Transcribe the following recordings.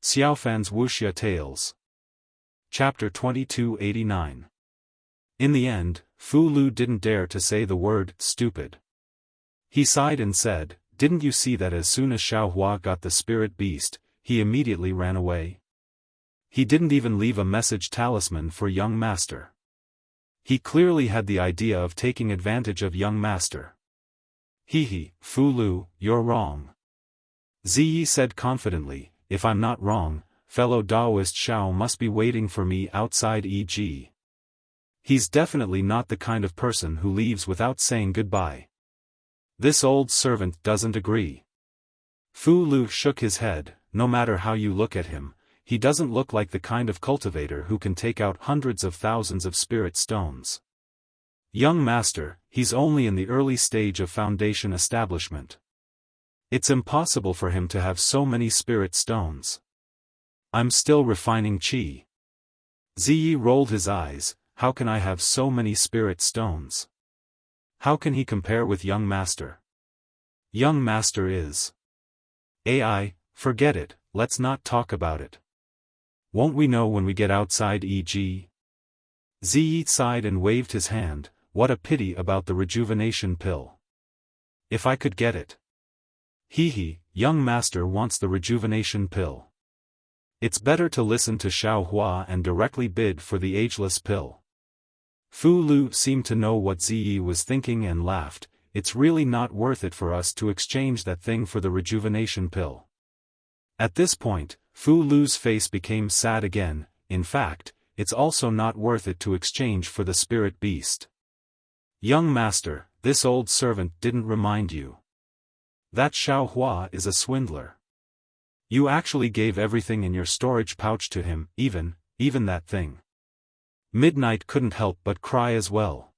Xiaofan's Wuxia Tales. Chapter 2289. In the end, Fu Lu didn't dare to say the word stupid. He sighed and said, "Didn't you see that as soon as Xiaohua got the spirit beast, he immediately ran away? He didn't even leave a message talisman for young master. He clearly had the idea of taking advantage of young master." "He, Fu Lu, you're wrong," Ziyi said confidently. "If I'm not wrong, fellow Daoist Xiao must be waiting for me outside e.g. He's definitely not the kind of person who leaves without saying goodbye." This old servant doesn't agree. Fu Lu shook his head. "No matter how you look at him, he doesn't look like the kind of cultivator who can take out hundreds of thousands of spirit stones. Young master, he's only in the early stage of foundation establishment. It's impossible for him to have so many spirit stones. I'm still refining qi." Ziyi rolled his eyes. "How can I have so many spirit stones? How can he compare with young master? Young master is AI, forget it, let's not talk about it. Won't we know when we get outside e.g. Ziyi sighed and waved his hand. "What a pity about the rejuvenation pill. If I could get it." Young master wants the rejuvenation pill. It's better to listen to Xiaohua and directly bid for the ageless pill." Fu Lu seemed to know what Ziyi was thinking and laughed. "It's really not worth it for us to exchange that thing for the rejuvenation pill." At this point, Fu Lu's face became sad again. "In fact, it's also not worth it to exchange for the spirit beast. Young master, this old servant didn't remind you. That Xiaohua is a swindler. You actually gave everything in your storage pouch to him, even that thing." Midnight couldn't help but cry as well.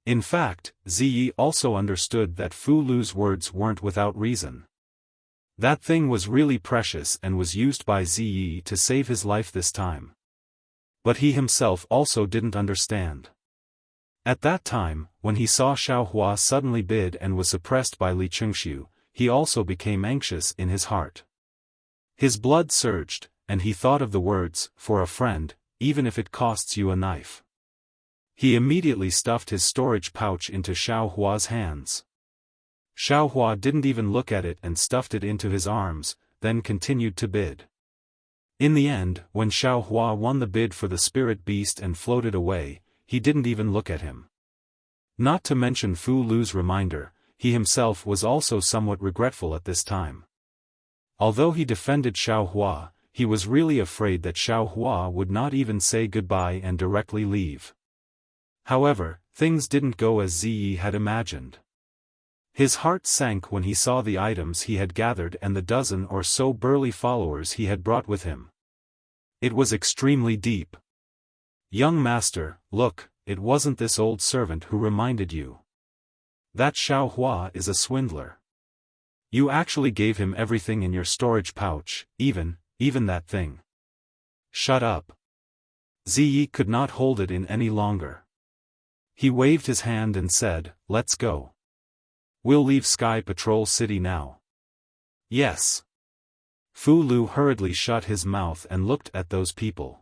In fact, Ziyi also understood that Fu Lu's words weren't without reason. That thing was really precious and was used by Ziyi to save his life this time. But he himself also didn't understand. At that time, when he saw Xiaohua suddenly bid and was suppressed by Li Chengxiu, he also became anxious in his heart. His blood surged, and he thought of the words, "For a friend, even if it costs you a knife." He immediately stuffed his storage pouch into Xiaohua's hands. Xiaohua didn't even look at it and stuffed it into his arms, then continued to bid. In the end, when Xiaohua won the bid for the spirit beast and floated away, he didn't even look at him. Not to mention Fu Lu's reminder, he himself was also somewhat regretful at this time. Although he defended Xiaohua, he was really afraid that Xiaohua would not even say goodbye and directly leave. However, things didn't go as Ziyi had imagined. His heart sank when he saw the items he had gathered and the dozen or so burly followers he had brought with him. It was extremely deep. "Young master, look, it wasn't this old servant who reminded you. That Xiaohua is a swindler. You actually gave him everything in your storage pouch, even that thing." "Shut up." Ziyi could not hold it in any longer. He waved his hand and said, "Let's go. We'll leave Sky Patrol City now." "Yes." Fu Lu hurriedly shut his mouth and looked at those people.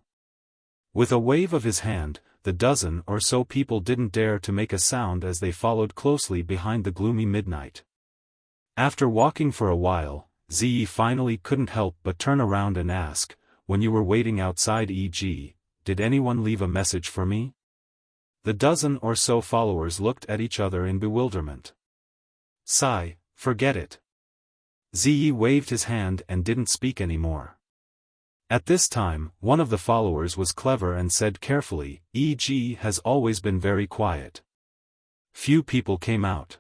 With a wave of his hand, the dozen or so people didn't dare to make a sound as they followed closely behind the gloomy Midnight. After walking for a while, Ziyi finally couldn't help but turn around and ask, "When you were waiting outside e.g., did anyone leave a message for me?" The dozen or so followers looked at each other in bewilderment. "Sigh, forget it." Ziyi waved his hand and didn't speak anymore. At this time, one of the followers was clever and said carefully, "E.g. has always been very quiet. Few people came out."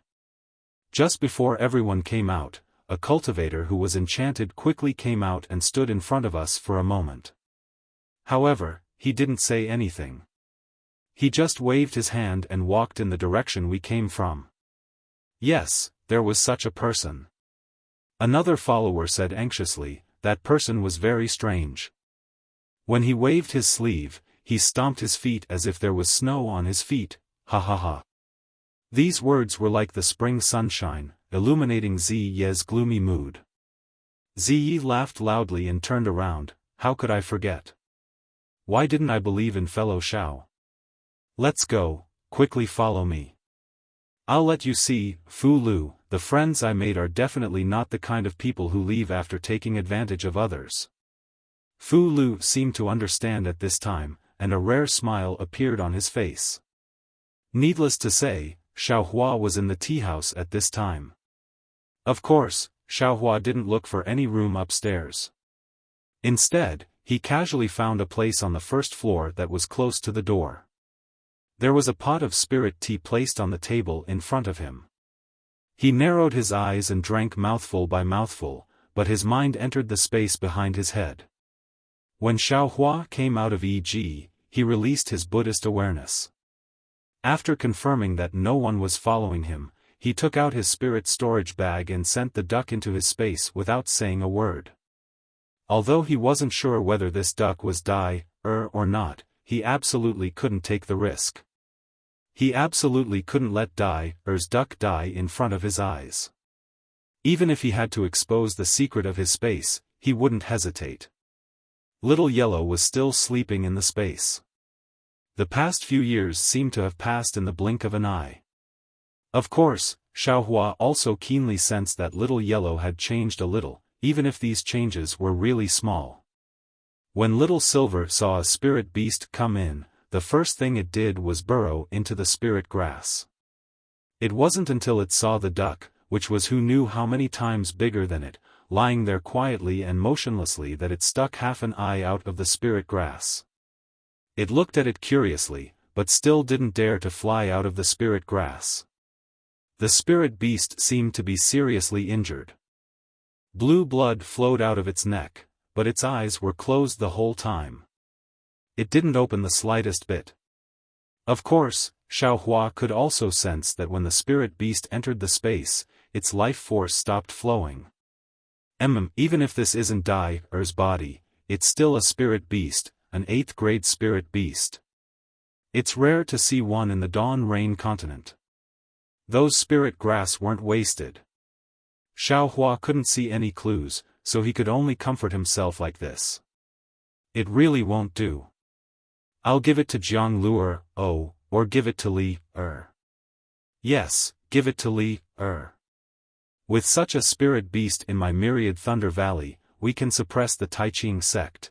Just before everyone came out, a cultivator who was enchanted quickly came out and stood in front of us for a moment. However, he didn't say anything. He just waved his hand and walked in the direction we came from. "Yes, there was such a person," another follower said anxiously. "That person was very strange. When he waved his sleeve, he stomped his feet as if there was snow on his feet, ha ha ha." These words were like the spring sunshine, illuminating Ziyi's gloomy mood. Ziyi laughed loudly and turned around. How could I forget? Why didn't I believe in fellow Xiao? Let's go, quickly follow me. I'll let you see, Fu Lu, the friends I made are definitely not the kind of people who leave after taking advantage of others. Fu Lu seemed to understand at this time, and a rare smile appeared on his face. Needless to say, Xiaohua was in the tea house at this time. Of course, Xiaohua didn't look for any room upstairs. Instead, he casually found a place on the first floor that was close to the door. There was a pot of spirit tea placed on the table in front of him. He narrowed his eyes and drank mouthful by mouthful, but his mind entered the space behind his head. When Xiaohua came out of EG, he released his Buddhist awareness. After confirming that no one was following him, he took out his spirit storage bag and sent the duck into his space without saying a word. Although he wasn't sure whether this duck was or not, he absolutely couldn't take the risk. He absolutely couldn't let Er's duck die in front of his eyes. Even if he had to expose the secret of his space, he wouldn't hesitate. Little Yellow was still sleeping in the space. The past few years seemed to have passed in the blink of an eye. Of course, Xiaohua also keenly sensed that Little Yellow had changed a little, even if these changes were really small. When Little Silver saw a spirit beast come in, the first thing it did was burrow into the spirit grass. It wasn't until it saw the duck, which was who knew how many times bigger than it, lying there quietly and motionlessly that it stuck half an eye out of the spirit grass. It looked at it curiously, but still didn't dare to fly out of the spirit grass. The spirit beast seemed to be seriously injured. Blue blood flowed out of its neck, but its eyes were closed the whole time. It didn't open the slightest bit. Of course, Xiaohua could also sense that when the spirit beast entered the space, its life force stopped flowing. Even if this isn't Er's body, it's still a spirit beast, an 8th grade spirit beast. It's rare to see one in the Dawn Rain continent. Those spirit grass weren't wasted. Xiaohua couldn't see any clues, so he could only comfort himself like this. It really won't do. I'll give it to Jiang Luer, or give it to Li Er. Yes, give it to Li Er. With such a spirit beast in my myriad Thunder Valley, we can suppress the Taiqing sect.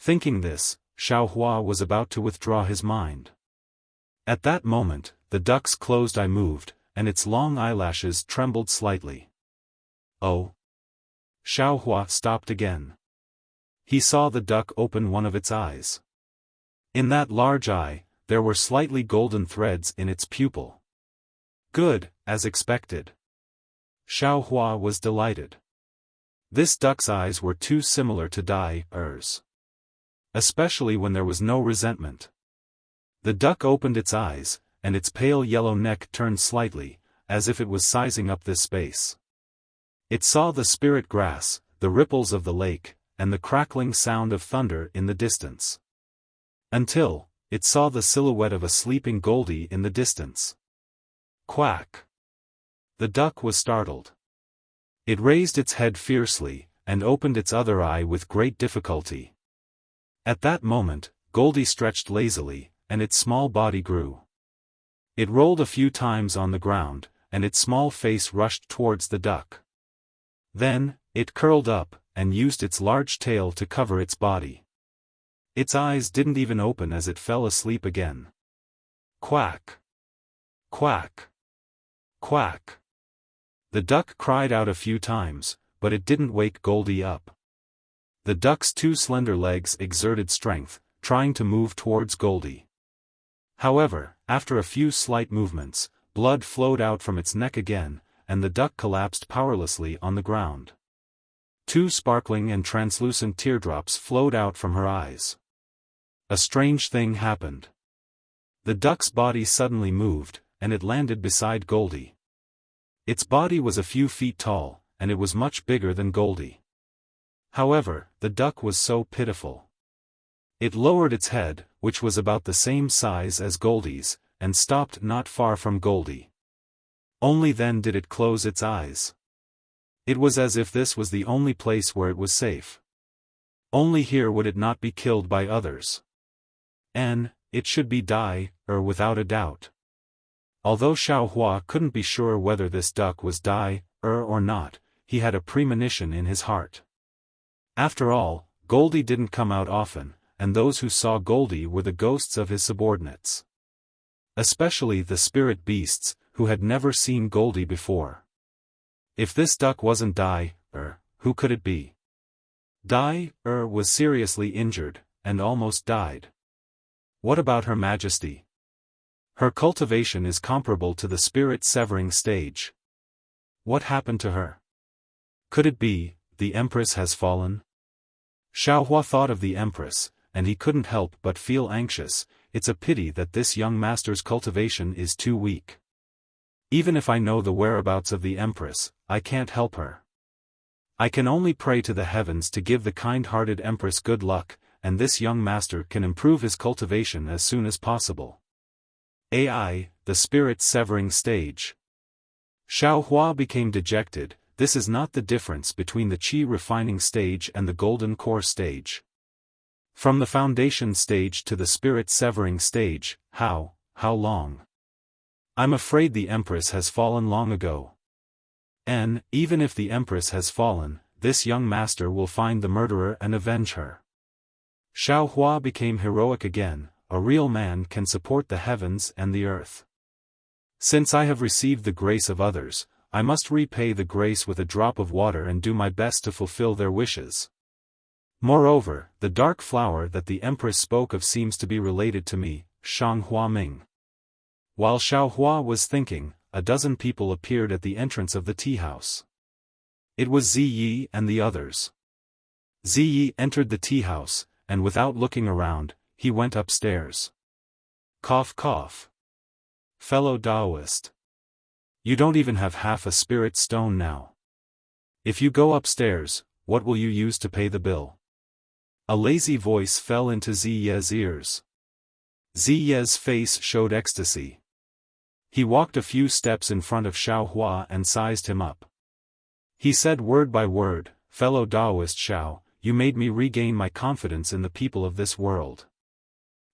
Thinking this, Xiaohua was about to withdraw his mind. At that moment, the duck's closed eye moved, and its long eyelashes trembled slightly. Oh! Xiaohua stopped again. He saw the duck open one of its eyes. In that large eye, there were slightly golden threads in its pupil. Good, as expected. Xiaohua was delighted. This duck's eyes were too similar to Er's. Especially when there was no resentment. The duck opened its eyes, and its pale yellow neck turned slightly, as if it was sizing up this space. It saw the spirit grass, the ripples of the lake, and the crackling sound of thunder in the distance. Until, it saw the silhouette of a sleeping Goldie in the distance. Quack! The duck was startled. It raised its head fiercely, and opened its other eye with great difficulty. At that moment, Goldie stretched lazily, and its small body grew. It rolled a few times on the ground, and its small face rushed towards the duck. Then, it curled up, and used its large tail to cover its body. Its eyes didn't even open as it fell asleep again. Quack! Quack! Quack! The duck cried out a few times, but it didn't wake Goldie up. The duck's two slender legs exerted strength, trying to move towards Goldie. However, after a few slight movements, blood flowed out from its neck again, and the duck collapsed powerlessly on the ground. Two sparkling and translucent teardrops flowed out from her eyes. A strange thing happened. The duck's body suddenly moved, and it landed beside Goldie. Its body was a few feet tall, and it was much bigger than Goldie. However, the duck was so pitiful. It lowered its head, which was about the same size as Goldie's, and stopped not far from Goldie. Only then did it close its eyes. It was as if this was the only place where it was safe. Only here would it not be killed by others. And it should be without a doubt. Although Xiaohua couldn't be sure whether this duck was or not, he had a premonition in his heart. After all, Goldie didn't come out often, and those who saw Goldie were the ghosts of his subordinates. Especially the spirit beasts, who had never seen Goldie before. If this duck wasn't who could it be? Was seriously injured, and almost died. What about Her Majesty? Her cultivation is comparable to the spirit-severing stage. What happened to her? Could it be, the Empress has fallen? Xiaohua thought of the Empress, and he couldn't help but feel anxious. It's a pity that this young master's cultivation is too weak. Even if I know the whereabouts of the Empress, I can't help her. I can only pray to the heavens to give the kind-hearted Empress good luck, and this young master can improve his cultivation as soon as possible. The spirit-severing stage. Xiaohua became dejected. This is not the difference between the qi refining stage and the golden core stage. From the foundation stage to the spirit-severing stage, how long? I'm afraid the Empress has fallen long ago. And, even if the Empress has fallen, this young master will find the murderer and avenge her. Xiaohua became heroic again. A real man can support the heavens and the earth. Since I have received the grace of others, I must repay the grace with a drop of water and do my best to fulfill their wishes. Moreover, the dark flower that the Empress spoke of seems to be related to me, Shang Hua Ming. While Xiaohua was thinking, a dozen people appeared at the entrance of the tea house. It was Ziyi and the others. Ziyi entered the tea house, and without looking around, he went upstairs. Cough cough. Fellow Taoist. You don't even have half a spirit stone now. If you go upstairs, what will you use to pay the bill? A lazy voice fell into Ziye's ears. Ziye's face showed ecstasy. He walked a few steps in front of Xiaohua and sized him up. He said word by word, "Fellow Taoist Xiao, you made me regain my confidence in the people of this world.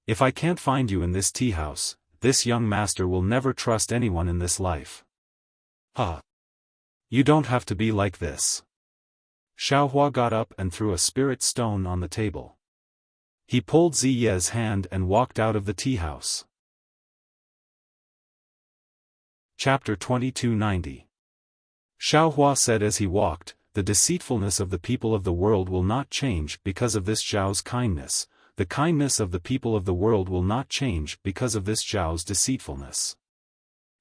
If I can't find you in this tea house, this young master will never trust anyone in this life." You don't have to be like this. Xiaohua got up and threw a spirit stone on the table. He pulled Ziye's hand and walked out of the tea house. Chapter 2290. Xiaohua said as he walked, "The deceitfulness of the people of the world will not change because of this Zhao's kindness. The kindness of the people of the world will not change because of this Zhao's deceitfulness.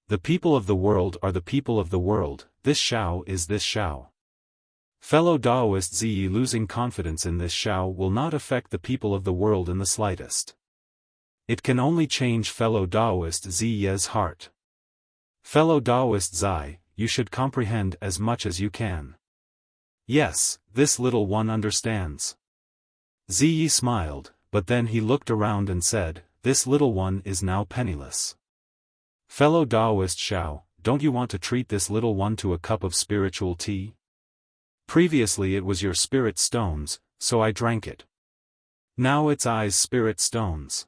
The people of the world are the people of the world, this Xiao is this Xiao. Fellow Taoist Ziyi losing confidence in this Xiao will not affect the people of the world in the slightest. It can only change fellow Taoist Ziye's heart. Fellow Taoist Zai, you should comprehend as much as you can." "Yes, this little one understands." Ziyi smiled, but then he looked around and said, "This little one is now penniless. Fellow Taoist Xiao, don't you want to treat this little one to a cup of spiritual tea? Previously it was your spirit stones, so I drank it. Now it's I's spirit stones.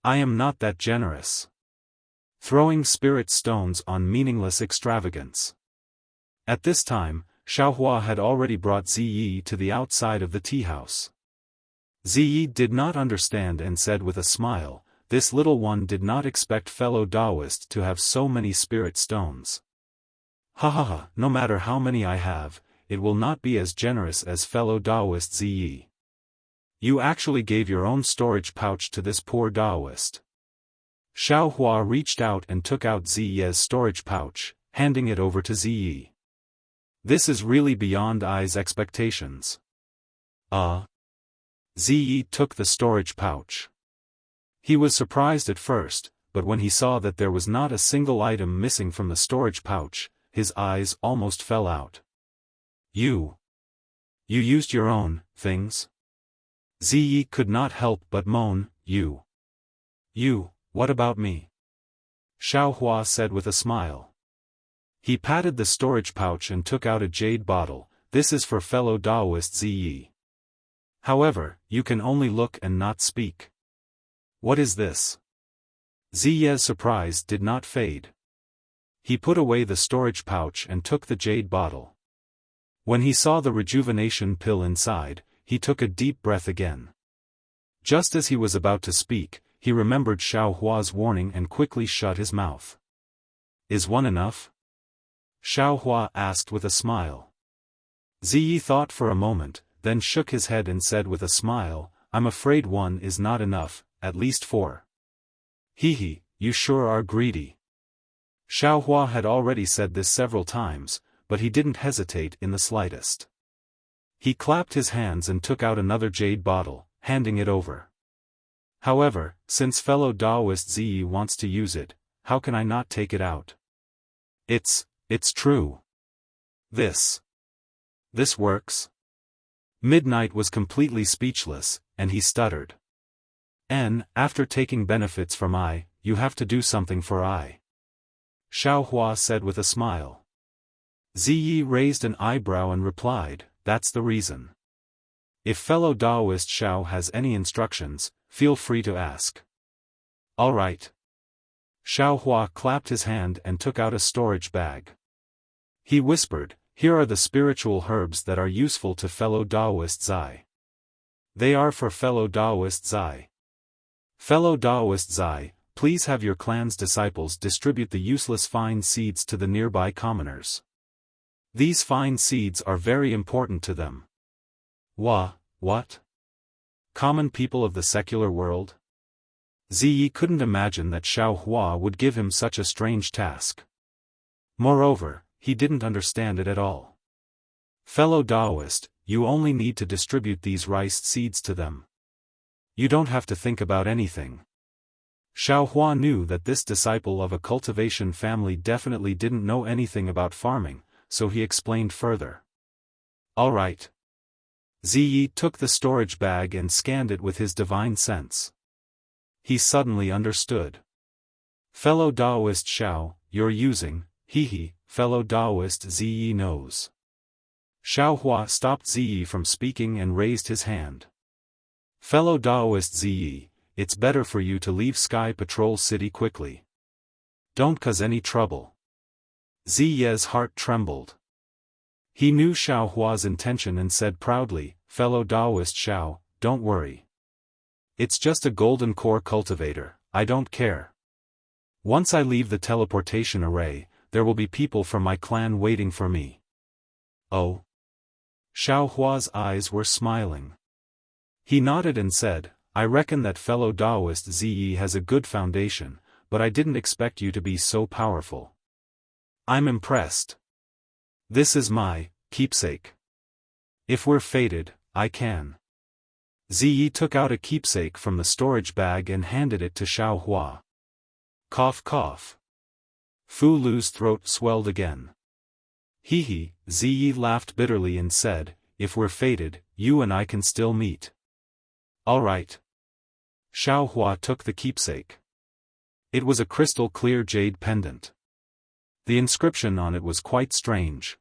I am not that generous. Throwing spirit stones on meaningless extravagance." At this time, Xiaohua had already brought Ziyi to the outside of the tea house. Ziyi did not understand and said with a smile, "This little one did not expect fellow Taoist to have so many spirit stones. No matter how many I have, it will not be as generous as fellow Taoist Ziyi. You actually gave your own storage pouch to this poor Taoist." Xiaohua reached out and took out Ziye's storage pouch, handing it over to Ziyi. "This is really beyond I's expectations." Ziyi took the storage pouch. He was surprised at first, but when he saw that there was not a single item missing from the storage pouch, his eyes almost fell out. You used your own things?" Ziyi could not help but moan, You, what about me?" Xiaohua said with a smile. He patted the storage pouch and took out a jade bottle. This is for fellow Daoist Ziyi. However, you can only look and not speak. What is this? Ziye's surprise did not fade. He put away the storage pouch and took the jade bottle. When he saw the rejuvenation pill inside, he took a deep breath again. Just as he was about to speak, he remembered Xiao Hua's warning and quickly shut his mouth. Is one enough? Xiao Hua asked with a smile. Ziyi thought for a moment, then shook his head and said with a smile, I'm afraid one is not enough, at least 4. Hehe, you sure are greedy. Xiao Hua had already said this several times, but he didn't hesitate in the slightest. He clapped his hands and took out another jade bottle, handing it over. However, since fellow Daoist Ziyi wants to use it, how can I not take it out? It's true. This works. Midnight was completely speechless, and he stuttered. After taking benefits from I, you have to do something for I. Xiao Hua said with a smile. Ziyi raised an eyebrow and replied, that's the reason. If fellow Daoist Xiao has any instructions, feel free to ask. All right. Xiao Hua clapped his hand and took out a storage bag. He whispered, here are the spiritual herbs that are useful to fellow Daoist Zai. They are for fellow Daoist Zai. Fellow Daoist Zai, please have your clan's disciples distribute the useless fine seeds to the nearby commoners. These fine seeds are very important to them. What? Common people of the secular world? Ziyi couldn't imagine that Xiao Hua would give him such a strange task. Moreover, he didn't understand it at all. Fellow Daoist, you only need to distribute these rice seeds to them. You don't have to think about anything. Xiao Hua knew that this disciple of a cultivation family definitely didn't know anything about farming, so he explained further. All right. Ziyi took the storage bag and scanned it with his divine sense. He suddenly understood. Fellow Daoist Xiao, you're using, fellow Daoist Ziyi knows. Xiao Hua stopped Ziyi from speaking and raised his hand. Fellow Daoist Ziyi, it's better for you to leave Sky Patrol City quickly. Don't cause any trouble. Ziye's heart trembled. He knew Xiao Hua's intention and said proudly, fellow Daoist Xiao, don't worry. It's just a golden core cultivator, I don't care. Once I leave the teleportation array, there will be people from my clan waiting for me. Oh? Xiao Hua's eyes were smiling. He nodded and said, I reckon that fellow Daoist Ziyi has a good foundation, but I didn't expect you to be so powerful. I'm impressed. This is my keepsake. If we're fated, I can. Ziyi took out a keepsake from the storage bag and handed it to Xiao Hua. Cough cough. Fu Lu's throat swelled again. Ziyi laughed bitterly and said, if we're fated, you and I can still meet. All right. Xiao Hua took the keepsake. It was a crystal clear jade pendant. The inscription on it was quite strange.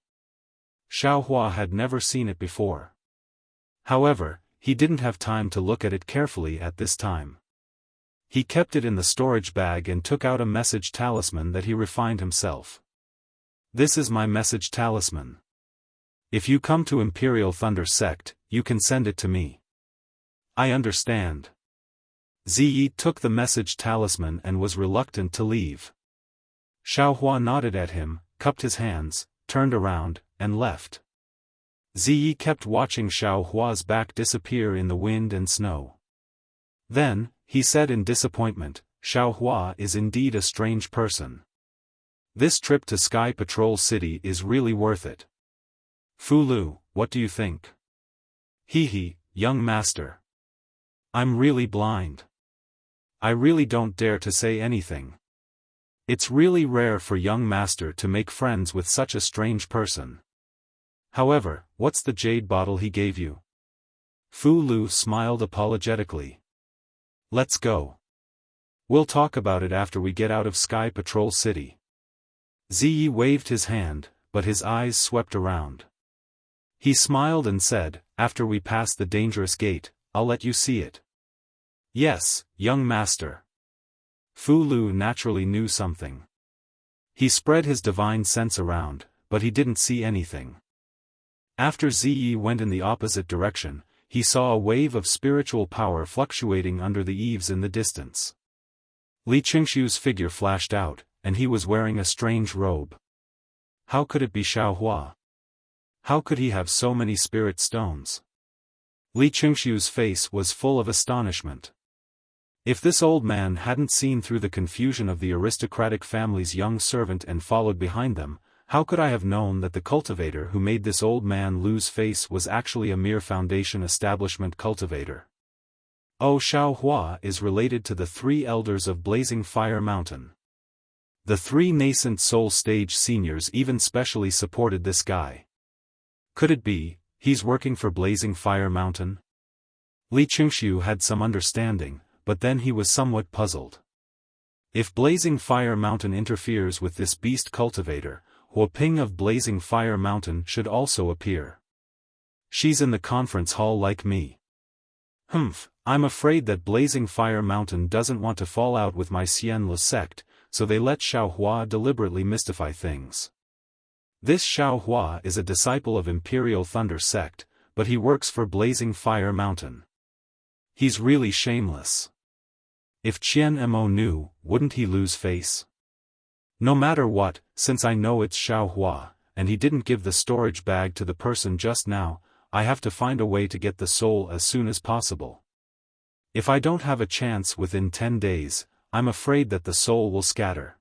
Xiao Hua had never seen it before. However, he didn't have time to look at it carefully at this time. He kept it in the storage bag and took out a message talisman that he refined himself. This is my message talisman. If you come to Imperial Thunder Sect, you can send it to me. I understand. Ziyi took the message talisman and was reluctant to leave. Xiao Hua nodded at him, cupped his hands, turned around, and left. Ziyi kept watching Xiao Hua's back disappear in the wind and snow. Then, he said in disappointment, Xiao Hua is indeed a strange person. This trip to Sky Patrol City is really worth it. Fu Lu, what do you think? Young master. I'm really blind. I really don't dare to say anything. It's really rare for young master to make friends with such a strange person. However, what's the jade bottle he gave you? Fu Lu smiled apologetically. Let's go. We'll talk about it after we get out of Sky Patrol City. Ziyi waved his hand, but his eyes swept around. He smiled and said, "After we pass the dangerous gate, I'll let you see it." "Yes, young master." Fu Lu naturally knew something. He spread his divine sense around, but he didn't see anything. After Ziyi went in the opposite direction, he saw a wave of spiritual power fluctuating under the eaves in the distance. Li Qingshu's figure flashed out, and he was wearing a strange robe. How could it be Xiaohua? How could he have so many spirit stones? Li Qingshu's face was full of astonishment. If this old man hadn't seen through the confusion of the aristocratic family's young servant and followed behind them, how could I have known that the cultivator who made this old man lose face was actually a mere foundation establishment cultivator? Oh, Xiaohua is related to the three elders of Blazing Fire Mountain. The three nascent soul stage seniors even specially supported this guy. Could it be, he's working for Blazing Fire Mountain? Li Qingshu had some understanding, but then he was somewhat puzzled. If Blazing Fire Mountain interferes with this beast cultivator, Huo Ping of Blazing Fire Mountain should also appear. She's in the conference hall like me. I'm afraid that Blazing Fire Mountain doesn't want to fall out with my Xianlu sect, so they let Xiaohua deliberately mystify things. This Xiaohua is a disciple of Imperial Thunder sect, but he works for Blazing Fire Mountain. He's really shameless. If Qian Mo knew, wouldn't he lose face? No matter what, since I know it's Xiaohua, and he didn't give the storage bag to the person just now, I have to find a way to get the soul as soon as possible. If I don't have a chance within 10 days, I'm afraid that the soul will scatter.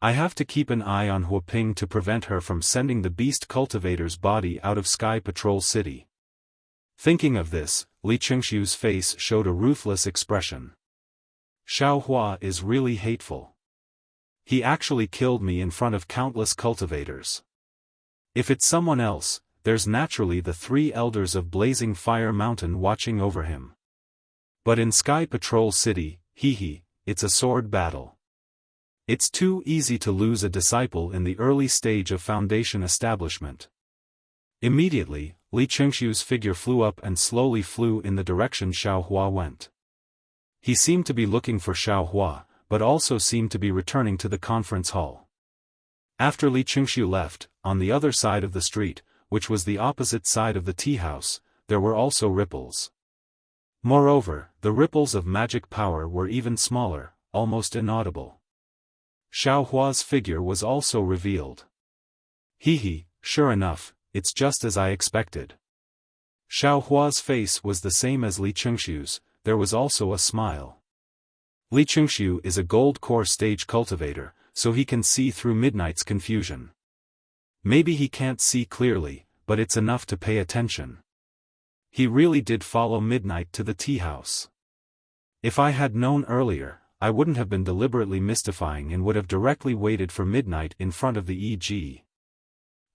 I have to keep an eye on Huo Ping to prevent her from sending the beast cultivator's body out of Sky Patrol City. Thinking of this, Li Qingshu's face showed a ruthless expression. Xiaohua is really hateful. He actually killed me in front of countless cultivators. If it's someone else, there's naturally the three elders of Blazing Fire Mountain watching over him. But in Sky Patrol City, it's a sword battle. It's too easy to lose a disciple in the early stage of foundation establishment. Immediately, Li Qingshu's figure flew up and slowly flew in the direction Xiaohua went. He seemed to be looking for Xiaohua, but also seemed to be returning to the conference hall. After Li Qingshu left, on the other side of the street, which was the opposite side of the tea house, there were also ripples. Moreover, the ripples of magic power were even smaller, almost inaudible. Xiaohua's figure was also revealed. Sure enough, it's just as I expected. Xiaohua's face was the same as Li Qingshu's, there was also a smile. Li Qingshu is a gold core stage cultivator, so he can see through midnight's confusion. Maybe he can't see clearly, but it's enough to pay attention. He really did follow midnight to the tea house. If I had known earlier, I wouldn't have been deliberately mystifying and would have directly waited for midnight in front of the EG.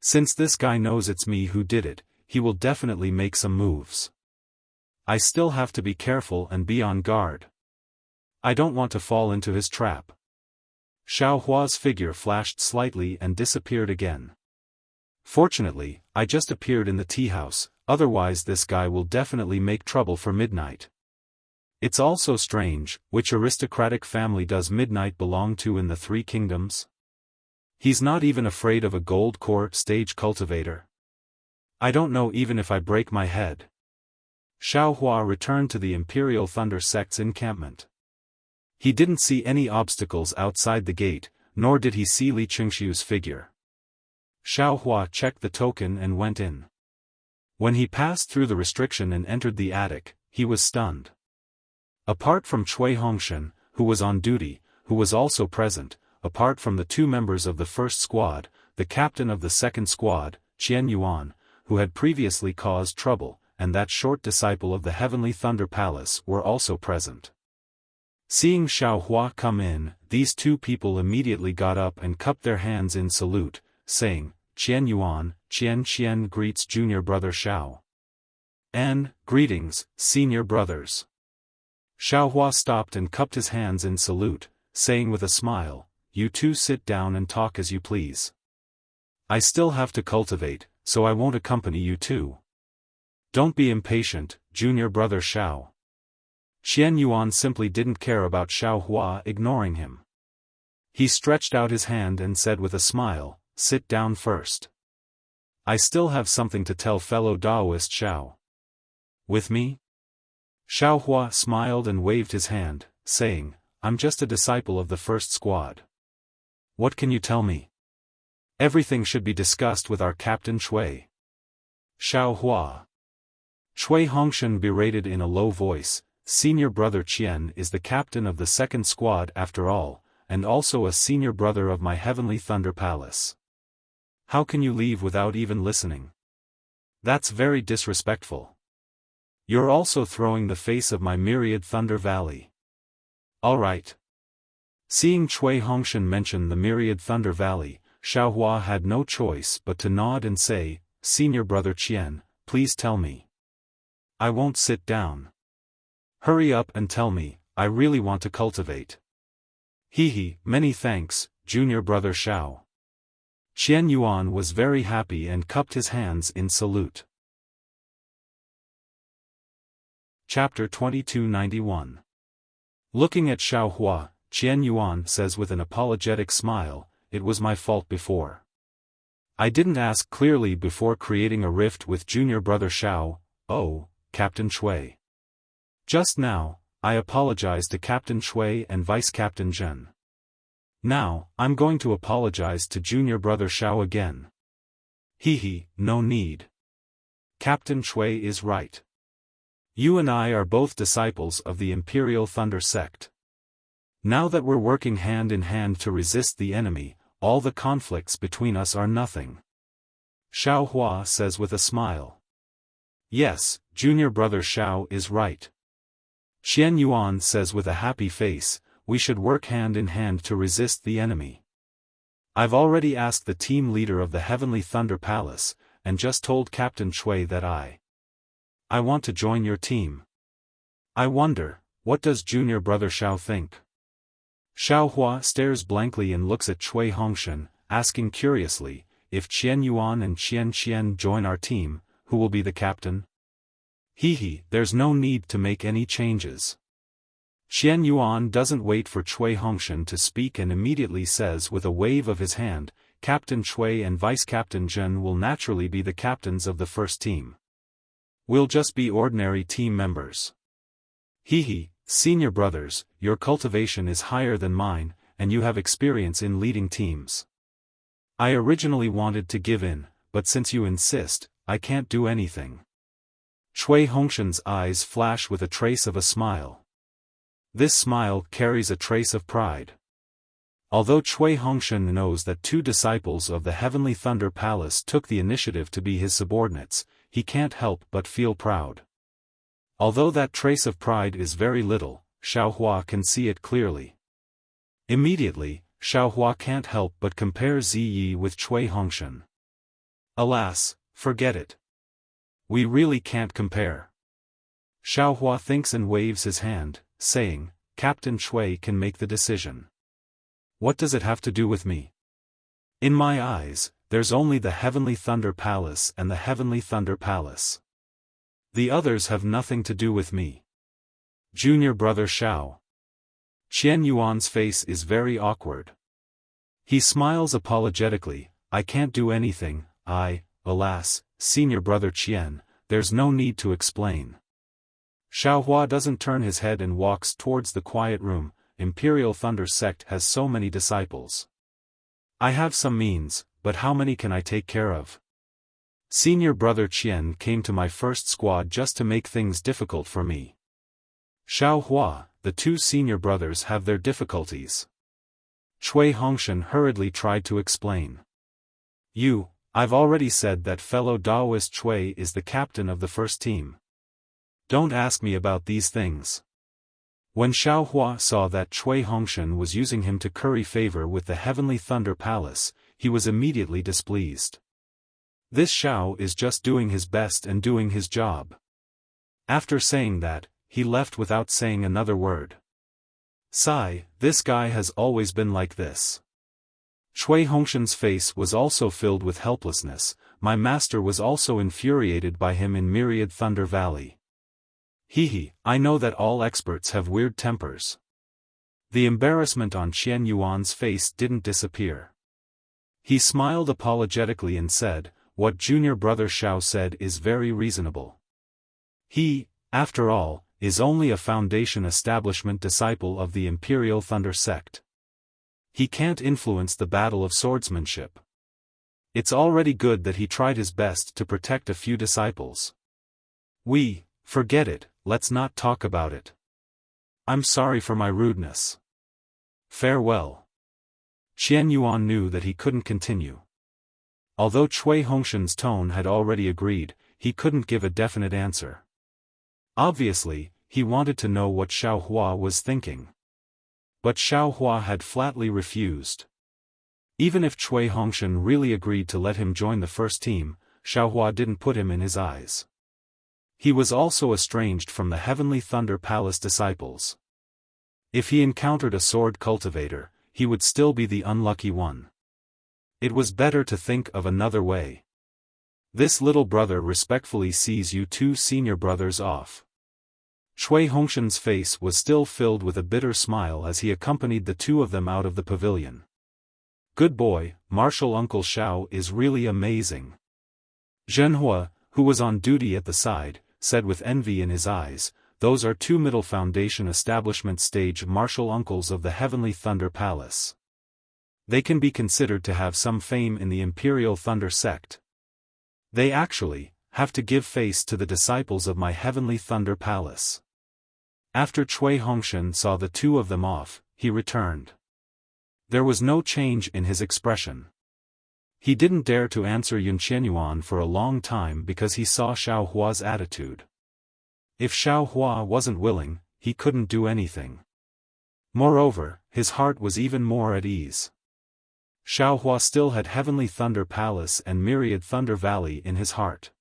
Since this guy knows it's me who did it, he will definitely make some moves. I still have to be careful and be on guard. I don't want to fall into his trap. Xiaohua's figure flashed slightly and disappeared again. Fortunately, I just appeared in the tea house, otherwise this guy will definitely make trouble for midnight. It's also strange, which aristocratic family does midnight belong to in the Three Kingdoms? He's not even afraid of a gold core stage cultivator. I don't know even if I break my head. Xiaohua returned to the Imperial Thunder sect's encampment. He didn't see any obstacles outside the gate, nor did he see Li Qingshu's figure. Xiaohua checked the token and went in. When he passed through the restriction and entered the attic, he was stunned. Apart from Cui Hongshan, who was on duty, who was also present, apart from the two members of the first squad, the captain of the second squad, Qian Yuan, who had previously caused trouble, and that short disciple of the Heavenly Thunder Palace were also present. Seeing Xiaohua come in, these two people immediately got up and cupped their hands in salute, saying, "Qian Yuan, Qian greets junior brother Xiao. And, greetings, senior brothers." Xiaohua stopped and cupped his hands in salute, saying with a smile, you two sit down and talk as you please. I still have to cultivate, so I won't accompany you too. Don't be impatient, junior brother Xiao. Qian Yuan simply didn't care about Xiao Hua ignoring him. He stretched out his hand and said with a smile, sit down first. I still have something to tell fellow Daoist Xiao. With me? Xiao Hua smiled and waved his hand, saying, I'm just a disciple of the first squad. What can you tell me? Everything should be discussed with our Captain Chui. Xiao Hua. Chui Hongshan berated in a low voice, senior brother Qian is the captain of the second squad after all, and also a senior brother of my heavenly Thunder Palace. How can you leave without even listening? That's very disrespectful. You're also throwing the face of my myriad Thunder Valley. Alright. Seeing Chui Hongshan mention the myriad Thunder Valley, Xiao Hua had no choice but to nod and say, Senior brother Qian, please tell me. I won't sit down. Hurry up and tell me, I really want to cultivate. Many thanks, junior brother Xiao. Qian Yuan was very happy and cupped his hands in salute. Chapter 2291. Looking at Xiao Hua, Qian Yuan says with an apologetic smile, it was my fault before. I didn't ask clearly before creating a rift with junior brother Xiao, Captain Chui. Just now, I apologized to Captain Chui and Vice Captain Zhen. Now, I'm going to apologize to junior brother Xiao again. No need. Captain Chui is right. You and I are both disciples of the Imperial Thunder Sect. Now that we're working hand in hand to resist the enemy, all the conflicts between us are nothing. Xiao Hua says with a smile. Yes, junior brother Xiao is right. Qian Yuan says with a happy face, we should work hand in hand to resist the enemy. I've already asked the team leader of the Heavenly Thunder Palace, and just told Captain Chui that I want to join your team. I wonder, what does junior brother Xiao think? Xiao Hua stares blankly and looks at Chui Hongshan, asking curiously, if Qian Yuan and Qian join our team, who will be the captain? There's no need to make any changes. Qian Yuan doesn't wait for Chui Hongshan to speak and immediately says with a wave of his hand, Captain Chui and Vice Captain Zhen will naturally be the captains of the first team. We'll just be ordinary team members. Senior brothers, your cultivation is higher than mine, and you have experience in leading teams. I originally wanted to give in, but since you insist, I can't do anything. Chui Hongshan's eyes flash with a trace of a smile. This smile carries a trace of pride. Although Chui Hongshan knows that two disciples of the Heavenly Thunder Palace took the initiative to be his subordinates, he can't help but feel proud. Although that trace of pride is very little, Xiao Hua can see it clearly. Immediately, Xiao Hua can't help but compare Ziyi with Chui Hongshan. Alas, forget it. We really can't compare. Xiao Hua thinks and waves his hand, saying, Captain Chui can make the decision. What does it have to do with me? In my eyes, there's only the Heavenly Thunder Palace and the Heavenly Thunder Palace. The others have nothing to do with me. Junior brother Xiao. Qian Yuan's face is very awkward. He smiles apologetically, I can't do anything, alas, senior brother Qian, there's no need to explain. Xiao Hua doesn't turn his head and walks towards the quiet room. Imperial Thunder Sect has so many disciples. I have some means, but how many can I take care of? Senior brother Qian came to my first squad just to make things difficult for me. Xiao Hua, the two senior brothers have their difficulties. Chui Hongshan hurriedly tried to explain. I've already said that fellow Daoist Chui is the captain of the first team. Don't ask me about these things. When Xiao Hua saw that Chui Hongshan was using him to curry favor with the Heavenly Thunder Palace, he was immediately displeased. This Xiao is just doing his best and doing his job. After saying that, he left without saying another word. Sigh, this guy has always been like this. Shui Hongshan's face was also filled with helplessness. My master was also infuriated by him in Myriad Thunder Valley. Hehe, I know that all experts have weird tempers. The embarrassment on Qian Yuan's face didn't disappear. He smiled apologetically and said, what junior brother Xiao said is very reasonable. He, after all, is only a Foundation establishment disciple of the Imperial Thunder sect. He can't influence the battle of swordsmanship. It's already good that he tried his best to protect a few disciples. Forget it, let's not talk about it. I'm sorry for my rudeness. Farewell. Qian Yuan knew that he couldn't continue. Although Shui Hongshan's tone had already agreed, he couldn't give a definite answer. Obviously, he wanted to know what Xiao Hua was thinking. But Xiao Hua had flatly refused. Even if Shui Hongshan really agreed to let him join the first team, Xiao Hua didn't put him in his eyes. He was also estranged from the Heavenly Thunder Palace disciples. If he encountered a sword cultivator, he would still be the unlucky one. It was better to think of another way. This little brother respectfully sees you two senior brothers off. Shui Hongshan's face was still filled with a bitter smile as he accompanied the two of them out of the pavilion. Good boy, Martial Uncle Xiao is really amazing. Zhenhua, who was on duty at the side, said with envy in his eyes, those are two Middle Foundation establishment stage martial uncles of the Heavenly Thunder Palace. They can be considered to have some fame in the Imperial Thunder sect. They actually have to give face to the disciples of my Heavenly Thunder Palace. After Shui Hongshan saw the two of them off, he returned. There was no change in his expression. He didn't dare to answer Yun Qianyuan for a long time because he saw Xiao Hua's attitude. If Xiao Hua wasn't willing, he couldn't do anything. Moreover, his heart was even more at ease. Xiao Hua still had Heavenly Thunder Palace and Myriad Thunder Valley in his heart.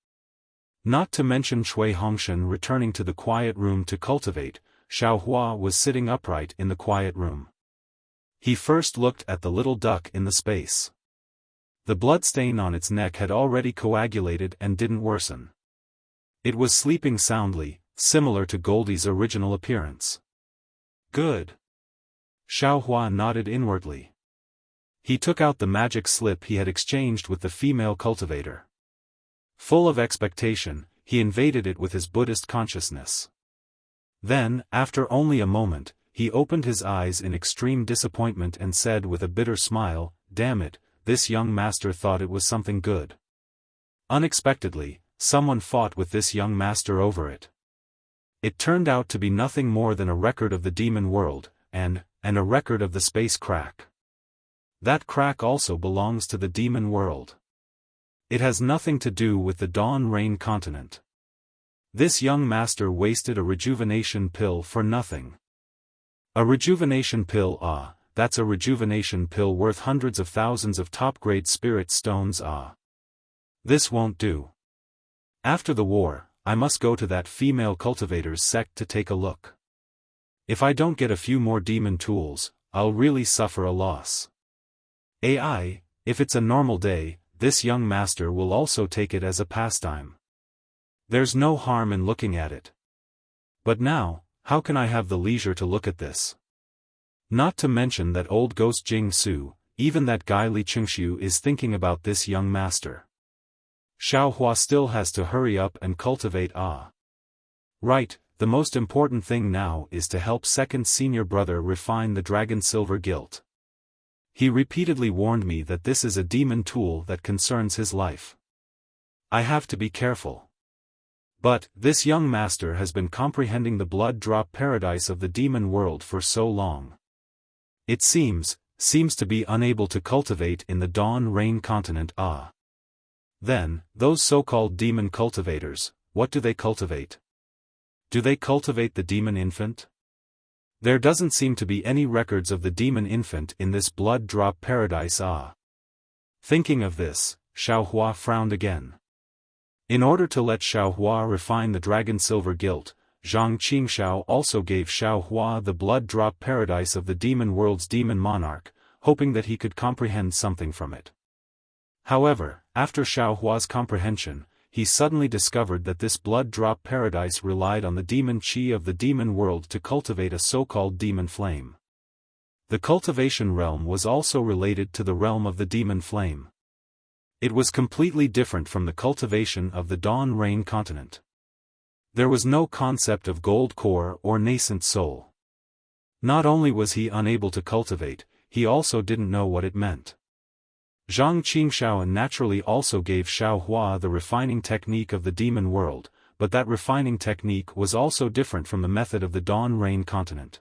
Not to mention Shui Hongshan returning to the quiet room to cultivate, Xiao Hua was sitting upright in the quiet room. He first looked at the little duck in the space. The bloodstain on its neck had already coagulated and didn't worsen. It was sleeping soundly, similar to Goldie's original appearance. Good. Xiao Hua nodded inwardly. He took out the magic slip he had exchanged with the female cultivator. Full of expectation, he invaded it with his Buddhist consciousness. Then, after only a moment, he opened his eyes in extreme disappointment and said with a bitter smile, "Damn it, this young master thought it was something good." Unexpectedly, someone fought with this young master over it. It turned out to be nothing more than a record of the demon world, and a record of the space crack. That crack also belongs to the demon world. It has nothing to do with the Dawn Rain continent. This young master wasted a rejuvenation pill for nothing. A rejuvenation pill, that's a rejuvenation pill worth hundreds of thousands of top-grade spirit stones, This won't do. After the war, I must go to that female cultivator's sect to take a look. If I don't get a few more demon tools, I'll really suffer a loss. If it's a normal day, this young master will also take it as a pastime. There's no harm in looking at it. But now, how can I have the leisure to look at this? Not to mention that old ghost Jing Su, even that guy Li Chengxiu is thinking about this young master. Xiao Hua still has to hurry up and cultivate. Right, the most important thing now is to help second senior brother refine the dragon silver gilt. He repeatedly warned me that this is a demon tool that concerns his life. I have to be careful. But, this young master has been comprehending the blood drop paradise of the demon world for so long. It seems to be unable to cultivate in the Dawn Rain continent. Then, those so-called demon cultivators, what do they cultivate? Do they cultivate the demon infant? There doesn't seem to be any records of the demon infant in this blood drop paradise. Thinking of this, Xiao Hua frowned again. In order to let Xiao Hua refine the dragon silver gilt, Zhang Qingshao also gave Xiaohua the blood drop paradise of the demon world's demon monarch, hoping that he could comprehend something from it. However, after Xiaohua's comprehension, he suddenly discovered that this blood drop paradise relied on the demon qi of the demon world to cultivate a so-called demon flame. The cultivation realm was also related to the realm of the demon flame. It was completely different from the cultivation of the Dawn Rain continent. There was no concept of gold core or nascent soul. Not only was he unable to cultivate, he also didn't know what it meant. Zhang Qingshao naturally also gave Xiaohua the refining technique of the demon world, but that refining technique was also different from the method of the Dawn Rain continent.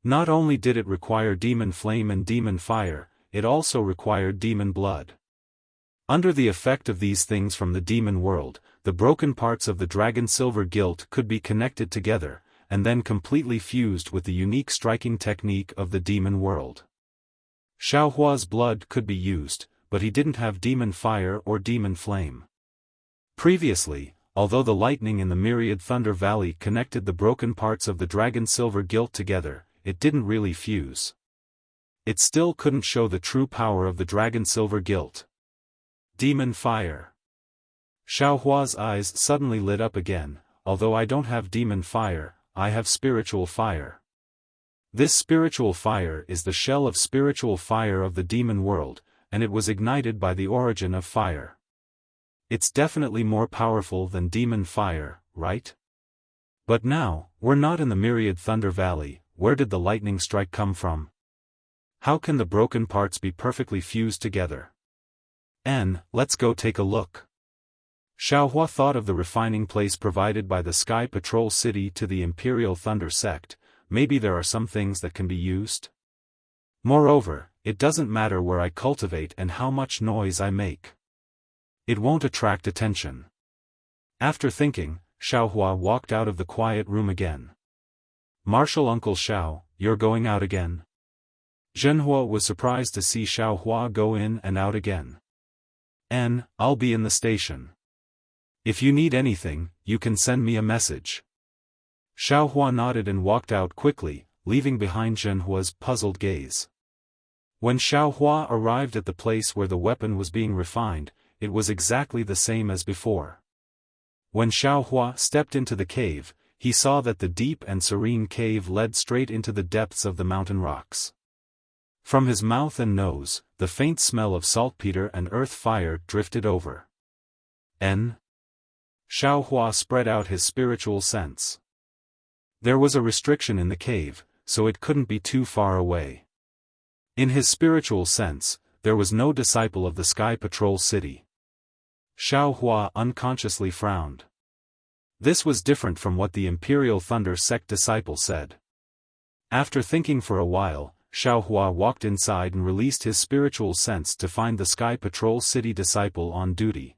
Not only did it require demon flame and demon fire, it also required demon blood. Under the effect of these things from the demon world, the broken parts of the dragon silver gilt could be connected together, and then completely fused with the unique striking technique of the demon world. Xiaohua's blood could be used, but he didn't have demon fire or demon flame. Previously, although the lightning in the myriad Thunder Valley connected the broken parts of the dragon silver gilt together, it didn't really fuse. It still couldn't show the true power of the dragon silver gilt. Demon fire. Xiaohua's eyes suddenly lit up again. Although I don't have demon fire, I have spiritual fire. This spiritual fire is the shell of spiritual fire of the demon world, and it was ignited by the origin of fire. It's definitely more powerful than demon fire, right? But now, we're not in the myriad Thunder Valley. Where did the lightning strike come from? How can the broken parts be perfectly fused together? Let's go take a look. Xiaohua thought of the refining place provided by the Sky Patrol City to the Imperial Thunder Sect. Maybe there are some things that can be used. Moreover, it doesn't matter where I cultivate and how much noise I make. It won't attract attention. After thinking, Xiaohua walked out of the quiet room again. Marshal Uncle Xiao, you're going out again? Zhenhua was surprised to see Xiaohua go in and out again. I'll be in the station. If you need anything, you can send me a message. Xiaohua nodded and walked out quickly, leaving behind Zhenhua's puzzled gaze. When Xiaohua arrived at the place where the weapon was being refined, it was exactly the same as before. When Xiaohua stepped into the cave, he saw that the deep and serene cave led straight into the depths of the mountain rocks. From his mouth and nose, the faint smell of saltpeter and earth fire drifted over. Xiaohua spread out his spiritual sense. There was a restriction in the cave, so it couldn't be too far away. In his spiritual sense, there was no disciple of the Sky Patrol City. Xiaohua unconsciously frowned. This was different from what the Imperial Thunder Sect disciple said. After thinking for a while, Xiaohua walked inside and released his spiritual sense to find the Sky Patrol City disciple on duty.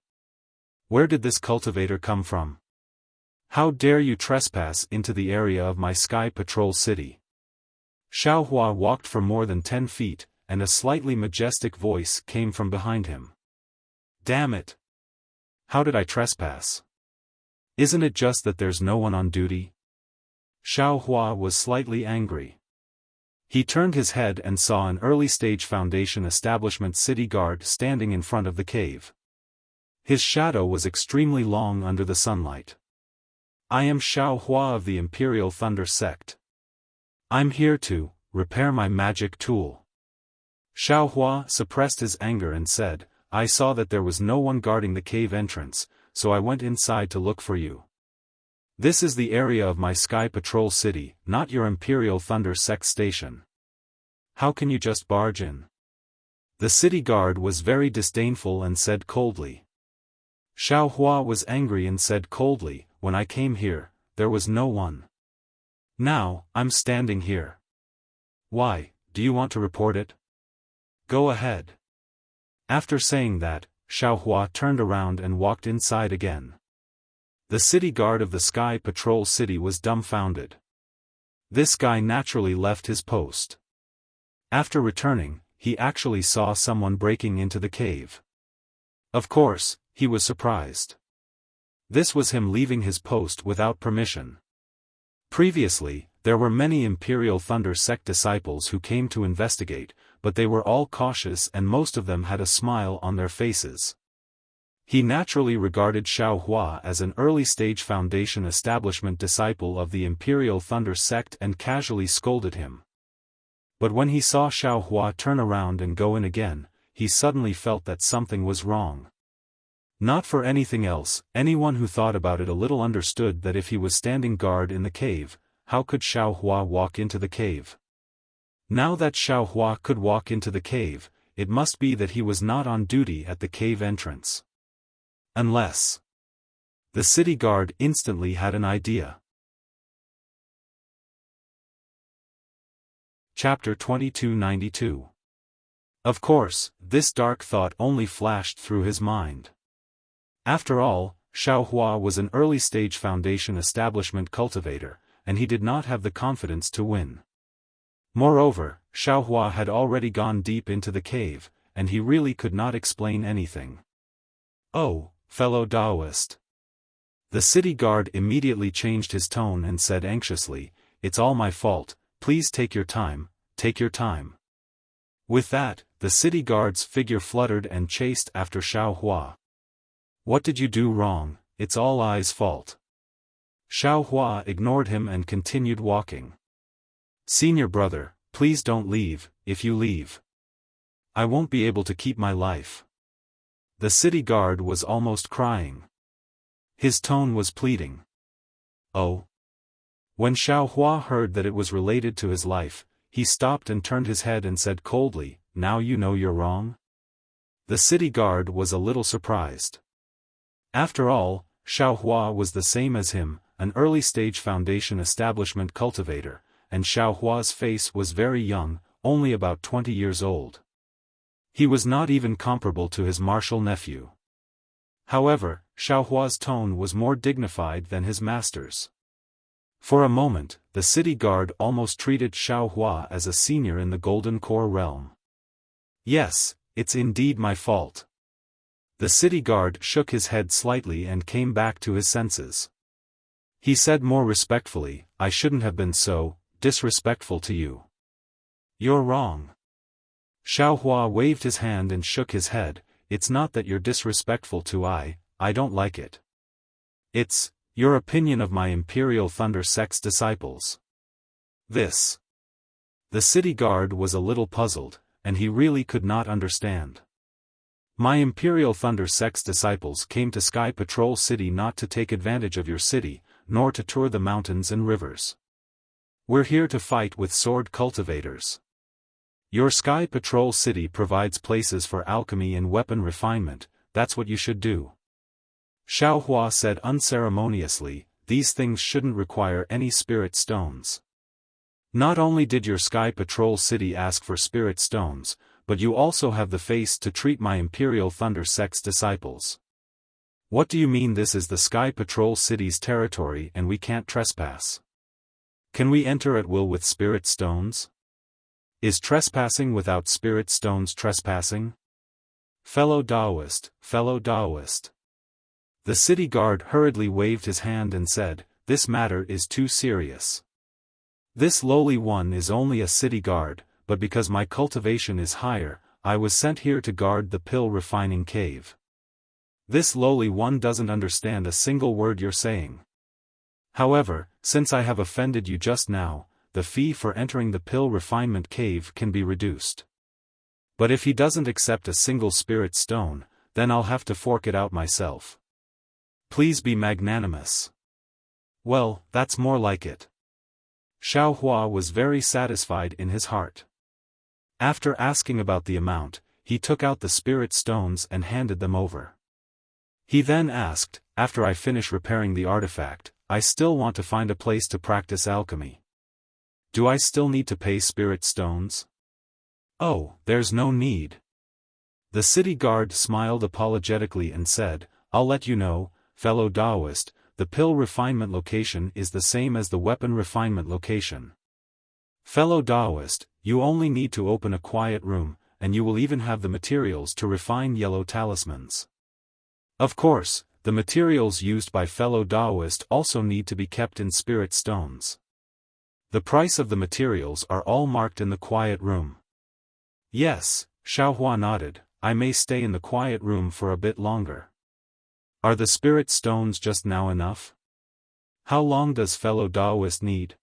Where did this cultivator come from? How dare you trespass into the area of my Sky Patrol City? Xiaohua walked for more than 10 feet, and a slightly majestic voice came from behind him. Damn it! How did I trespass? Isn't it just that there's no one on duty? Xiaohua was slightly angry. He turned his head and saw an early-stage Foundation establishment city guard standing in front of the cave. His shadow was extremely long under the sunlight. I am Xiaohua of the Imperial Thunder Sect. I'm here to repair my magic tool. Xiaohua suppressed his anger and said, I saw that there was no one guarding the cave entrance, so I went inside to look for you. This is the area of my Sky Patrol City, not your Imperial Thunder Sect station. How can you just barge in? The city guard was very disdainful and said coldly. Xiaohua was angry and said coldly, when I came here, there was no one. Now, I'm standing here. Why, do you want to report it? Go ahead. After saying that, Xiaohua turned around and walked inside again. The city guard of the Sky Patrol City was dumbfounded. This guy naturally left his post. After returning, he actually saw someone breaking into the cave. Of course, he was surprised. This was him leaving his post without permission. Previously, there were many Imperial Thunder sect disciples who came to investigate, but they were all cautious and most of them had a smile on their faces. He naturally regarded Xiaofan as an early-stage Foundation establishment disciple of the Imperial Thunder sect and casually scolded him. But when he saw Xiaofan turn around and go in again, he suddenly felt that something was wrong. Not for anything else, anyone who thought about it a little understood that if he was standing guard in the cave, how could Xiaofan walk into the cave? Now that Xiaofan could walk into the cave, it must be that he was not on duty at the cave entrance. Unless... The city guard instantly had an idea. Chapter 2292. Of course, this dark thought only flashed through his mind. After all, Xiaofan was an early-stage Foundation establishment cultivator, and he did not have the confidence to win. Moreover, Xiaofan had already gone deep into the cave, and he really could not explain anything. "Oh, fellow Taoist." The city guard immediately changed his tone and said anxiously, "It's all my fault, please take your time, take your time." With that, the city guard's figure fluttered and chased after Xiaofan. "What did you do wrong? It's all I's fault." Xiaofan ignored him and continued walking. "Senior brother, please don't leave. If you leave, I won't be able to keep my life." The city guard was almost crying. His tone was pleading. "Oh." When Xiaofan heard that it was related to his life, he stopped and turned his head and said coldly, "Now you know you're wrong?" The city guard was a little surprised. After all, Xiaofan was the same as him, an early-stage Foundation establishment cultivator, and Xiaohua's face was very young, only about 20 years old. He was not even comparable to his martial nephew. However, Xiaohua's tone was more dignified than his master's. For a moment, the city guard almost treated Xiaofan as a senior in the Golden Core realm. "Yes, it's indeed my fault." The city guard shook his head slightly and came back to his senses. He said more respectfully, "I shouldn't have been so disrespectful to you." "You're wrong." Xiaofan waved his hand and shook his head, "It's not that you're disrespectful to I don't like it. It's your opinion of my Imperial Thunder sect's disciples." This. The city guard was a little puzzled, and he really could not understand. "My Imperial Thunder sect's disciples came to Sky Patrol City not to take advantage of your city, nor to tour the mountains and rivers. We're here to fight with sword cultivators. Your Sky Patrol City provides places for alchemy and weapon refinement, that's what you should do." Xiaofan said unceremoniously, "These things shouldn't require any spirit stones. Not only did your Sky Patrol City ask for spirit stones, but you also have the face to treat my Imperial Thunder sect's disciples. What do you mean this is the Sky Patrol City's territory and we can't trespass? Can we enter at will with spirit stones? Is trespassing without spirit stones trespassing? Fellow Taoist, fellow Taoist." The city guard hurriedly waved his hand and said, "This matter is too serious. This lowly one is only a city guard, but because my cultivation is higher, I was sent here to guard the pill refining cave. This lowly one doesn't understand a single word you're saying. However, since I have offended you just now, the fee for entering the pill refinement cave can be reduced. But if he doesn't accept a single spirit stone, then I'll have to fork it out myself. Please be magnanimous." "Well, that's more like it." Xiaofan was very satisfied in his heart. After asking about the amount, he took out the spirit stones and handed them over. He then asked, "After I finish repairing the artifact, I still want to find a place to practice alchemy. Do I still need to pay spirit stones?" "Oh, there's no need." The city guard smiled apologetically and said, "I'll let you know, fellow Taoist, the pill refinement location is the same as the weapon refinement location. Fellow Taoist, you only need to open a quiet room, and you will even have the materials to refine yellow talismans. Of course, the materials used by fellow Taoists also need to be kept in spirit stones. The price of the materials are all marked in the quiet room. Yes, Xiaofan nodded, I may stay in the quiet room for a bit longer. Are the spirit stones just now enough? How long does fellow Taoist need?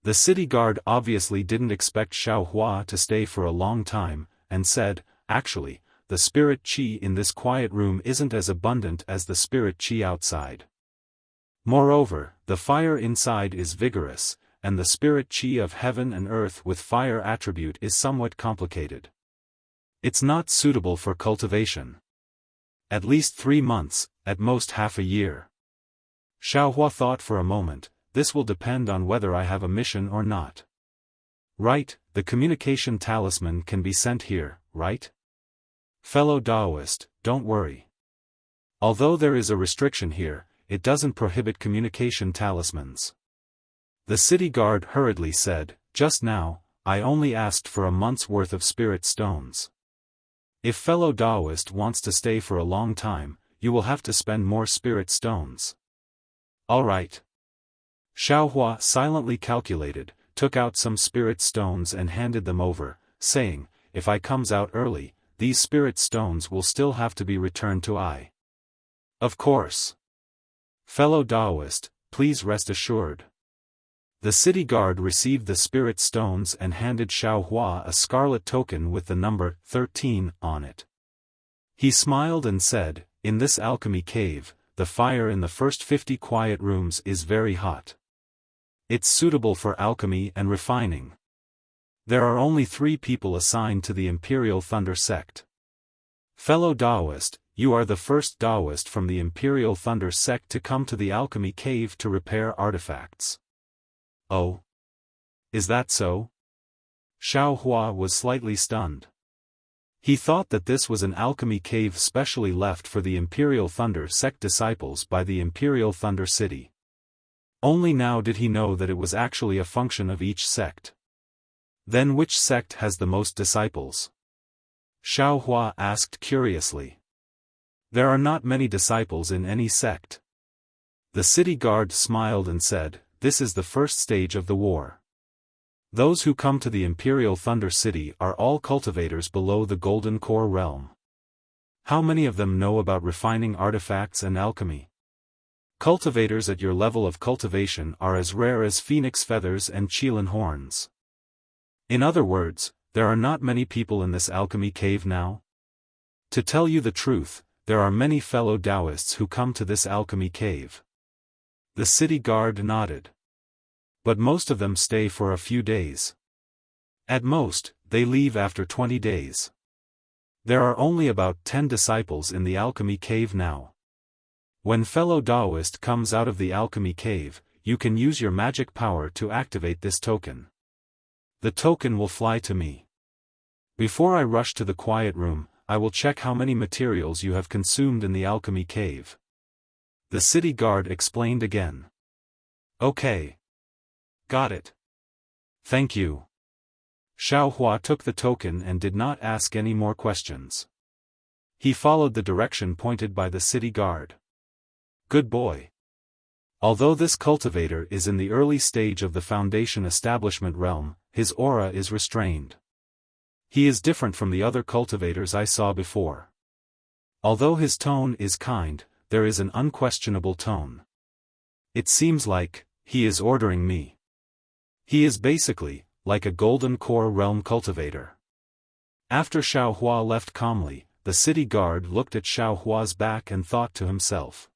The city guard obviously didn't expect Xiaofan to stay for a long time, and said, actually, the spirit qi in this quiet room isn't as abundant as the spirit qi outside. Moreover, the fire inside is vigorous, and the spirit qi of heaven and earth with fire attribute is somewhat complicated. It's not suitable for cultivation. At least 3 months, at most half a year. Xiaofan thought for a moment, this will depend on whether I have a mission or not. Right, the communication talisman can be sent here, right? Fellow Taoist, don't worry. Although there is a restriction here, it doesn't prohibit communication talismans. The city guard hurriedly said, just now, I only asked for a month's worth of spirit stones. If fellow Taoist wants to stay for a long time, you will have to spend more spirit stones. All right. Xiaofan silently calculated, took out some spirit stones and handed them over, saying, if I comes out early, these spirit stones will still have to be returned to I. Of course. Fellow Taoist, please rest assured. The city guard received the spirit stones and handed Xiaofan a scarlet token with the number 13 on it. He smiled and said, in this alchemy cave, the fire in the first 50 quiet rooms is very hot. It's suitable for alchemy and refining. There are only 3 people assigned to the Imperial Thunder sect. Fellow Taoist, you are the first Taoist from the Imperial Thunder sect to come to the alchemy cave to repair artifacts. Oh? Is that so? Xiaofan was slightly stunned. He thought that this was an alchemy cave specially left for the Imperial Thunder sect disciples by the Imperial Thunder City. Only now did he know that it was actually a function of each sect. Then which sect has the most disciples? Xiaofan asked curiously. There are not many disciples in any sect. The city guard smiled and said, this is the first stage of the war. Those who come to the Imperial Thunder City are all cultivators below the Golden Core realm. How many of them know about refining artifacts and alchemy? Cultivators at your level of cultivation are as rare as phoenix feathers and qilin horns. In other words, there are not many people in this alchemy cave now. To tell you the truth, there are many fellow Taoists who come to this alchemy cave. The city guard nodded. But most of them stay for a few days. At most, they leave after 20 days. There are only about 10 disciples in the alchemy cave now. When fellow Taoist comes out of the alchemy cave, you can use your magic power to activate this token. The token will fly to me. Before I rush to the quiet room, I will check how many materials you have consumed in the alchemy cave. The city guard explained again. Okay. Got it. Thank you. Xiaofan took the token and did not ask any more questions. He followed the direction pointed by the city guard. Good boy. Although this cultivator is in the early stage of the foundation establishment realm, his aura is restrained. He is different from the other cultivators I saw before. Although his tone is kind, there is an unquestionable tone. It seems like, he is ordering me. He is basically, like a Golden Core realm cultivator. After Xiaofan left calmly, the city guard looked at Xiaohua's back and thought to himself.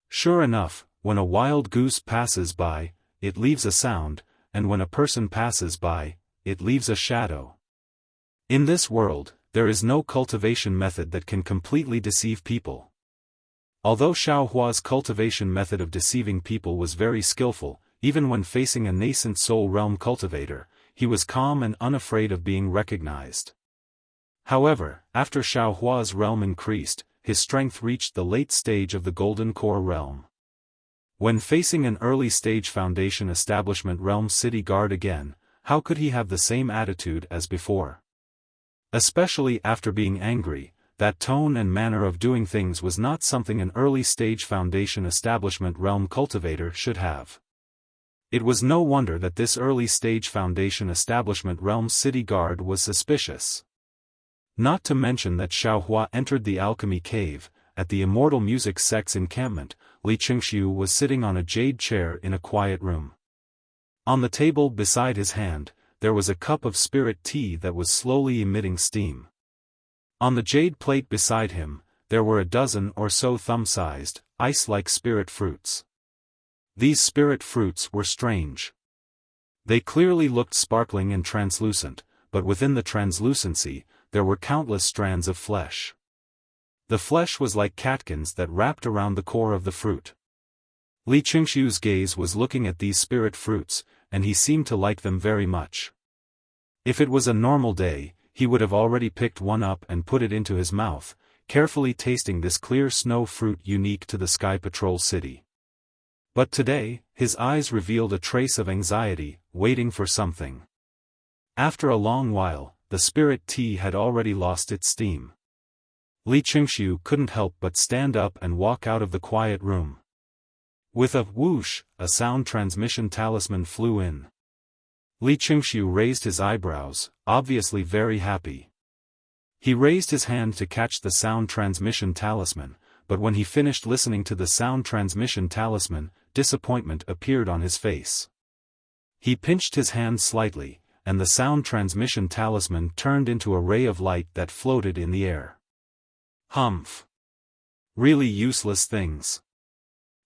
Sure enough, when a wild goose passes by, it leaves a sound, and when a person passes by, it leaves a shadow. In this world, there is no cultivation method that can completely deceive people. Although Xiaohua's cultivation method of deceiving people was very skillful, even when facing a nascent soul realm cultivator, he was calm and unafraid of being recognized. However, after Xiaohua's realm increased, his strength reached the late stage of the Golden Core realm. When facing an early stage foundation establishment realm city guard again, how could he have the same attitude as before? Especially after being angry, that tone and manner of doing things was not something an early-stage Foundation establishment realm cultivator should have. It was no wonder that this early-stage Foundation establishment realm city guard was suspicious. Not to mention that Xiaohua entered the alchemy cave. At the Immortal Music Sect's encampment, Li Qingxiu was sitting on a jade chair in a quiet room. On the table beside his hand, there was a cup of spirit tea that was slowly emitting steam. On the jade plate beside him, there were a dozen or so thumb-sized, ice-like spirit fruits. These spirit fruits were strange. They clearly looked sparkling and translucent, but within the translucency, there were countless strands of flesh. The flesh was like catkins that wrapped around the core of the fruit. Li Qingxiu's gaze was looking at these spirit fruits, and he seemed to like them very much. If it was a normal day, he would have already picked one up and put it into his mouth, carefully tasting this clear snow fruit unique to the Sky Patrol City. But today, his eyes revealed a trace of anxiety, waiting for something. After a long while, the spirit tea had already lost its steam. Li Qingxiu couldn't help but stand up and walk out of the quiet room. With a whoosh, a sound transmission talisman flew in. Li Qingxiu raised his eyebrows, obviously very happy. He raised his hand to catch the sound transmission talisman, but when he finished listening to the sound transmission talisman, disappointment appeared on his face. He pinched his hand slightly, and the sound transmission talisman turned into a ray of light that floated in the air. Humph. Really useless things.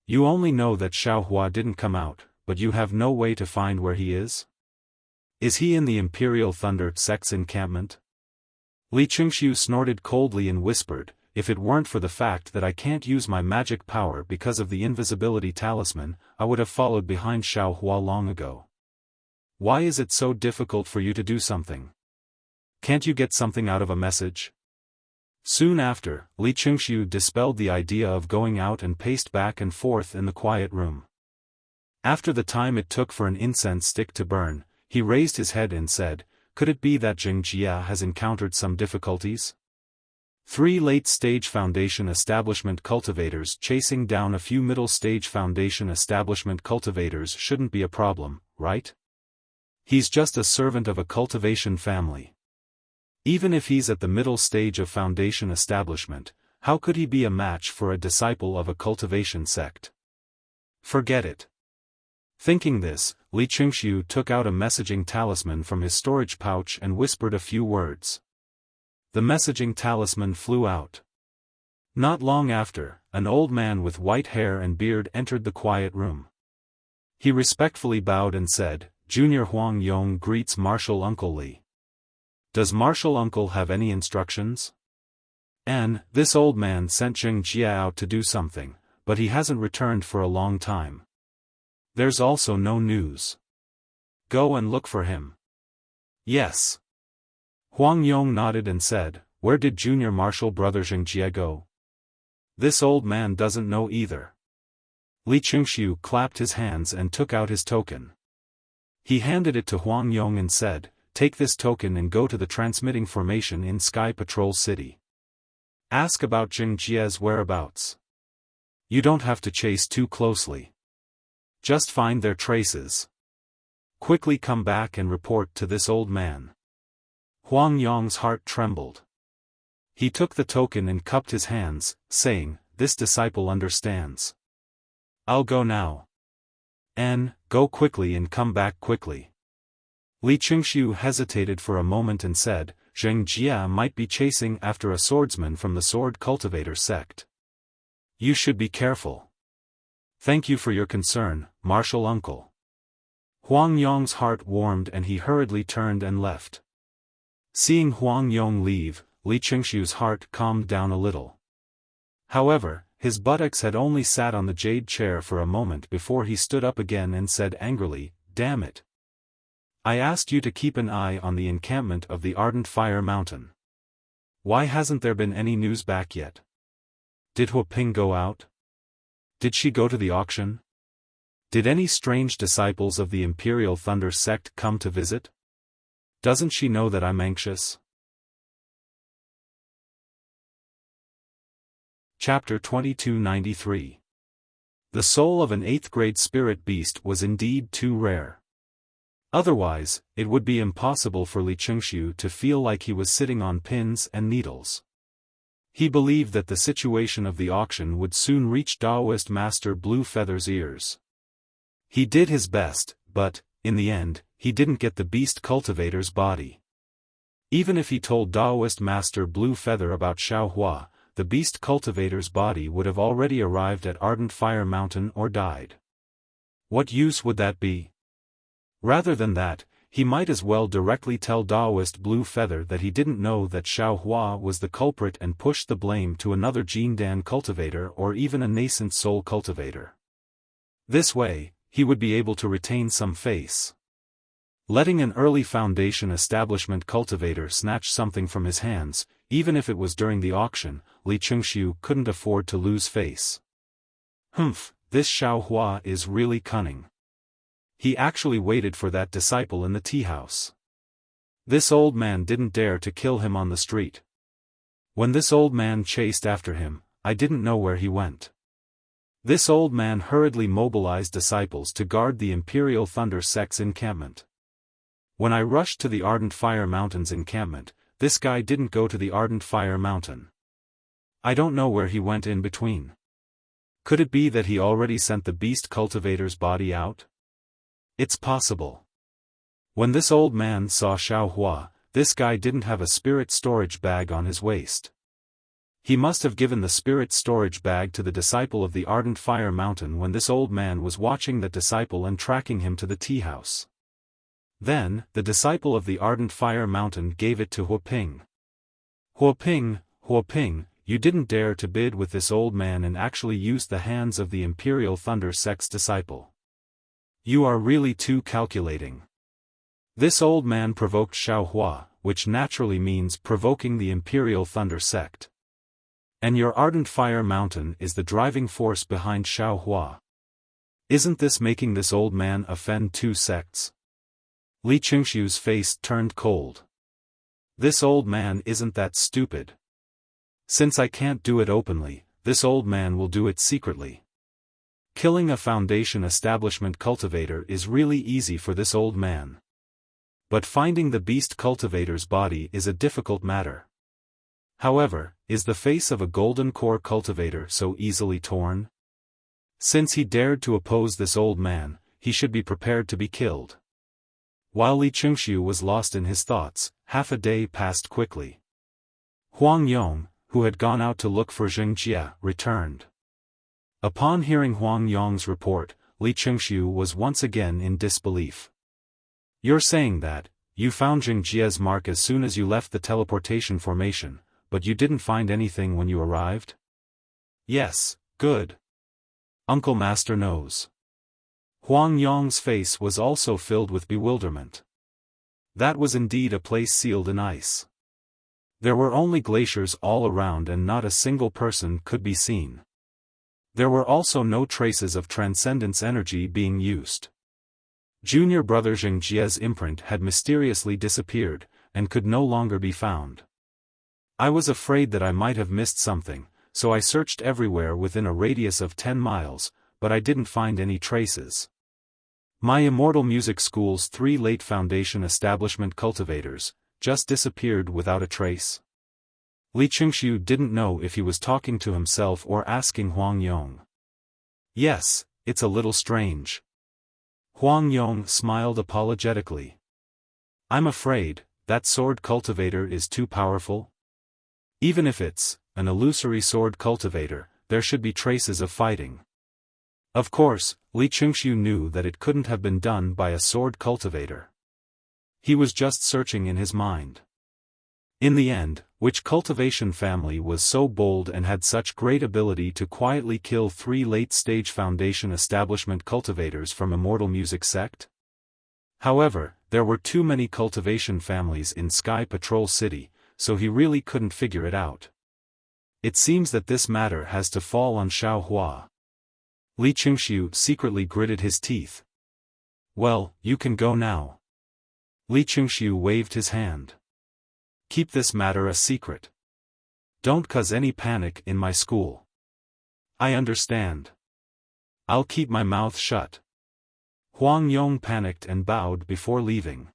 You only know that Xiaohua didn't come out, but you have no way to find where he is? Is he in the Imperial Thunder Sect's encampment? Li Qingxiu snorted coldly and whispered, if it weren't for the fact that I can't use my magic power because of the invisibility talisman, I would have followed behind Xiaohua long ago. Why is it so difficult for you to do something? Can't you get something out of a message? Soon after, Li Qingxiu dispelled the idea of going out and paced back and forth in the quiet room. After the time it took for an incense stick to burn, he raised his head and said, could it be that Jia has encountered some difficulties? 3 late-stage Foundation establishment cultivators chasing down a few middle-stage Foundation establishment cultivators shouldn't be a problem, right? He's just a servant of a cultivation family. Even if he's at the middle stage of Foundation establishment, how could he be a match for a disciple of a cultivation sect? Forget it. Thinking this, Li Qingxiu took out a messaging talisman from his storage pouch and whispered a few words. The messaging talisman flew out. Not long after, an old man with white hair and beard entered the quiet room. He respectfully bowed and said, Junior Huang Yong greets Martial Uncle Li. Does Martial Uncle have any instructions? This old man sent Jia out to do something, but he hasn't returned for a long time. There's also no news. Go and look for him. Yes. Huang Yong nodded and said, where did Junior Martial Brother Jia go? This old man doesn't know either. Li Qingxiu clapped his hands and took out his token. He handed it to Huang Yong and said, take this token and go to the transmitting formation in Sky Patrol City. Ask about Jia's whereabouts. You don't have to chase too closely. Just find their traces. Quickly come back and report to this old man. Huang Yong's heart trembled. He took the token and cupped his hands, saying, this disciple understands. I'll go now. Go quickly and come back quickly. Li Qingxiu hesitated for a moment and said, Jia might be chasing after a swordsman from the Sword Cultivator sect. You should be careful. Thank you for your concern, Martial Uncle. Huang Yong's heart warmed and he hurriedly turned and left. Seeing Huang Yong leave, Li Qingxiu's heart calmed down a little. However, his buttocks had only sat on the jade chair for a moment before he stood up again and said angrily, damn it. I asked you to keep an eye on the encampment of the Ardent Fire Mountain. Why hasn't there been any news back yet? Did Hu Ping go out? Did she go to the auction? Did any strange disciples of the Imperial Thunder sect come to visit? Doesn't she know that I'm anxious? Chapter 2293. The soul of an 8th-grade spirit beast was indeed too rare. Otherwise, it would be impossible for Li Chengxiu to feel like he was sitting on pins and needles. He believed that the situation of the auction would soon reach Taoist Master Blue Feather's ears. He did his best, but, in the end, he didn't get the beast cultivator's body. Even if he told Taoist Master Blue Feather about Xiaohua, the beast cultivator's body would have already arrived at Ardent Fire Mountain or died. What use would that be? Rather than that, he might as well directly tell Taoist Blue Feather that he didn't know that Xiaohua was the culprit and push the blame to another Jindan cultivator or even a nascent soul cultivator. This way, he would be able to retain some face. Letting an early Foundation establishment cultivator snatch something from his hands, even if it was during the auction, Li Chengxiu couldn't afford to lose face. Humph, this Xiaohua is really cunning. He actually waited for that disciple in the tea house. This old man didn't dare to kill him on the street. When this old man chased after him, I didn't know where he went. This old man hurriedly mobilized disciples to guard the Imperial Thunder Sect's encampment. When I rushed to the Ardent Fire Mountain's encampment, this guy didn't go to the Ardent Fire Mountain. I don't know where he went in between. Could it be that he already sent the beast cultivator's body out? It's possible. When this old man saw Xiaohua, this guy didn't have a spirit storage bag on his waist. He must have given the spirit storage bag to the disciple of the Ardent Fire Mountain when this old man was watching that disciple and tracking him to the tea house. Then, the disciple of the Ardent Fire Mountain gave it to Huaping. Huaping, you didn't dare to bid with this old man and actually used the hands of the Imperial Thunder Sect's disciple. You are really too calculating. This old man provoked Xiaohua, which naturally means provoking the Imperial Thunder Sect. And your Ardent Fire Mountain is the driving force behind Xiaohua. Isn't this making this old man offend two sects? Li Chengxiu's face turned cold. This old man isn't that stupid. Since I can't do it openly, this old man will do it secretly. Killing a Foundation establishment cultivator is really easy for this old man. But finding the beast cultivator's body is a difficult matter. However, is the face of a golden core cultivator so easily torn? Since he dared to oppose this old man, he should be prepared to be killed. While Li Chengxiu was lost in his thoughts, half a day passed quickly. Huang Yong, who had gone out to look for Zheng Jie, returned. Upon hearing Huang Yong's report, Li Chengxiu was once again in disbelief. You're saying that, you found Zheng Jie's mark as soon as you left the teleportation formation, but you didn't find anything when you arrived? Yes, good. Uncle Master knows. Huang Yong's face was also filled with bewilderment. That was indeed a place sealed in ice. There were only glaciers all around and not a single person could be seen. There were also no traces of transcendence energy being used. Junior brother Zheng Jie's imprint had mysteriously disappeared, and could no longer be found. I was afraid that I might have missed something, so I searched everywhere within a radius of 10 miles, but I didn't find any traces. My Immortal Music School's 3 late Foundation establishment cultivators just disappeared without a trace. Li Chengxiu didn't know if he was talking to himself or asking Huang Yong. Yes, it's a little strange. Huang Yong smiled apologetically. I'm afraid, that sword cultivator is too powerful. Even if it's an illusory sword cultivator, there should be traces of fighting. Of course, Li Chengxiu knew that it couldn't have been done by a sword cultivator. He was just searching in his mind. In the end, which cultivation family was so bold and had such great ability to quietly kill 3 late-stage Foundation establishment cultivators from Immortal Music Sect? However, there were too many cultivation families in Sky Patrol City, so he really couldn't figure it out. It seems that this matter has to fall on Xiaohua. Li Chengxiu secretly gritted his teeth. Well, you can go now. Li Chengxiu waved his hand. Keep this matter a secret. Don't cause any panic in my school. I understand. I'll keep my mouth shut. Huang Yong panicked and bowed before leaving.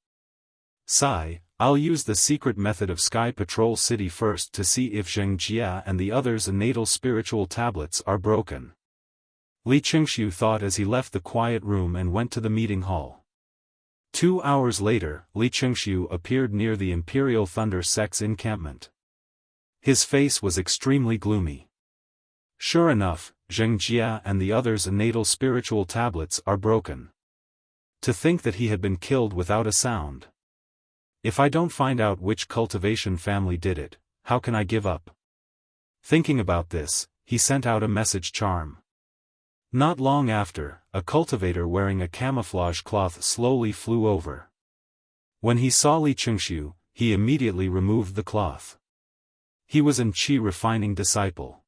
Sigh, I'll use the secret method of Sky Patrol City first to see if Zheng Jia and the others' natal spiritual tablets are broken. Li Qingxiu thought as he left the quiet room and went to the meeting hall. 2 hours later, Li Qingxiu appeared near the Imperial Thunder Sect's encampment. His face was extremely gloomy. Sure enough, Zheng Jia and the others' natal spiritual tablets are broken. To think that he had been killed without a sound. If I don't find out which cultivation family did it, how can I give up? Thinking about this, he sent out a message charm. Not long after, a cultivator wearing a camouflage cloth slowly flew over. When he saw Li Qingxiu, he immediately removed the cloth. He was an qi refining disciple.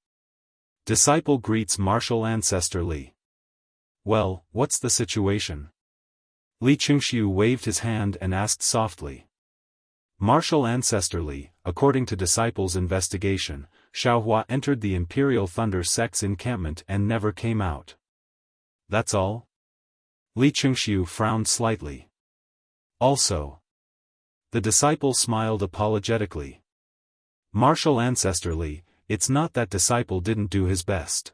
Disciple greets martial ancestor Li. Well, what's the situation? Li Qingxiu waved his hand and asked softly. Martial ancestor Li, according to disciple's investigation, Xiaohua entered the Imperial Thunder Sect's encampment and never came out. That's all? Li Qingxiu frowned slightly. Also. The disciple smiled apologetically. Martial ancestor Li, it's not that disciple didn't do his best.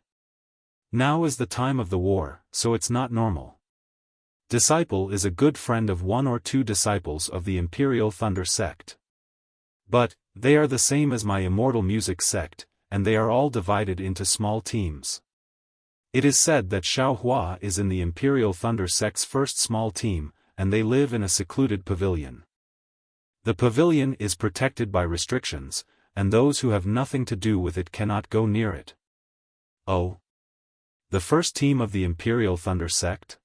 Now is the time of the war, so it's not normal. Disciple is a good friend of 1 or 2 disciples of the Imperial Thunder Sect. But, they are the same as my Immortal Music Sect, and they are all divided into small teams. It is said that Xiaohua is in the Imperial Thunder Sect's first small team, and they live in a secluded pavilion. The pavilion is protected by restrictions, and those who have nothing to do with it cannot go near it. Oh? The first team of the Imperial Thunder Sect?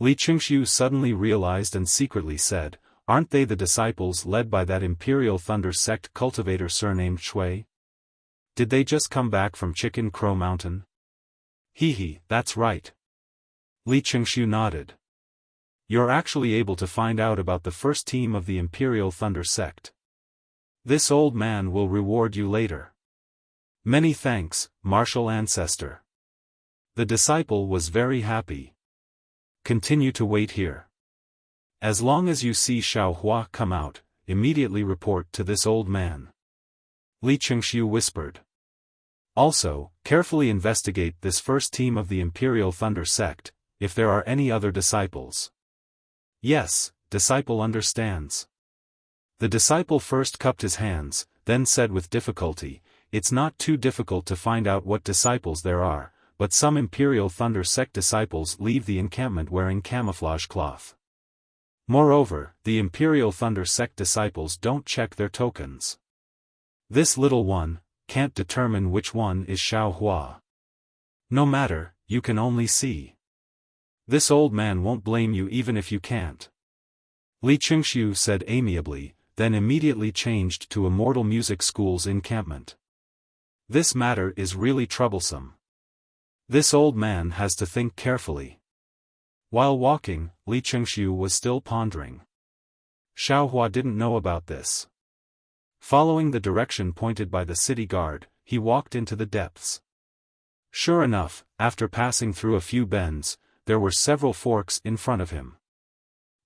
Li Qingxiu suddenly realized and secretly said, aren't they the disciples led by that Imperial Thunder Sect cultivator surnamed Shui? Did they just come back from Chicken Crow Mountain? Hee, that's right. Li Qingxiu nodded. You're actually able to find out about the first team of the Imperial Thunder Sect. This old man will reward you later. Many thanks, martial ancestor. The disciple was very happy. Continue to wait here. As long as you see Xiaohua come out, immediately report to this old man. Li Qingxiu whispered. Also, carefully investigate this first team of the Imperial Thunder Sect, if there are any other disciples. Yes, disciple understands. The disciple first cupped his hands, then said with difficulty, it's not too difficult to find out what disciples there are, but some Imperial Thunder Sect disciples leave the encampment wearing camouflage cloth. Moreover, the Imperial Thunder Sect disciples don't check their tokens. This little one can't determine which one is Xiaohua. No matter, you can only see. This old man won't blame you even if you can't. Li Qingxiu said amiably, then immediately changed to Immortal Music School's encampment. This matter is really troublesome. This old man has to think carefully. While walking, Li Qingxiu was still pondering. Xiaohua didn't know about this. Following the direction pointed by the city guard, he walked into the depths. Sure enough, after passing through a few bends, there were several forks in front of him.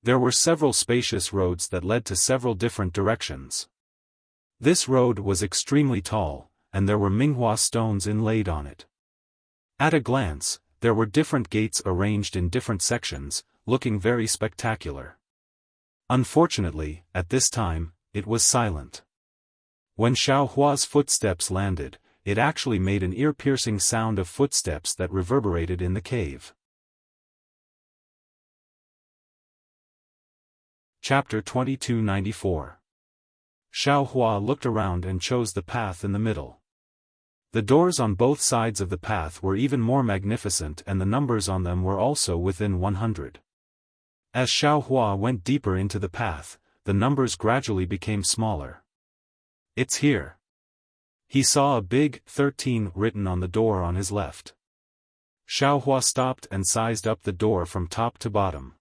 There were several spacious roads that led to several different directions. This road was extremely tall, and there were Minghua stones inlaid on it. At a glance, there were different gates arranged in different sections, looking very spectacular. Unfortunately, at this time, it was silent. When Xiaohua's footsteps landed, it actually made an ear-piercing sound of footsteps that reverberated in the cave. Chapter 2294. Xiaohua looked around and chose the path in the middle. The doors on both sides of the path were even more magnificent and the numbers on them were also within 100. As Xiaohua went deeper into the path, the numbers gradually became smaller. It's here. He saw a big 13 written on the door on his left. Xiaohua stopped and sized up the door from top to bottom.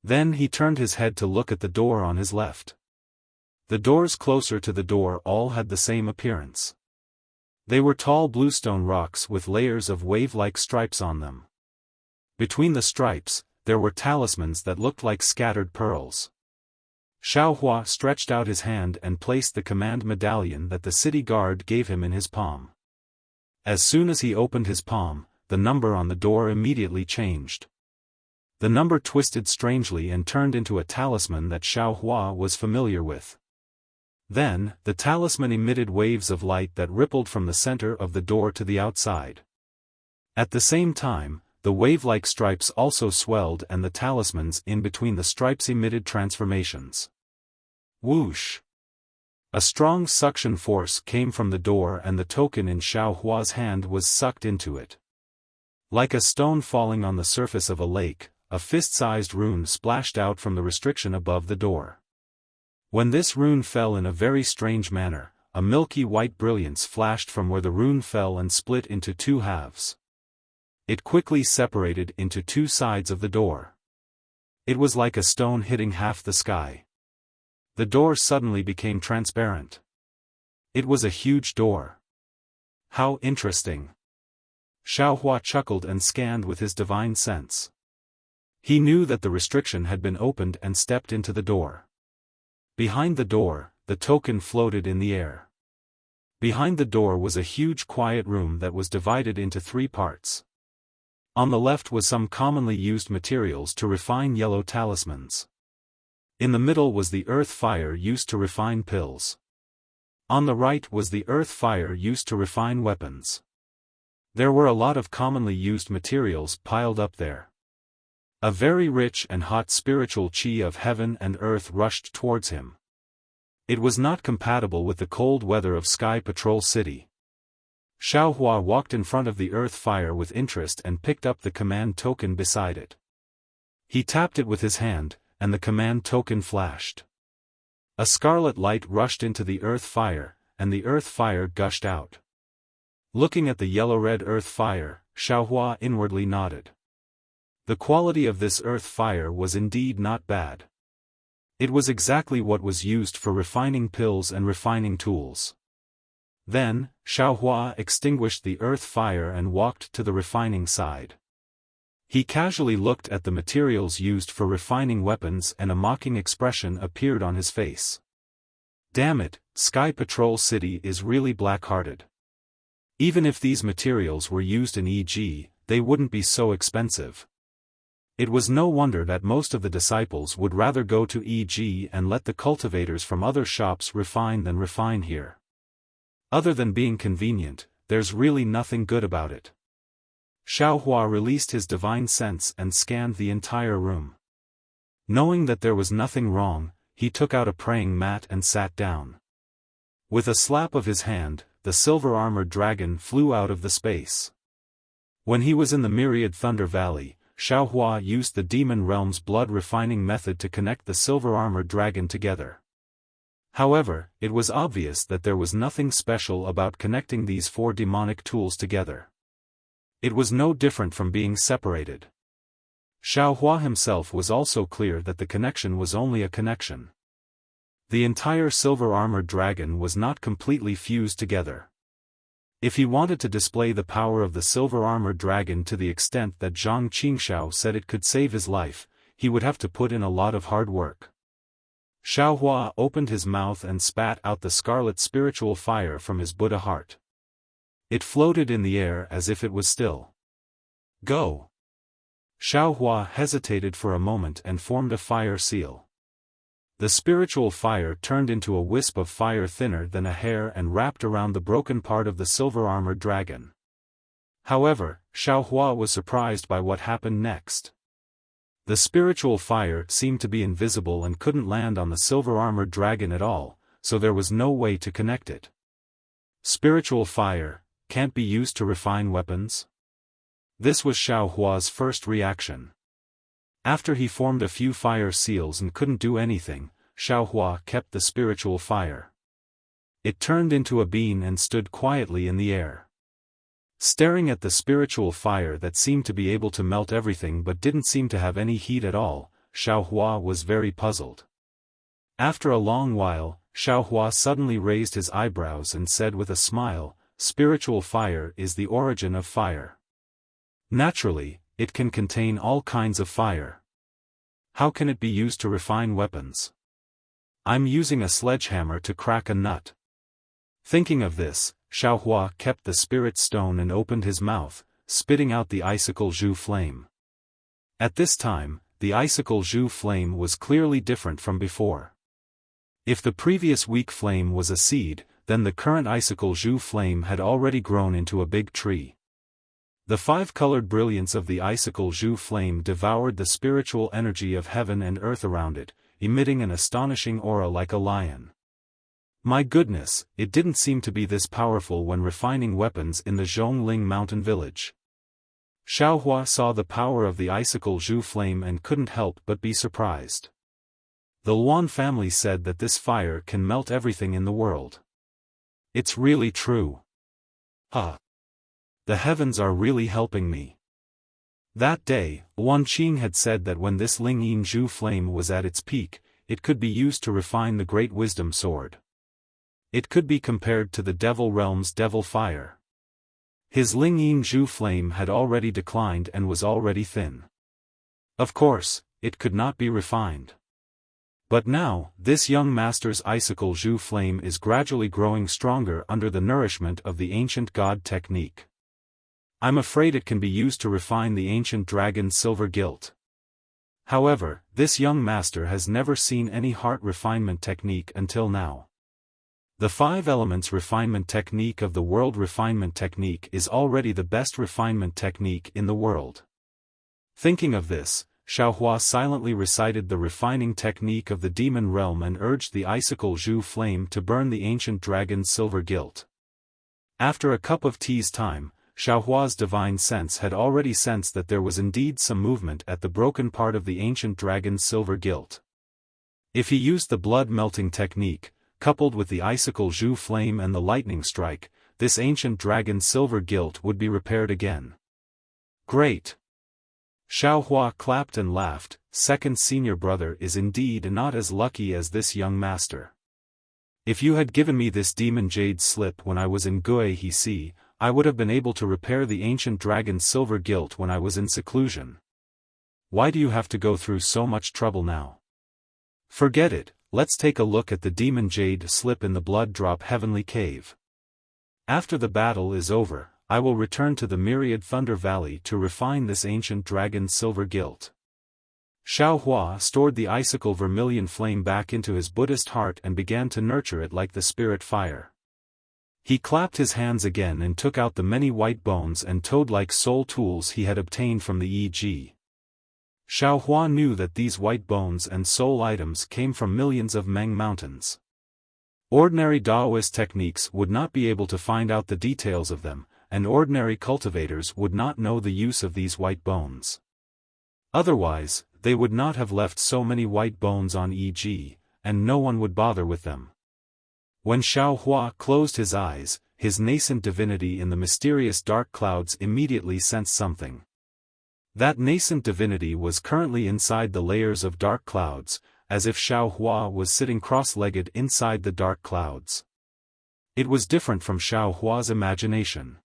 Then he turned his head to look at the door on his left. The doors closer to the door all had the same appearance. They were tall bluestone rocks with layers of wave-like stripes on them. Between the stripes, there were talismans that looked like scattered pearls. Xiaofan stretched out his hand and placed the command medallion that the city guard gave him in his palm. As soon as he opened his palm, the number on the door immediately changed. The number twisted strangely and turned into a talisman that Xiaofan was familiar with. Then, the talisman emitted waves of light that rippled from the center of the door to the outside. At the same time, the wave-like stripes also swelled and the talismans in between the stripes emitted transformations. Whoosh! A strong suction force came from the door and the token in Xiaohua's hand was sucked into it. Like a stone falling on the surface of a lake, a fist-sized rune splashed out from the restriction above the door. When this rune fell in a very strange manner, a milky white brilliance flashed from where the rune fell and split into two halves. It quickly separated into two sides of the door. It was like a stone hitting half the sky. The door suddenly became transparent. It was a huge door. How interesting! Xiaohua chuckled and scanned with his divine sense. He knew that the restriction had been opened and stepped into the door. Behind the door, the token floated in the air. Behind the door was a huge quiet room that was divided into three parts. On the left was some commonly used materials to refine yellow talismans. In the middle was the earth fire used to refine pills. On the right was the earth fire used to refine weapons. There were a lot of commonly used materials piled up there. A very rich and hot spiritual chi of heaven and earth rushed towards him. It was not compatible with the cold weather of Sky Patrol City. Xiaohua walked in front of the earth fire with interest and picked up the command token beside it. He tapped it with his hand, and the command token flashed. A scarlet light rushed into the earth fire, and the earth fire gushed out. Looking at the yellow-red earth fire, Xiaohua inwardly nodded. The quality of this earth fire was indeed not bad. It was exactly what was used for refining pills and refining tools. Then, Xiaohua extinguished the earth fire and walked to the refining side. He casually looked at the materials used for refining weapons and a mocking expression appeared on his face. Damn it, Sky Patrol City is really black-hearted. Even if these materials were used in EG, they wouldn't be so expensive. It was no wonder that most of the disciples would rather go to EG and let the cultivators from other shops refine than refine here. Other than being convenient, there's really nothing good about it. Xiaohua released his divine sense and scanned the entire room. Knowing that there was nothing wrong, he took out a praying mat and sat down. With a slap of his hand, the silver-armored dragon flew out of the space. When he was in the Myriad Thunder Valley, Xiaohua used the Demon Realm's blood refining method to connect the silver-armored dragon together. However, it was obvious that there was nothing special about connecting these four demonic tools together. It was no different from being separated. Xiaohua himself was also clear that the connection was only a connection. The entire silver-armored dragon was not completely fused together. If he wanted to display the power of the silver-armored dragon to the extent that Zhang Qingxiao said it could save his life, he would have to put in a lot of hard work. Xiaohua opened his mouth and spat out the scarlet spiritual fire from his Buddha heart. It floated in the air as if it was still. Go! Xiaohua hesitated for a moment and formed a fire seal. The spiritual fire turned into a wisp of fire thinner than a hair and wrapped around the broken part of the silver-armored dragon. However, Xiaohua was surprised by what happened next. The spiritual fire seemed to be invisible and couldn't land on the silver-armored dragon at all, so there was no way to connect it. Spiritual fire can't be used to refine weapons? This was Xiaohua's first reaction. After he formed a few fire seals and couldn't do anything, Xiaohua kept the spiritual fire. It turned into a bean and stood quietly in the air. Staring at the spiritual fire that seemed to be able to melt everything but didn't seem to have any heat at all, Xiaohua was very puzzled. After a long while, Xiaohua suddenly raised his eyebrows and said with a smile, spiritual fire is the origin of fire. Naturally, it can contain all kinds of fire. How can it be used to refine weapons? I'm using a sledgehammer to crack a nut. Thinking of this, Xiaohua kept the spirit stone and opened his mouth, spitting out the icicle Zhu flame. At this time, the icicle Zhu flame was clearly different from before. If the previous weak flame was a seed, then the current icicle Zhu flame had already grown into a big tree. The five-colored brilliance of the icicle Zhu flame devoured the spiritual energy of heaven and earth around it, emitting an astonishing aura like a lion. My goodness, it didn't seem to be this powerful when refining weapons in the Zhongling mountain village. Xiaohua saw the power of the icicle Zhu flame and couldn't help but be surprised. The Luan family said that this fire can melt everything in the world. It's really true. The heavens are really helping me. That day, Wan Qing had said that when this Ling Yin Zhu flame was at its peak, it could be used to refine the great wisdom sword. It could be compared to the devil realm's devil fire. His Ling Yin Zhu flame had already declined and was already thin. Of course, it could not be refined. But now, this young master's icicle Zhu flame is gradually growing stronger under the nourishment of the ancient god technique. I'm afraid it can be used to refine the ancient dragon's silver gilt. However, this young master has never seen any heart refinement technique until now. The 5 elements refinement technique of the world refinement technique is already the best refinement technique in the world. Thinking of this, Xiaohua silently recited the refining technique of the demon realm and urged the icicle Zhu flame to burn the ancient dragon's silver gilt. After a cup of tea's time, Xiaohua's divine sense had already sensed that there was indeed some movement at the broken part of the ancient dragon's silver gilt. If he used the blood-melting technique, coupled with the icicle Zhu flame and the lightning strike, this ancient dragon's silver gilt would be repaired again. Great! Xiaohua clapped and laughed. Second senior brother is indeed not as lucky as this young master. If you had given me this demon jade slip when I was in Guihe, I would have been able to repair the ancient dragon's silver gilt when I was in seclusion. Why do you have to go through so much trouble now? Forget it. Let's take a look at the demon jade slip in the blood drop heavenly cave. After the battle is over, I will return to the myriad Thunder Valley to refine this ancient dragon's silver gilt. Xiaohua stored the icicle vermilion flame back into his Buddhist heart and began to nurture it like the spirit fire. He clapped his hands again and took out the many white bones and toad-like soul tools he had obtained from the E.G. Xiaohua knew that these white bones and soul items came from millions of Meng mountains. Ordinary Daoist techniques would not be able to find out the details of them, and ordinary cultivators would not know the use of these white bones. Otherwise, they would not have left so many white bones on E.G., and no one would bother with them. When Xiaohua closed his eyes, his nascent divinity in the mysterious dark clouds immediately sensed something. That nascent divinity was currently inside the layers of dark clouds, as if Xiaohua was sitting cross-legged inside the dark clouds. It was different from Xiaohua's imagination.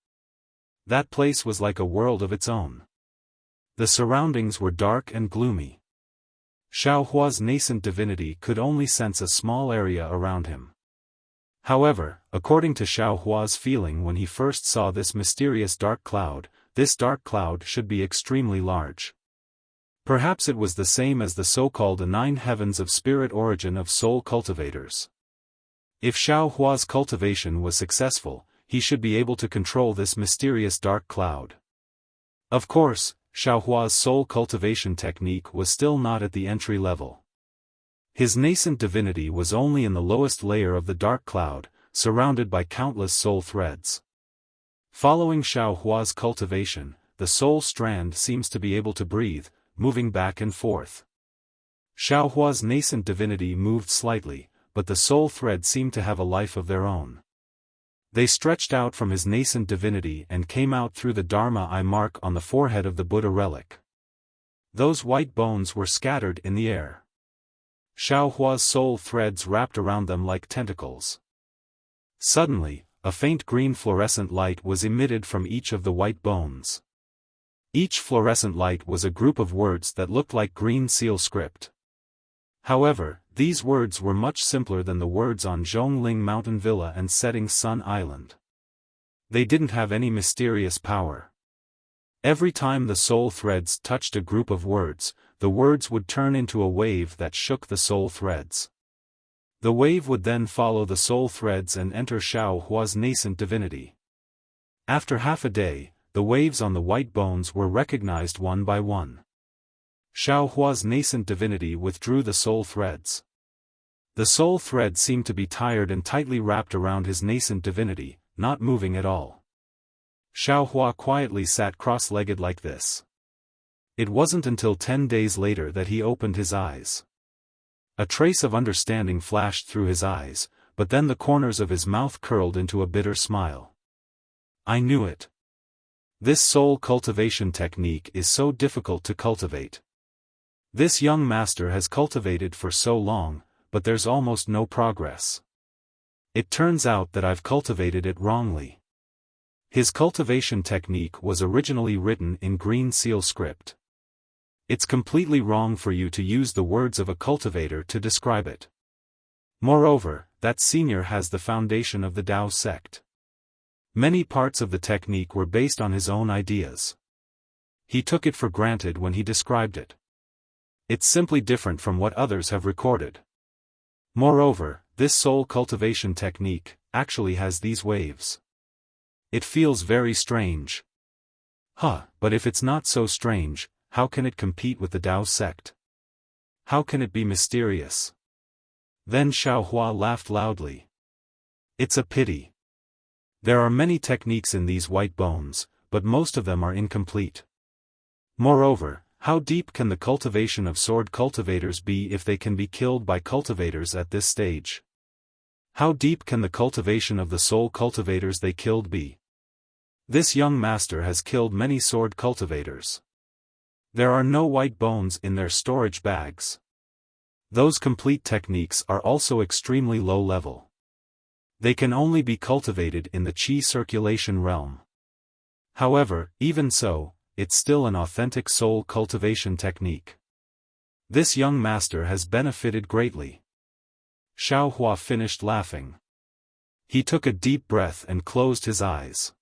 That place was like a world of its own. The surroundings were dark and gloomy. Xiaohua's nascent divinity could only sense a small area around him. However, according to Xiaohua's feeling when he first saw this mysterious dark cloud, this dark cloud should be extremely large. Perhaps it was the same as the so-called 9 heavens of spirit origin of soul cultivators. If Xiaohua's cultivation was successful, he should be able to control this mysterious dark cloud. Of course, Xiaohua's soul cultivation technique was still not at the entry level. His nascent divinity was only in the lowest layer of the dark cloud, surrounded by countless soul threads. Following Xiaohua's cultivation, the soul strand seems to be able to breathe, moving back and forth. Xiaohua's nascent divinity moved slightly, but the soul thread seemed to have a life of their own. They stretched out from his nascent divinity and came out through the Dharma eye mark on the forehead of the Buddha relic. Those white bones were scattered in the air. Xiaohua's soul threads wrapped around them like tentacles. Suddenly, a faint green fluorescent light was emitted from each of the white bones. Each fluorescent light was a group of words that looked like green seal script. However, these words were much simpler than the words on Zhongling Mountain Villa and Setting Sun Island. They didn't have any mysterious power. Every time the soul threads touched a group of words, the words would turn into a wave that shook the soul threads. The wave would then follow the soul threads and enter Xiaohua's nascent divinity. After half a day, the waves on the white bones were recognized one by one. Xiaohua's nascent divinity withdrew the soul threads. The soul thread seemed to be tired and tightly wrapped around his nascent divinity, not moving at all. Xiaohua quietly sat cross-legged like this. It wasn't until 10 days later that he opened his eyes. A trace of understanding flashed through his eyes, but then the corners of his mouth curled into a bitter smile. I knew it. This soul cultivation technique is so difficult to cultivate. This young master has cultivated for so long, but there's almost no progress. It turns out that I've cultivated it wrongly. His cultivation technique was originally written in green seal script. It's completely wrong for you to use the words of a cultivator to describe it. Moreover, that senior has the foundation of the Tao sect. Many parts of the technique were based on his own ideas. He took it for granted when he described it. It's simply different from what others have recorded. Moreover, this soul cultivation technique actually has these waves. It feels very strange. But if it's not so strange, how can it compete with the Tao sect? How can it be mysterious? Then Xiaohua laughed loudly. It's a pity. There are many techniques in these white bones, but most of them are incomplete. Moreover, how deep can the cultivation of sword cultivators be if they can be killed by cultivators at this stage? How deep can the cultivation of the soul cultivators they killed be? This young master has killed many sword cultivators. There are no white bones in their storage bags. Those complete techniques are also extremely low level. They can only be cultivated in the qi circulation realm. However, even so, it's still an authentic soul cultivation technique. This young master has benefited greatly. Xiaohua finished laughing. He took a deep breath and closed his eyes.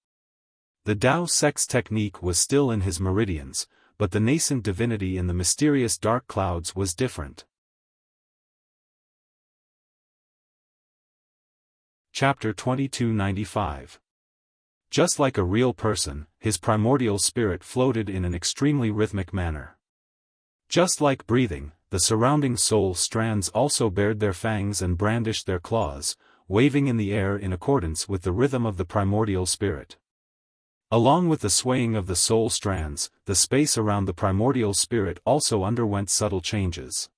The Tao sect's technique was still in his meridians, but the nascent divinity in the mysterious dark clouds was different. Chapter 2295. Just like a real person, his primordial spirit floated in an extremely rhythmic manner. Just like breathing, the surrounding soul strands also bared their fangs and brandished their claws, waving in the air in accordance with the rhythm of the primordial spirit. Along with the swaying of the soul strands, the space around the primordial spirit also underwent subtle changes.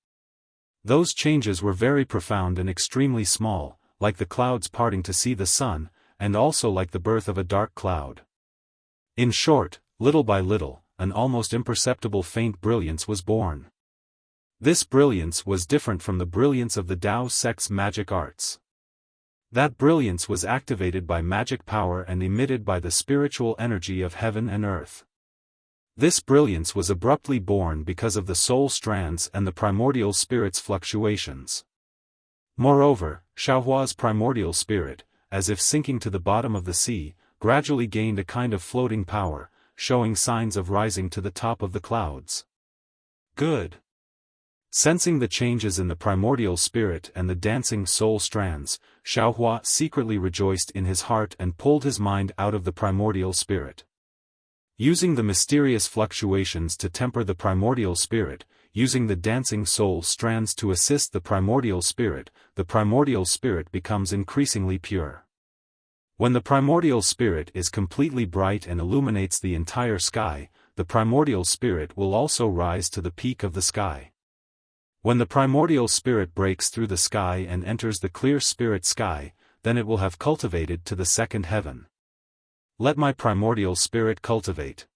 Those changes were very profound and extremely small, like the clouds parting to see the sun, and also like the birth of a dark cloud. In short, little by little, an almost imperceptible faint brilliance was born. This brilliance was different from the brilliance of the Tao sect's magic arts. That brilliance was activated by magic power and emitted by the spiritual energy of heaven and earth. This brilliance was abruptly born because of the soul strands and the primordial spirit's fluctuations. Moreover, Xiaohua's primordial spirit, as if sinking to the bottom of the sea, gradually gained a kind of floating power, showing signs of rising to the top of the clouds. Good. Sensing the changes in the primordial spirit and the dancing soul strands, Xiaohua secretly rejoiced in his heart and pulled his mind out of the primordial spirit. Using the mysterious fluctuations to temper the primordial spirit, using the dancing soul strands to assist the primordial spirit becomes increasingly pure. When the primordial spirit is completely bright and illuminates the entire sky, the primordial spirit will also rise to the peak of the sky. When the primordial spirit breaks through the sky and enters the clear spirit sky, then it will have cultivated to the second heaven. Let my primordial spirit cultivate.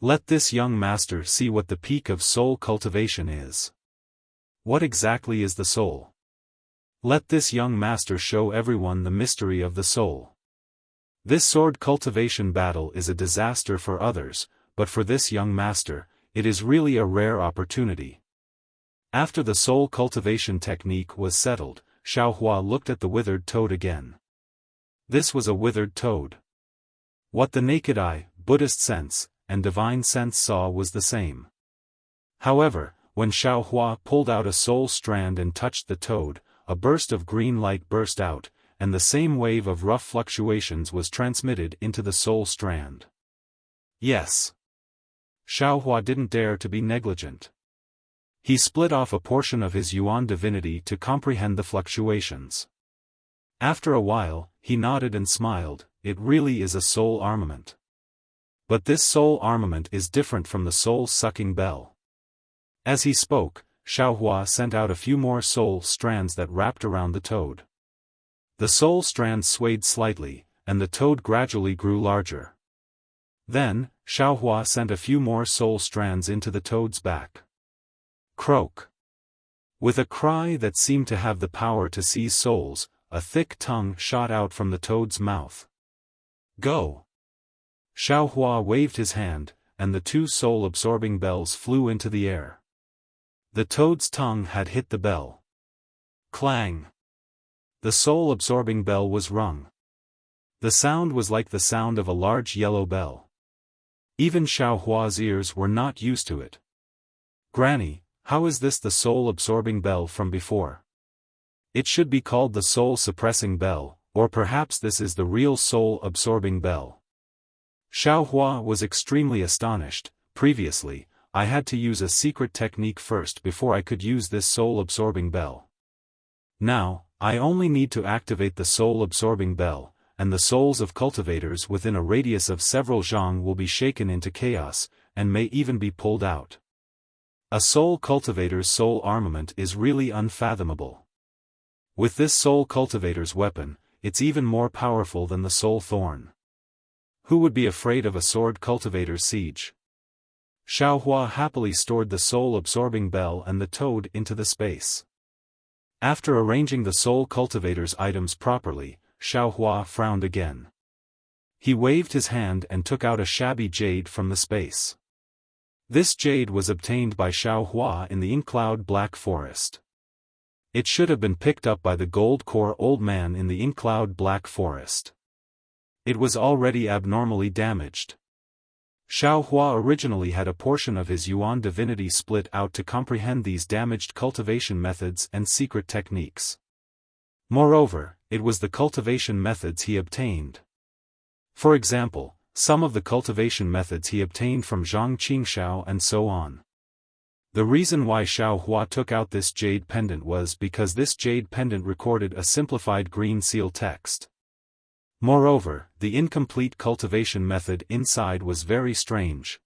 Let this young master see what the peak of soul cultivation is. What exactly is the soul? Let this young master show everyone the mystery of the soul. This sword cultivation battle is a disaster for others, but for this young master, it is really a rare opportunity. After the soul cultivation technique was settled, Xiaohua looked at the withered toad again. This was a withered toad. What the naked eye, Buddhist sense, and divine sense saw was the same. However, when Xiaohua pulled out a soul strand and touched the toad, a burst of green light burst out, and the same wave of rough fluctuations was transmitted into the soul strand. Yes. Xiaohua didn't dare to be negligent. He split off a portion of his Yuan divinity to comprehend the fluctuations. After a while, he nodded and smiled. It really is a soul armament. But this soul armament is different from the soul-sucking bell. As he spoke, Xiaohua sent out a few more soul strands that wrapped around the toad. The soul strands swayed slightly, and the toad gradually grew larger. Then, Xiaohua sent a few more soul strands into the toad's back. Croak. With a cry that seemed to have the power to seize souls, a thick tongue shot out from the toad's mouth. Go! Xiaohua waved his hand, and the two soul-absorbing bells flew into the air. The toad's tongue had hit the bell. Clang! The soul-absorbing bell was rung. The sound was like the sound of a large yellow bell. Even Xiaohua's ears were not used to it. Granny, how is this the soul-absorbing bell from before? It should be called the soul-suppressing bell, or perhaps this is the real soul-absorbing bell. Xiaohua was extremely astonished. Previously, I had to use a secret technique first before I could use this soul-absorbing bell. Now, I only need to activate the soul-absorbing bell, and the souls of cultivators within a radius of several zhang will be shaken into chaos, and may even be pulled out. A soul cultivator's soul armament is really unfathomable. With this soul cultivator's weapon, it's even more powerful than the soul thorn. Who would be afraid of a sword cultivator's siege? Xiaohua happily stored the soul-absorbing bell and the toad into the space. After arranging the soul cultivator's items properly, Xiaohua frowned again. He waved his hand and took out a shabby jade from the space. This jade was obtained by Xiaohua in the Incloud Black Forest. It should have been picked up by the gold core old man in the Incloud Black Forest. It was already abnormally damaged. Xiaohua originally had a portion of his Yuan divinity split out to comprehend these damaged cultivation methods and secret techniques. Moreover, it was the cultivation methods he obtained. For example, some of the cultivation methods he obtained from Zhang Qingshao and so on. The reason why Xiaohua took out this jade pendant was because this jade pendant recorded a simplified green seal text. Moreover, the incomplete cultivation method inside was very strange.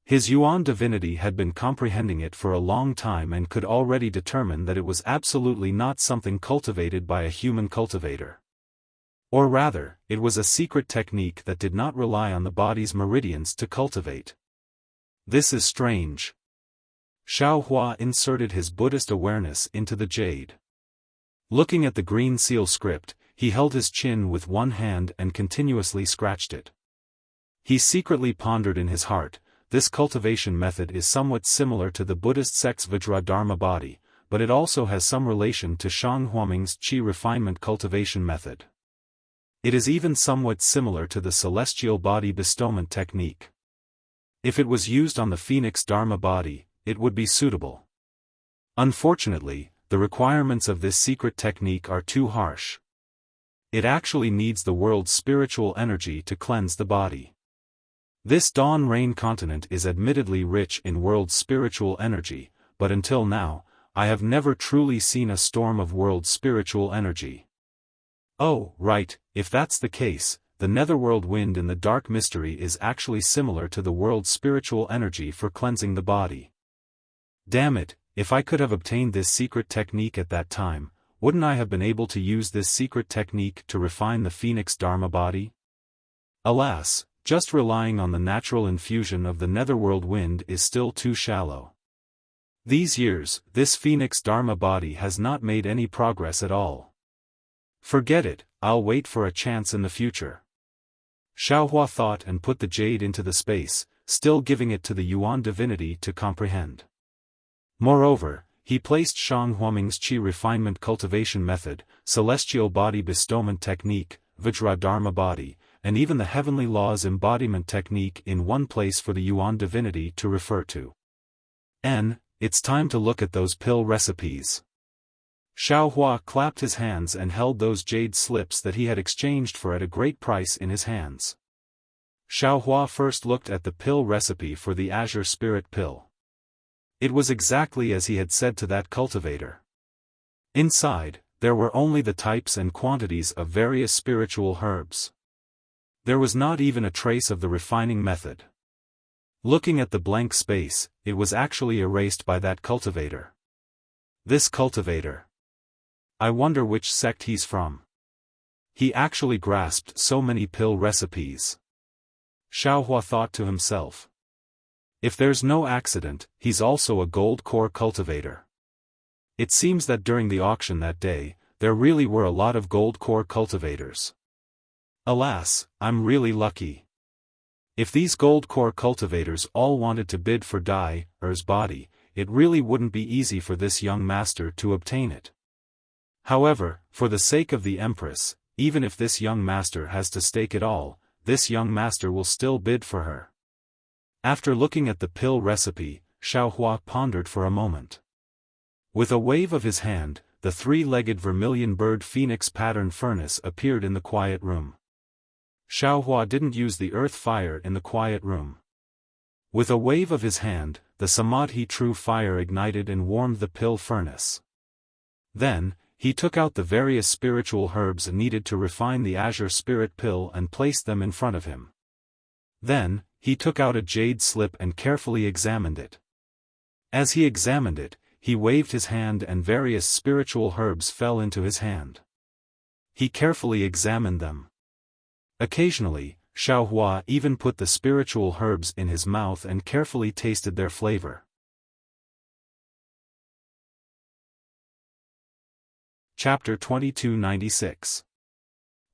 His Yuan divinity had been comprehending it for a long time and could already determine that it was absolutely not something cultivated by a human cultivator. Or rather, it was a secret technique that did not rely on the body's meridians to cultivate. This is strange. Xiaohua inserted his Buddhist awareness into the jade. Looking at the green seal script, he held his chin with one hand and continuously scratched it. He secretly pondered in his heart, this cultivation method is somewhat similar to the Buddhist sect's Vajradharma body, but it also has some relation to Shang Huaming's Qi refinement cultivation method. It is even somewhat similar to the celestial body bestowment technique. If it was used on the Phoenix Dharma body, it would be suitable. Unfortunately, the requirements of this secret technique are too harsh. It actually needs the world's spiritual energy to cleanse the body. This Dawn Rain continent is admittedly rich in world's spiritual energy, but until now, I have never truly seen a storm of world's spiritual energy. Oh, right, if that's the case, the netherworld wind in the dark mystery is actually similar to the world's spiritual energy for cleansing the body. Damn it, if I could have obtained this secret technique at that time, wouldn't I have been able to use this secret technique to refine the Phoenix Dharma body? Alas, just relying on the natural infusion of the netherworld wind is still too shallow. These years, this Phoenix Dharma body has not made any progress at all. Forget it, I'll wait for a chance in the future. Xiaohua thought and put the jade into the space, still giving it to the Yuan divinity to comprehend. Moreover, he placed Shang Huaming's qi refinement cultivation method, celestial body bestowment technique, Vajradharma body, and even the heavenly laws embodiment technique in one place for the Yuan divinity to refer to. It's time to look at those pill recipes. Xiaohua clapped his hands and held those jade slips that he had exchanged for at a great price in his hands. Xiaohua first looked at the pill recipe for the Azure Spirit pill. It was exactly as he had said to that cultivator. Inside, there were only the types and quantities of various spiritual herbs. There was not even a trace of the refining method. Looking at the blank space, it was actually erased by that cultivator. This cultivator. I wonder which sect he's from. He actually grasped so many pill recipes. Xiaohua thought to himself. If there's no accident, he's also a gold core cultivator. It seems that during the auction that day, there really were a lot of gold core cultivators. Alas, I'm really lucky. If these gold core cultivators all wanted to bid for Er's body, it really wouldn't be easy for this young master to obtain it. However, for the sake of the Empress, even if this young master has to stake it all, this young master will still bid for her. After looking at the pill recipe, Xiaohua pondered for a moment. With a wave of his hand, the three-legged vermilion bird phoenix pattern furnace appeared in the quiet room. Xiaohua didn't use the earth fire in the quiet room. With a wave of his hand, the Samadhi true fire ignited and warmed the pill furnace. Then, he took out the various spiritual herbs needed to refine the Azure Spirit pill and placed them in front of him. Then, he took out a jade slip and carefully examined it. As he examined it, he waved his hand and various spiritual herbs fell into his hand. He carefully examined them. Occasionally, Xiaohua even put the spiritual herbs in his mouth and carefully tasted their flavor. Chapter 2296.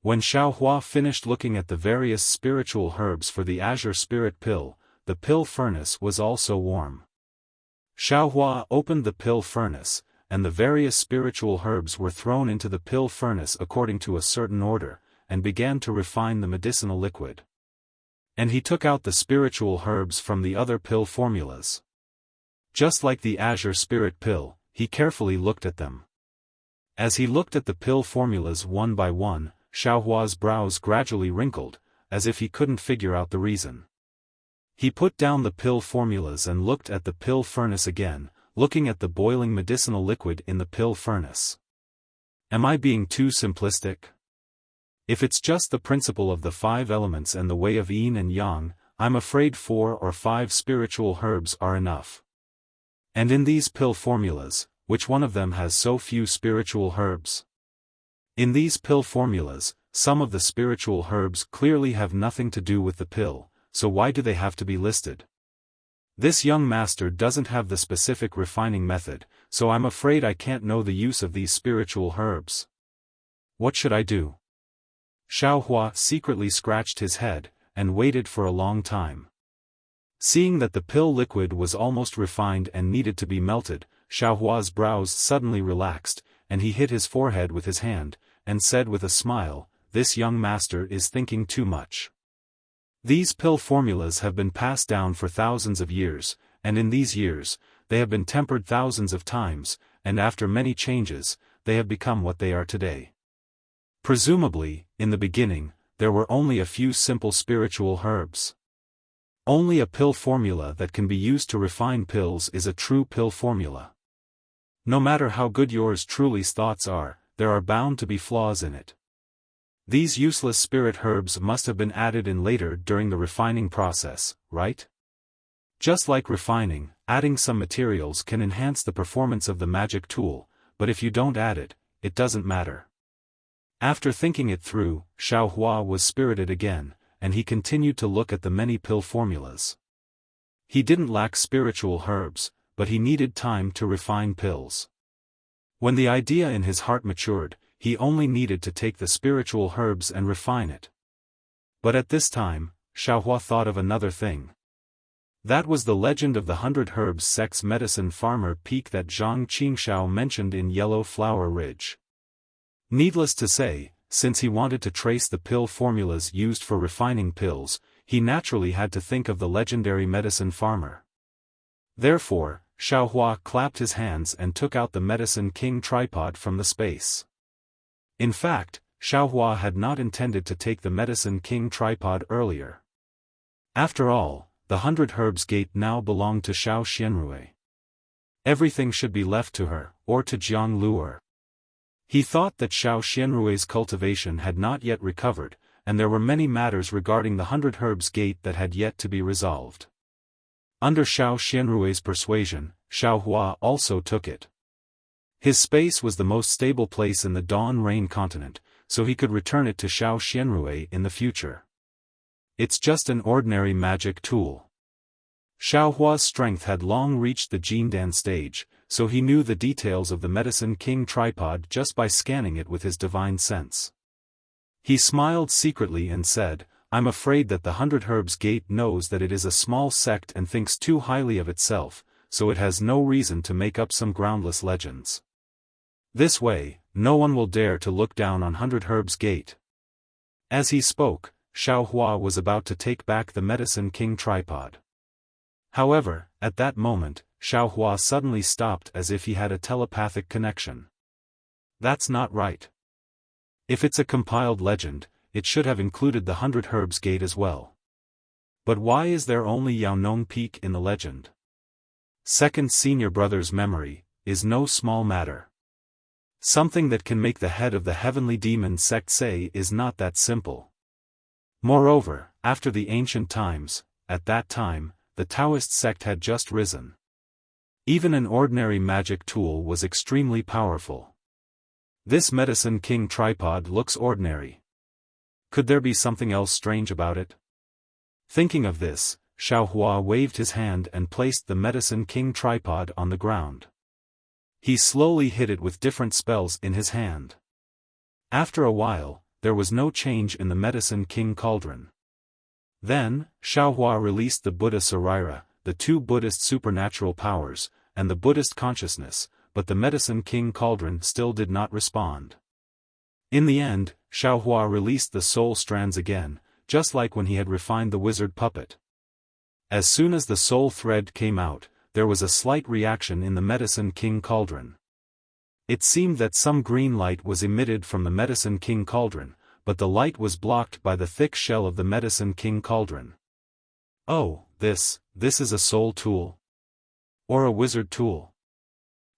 When Xiaohua finished looking at the various spiritual herbs for the Azure Spirit pill, the pill furnace was also warm. Xiaohua opened the pill furnace, and the various spiritual herbs were thrown into the pill furnace according to a certain order, and began to refine the medicinal liquid. And he took out the spiritual herbs from the other pill formulas. Just like the Azure Spirit pill, he carefully looked at them. As he looked at the pill formulas one by one, Xiaohua's brows gradually wrinkled, as if he couldn't figure out the reason. He put down the pill formulas and looked at the pill furnace again, looking at the boiling medicinal liquid in the pill furnace. Am I being too simplistic? If it's just the principle of the 5 elements and the way of yin and yang, I'm afraid 4 or 5 spiritual herbs are enough. And in these pill formulas, which one of them has so few spiritual herbs? In these pill formulas, some of the spiritual herbs clearly have nothing to do with the pill, so why do they have to be listed? This young master doesn't have the specific refining method, so I'm afraid I can't know the use of these spiritual herbs. What should I do? Xiaohua secretly scratched his head, and waited for a long time. Seeing that the pill liquid was almost refined and needed to be melted, Xiaohua's brows suddenly relaxed, and he hit his forehead with his hand, and said with a smile, "This young master is thinking too much. These pill formulas have been passed down for thousands of years, and in these years, they have been tempered thousands of times, and after many changes, they have become what they are today. Presumably, in the beginning, there were only a few simple spiritual herbs. Only a pill formula that can be used to refine pills is a true pill formula. No matter how good yours truly's thoughts are, there are bound to be flaws in it. These useless spirit herbs must have been added in later during the refining process, right? Just like refining, adding some materials can enhance the performance of the magic tool, but if you don't add it, it doesn't matter." After thinking it through, Xiaohua was spirited again, and he continued to look at the many pill formulas. He didn't lack spiritual herbs, but he needed time to refine pills. When the idea in his heart matured, he only needed to take the spiritual herbs and refine it. But at this time, Xiaofan thought of another thing. That was the legend of the 100 Herbs Sect's medicine farmer peak that Zhang Qingxiao mentioned in Yellow Flower Ridge. Needless to say, since he wanted to trace the pill formulas used for refining pills, he naturally had to think of the legendary medicine farmer. Therefore, Xiaofan clapped his hands and took out the Medicine King tripod from the space. In fact, Xiaofan had not intended to take the Medicine King tripod earlier. After all, the 100 Herbs Gate now belonged to Xiao Xianrui. Everything should be left to her, or to Jiang Luer. He thought that Xiao Xianrui's cultivation had not yet recovered, and there were many matters regarding the 100 Herbs Gate that had yet to be resolved. Under Xiao Xianrui's persuasion, Xiaofan also took it. His space was the most stable place in the Dawn Rain continent, so he could return it to Xiao Xianrui in the future. It's just an ordinary magic tool. Xiaohua's strength had long reached the Jindan stage, so he knew the details of the Medicine King tripod just by scanning it with his divine sense. He smiled secretly and said, "I'm afraid that the 100 Herbs Gate knows that it is a small sect and thinks too highly of itself, so it has no reason to make up some groundless legends. This way, no one will dare to look down on 100 Herbs Gate." As he spoke, Xiaofan was about to take back the Medicine King tripod. However, at that moment, Xiaofan suddenly stopped as if he had a telepathic connection. That's not right. If it's a compiled legend, it should have included the 100 Herbs Gate as well. But why is there only Yaonong Peak in the legend? Second senior brother's memory is no small matter. Something that can make the head of the heavenly demon sect say is not that simple. Moreover, after the ancient times, at that time, the Taoist sect had just risen. Even an ordinary magic tool was extremely powerful. This Medicine King tripod looks ordinary. Could there be something else strange about it? Thinking of this, Xiaofan waved his hand and placed the Medicine King tripod on the ground. He slowly hit it with different spells in his hand. After a while, there was no change in the Medicine King cauldron. Then, Xiaofan released the Buddha Sarira, the two Buddhist supernatural powers, and the Buddhist consciousness, but the Medicine King cauldron still did not respond. In the end, Xiaofan released the soul strands again, just like when he had refined the wizard puppet. As soon as the soul thread came out, there was a slight reaction in the Medicine King cauldron. It seemed that some green light was emitted from the Medicine King cauldron, but the light was blocked by the thick shell of the Medicine King cauldron. Oh, this is a soul tool? Or a wizard tool?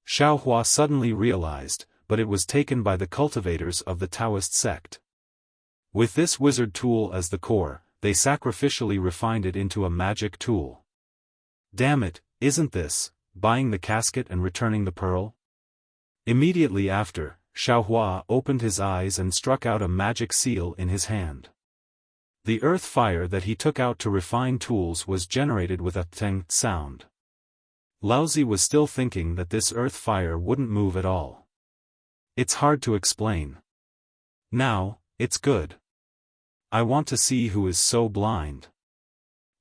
Xiaofan suddenly realized, but it was taken by the cultivators of the Taoist sect. With this wizard tool as the core, they sacrificially refined it into a magic tool. Damn it, isn't this buying the casket and returning the pearl? Immediately after, Xiaofan opened his eyes and struck out a magic seal in his hand. The earth fire that he took out to refine tools was generated with a teng sound. Laozi was still thinking that this earth fire wouldn't move at all. It's hard to explain. Now, it's good. I want to see who is so blind.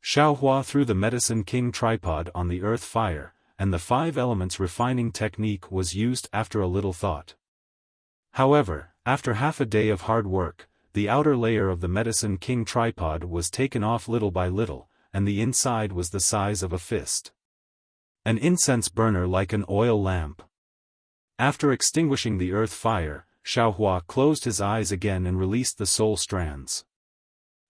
Xiaofan threw the Medicine King tripod on the earth fire, and the 5 elements refining technique was used after a little thought. However, after half a day of hard work, the outer layer of the Medicine King tripod was taken off little by little, and the inside was the size of a fist. An incense burner like an oil lamp. After extinguishing the earth fire, Xiaofan closed his eyes again and released the soul strands.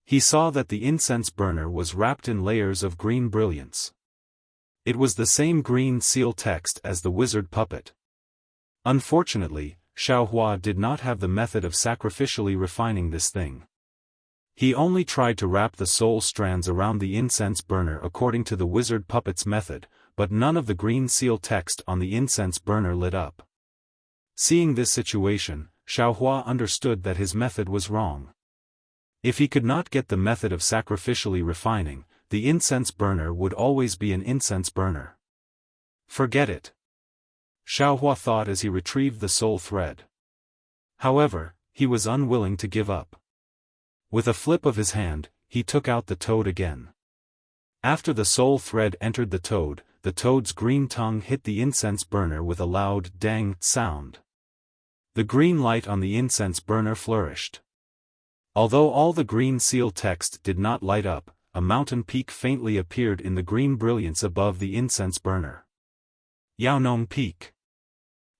He saw that the incense burner was wrapped in layers of green brilliance. It was the same green seal text as the wizard puppet. Unfortunately, Xiaofan did not have the method of sacrificially refining this thing. He only tried to wrap the soul strands around the incense burner according to the wizard puppet's method, but none of the green seal text on the incense burner lit up. Seeing this situation, Xiaofan understood that his method was wrong. If he could not get the method of sacrificially refining, the incense burner would always be an incense burner. Forget it. Xiaofan thought as he retrieved the soul thread. However, he was unwilling to give up. With a flip of his hand, he took out the toad again. After the soul thread entered the toad's green tongue hit the incense burner with a loud dang sound. The green light on the incense burner flourished. Although all the green seal text did not light up, a mountain peak faintly appeared in the green brilliance above the incense burner. Yaonong Peak.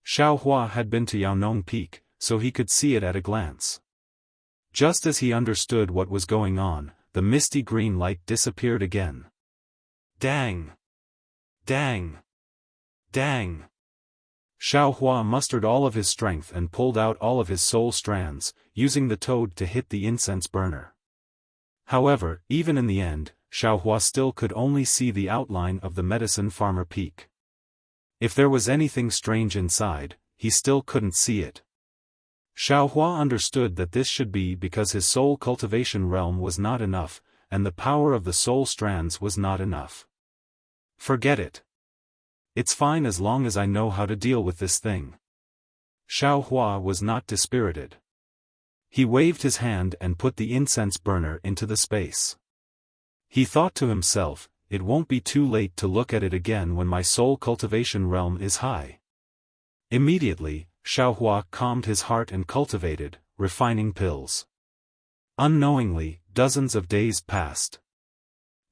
Xiaofan had been to Yaonong Peak, so he could see it at a glance. Just as he understood what was going on, the misty green light disappeared again. Dang! Dang! Dang! Xiaofan mustered all of his strength and pulled out all of his soul strands, using the toad to hit the incense burner. However, even in the end, Xiaofan still could only see the outline of the medicine farmer peak. If there was anything strange inside, he still couldn't see it. Xiaofan understood that this should be because his soul cultivation realm was not enough, and the power of the soul strands was not enough. Forget it. It's fine as long as I know how to deal with this thing. Xiaofan was not dispirited. He waved his hand and put the incense burner into the space. He thought to himself, it won't be too late to look at it again when my soul cultivation realm is high. Immediately, Xiaofan calmed his heart and cultivated, refining pills. Unknowingly, dozens of days passed.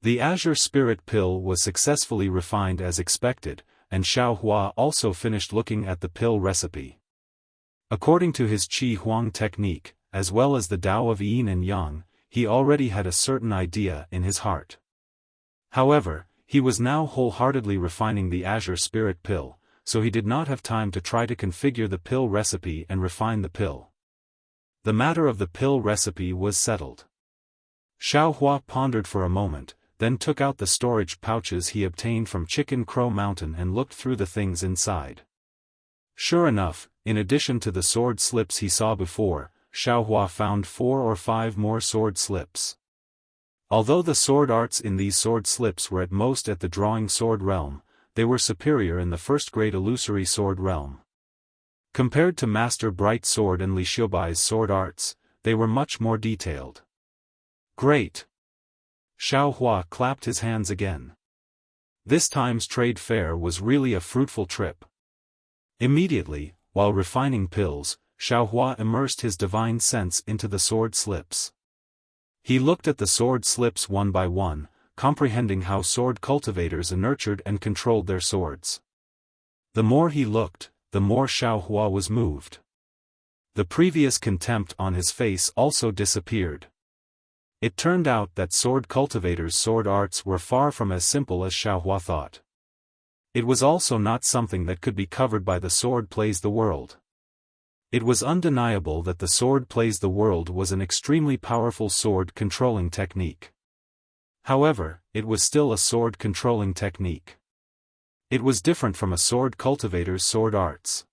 The Azure Spirit pill was successfully refined as expected, and Xiaofan also finished looking at the pill recipe. According to his Qi Huang technique, as well as the Tao of Yin and Yang, he already had a certain idea in his heart. However, he was now wholeheartedly refining the Azure Spirit pill, so he did not have time to try to configure the pill recipe and refine the pill. The matter of the pill recipe was settled. Xiaofan pondered for a moment, then took out the storage pouches he obtained from Chicken Crow Mountain and looked through the things inside. Sure enough, in addition to the sword slips he saw before, Xiaofan found 4 or 5 more sword slips. Although the sword arts in these sword slips were at most at the drawing sword realm, they were superior in the first-grade illusory sword realm. Compared to Master Bright Sword and Li Xiaobai's sword arts, they were much more detailed. Great! Xiaofan clapped his hands again. This time's trade fair was really a fruitful trip. Immediately, while refining pills, Xiaofan immersed his divine sense into the sword slips. He looked at the sword slips one by one, comprehending how sword cultivators nurtured and controlled their swords. The more he looked, the more Xiaofan was moved. The previous contempt on his face also disappeared. It turned out that sword cultivators' sword arts were far from as simple as Xiaofan thought. It was also not something that could be covered by the sword plays the world. It was undeniable that the sword plays the world was an extremely powerful sword controlling technique. However, it was still a sword controlling technique. It was different from a sword cultivator's sword arts.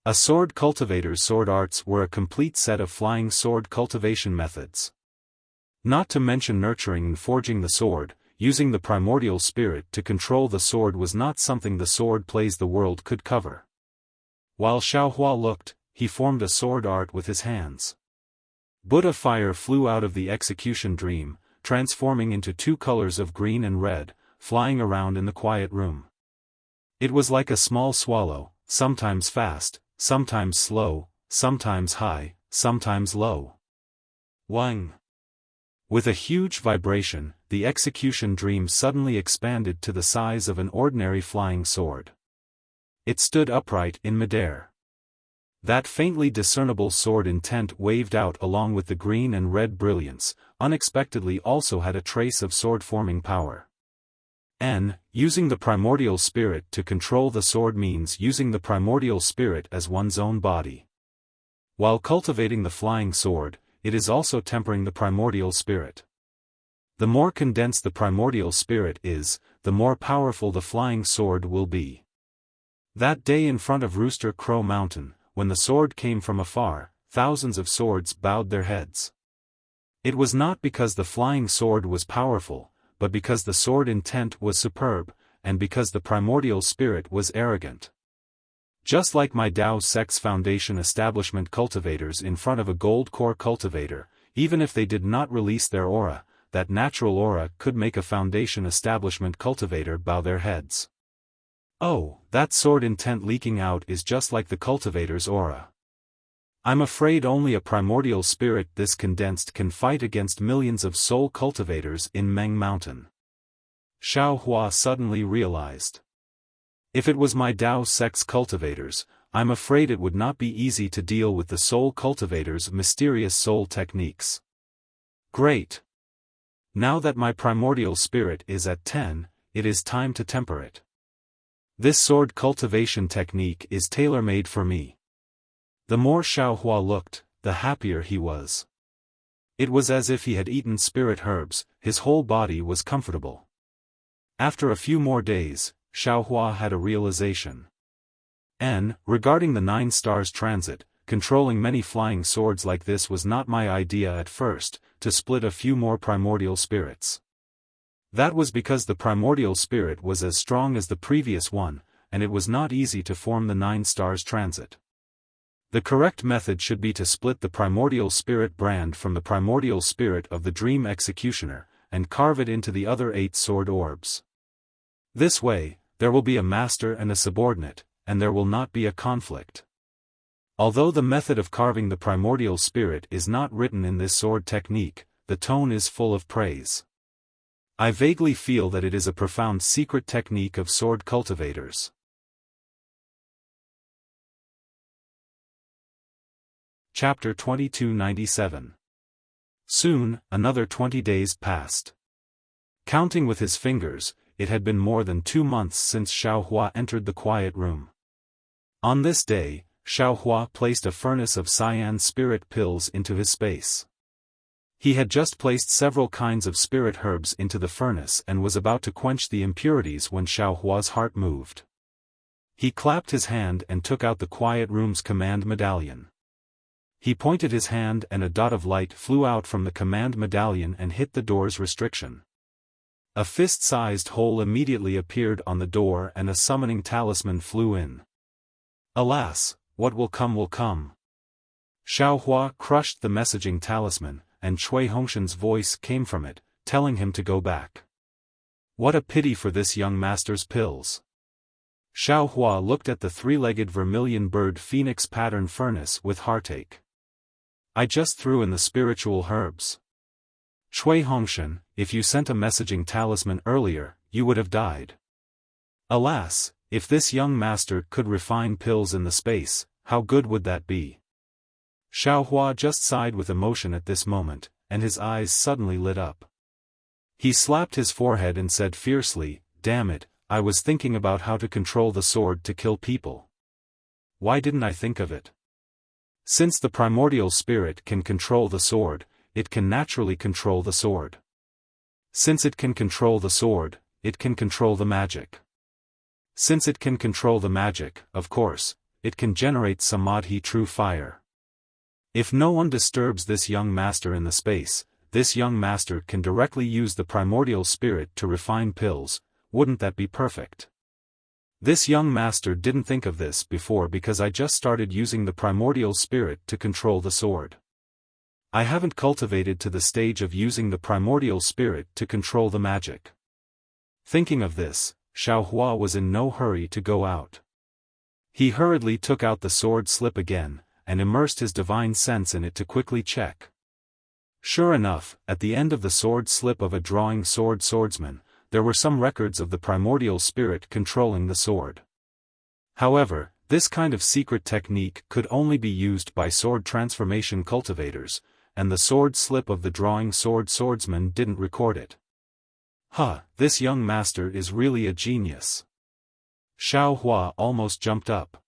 A sword cultivator's sword arts were a complete set of flying sword cultivation methods. Not to mention nurturing and forging the sword, using the primordial spirit to control the sword was not something the sword plays the world could cover. While Xiaofan looked, he formed a sword art with his hands. Buddha fire flew out of the execution dream, transforming into 2 colors of green and red, flying around in the quiet room. It was like a small swallow, sometimes fast, sometimes slow, sometimes high, sometimes low. Wang! With a huge vibration, the execution dream suddenly expanded to the size of an ordinary flying sword. It stood upright in midair. That faintly discernible sword intent waved out along with the green and red brilliance, unexpectedly also had a trace of sword-forming power. Using the primordial spirit to control the sword means using the primordial spirit as one's own body. While cultivating the flying sword, it is also tempering the primordial spirit. The more condensed the primordial spirit is, the more powerful the flying sword will be. That day in front of Rooster Crow Mountain, when the sword came from afar, thousands of swords bowed their heads. It was not because the flying sword was powerful, but because the sword intent was superb, and because the primordial spirit was arrogant. Just like my Dao Sex Foundation establishment cultivators in front of a gold core cultivator, even if they did not release their aura, that natural aura could make a foundation establishment cultivator bow their heads. Oh, that sword intent leaking out is just like the cultivator's aura. I'm afraid only a primordial spirit this condensed can fight against millions of soul cultivators in Meng Mountain. Xiao Hua suddenly realized. If it was my Dao sex cultivators, I'm afraid it would not be easy to deal with the soul cultivator's mysterious soul techniques. Great! Now that my primordial spirit is at 10, it is time to temper it. This sword cultivation technique is tailor-made for me. The more Xiao Hua looked, the happier he was. It was as if he had eaten spirit herbs, his whole body was comfortable. After a few more days, Xiao Hua had a realization. Regarding the 9 stars transit, controlling many flying swords like this was not my idea at first, to split a few more primordial spirits. That was because the primordial spirit was as strong as the previous one, and it was not easy to form the 9 stars transit. The correct method should be to split the primordial spirit brand from the primordial spirit of the dream executioner, and carve it into the other 8 sword orbs. This way, there will be a master and a subordinate, and there will not be a conflict. Although the method of carving the primordial spirit is not written in this sword technique, the tone is full of praise. I vaguely feel that it is a profound secret technique of sword cultivators. Chapter 2297. Soon, another 20 days passed. Counting with his fingers, it had been more than 2 months since Xiao Hua entered the quiet room. On this day, Xiao Hua placed a furnace of cyan spirit pills into his space. He had just placed several kinds of spirit herbs into the furnace and was about to quench the impurities when Xiao Hua's heart moved. He clapped his hand and took out the quiet room's command medallion. He pointed his hand and a dot of light flew out from the command medallion and hit the door's restriction. A fist-sized hole immediately appeared on the door and a summoning talisman flew in. Alas, what will come will come. Xiao Hua crushed the messaging talisman, and Cui Hongshan's voice came from it, telling him to go back. What a pity for this young master's pills. Xiao Hua looked at the 3-legged vermilion bird phoenix pattern furnace with heartache. I just threw in the spiritual herbs. Cui Hongshan, if you sent a messaging talisman earlier, you would have died. Alas, if this young master could refine pills in the space, how good would that be? Xiao Hua just sighed with emotion at this moment, and his eyes suddenly lit up. He slapped his forehead and said fiercely, "Damn it, I was thinking about how to control the sword to kill people. Why didn't I think of it? Since the primordial spirit can control the sword, it can naturally control the sword. Since it can control the sword, it can control the magic. Since it can control the magic, of course, it can generate samadhi true fire. If no one disturbs this young master in the space, this young master can directly use the primordial spirit to refine pills. Wouldn't that be perfect? This young master didn't think of this before because I just started using the primordial spirit to control the sword. I haven't cultivated to the stage of using the primordial spirit to control the magic." Thinking of this, Xiao Hua was in no hurry to go out. He hurriedly took out the sword slip again, and immersed his divine sense in it to quickly check. Sure enough, at the end of the sword slip of a drawing swordsman, there were some records of the primordial spirit controlling the sword. However, this kind of secret technique could only be used by sword transformation cultivators, and the sword slip of the drawing swordsman didn't record it. This young master is really a genius. Xiao Hua almost jumped up.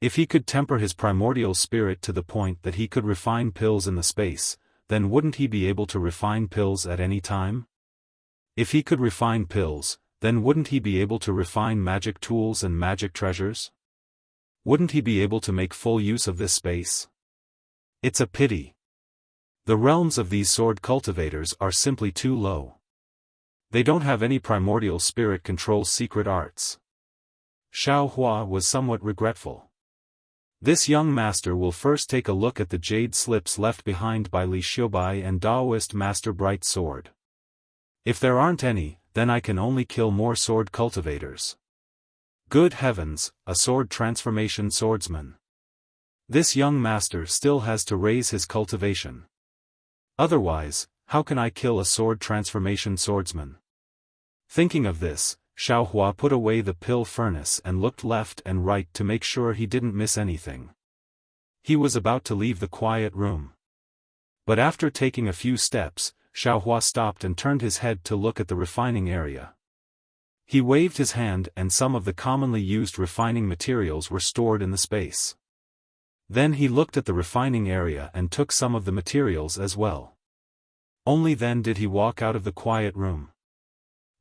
If he could temper his primordial spirit to the point that he could refine pills in the space, then wouldn't he be able to refine pills at any time? If he could refine pills, then wouldn't he be able to refine magic tools and magic treasures? Wouldn't he be able to make full use of this space? It's a pity. The realms of these sword cultivators are simply too low. They don't have any primordial spirit control secret arts. Xiao Hua was somewhat regretful. This young master will first take a look at the jade slips left behind by Li Xiaobai and Daoist Master Bright Sword. If there aren't any, then I can only kill more sword cultivators. Good heavens, a sword transformation swordsman. This young master still has to raise his cultivation. Otherwise, how can I kill a sword transformation swordsman? Thinking of this, Xiaohua put away the pill furnace and looked left and right to make sure he didn't miss anything. He was about to leave the quiet room. But after taking a few steps, Xiaohua stopped and turned his head to look at the refining area. He waved his hand and some of the commonly used refining materials were stored in the space. Then he looked at the refining area and took some of the materials as well. Only then did he walk out of the quiet room.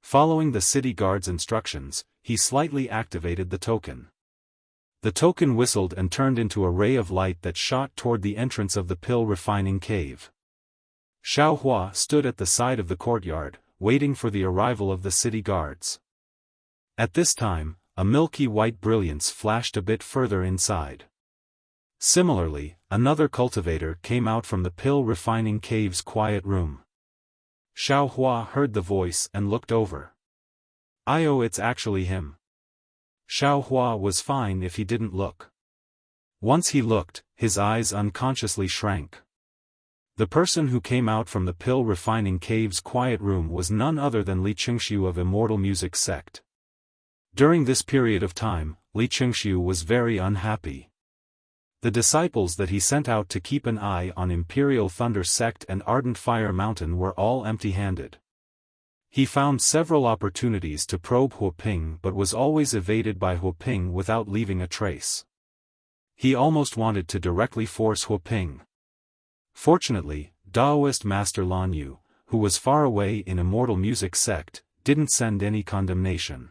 Following the city guard's instructions, he slightly activated the token. The token whistled and turned into a ray of light that shot toward the entrance of the pill refining cave. Xiaohua stood at the side of the courtyard, waiting for the arrival of the city guards. At this time, a milky white brilliance flashed a bit further inside. Similarly, another cultivator came out from the pill refining cave's quiet room. Xiaohua heard the voice and looked over. It's actually him. Xiaohua was fine if he didn't look. Once he looked, his eyes unconsciously shrank. The person who came out from the pill refining cave's quiet room was none other than Li Qingxiu of Immortal Music Sect. During this period of time, Li Qingxiu was very unhappy. The disciples that he sent out to keep an eye on Imperial Thunder Sect and Ardent Fire Mountain were all empty-handed. He found several opportunities to probe Huoping but was always evaded by Huoping without leaving a trace. He almost wanted to directly force Huoping. Fortunately, Daoist Master Lan Yu, who was far away in Immortal Music Sect, didn't send any condemnation.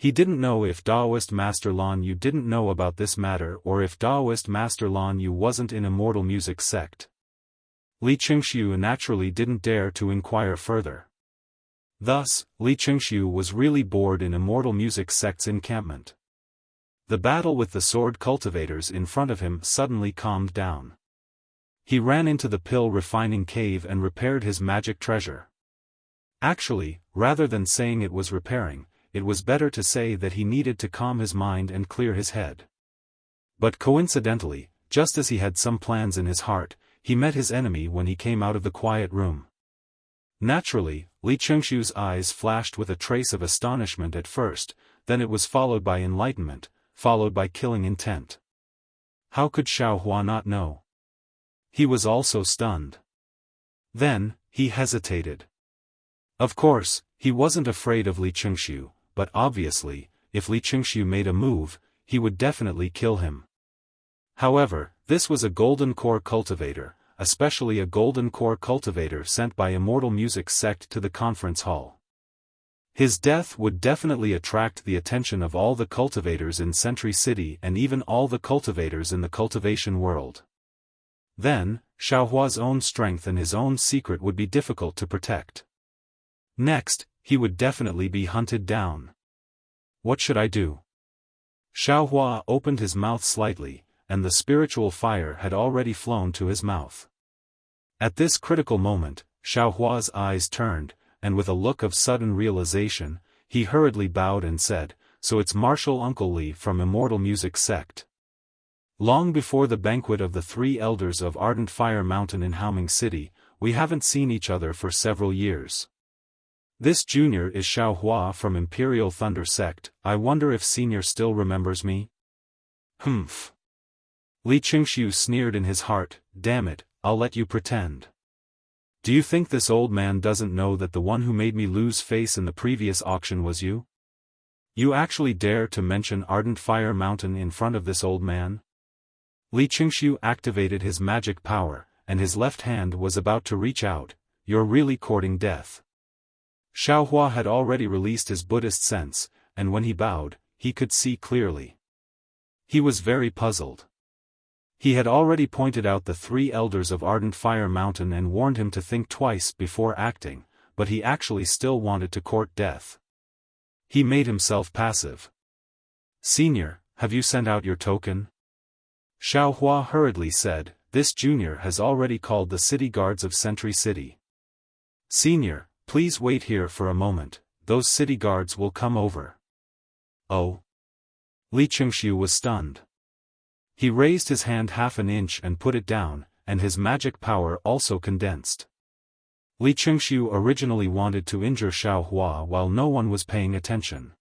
He didn't know if Daoist Master Lan Yu didn't know about this matter or if Daoist Master Lan Yu wasn't in Immortal Music Sect. Li Qingxiu naturally didn't dare to inquire further. Thus, Li Qingxiu was really bored in Immortal Music Sect's encampment. The battle with the sword cultivators in front of him suddenly calmed down. He ran into the pill refining cave and repaired his magic treasure. Actually, rather than saying it was repairing, it was better to say that he needed to calm his mind and clear his head. But coincidentally, just as he had some plans in his heart, he met his enemy when he came out of the quiet room. Naturally, Li Qingxiu's eyes flashed with a trace of astonishment at first, then it was followed by enlightenment, followed by killing intent. How could Xiaohua not know? He was also stunned. Then, he hesitated. Of course, he wasn't afraid of Li Qingxiu, but obviously, if Li Qingxiu made a move, he would definitely kill him. However, this was a golden core cultivator, especially a golden core cultivator sent by Immortal Music Sect to the conference hall. His death would definitely attract the attention of all the cultivators in Sentry City and even all the cultivators in the cultivation world. Then, Xiaohua's own strength and his own secret would be difficult to protect. Next, he would definitely be hunted down. What should I do? Xiaohua opened his mouth slightly, and the spiritual fire had already flown to his mouth. At this critical moment, Xiaohua's eyes turned, and with a look of sudden realization, he hurriedly bowed and said, "So it's Marshal Uncle Li from Immortal Music Sect." Long before the banquet of the three elders of Ardent Fire Mountain in Haoming City, we haven't seen each other for several years. This junior is Xiaohua from Imperial Thunder Sect. I wonder if senior still remembers me? Humph. Li Qingxiu sneered in his heart, damn it, I'll let you pretend. Do you think this old man doesn't know that the one who made me lose face in the previous auction was you? You actually dare to mention Ardent Fire Mountain in front of this old man? Li Qingxiu activated his magic power, and his left hand was about to reach out. You're really courting death. Xiaohua had already released his Buddhist sense, and when he bowed, he could see clearly. He was very puzzled. He had already pointed out the three elders of Ardent Fire Mountain and warned him to think twice before acting, but he actually still wanted to court death. He made himself passive. Senior, have you sent out your token? Xiaohua hurriedly said, this junior has already called the city guards of Sentry City. Senior, please wait here for a moment, those city guards will come over. Oh. Li Chengxiu was stunned. He raised his hand half an inch and put it down, and his magic power also condensed. Li Chengxiu originally wanted to injure Xiaohua while no one was paying attention.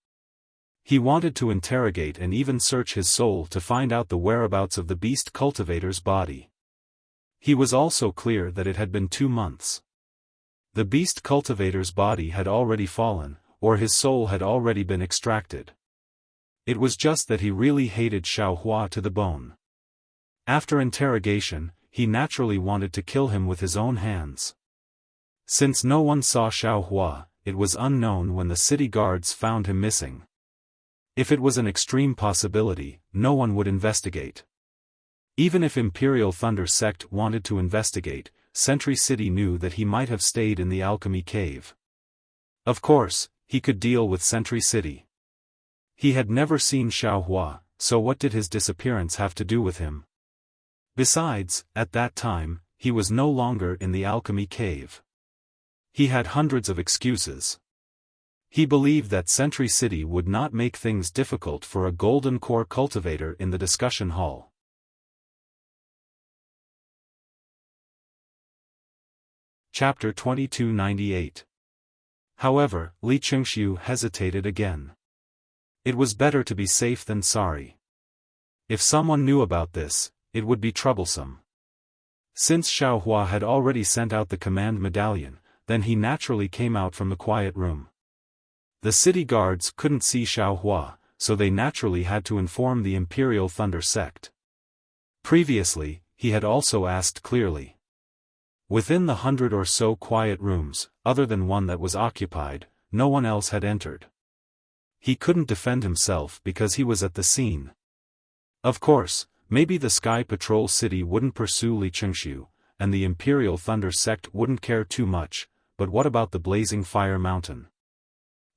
He wanted to interrogate and even search his soul to find out the whereabouts of the beast cultivator's body. He was also clear that it had been 2 months. The beast cultivator's body had already fallen, or his soul had already been extracted. It was just that he really hated Xiaohua to the bone. After interrogation, he naturally wanted to kill him with his own hands. Since no one saw Xiaohua, it was unknown when the city guards found him missing. If it was an extreme possibility, no one would investigate. Even if Imperial Thunder Sect wanted to investigate, Sentry City knew that he might have stayed in the alchemy cave. Of course, he could deal with Sentry City. He had never seen Xiaohua, so what did his disappearance have to do with him? Besides, at that time, he was no longer in the alchemy cave. He had hundreds of excuses. He believed that Sentry City would not make things difficult for a golden core cultivator in the discussion hall. Chapter 2298. However, Li Chengxiu hesitated again. It was better to be safe than sorry. If someone knew about this, it would be troublesome. Since Xiaohua had already sent out the command medallion, then he naturally came out from the quiet room. The city guards couldn't see Xiaohua, so they naturally had to inform the Imperial Thunder Sect. Previously, he had also asked clearly. Within the 100 or so quiet rooms, other than one that was occupied, no one else had entered. He couldn't defend himself because he was at the scene. Of course, maybe the Sky Patrol City wouldn't pursue Li Chengxiu, and the Imperial Thunder Sect wouldn't care too much, but what about the Blazing Fire Mountain?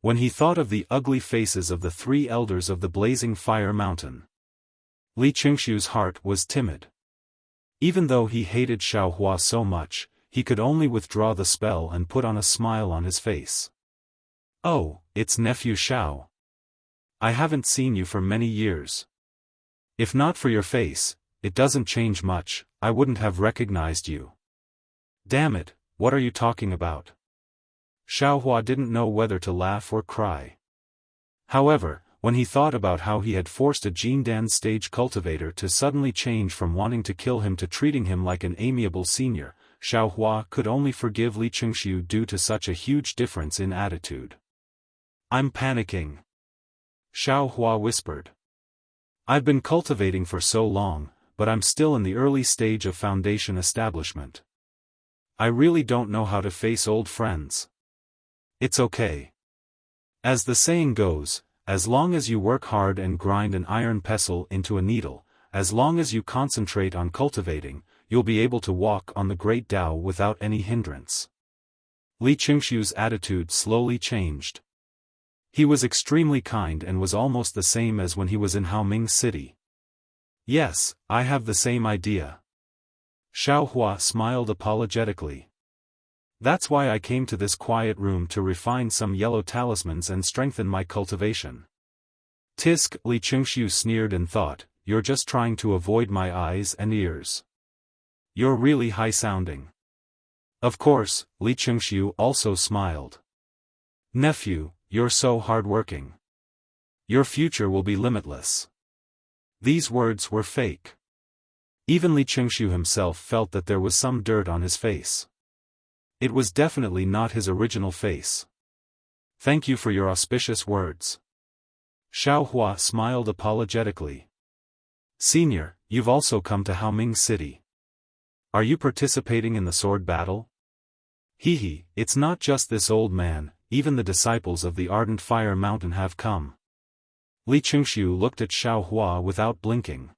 When he thought of the ugly faces of the 3 elders of the Blazing Fire Mountain, Li Chengxiu's heart was timid. Even though he hated Xiaohua so much, he could only withdraw the spell and put on a smile on his face. Oh, it's nephew Xiao. I haven't seen you for many years. If not for your face, it doesn't change much, I wouldn't have recognized you. Damn it, what are you talking about? Xiaohua didn't know whether to laugh or cry. However, when he thought about how he had forced a Jindan stage cultivator to suddenly change from wanting to kill him to treating him like an amiable senior, Xiaohua could only forgive Li Chengxiu due to such a huge difference in attitude. I'm panicking. Xiaohua whispered. I've been cultivating for so long, but I'm still in the early stage of foundation establishment. I really don't know how to face old friends. It's okay. As the saying goes, as long as you work hard and grind an iron pestle into a needle, as long as you concentrate on cultivating, you'll be able to walk on the great Tao without any hindrance. Li Chengxiu's attitude slowly changed. He was extremely kind and was almost the same as when he was in Haoming City. Yes, I have the same idea. Xiaohua smiled apologetically. That's why I came to this quiet room to refine some yellow talismans and strengthen my cultivation. Tisk, Li Chengxiu sneered and thought, you're just trying to avoid my eyes and ears. You're really high-sounding. Of course, Li Chengxiu also smiled. Nephew, you're so hard-working. Your future will be limitless. These words were fake. Even Li Chengxiu himself felt that there was some dirt on his face. It was definitely not his original face. Thank you for your auspicious words. Xiaohua smiled apologetically. Senior, you've also come to Haoming City. Are you participating in the sword battle? Hee, it's not just this old man, even the disciples of the Ardent Fire Mountain have come. Li Chengxiu looked at Xiaohua without blinking.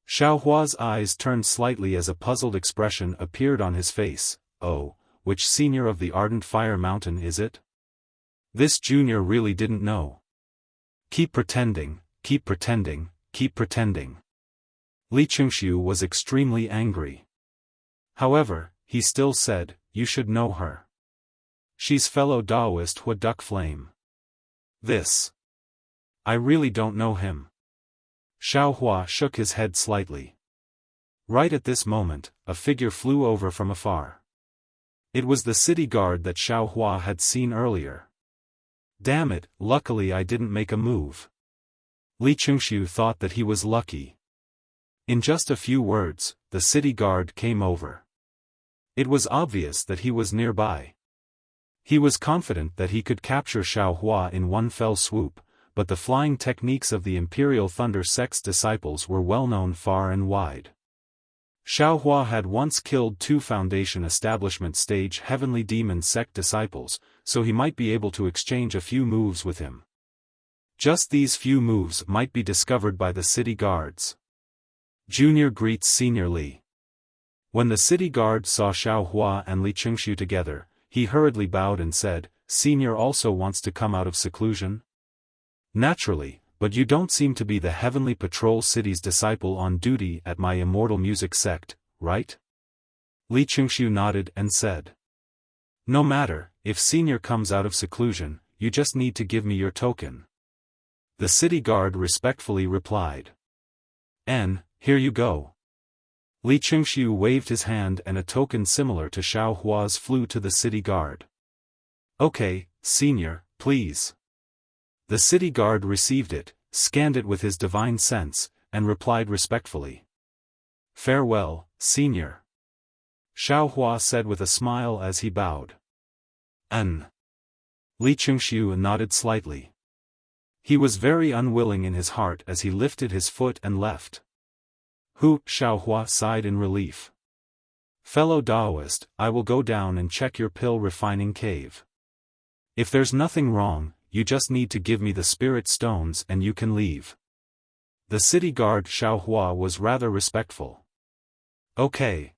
Xiaohua's eyes turned slightly as a puzzled expression appeared on his face. Oh, which senior of the Ardent Fire Mountain is it? This junior really didn't know. Keep pretending, keep pretending, keep pretending. Li Chengxiu was extremely angry. However, he still said, you should know her. She's fellow Taoist Hua Duck Flame. This. I really don't know him. Xiao Hua shook his head slightly. Right at this moment, a figure flew over from afar. It was the city guard that Xiao Hua had seen earlier. Damn it, luckily I didn't make a move. Li Chengxiu thought that he was lucky. In just a few words, the city guard came over. It was obvious that he was nearby. He was confident that he could capture Xiao Hua in one fell swoop, but the flying techniques of the Imperial Thunder Sect's disciples were well known far and wide. Xiao Hua had once killed 2 Foundation Establishment Stage Heavenly Demon Sect disciples, so he might be able to exchange a few moves with him. Just these few moves might be discovered by the city guards. Junior greets Senior Li. When the city guard saw Xiao Hua and Li Chengxiu together, he hurriedly bowed and said, Senior also wants to come out of seclusion? Naturally. But you don't seem to be the Heavenly Patrol City's disciple on duty at my Immortal Music Sect, right? Li Chengxiu nodded and said. No matter, if Senior comes out of seclusion, you just need to give me your token. The city guard respectfully replied. Here you go. Li Chengxiu waved his hand and a token similar to Xiao Hua's flew to the city guard. Okay, Senior, please. The city guard received it, scanned it with his divine sense, and replied respectfully. Farewell, Senior. Xiao Hua said with a smile as he bowed. Li Chengxiu nodded slightly. He was very unwilling in his heart as he lifted his foot and left. Xiao Hua sighed in relief. Fellow Taoist, I will go down and check your pill refining cave. If there's nothing wrong, you just need to give me the spirit stones and you can leave. The city guard Xiao Hua was rather respectful. Okay.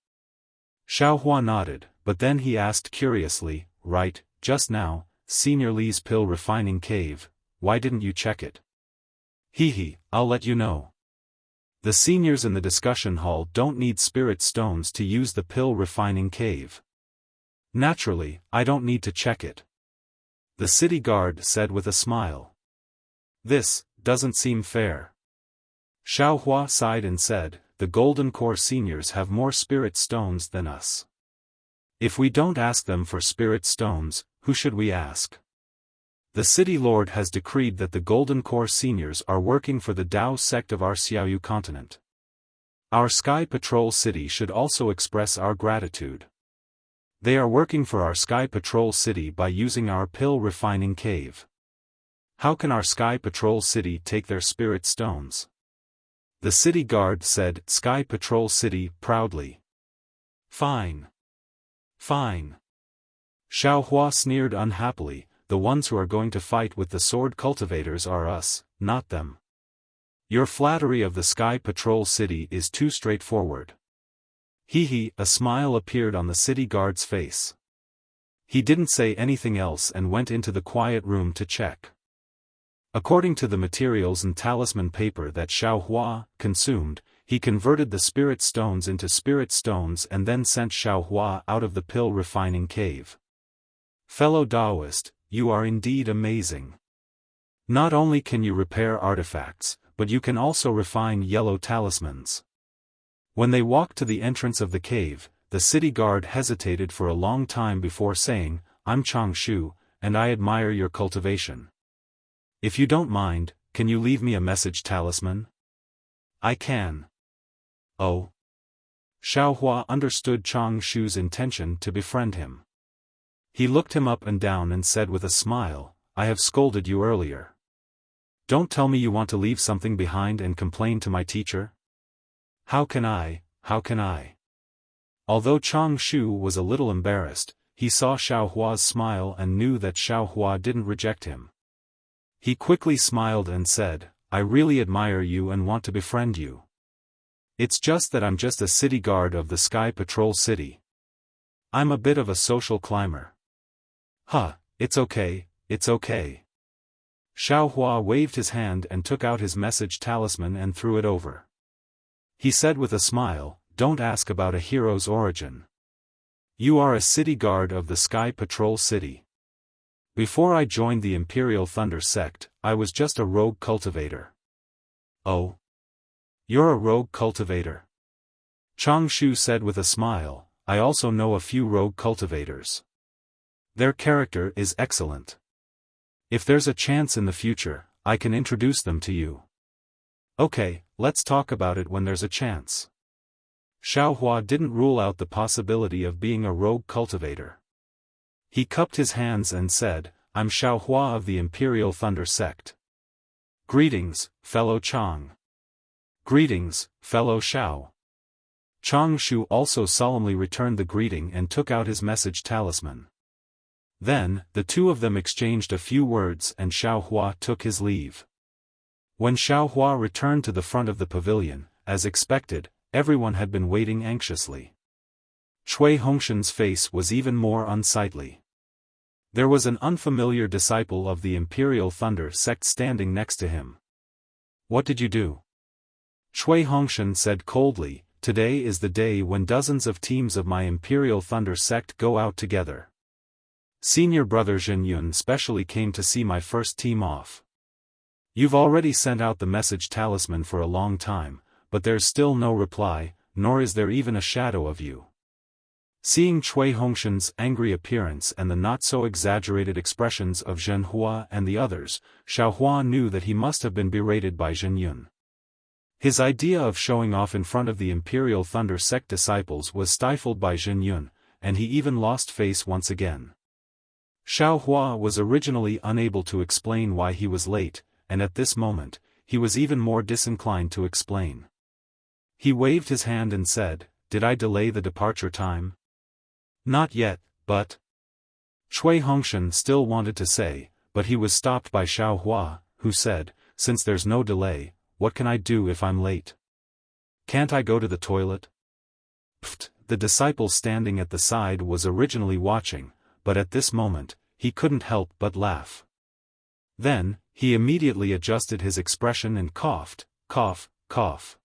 Xiao Hua nodded, but then he asked curiously, right, just now, Senior Li's pill refining cave, why didn't you check it? I'll let you know. The seniors in the discussion hall don't need spirit stones to use the pill refining cave. Naturally, I don't need to check it. The city guard said with a smile. This doesn't seem fair. Xiao Hua sighed and said, the Golden Core seniors have more spirit stones than us. If we don't ask them for spirit stones, who should we ask? The city lord has decreed that the Golden Core seniors are working for the Dao sect of our Xiaoyu continent. Our Sky Patrol City should also express our gratitude. They are working for our Sky Patrol City by using our pill refining cave. How can our Sky Patrol City take their spirit stones? The city guard said, Sky Patrol City, proudly. Fine. Fine. Xiao Hua sneered unhappily, the ones who are going to fight with the sword cultivators are us, not them. Your flattery of the Sky Patrol City is too straightforward. A smile appeared on the city guard's face. He didn't say anything else and went into the quiet room to check. According to the materials and talisman paper that Xiao Hua consumed, he converted the spirit stones into spirit stones and then sent Xiao Hua out of the pill refining cave. Fellow Taoist, you are indeed amazing. Not only can you repair artifacts, but you can also refine yellow talismans. When they walked to the entrance of the cave, the city guard hesitated for a long time before saying, I'm Chang Shu, and I admire your cultivation. If you don't mind, can you leave me a message talisman? I can. Oh. Xiao Hua understood Chang Shu's intention to befriend him. He looked him up and down and said with a smile, I have scolded you earlier. Don't tell me you want to leave something behind and complain to my teacher? How can I? Although Chang Shu was a little embarrassed, he saw Xiao Hua's smile and knew that Xiao Hua didn't reject him. He quickly smiled and said, I really admire you and want to befriend you. It's just that I'm just a city guard of the Sky Patrol City. I'm a bit of a social climber. It's okay. Xiao Hua waved his hand and took out his message talisman and threw it over. He said with a smile, "Don't ask about a hero's origin. You are a city guard of the Sky Patrol City. Before I joined the Imperial Thunder sect, I was just a rogue cultivator." "Oh? You're a rogue cultivator?" Chang Shu said with a smile, "I also know a few rogue cultivators. Their character is excellent. If there's a chance in the future, I can introduce them to you." "Okay, let's talk about it when there's a chance." Xiaofan didn't rule out the possibility of being a rogue cultivator. He cupped his hands and said, "I'm Xiaofan of the Imperial Thunder sect. Greetings, fellow Chang. Greetings, fellow Xiao." Chang Shu also solemnly returned the greeting and took out his message talisman. Then, the two of them exchanged a few words and Xiaofan took his leave. When Xiaofan returned to the front of the pavilion, as expected, everyone had been waiting anxiously. Cui Hongshan's face was even more unsightly. There was an unfamiliar disciple of the Imperial Thunder sect standing next to him. "What did you do?" Cui Hongshan said coldly, "Today is the day when dozens of teams of my Imperial Thunder sect go out together. Senior brother Zhen Yun specially came to see my first team off. You've already sent out the message talisman for a long time, but there's still no reply, nor is there even a shadow of you." Seeing Cui Hongshan's angry appearance and the not-so-exaggerated expressions of Zhen Hua and the others, Xiaofan knew that he must have been berated by Zhen Yun. His idea of showing off in front of the Imperial Thunder sect disciples was stifled by Zhen Yun, and he even lost face once again. Xiaofan was originally unable to explain why he was late, and at this moment, he was even more disinclined to explain. He waved his hand and said, "Did I delay the departure time?" "Not yet, but—" Cui Hongshan still wanted to say, but he was stopped by Xiaofan, who said, "Since there's no delay, what can I do if I'm late? Can't I go to the toilet?" Pfft, the disciple standing at the side was originally watching, but at this moment, he couldn't help but laugh. Then, he immediately adjusted his expression and coughed, cough, cough.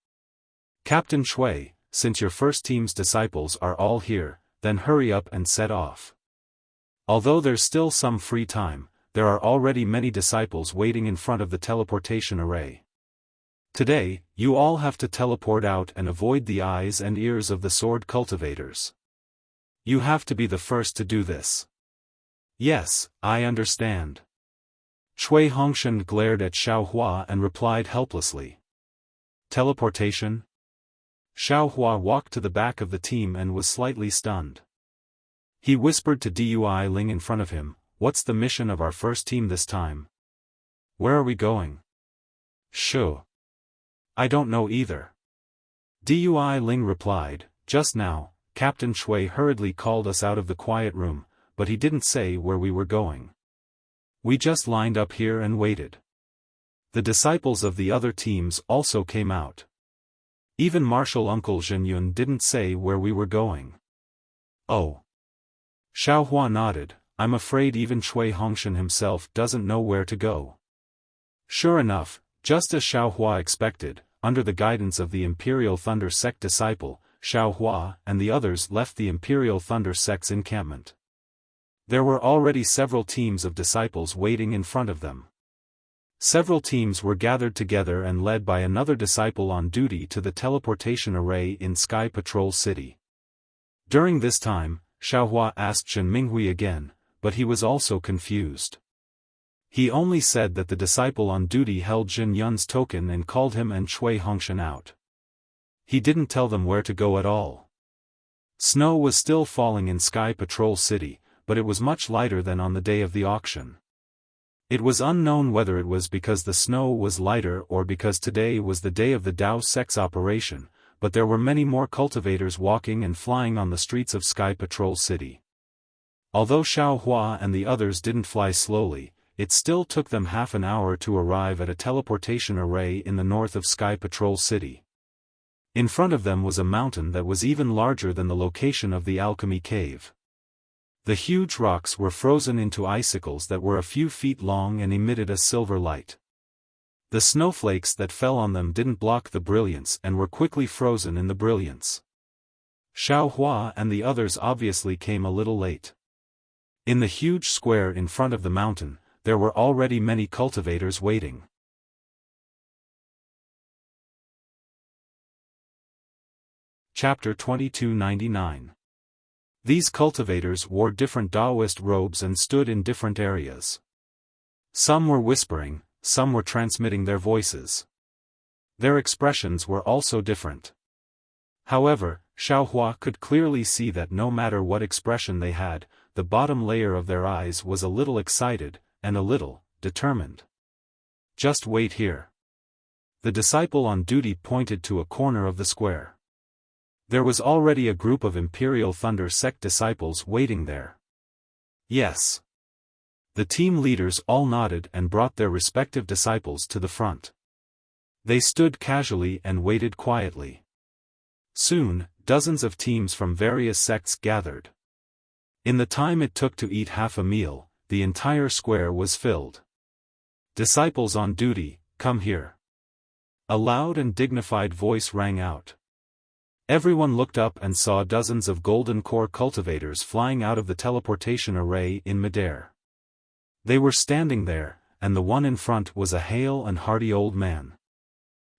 "Captain Cui, since your first team's disciples are all here, then hurry up and set off. Although there's still some free time, there are already many disciples waiting in front of the teleportation array. Today, you all have to teleport out and avoid the eyes and ears of the sword cultivators. You have to be the first to do this." "Yes, I understand." Cui Hongshan glared at Xiaofan and replied helplessly. "Teleportation?" Xiaofan walked to the back of the team and was slightly stunned. He whispered to Dui Ling in front of him, "What's the mission of our first team this time? Where are we going?" "Shoo. I don't know either." Dui Ling replied, "Just now, Captain Cui hurriedly called us out of the quiet room, but he didn't say where we were going. We just lined up here and waited. The disciples of the other teams also came out. Even Martial Uncle Zhen Yun didn't say where we were going." "Oh." Xiaofan nodded, "I'm afraid even Cui Hongshan himself doesn't know where to go." Sure enough, just as Xiaofan expected, under the guidance of the Imperial Thunder sect disciple, Xiaofan and the others left the Imperial Thunder sect's encampment. There were already several teams of disciples waiting in front of them. Several teams were gathered together and led by another disciple on duty to the teleportation array in Sky Patrol City. During this time, Xiaofan asked Shen Minghui again, but he was also confused. He only said that the disciple on duty held Zhen Yun's token and called him and Cui Hongshan out. He didn't tell them where to go at all. Snow was still falling in Sky Patrol City, but it was much lighter than on the day of the auction. It was unknown whether it was because the snow was lighter or because today was the day of the Dao Sect's operation, but there were many more cultivators walking and flying on the streets of Sky Patrol City. Although Xiaofan and the others didn't fly slowly, it still took them half an hour to arrive at a teleportation array in the north of Sky Patrol City. In front of them was a mountain that was even larger than the location of the alchemy cave. The huge rocks were frozen into icicles that were a few feet long and emitted a silver light. The snowflakes that fell on them didn't block the brilliance and were quickly frozen in the brilliance. Xiaofan and the others obviously came a little late. In the huge square in front of the mountain, there were already many cultivators waiting. Chapter 2299. These cultivators wore different Taoist robes and stood in different areas. Some were whispering, some were transmitting their voices. Their expressions were also different. However, Xiaofan could clearly see that no matter what expression they had, the bottom layer of their eyes was a little excited, and a little determined. Just wait here. The disciple on duty pointed to a corner of the square. There was already a group of Imperial Thunder sect disciples waiting there. Yes. The team leaders all nodded and brought their respective disciples to the front. They stood casually and waited quietly. Soon, dozens of teams from various sects gathered. In the time it took to eat half a meal, the entire square was filled. Disciples on duty, come here. A loud and dignified voice rang out. Everyone looked up and saw dozens of golden core cultivators flying out of the teleportation array in midair. They were standing there, and the one in front was a hale and hearty old man.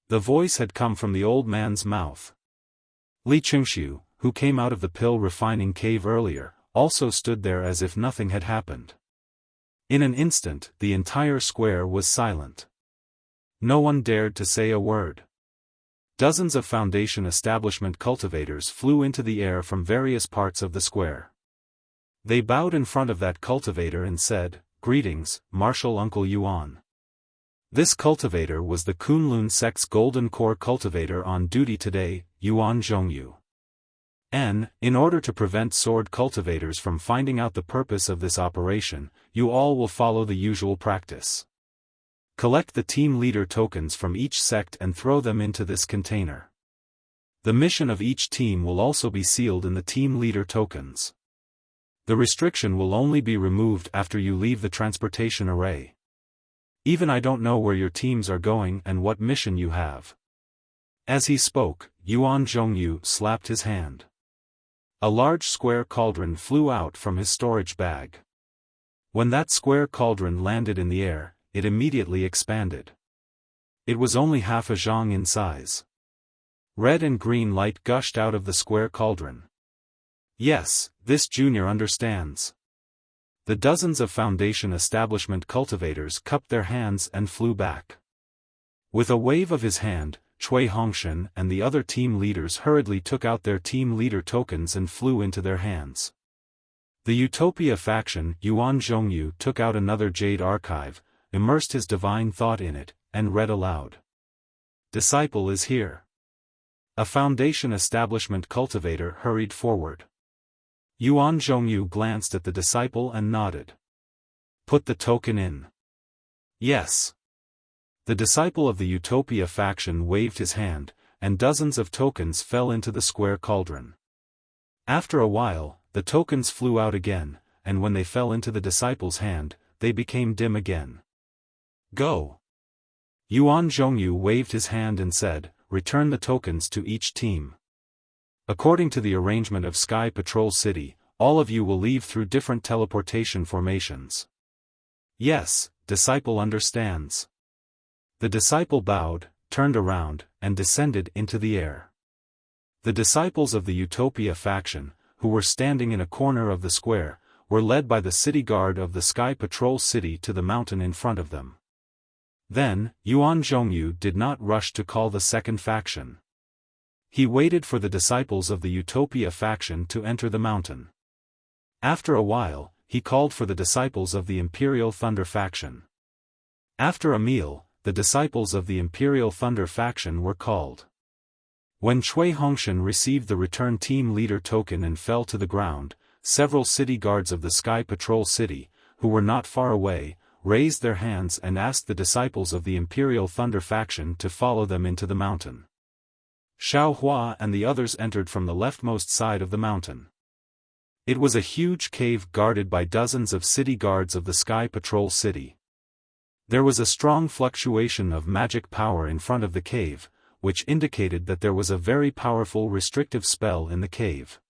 The voice had come from the old man's mouth. Li Chengxiu, who came out of the pill refining cave earlier, also stood there as if nothing had happened. In an instant, the entire square was silent. No one dared to say a word. Dozens of Foundation establishment cultivators flew into the air from various parts of the square. They bowed in front of that cultivator and said, "Greetings, Martial Uncle Yuan." This cultivator was the Kunlun sect's Golden Core cultivator on duty today, Yuan Zhongyu. In order to prevent sword cultivators from finding out the purpose of this operation, you all will follow the usual practice. Collect the team leader tokens from each sect and throw them into this container. The mission of each team will also be sealed in the team leader tokens. The restriction will only be removed after you leave the transportation array. Even I don't know where your teams are going and what mission you have. As he spoke, Yuan Zhongyu slapped his hand. A large square cauldron flew out from his storage bag. When that square cauldron landed in the air, it immediately expanded. It was only half a zhang in size. Red and green light gushed out of the square cauldron. Yes, this junior understands. The dozens of Foundation establishment cultivators cupped their hands and flew back. With a wave of his hand, Cui Hongshan and the other team leaders hurriedly took out their team leader tokens and flew into their hands. The Utopia faction, Yuan Zhongyu, took out another Jade Archive, immersed his divine thought in it, and read aloud. "Disciple is here." A Foundation establishment cultivator hurried forward. Yuan Zhongyu glanced at the disciple and nodded. "Put the token in." "Yes." The disciple of the Utopia faction waved his hand, and dozens of tokens fell into the square cauldron. After a while, the tokens flew out again, and when they fell into the disciple's hand, they became dim again. "Go." Yuan Zhongyu waved his hand and said, "Return the tokens to each team. According to the arrangement of Sky Patrol City, all of you will leave through different teleportation formations." "Yes, disciple understands." The disciple bowed, turned around, and descended into the air. The disciples of the Utopia faction, who were standing in a corner of the square, were led by the city guard of the Sky Patrol City to the mountain in front of them. Then, Yuan Zhongyu did not rush to call the second faction. He waited for the disciples of the Utopia faction to enter the mountain. After a while, he called for the disciples of the Imperial Thunder faction. After a meal, the disciples of the Imperial Thunder faction were called. When Cui Hongshan received the return team leader token and fell to the ground, several city guards of the Sky Patrol City, who were not far away, raised their hands and asked the disciples of the Imperial Thunder faction to follow them into the mountain. Xiaofan and the others entered from the leftmost side of the mountain. It was a huge cave guarded by dozens of city guards of the Sky Patrol City. There was a strong fluctuation of magic power in front of the cave, which indicated that there was a very powerful restrictive spell in the cave.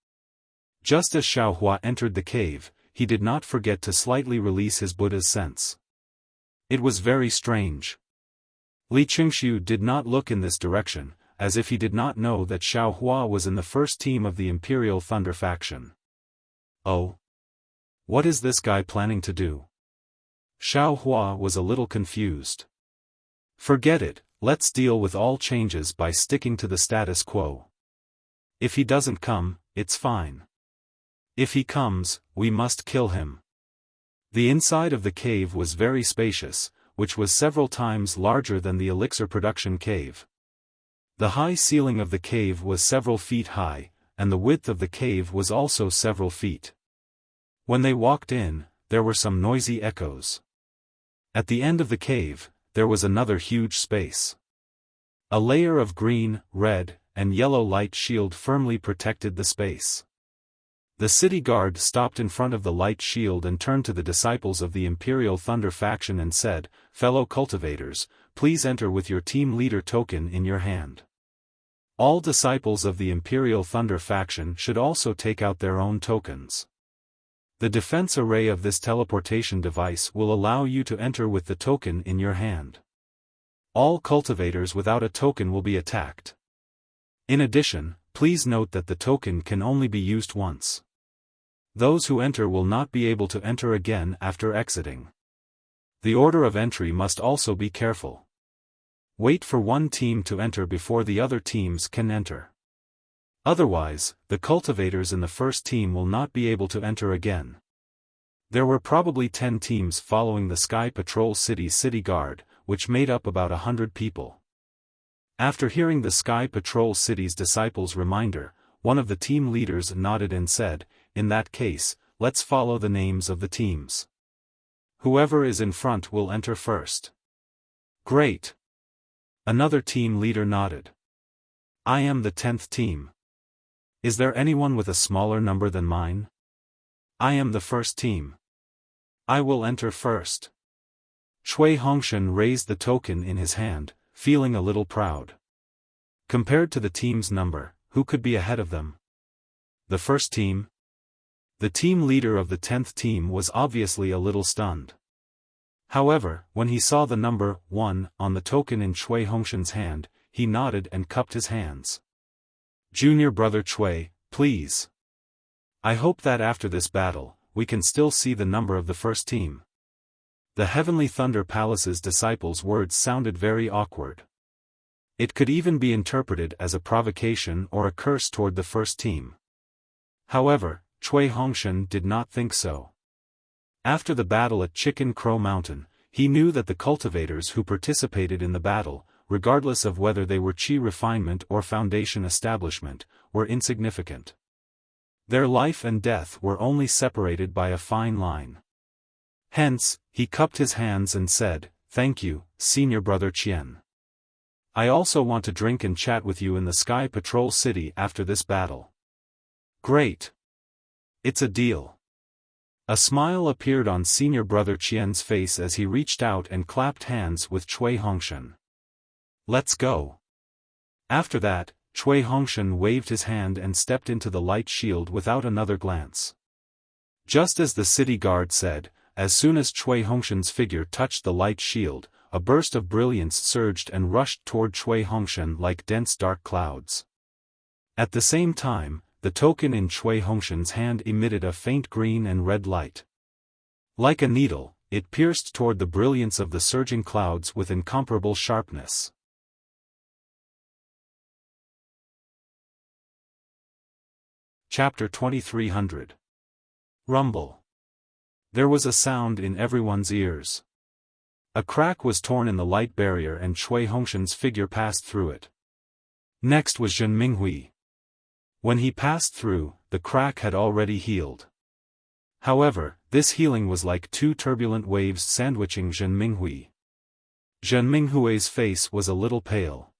Just as Xiaohua entered the cave, he did not forget to slightly release his Buddha's sense. It was very strange. Li Qingxiu did not look in this direction, as if he did not know that Xiaohua was in the first team of the Imperial Thunder faction. Oh? What is this guy planning to do? Xiaohua was a little confused. Forget it, let's deal with all changes by sticking to the status quo. If he doesn't come, it's fine. If he comes, we must kill him. The inside of the cave was very spacious, which was several times larger than the elixir production cave. The high ceiling of the cave was several feet high, and the width of the cave was also several feet. When they walked in, there were some noisy echoes. At the end of the cave, there was another huge space. A layer of green, red, and yellow light shield firmly protected the space. The city guard stopped in front of the light shield and turned to the disciples of the Imperial Thunder faction and said, "Fellow cultivators, please enter with your team leader token in your hand." All disciples of the Imperial Thunder faction should also take out their own tokens. The defense array of this teleportation device will allow you to enter with the token in your hand. All cultivators without a token will be attacked. In addition, please note that the token can only be used once. Those who enter will not be able to enter again after exiting. The order of entry must also be careful. Wait for one team to enter before the other teams can enter. Otherwise, the cultivators in the first team will not be able to enter again. There were probably 10 teams following the Sky Patrol City's city guard, which made up about 100 people. After hearing the Sky Patrol City's disciples' reminder, one of the team leaders nodded and said, "In that case, let's follow the names of the teams. Whoever is in front will enter first." "Great." Another team leader nodded. "I am the 10th team. Is there anyone with a smaller number than mine? I am the first team. I will enter first." Cui Hongshan raised the token in his hand, feeling a little proud. Compared to the team's number, who could be ahead of them? The first team? The team leader of the 10th team was obviously a little stunned. However, when he saw the number 1 on the token in Cui Hongshan's hand, he nodded and cupped his hands. "Junior brother Cui, please. I hope that after this battle, we can still see the number of the first team." The Heavenly Thunder Palace's disciples' words sounded very awkward. It could even be interpreted as a provocation or a curse toward the first team. However, Cui Hongshan did not think so. After the battle at Chicken Crow Mountain, he knew that the cultivators who participated in the battle, regardless of whether they were Qi refinement or foundation establishment, were insignificant. Their life and death were only separated by a fine line. Hence, he cupped his hands and said, "Thank you, Senior Brother Qian. I also want to drink and chat with you in the Sky Patrol City after this battle." "Great. It's a deal." A smile appeared on Senior Brother Qian's face as he reached out and clapped hands with Cui Hongshan. "Let's go." After that, Cui Hongshan waved his hand and stepped into the light shield without another glance. Just as the city guard said, as soon as Cui Hongshan's figure touched the light shield, a burst of brilliance surged and rushed toward Cui Hongshan like dense dark clouds. At the same time, the token in Cui Hongshan's hand emitted a faint green and red light. Like a needle, it pierced toward the brilliance of the surging clouds with incomparable sharpness. Chapter 2300. Rumble. There was a sound in everyone's ears. A crack was torn in the light barrier and Cui Hongshan's figure passed through it. Next was Zhen Minghui. When he passed through, the crack had already healed. However, this healing was like two turbulent waves sandwiching Zhen Minghui. Zhen Minghui's face was a little pale.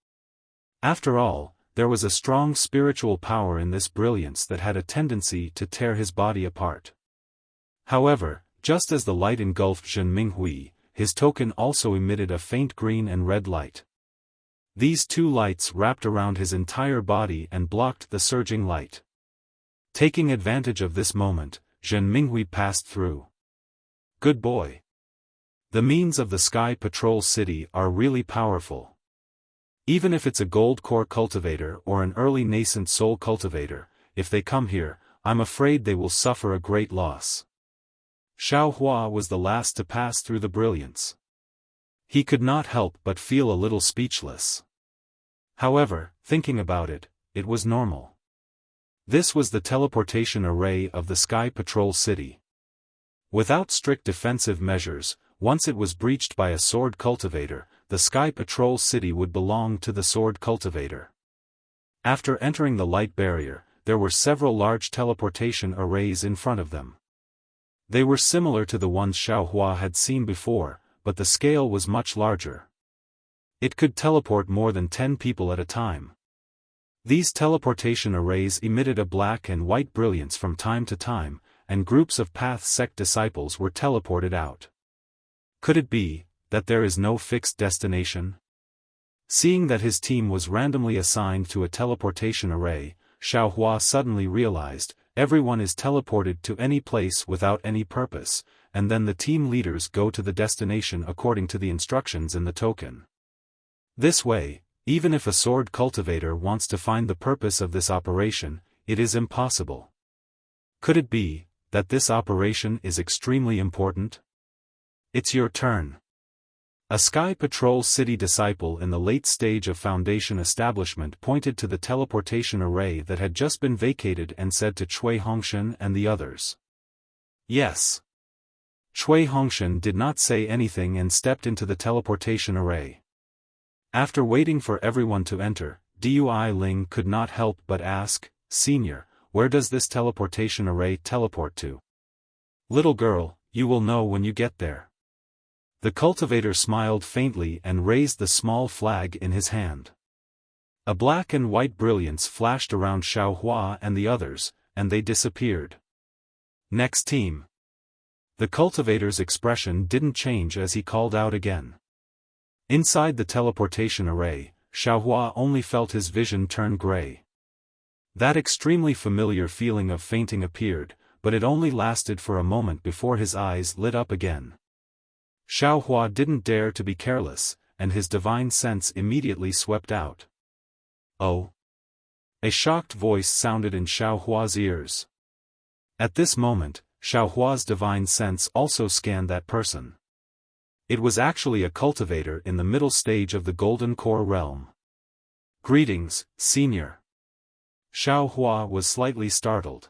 After all, there was a strong spiritual power in this brilliance that had a tendency to tear his body apart. However, just as the light engulfed Zhen Minghui, his token also emitted a faint green and red light. These two lights wrapped around his entire body and blocked the surging light. Taking advantage of this moment, Zhen Minghui passed through. Good boy. The means of the Sky Patrol City are really powerful. Even if it's a gold core cultivator or an early nascent soul cultivator, if they come here, I'm afraid they will suffer a great loss. Xiao Hua was the last to pass through the brilliance. He could not help but feel a little speechless. However, thinking about it, it was normal. This was the teleportation array of the Sky Patrol City. Without strict defensive measures, once it was breached by a sword cultivator, the Sky Patrol City would belong to the sword cultivator. After entering the light barrier, there were several large teleportation arrays in front of them. They were similar to the ones Xiao Hua had seen before, but the scale was much larger. It could teleport more than 10 people at a time. These teleportation arrays emitted a black and white brilliance from time to time, and groups of Path Sect disciples were teleported out. Could it be that there is no fixed destination? Seeing that his team was randomly assigned to a teleportation array, Xiao Hua suddenly realized, everyone is teleported to any place without any purpose, and then the team leaders go to the destination according to the instructions in the token. This way, even if a sword cultivator wants to find the purpose of this operation, it is impossible. Could it be that this operation is extremely important? It's your turn. A Sky Patrol City disciple in the late stage of Foundation establishment pointed to the teleportation array that had just been vacated and said to Cui Hongshan and the others. Yes. Cui Hongshan did not say anything and stepped into the teleportation array. After waiting for everyone to enter, Dui Ling could not help but ask, Senior, where does this teleportation array teleport to? Little girl, you will know when you get there. The cultivator smiled faintly and raised the small flag in his hand. A black and white brilliance flashed around Xiao Hua and the others, and they disappeared. Next team. The cultivator's expression didn't change as he called out again. Inside the teleportation array, Xiao Hua only felt his vision turn gray. That extremely familiar feeling of fainting appeared, but it only lasted for a moment before his eyes lit up again. Xiao Hua didn't dare to be careless, and his divine sense immediately swept out. Oh! A shocked voice sounded in Xiao Hua's ears. At this moment, Xiao Hua's divine sense also scanned that person. It was actually a cultivator in the middle stage of the Golden Core realm. Greetings, Senior. Xiao Hua was slightly startled.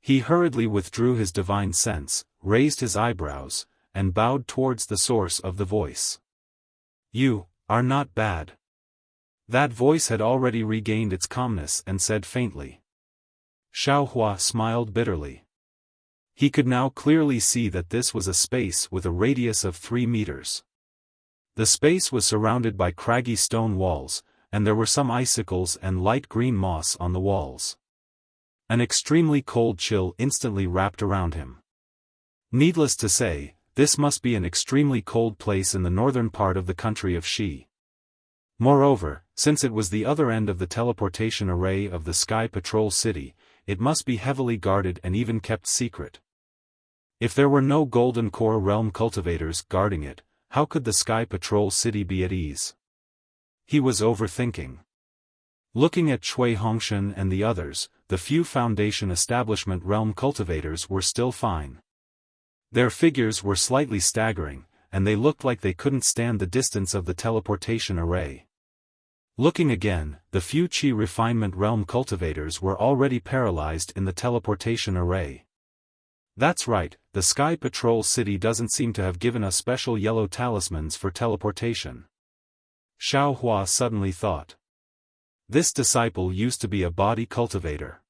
He hurriedly withdrew his divine sense, raised his eyebrows, and bowed towards the source of the voice. You are not bad. That voice had already regained its calmness and said faintly. Xiao Hua smiled bitterly. He could now clearly see that this was a space with a radius of 3 meters. The space was surrounded by craggy stone walls, and there were some icicles and light green moss on the walls. An extremely cold chill instantly wrapped around him. Needless to say, this must be an extremely cold place in the northern part of the country of Xi. Moreover, since it was the other end of the teleportation array of the Sky Patrol City, it must be heavily guarded and even kept secret. If there were no Golden Core realm cultivators guarding it, how could the Sky Patrol City be at ease? He was overthinking. Looking at Cui Hongshan and the others, the few Foundation establishment realm cultivators were still fine. Their figures were slightly staggering, and they looked like they couldn't stand the distance of the teleportation array. Looking again, the few Qi refinement realm cultivators were already paralyzed in the teleportation array. That's right, the Sky Patrol City doesn't seem to have given us special yellow talismans for teleportation. Xiao Hua suddenly thought. This disciple used to be a body cultivator.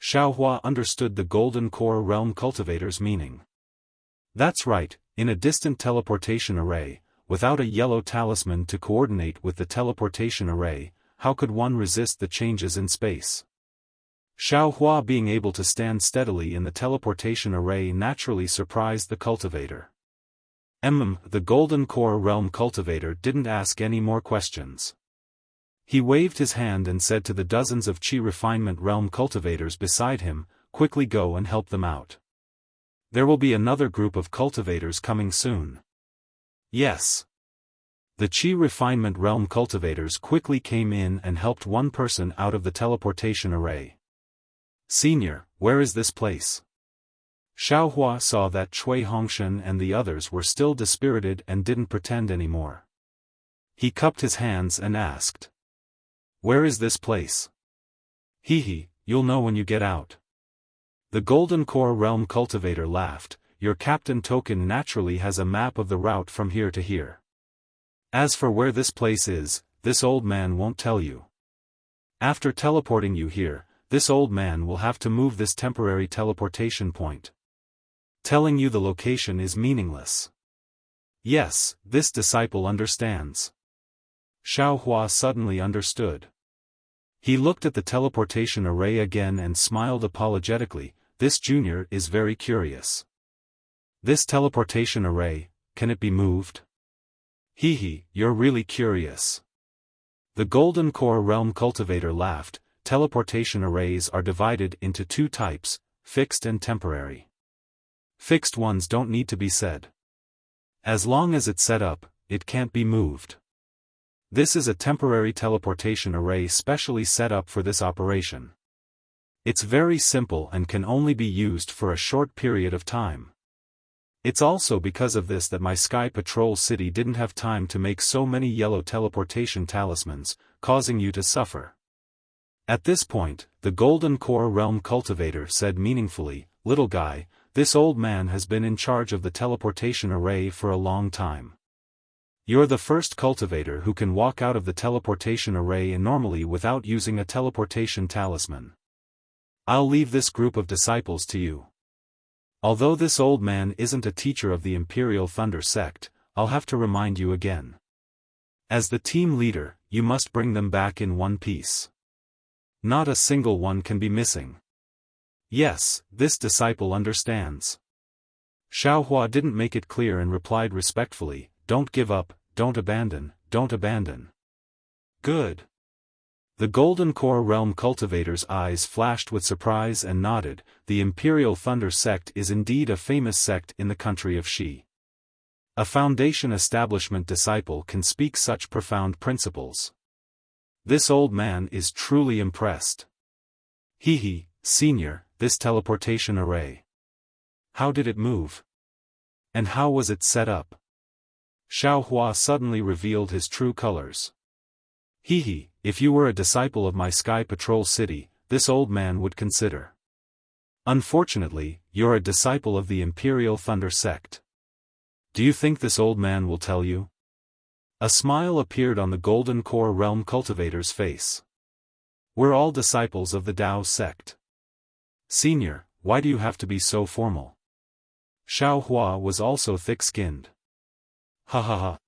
Xiao Hua understood the Golden Core realm cultivator's meaning. That's right, in a distant teleportation array, without a yellow talisman to coordinate with the teleportation array, how could one resist the changes in space? Xiao Hua being able to stand steadily in the teleportation array naturally surprised the cultivator. The Golden Core Realm Cultivator didn't ask any more questions. He waved his hand and said to the dozens of Qi Refinement Realm cultivators beside him, quickly go and help them out. There will be another group of cultivators coming soon. Yes. The Qi Refinement Realm cultivators quickly came in and helped one person out of the teleportation array. Senior, where is this place? Xiaofan saw that Cui Hongshan and the others were still dispirited and didn't pretend anymore. He cupped his hands and asked. Where is this place? Hehe, you'll know when you get out. The Golden Core Realm Cultivator laughed. Your captain token naturally has a map of the route from here to here. As for where this place is, this old man won't tell you. After teleporting you here, this old man will have to move this temporary teleportation point. Telling you the location is meaningless. Yes, this disciple understands. Xiaofan suddenly understood. He looked at the teleportation array again and smiled apologetically. This junior is very curious. This teleportation array, can it be moved? Hehe, you're really curious. The Golden Core Realm Cultivator laughed. Teleportation arrays are divided into two types, fixed and temporary. Fixed ones don't need to be said. As long as it's set up, it can't be moved. This is a temporary teleportation array specially set up for this operation. It's very simple and can only be used for a short period of time. It's also because of this that my Sky Patrol City didn't have time to make so many yellow teleportation talismans, causing you to suffer. At this point, the Golden Core Realm Cultivator said meaningfully, Little guy, this old man has been in charge of the teleportation array for a long time. You're the first cultivator who can walk out of the teleportation array normally without using a teleportation talisman. I'll leave this group of disciples to you. Although this old man isn't a teacher of the Imperial Thunder sect, I'll have to remind you again. As the team leader, you must bring them back in one piece. Not a single one can be missing. Yes, this disciple understands. Xiaofan didn't make it clear and replied respectfully, don't give up, don't abandon, don't abandon. Good. The Golden Core Realm Cultivator's eyes flashed with surprise and nodded. The Imperial Thunder sect is indeed a famous sect in the country of Xi. A Foundation establishment disciple can speak such profound principles. This old man is truly impressed. Hehe, senior, this teleportation array. How did it move? And how was it set up? Xiaofan suddenly revealed his true colors. Hehe, if you were a disciple of my Sky Patrol City, this old man would consider. Unfortunately, you're a disciple of the Imperial Thunder sect. Do you think this old man will tell you? A smile appeared on the Golden Core Realm Cultivator's face. We're all disciples of the Dao sect. Senior, why do you have to be so formal? Xiaofan was also thick-skinned. Ha ha ha.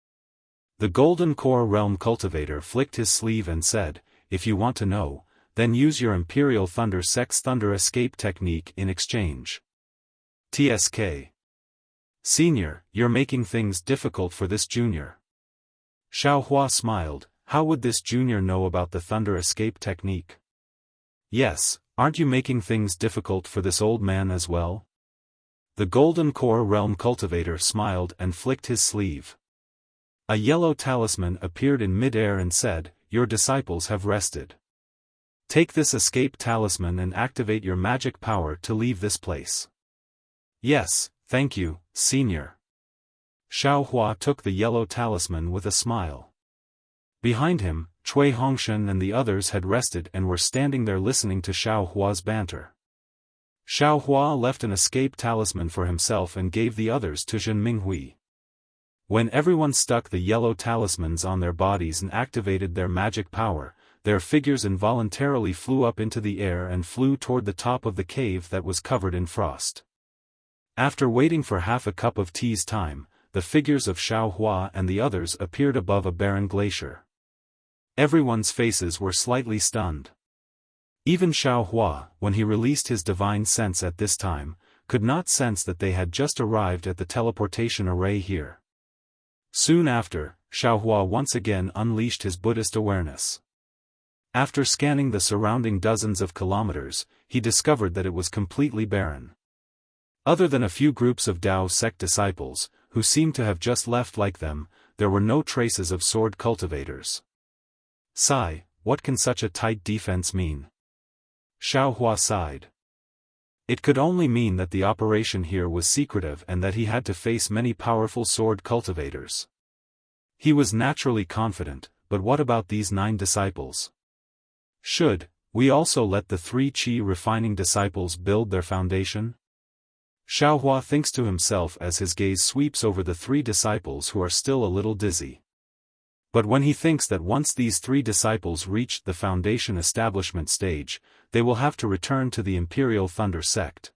The Golden Core Realm Cultivator flicked his sleeve and said, if you want to know, then use your Imperial Thunder sect's Thunder Escape technique in exchange. TSK. Senior, you're making things difficult for this junior. Xiaofan smiled. How would this junior know about the Thunder Escape technique? Yes, aren't you making things difficult for this old man as well? The Golden Core Realm Cultivator smiled and flicked his sleeve. A yellow talisman appeared in mid-air and said, your disciples have rested. Take this escape talisman and activate your magic power to leave this place. Yes, thank you, senior. Xiaofan took the yellow talisman with a smile. Behind him, Cui Hongshan and the others had rested and were standing there listening to Xiaohua's banter. Xiaofan left an escape talisman for himself and gave the others to Zhen Minghui. When everyone stuck the yellow talismans on their bodies and activated their magic power, their figures involuntarily flew up into the air and flew toward the top of the cave that was covered in frost. After waiting for half a cup of tea's time, the figures of Xiaofan and the others appeared above a barren glacier. Everyone's faces were slightly stunned. Even Xiaofan, when he released his divine sense at this time, could not sense that they had just arrived at the teleportation array here. Soon after, Xiaohua once again unleashed his Buddhist awareness. After scanning the surrounding dozens of kilometers, he discovered that it was completely barren. Other than a few groups of Dao sect disciples, who seemed to have just left like them, there were no traces of sword cultivators. Sigh, what can such a tight defense mean? Xiaohua sighed. It could only mean that the operation here was secretive and that he had to face many powerful sword cultivators. He was naturally confident, but what about these 9 disciples? Should we also let the 3 qi refining disciples build their foundation? Xiaohua thinks to himself as his gaze sweeps over the 3 disciples who are still a little dizzy. But when he thinks that once these 3 disciples reach the foundation establishment stage, they will have to return to the Imperial Thunder sect.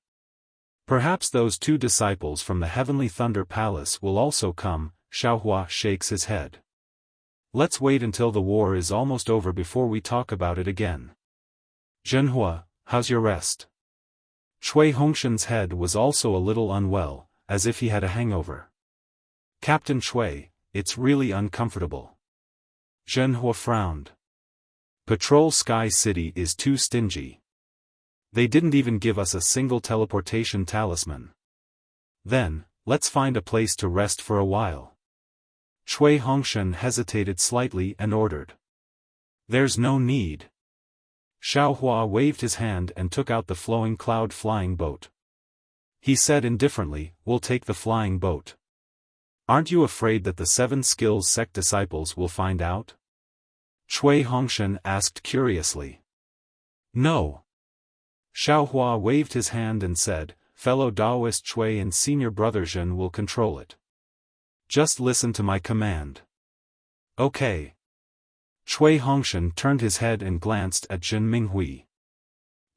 Perhaps those 2 disciples from the Heavenly Thunder Palace will also come. Xiaohua shakes his head. Let's wait until the war is almost over before we talk about it again. Zhenhua, how's your rest? Cui Hongshan's head was also a little unwell, as if he had a hangover. Captain Cui, it's really uncomfortable. Zhenhua frowned. Patrol Sky City is too stingy. They didn't even give us a single teleportation talisman. Then, let's find a place to rest for a while. Cui Hongshan hesitated slightly and ordered. There's no need. Xiaohua waved his hand and took out the flowing cloud flying boat. He said indifferently, we'll take the flying boat. Aren't you afraid that the 7 skills sect disciples will find out? Cui Hongshan asked curiously. No. Xiaohua waved his hand and said, fellow Daoist Cui and senior brother Zhen will control it. Just listen to my command. Okay. Cui Hongshan turned his head and glanced at Zhen Minghui.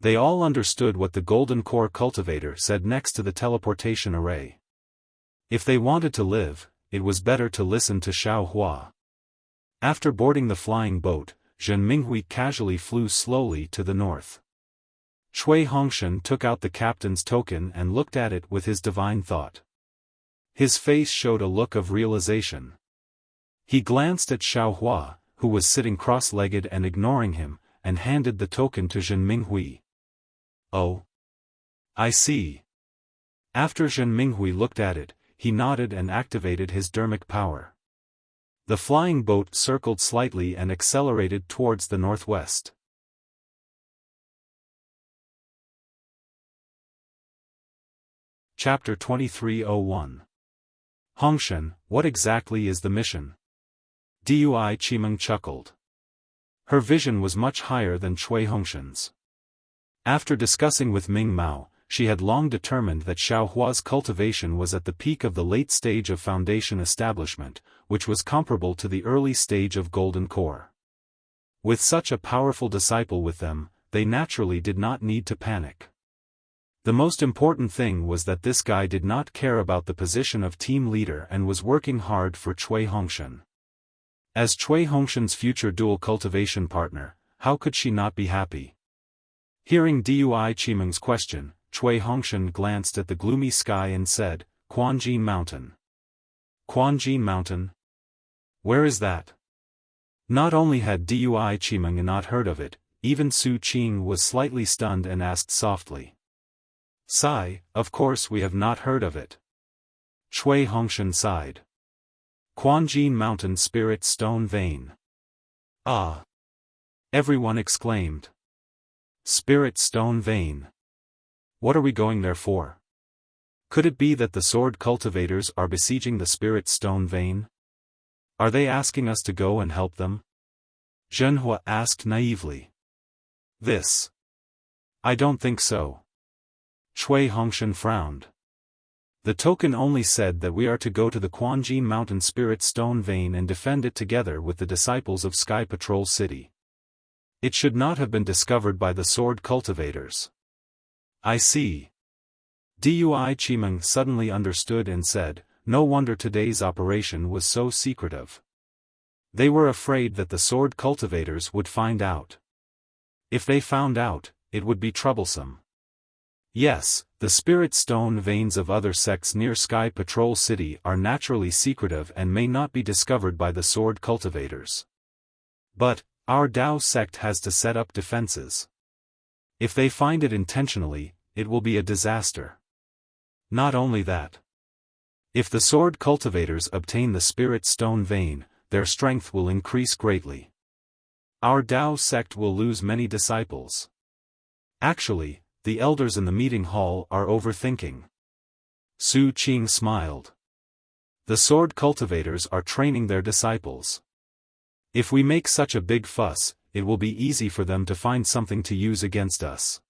They all understood what the Golden Core Cultivator said next to the teleportation array. If they wanted to live, it was better to listen to Xiaohua. After boarding the flying boat, Zhen Minghui casually flew slowly to the north. Cui Hongshan took out the captain's token and looked at it with his divine thought. His face showed a look of realization. He glanced at Xiaohua, who was sitting cross-legged and ignoring him, and handed the token to Zhen Minghui. Oh. I see. After Zhen Minghui looked at it, he nodded and activated his dermic power. The flying boat circled slightly and accelerated towards the northwest. Chapter 2301. Hongshan, what exactly is the mission? Dui Qimeng chuckled. Her vision was much higher than Cui Hongshan's. After discussing with Ming Mao, she had long determined that Xiaohua's cultivation was at the peak of the late stage of foundation establishment, which was comparable to the early stage of Golden Core. With such a powerful disciple with them, they naturally did not need to panic. The most important thing was that this guy did not care about the position of team leader and was working hard for Cui Hongshan. As Cui Hongshan's future dual cultivation partner, how could she not be happy? Hearing Dui Qimeng's question, Cui Hongshan glanced at the gloomy sky and said, Quanjin Mountain. Quanjin Mountain? Where is that? Not only had Dui Qimeng not heard of it, even Su Qing was slightly stunned and asked softly. Sigh, of course we have not heard of it. Cui Hongshan sighed. Quanjin Mountain Spirit Stone Vein. Ah! Everyone exclaimed. Spirit Stone Vein. What are we going there for? Could it be that the sword cultivators are besieging the Spirit Stone Vein? Are they asking us to go and help them? Zhenhua asked naively. This. I don't think so. Cui Hongshan frowned. The token only said that we are to go to the Quanjin Mountain Spirit Stone Vein and defend it together with the disciples of Sky Patrol City. It should not have been discovered by the sword cultivators. I see. Dui Qimeng suddenly understood and said, no wonder today's operation was so secretive. They were afraid that the sword cultivators would find out. If they found out, it would be troublesome. Yes, the spirit stone veins of other sects near Sky Patrol City are naturally secretive and may not be discovered by the sword cultivators. But, our Dao sect has to set up defenses. If they find it intentionally, it will be a disaster. Not only that. If the sword cultivators obtain the spirit stone vein, their strength will increase greatly. Our Dao sect will lose many disciples. Actually, the elders in the meeting hall are overthinking. Su Qing smiled. The sword cultivators are training their disciples. If we make such a big fuss, it will be easy for them to find something to use against us.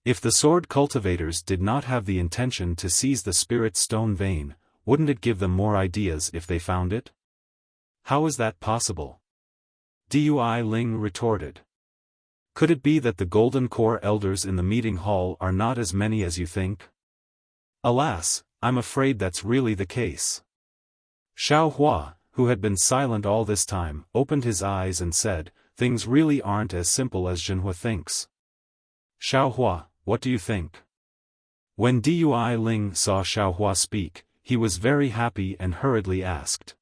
If the sword cultivators did not have the intention to seize the spirit stone vein, wouldn't it give them more ideas if they found it? How is that possible? Dui Ling retorted. Could it be that the Golden Core elders in the meeting hall are not as many as you think? Alas, I'm afraid that's really the case. Xiao Hua, who had been silent all this time, opened his eyes and said, things really aren't as simple as Zhenhua thinks. Xiao Hua, what do you think? When Dui Ling saw Xiao Hua speak, he was very happy and hurriedly asked.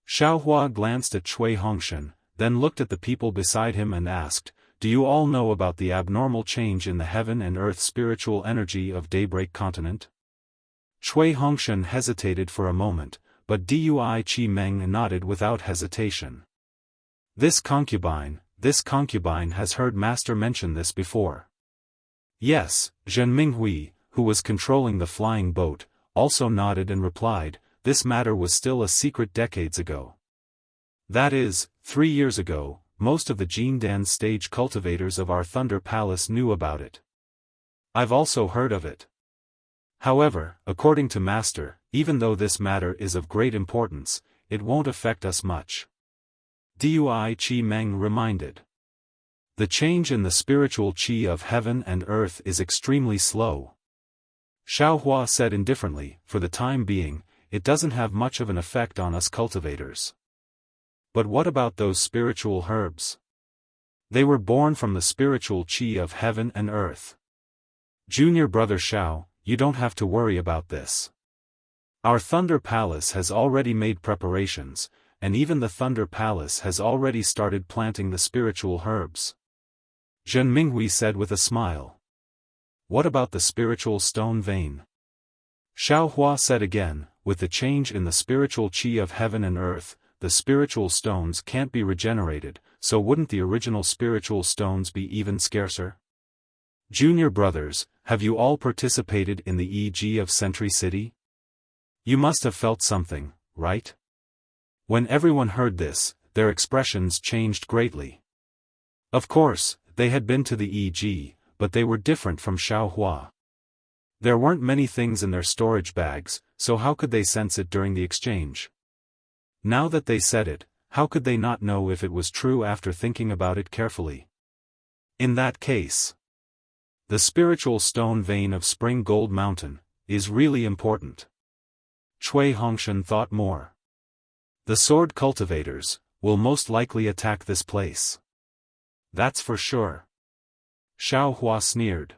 Xiao Hua glanced at Cui Hongshan, then looked at the people beside him and asked, do you all know about the abnormal change in the heaven and earth spiritual energy of Daybreak Continent? Cui Hongshan hesitated for a moment, but Dui Chi Meng nodded without hesitation. This concubine has heard Master mention this before. Yes, Zhen Minghui, who was controlling the flying boat, also nodded and replied, this matter was still a secret decades ago. That is, 3 years ago, most of the Jindan stage cultivators of our Thunder Palace knew about it. I've also heard of it. However, according to Master, even though this matter is of great importance, it won't affect us much. Dui Chi Meng reminded. The change in the spiritual chi of heaven and earth is extremely slow. Xiao Hua said indifferently, for the time being, it doesn't have much of an effect on us cultivators. But what about those spiritual herbs? They were born from the spiritual chi of heaven and earth. Junior brother Xiao, you don't have to worry about this. Our Thunder Palace has already made preparations, and even the Thunder Palace has already started planting the spiritual herbs. Zhen Minghui said with a smile. What about the spiritual stone vein? Xiao Hua said again, with the change in the spiritual chi of heaven and earth, the spiritual stones can't be regenerated, so wouldn't the original spiritual stones be even scarcer? Junior brothers, have you all participated in the EG of Sentry City? You must have felt something, right? When everyone heard this, their expressions changed greatly. Of course, they had been to the EG, but they were different from Xiao Hua. There weren't many things in their storage bags, so how could they sense it during the exchange? Now that they said it, how could they not know if it was true after thinking about it carefully? In that case, the spiritual stone vein of Spring Gold Mountain is really important. Cui Hongshan thought more. The sword cultivators will most likely attack this place. That's for sure. Xiao Hua sneered.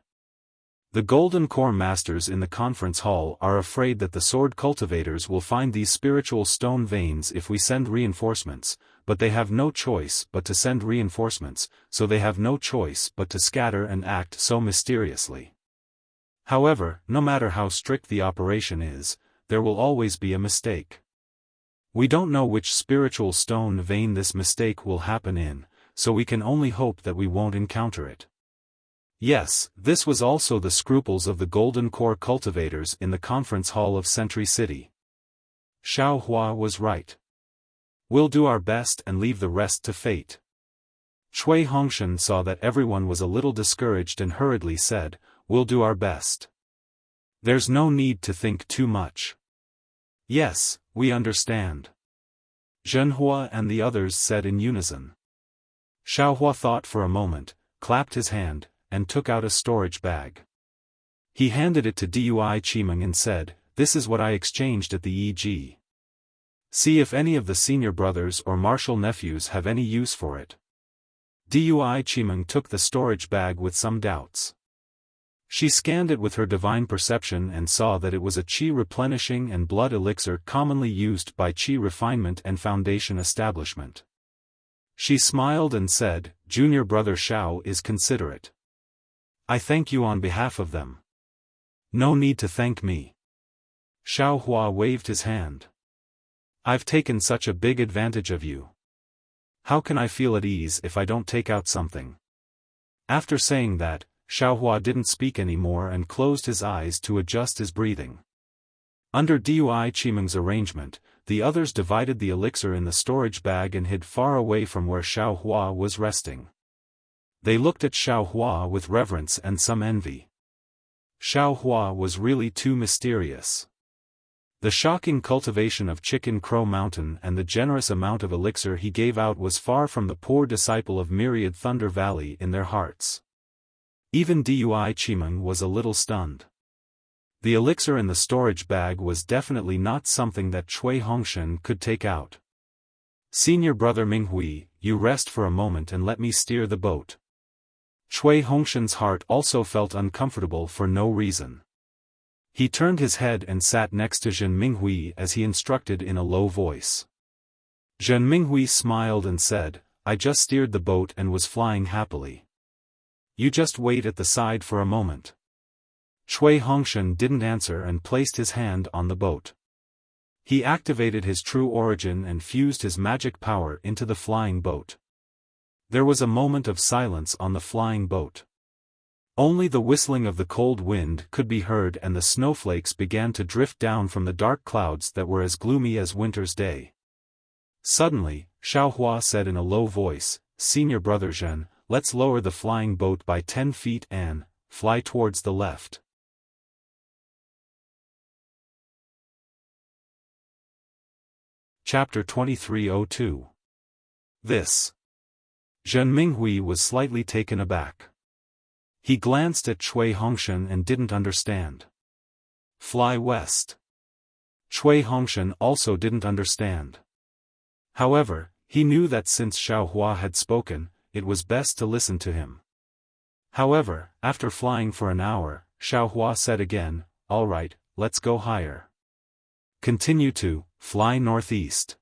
The Golden Core Masters in the conference hall are afraid that the sword cultivators will find these spiritual stone veins if we send reinforcements, but they have no choice but to send reinforcements, so they have no choice but to scatter and act so mysteriously. However, no matter how strict the operation is, there will always be a mistake. We don't know which spiritual stone vein this mistake will happen in, so we can only hope that we won't encounter it. Yes, this was also the scruples of the Golden Core cultivators in the conference hall of Sentry City. Xiao Hua was right. We'll do our best and leave the rest to fate. Cui Hongshan saw that everyone was a little discouraged and hurriedly said, we'll do our best. There's no need to think too much. Yes, we understand. Zhenhua and the others said in unison. Xiao Hua thought for a moment, clapped his hand, and took out a storage bag. He handed it to Dui Chimeng and said, this is what I exchanged at the EG. See if any of the senior brothers or martial nephews have any use for it. Dui Chimeng took the storage bag with some doubts. She scanned it with her divine perception and saw that it was a qi replenishing and blood elixir commonly used by qi refinement and foundation establishment. She smiled and said, "Junior brother Xiao is considerate. I thank you on behalf of them." "No need to thank me." Xiao Hua waved his hand. "I've taken such a big advantage of you. How can I feel at ease if I don't take out something?" After saying that, Xiao Hua didn't speak anymore and closed his eyes to adjust his breathing. Under Dui Qimeng's arrangement, the others divided the elixir in the storage bag and hid far away from where Xiao Hua was resting. They looked at Xiao Hua with reverence and some envy. Xiao Hua was really too mysterious. The shocking cultivation of Chicken Crow Mountain and the generous amount of elixir he gave out was far from the poor disciple of Myriad Thunder Valley in their hearts. Even Dui Qimeng was a little stunned. The elixir in the storage bag was definitely not something that Cui Hongshan could take out. "Senior brother Minghui, you rest for a moment and let me steer the boat." Cui Hongshan's heart also felt uncomfortable for no reason. He turned his head and sat next to Zhen Minghui as he instructed in a low voice. Zhen Minghui smiled and said, "I just steered the boat and was flying happily. You just wait at the side for a moment." Cui Hongshan didn't answer and placed his hand on the boat. He activated his true origin and fused his magic power into the flying boat. There was a moment of silence on the flying boat. Only the whistling of the cold wind could be heard and the snowflakes began to drift down from the dark clouds that were as gloomy as winter's day. Suddenly, Xiao Hua said in a low voice, "Senior brother Zhen, let's lower the flying boat by 10 feet and fly towards the left." Chapter 2302. This. Zhen Minghui was slightly taken aback. He glanced at Cui Hongshan and didn't understand. "Fly west." Cui Hongshan also didn't understand. However, he knew that since Xiao Hua had spoken, it was best to listen to him. However, after flying for an hour, Xiao Hua said again, "All right, let's go higher. Continue to fly northeast."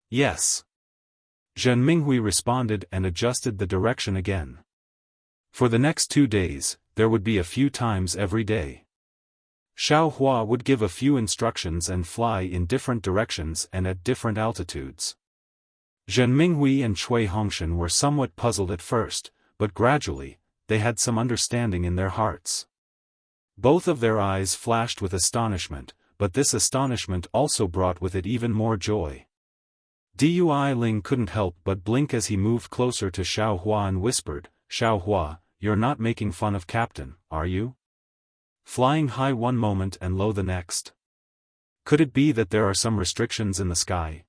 "Yes." Zhen Minghui responded and adjusted the direction again. For the next 2 days, there would be a few times every day. Xiao Hua would give a few instructions and fly in different directions and at different altitudes. Zhen Minghui and Cui Hongshan were somewhat puzzled at first, but gradually, they had some understanding in their hearts. Both of their eyes flashed with astonishment, but this astonishment also brought with it even more joy. Dui Ling couldn't help but blink as he moved closer to Xiao Hua and whispered, "Xiao Hua, you're not making fun of Captain, are you? Flying high one moment and low the next. Could it be that there are some restrictions in the sky?"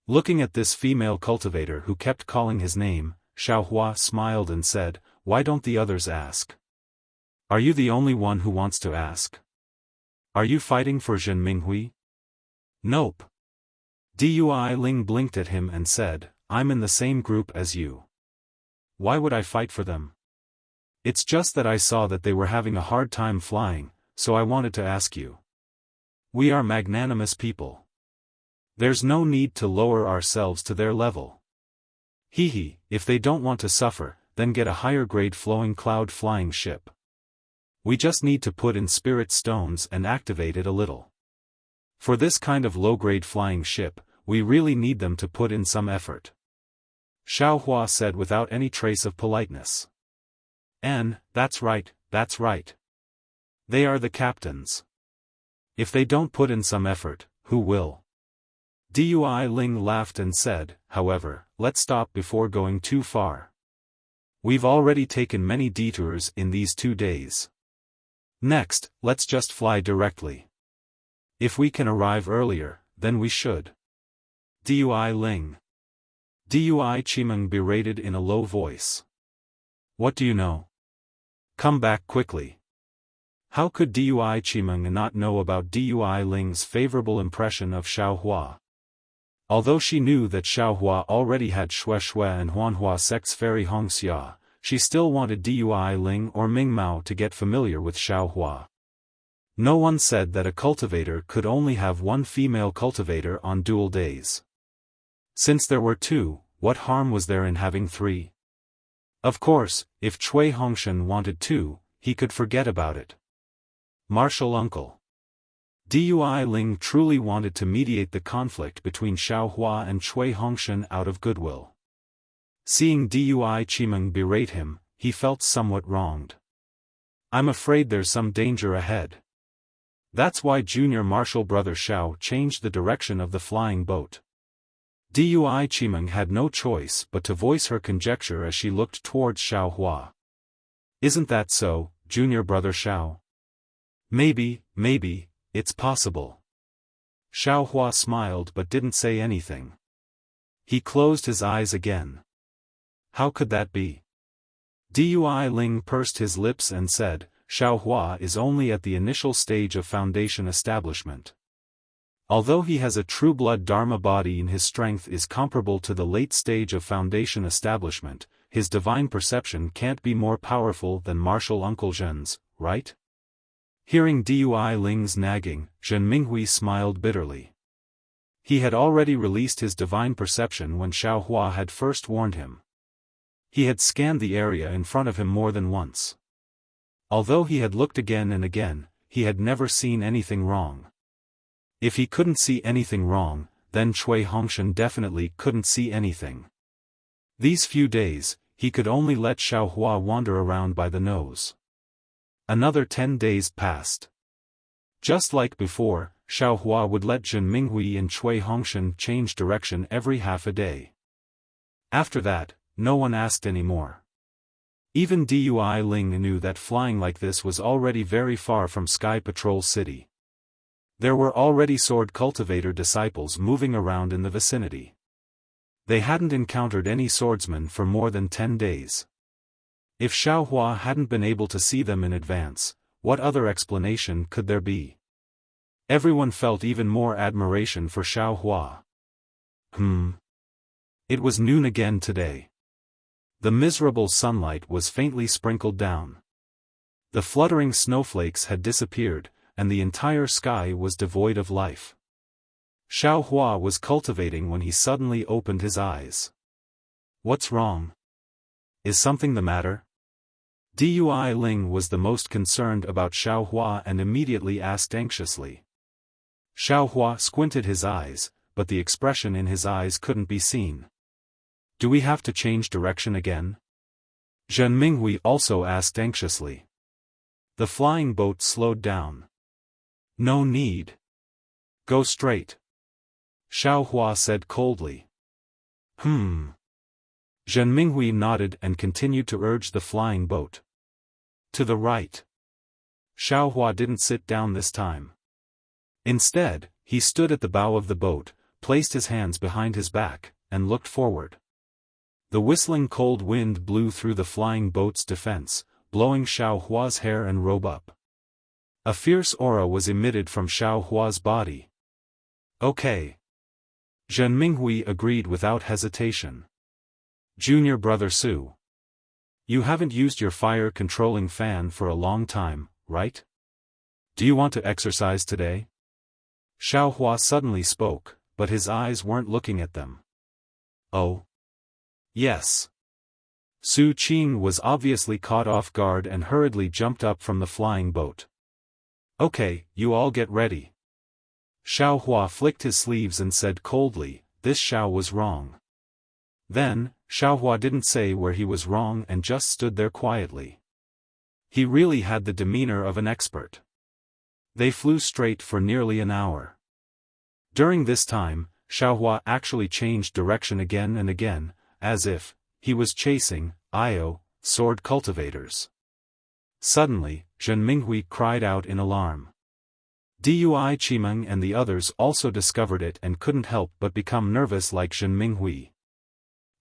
Looking at this female cultivator who kept calling his name, Xiao Hua smiled and said, "Why don't the others ask? Are you the only one who wants to ask? Are you fighting for Zhen Minghui?" "Nope." Dui Ling blinked at him and said, "I'm in the same group as you. Why would I fight for them? It's just that I saw that they were having a hard time flying, so I wanted to ask you. We are magnanimous people. There's no need to lower ourselves to their level. Hee, if they don't want to suffer, then get a higher grade flowing cloud flying ship. We just need to put in spirit stones and activate it a little. For this kind of low-grade flying ship, we really need them to put in some effort." Xiao Hua said without any trace of politeness. That's right, that's right. They are the captains. If they don't put in some effort, who will?" Dui Ling laughed and said, "However, let's stop before going too far. We've already taken many detours in these 2 days. Next, let's just fly directly. If we can arrive earlier, then we should." Dui Ling. Dui Qimeng berated in a low voice. "What do you know? Come back quickly." How could Dui Qimeng not know about Dui Ling's favorable impression of Xiao Hua? Although she knew that Xiao Hua already had Xue Xue and Huanhua sect's fairy Hongxia, she still wanted Dui Ling or Ming Mao to get familiar with Xiaohua. No one said that a cultivator could only have one female cultivator on dual days. Since there were two, what harm was there in having three? Of course, if Cui Hongshan wanted two, he could forget about it. Martial uncle. Dui Ling truly wanted to mediate the conflict between Xiaohua and Cui Hongshan out of goodwill. Seeing Dui Qimeng berate him, he felt somewhat wronged. I'm afraid there's some danger ahead. That's why junior martial brother Xiao changed the direction of the flying boat. Dui Qimeng had no choice but to voice her conjecture as she looked towards Xiaohua. Isn't that so, junior brother Xiao? Maybe, it's possible. Xiaohua smiled but didn't say anything. He closed his eyes again. How could that be? Dui Ling pursed his lips and said, Xiaohua is only at the initial stage of foundation establishment. Although he has a true-blood Dharma body and his strength is comparable to the late stage of foundation establishment, his divine perception can't be more powerful than martial uncle Zhen's, right? Hearing Dui Ling's nagging, Zhen Minghui smiled bitterly. He had already released his divine perception when Xiaohua had first warned him. He had scanned the area in front of him more than once. Although he had looked again and again, he had never seen anything wrong. If he couldn't see anything wrong, then Cui Hongshan definitely couldn't see anything. These few days, he could only let Xiaohua wander around by the nose. Another 10 days passed. Just like before, Xiaohua would let Zhen Minghui and Cui Hongshan change direction every half a day. After that, no one asked any more. Even Dui Ling knew that flying like this was already very far from Sky Patrol City. There were already sword cultivator disciples moving around in the vicinity. They hadn't encountered any swordsmen for more than 10 days. If Xiaohua hadn't been able to see them in advance, what other explanation could there be? Everyone felt even more admiration for Xiaohua. It was noon again today. The miserable sunlight was faintly sprinkled down. The fluttering snowflakes had disappeared, and the entire sky was devoid of life. Xiaohua was cultivating when he suddenly opened his eyes. What's wrong? Is something the matter? Dui Ling was the most concerned about Xiaohua and immediately asked anxiously. Xiaohua squinted his eyes, but the expression in his eyes couldn't be seen. Do we have to change direction again? Zhen Minghui also asked anxiously. The flying boat slowed down. No need. Go straight. Xiaohua said coldly. Zhen Minghui nodded and continued to urge the flying boat. To the right. Xiaohua didn't sit down this time. Instead, he stood at the bow of the boat, placed his hands behind his back, and looked forward. The whistling cold wind blew through the flying boat's defense, blowing Xiaohua's hair and robe up. A fierce aura was emitted from Xiaohua's body. Okay. Zhen Minghui agreed without hesitation. Junior brother Su. You haven't used your fire-controlling fan for a long time, right? Do you want to exercise today? Xiaohua suddenly spoke, but his eyes weren't looking at them. Oh. Yes. Su Qing was obviously caught off guard and hurriedly jumped up from the flying boat. Okay, you all get ready. Xiaohua flicked his sleeves and said coldly, this Xiao was wrong. Then, Xiaohua didn't say where he was wrong and just stood there quietly. He really had the demeanor of an expert. They flew straight for nearly an hour. During this time, Xiaohua actually changed direction again and again, as if he was chasing sword cultivators. Suddenly, Zhen Minghui cried out in alarm. Dui Qimeng and the others also discovered it and couldn't help but become nervous like Zhen Minghui.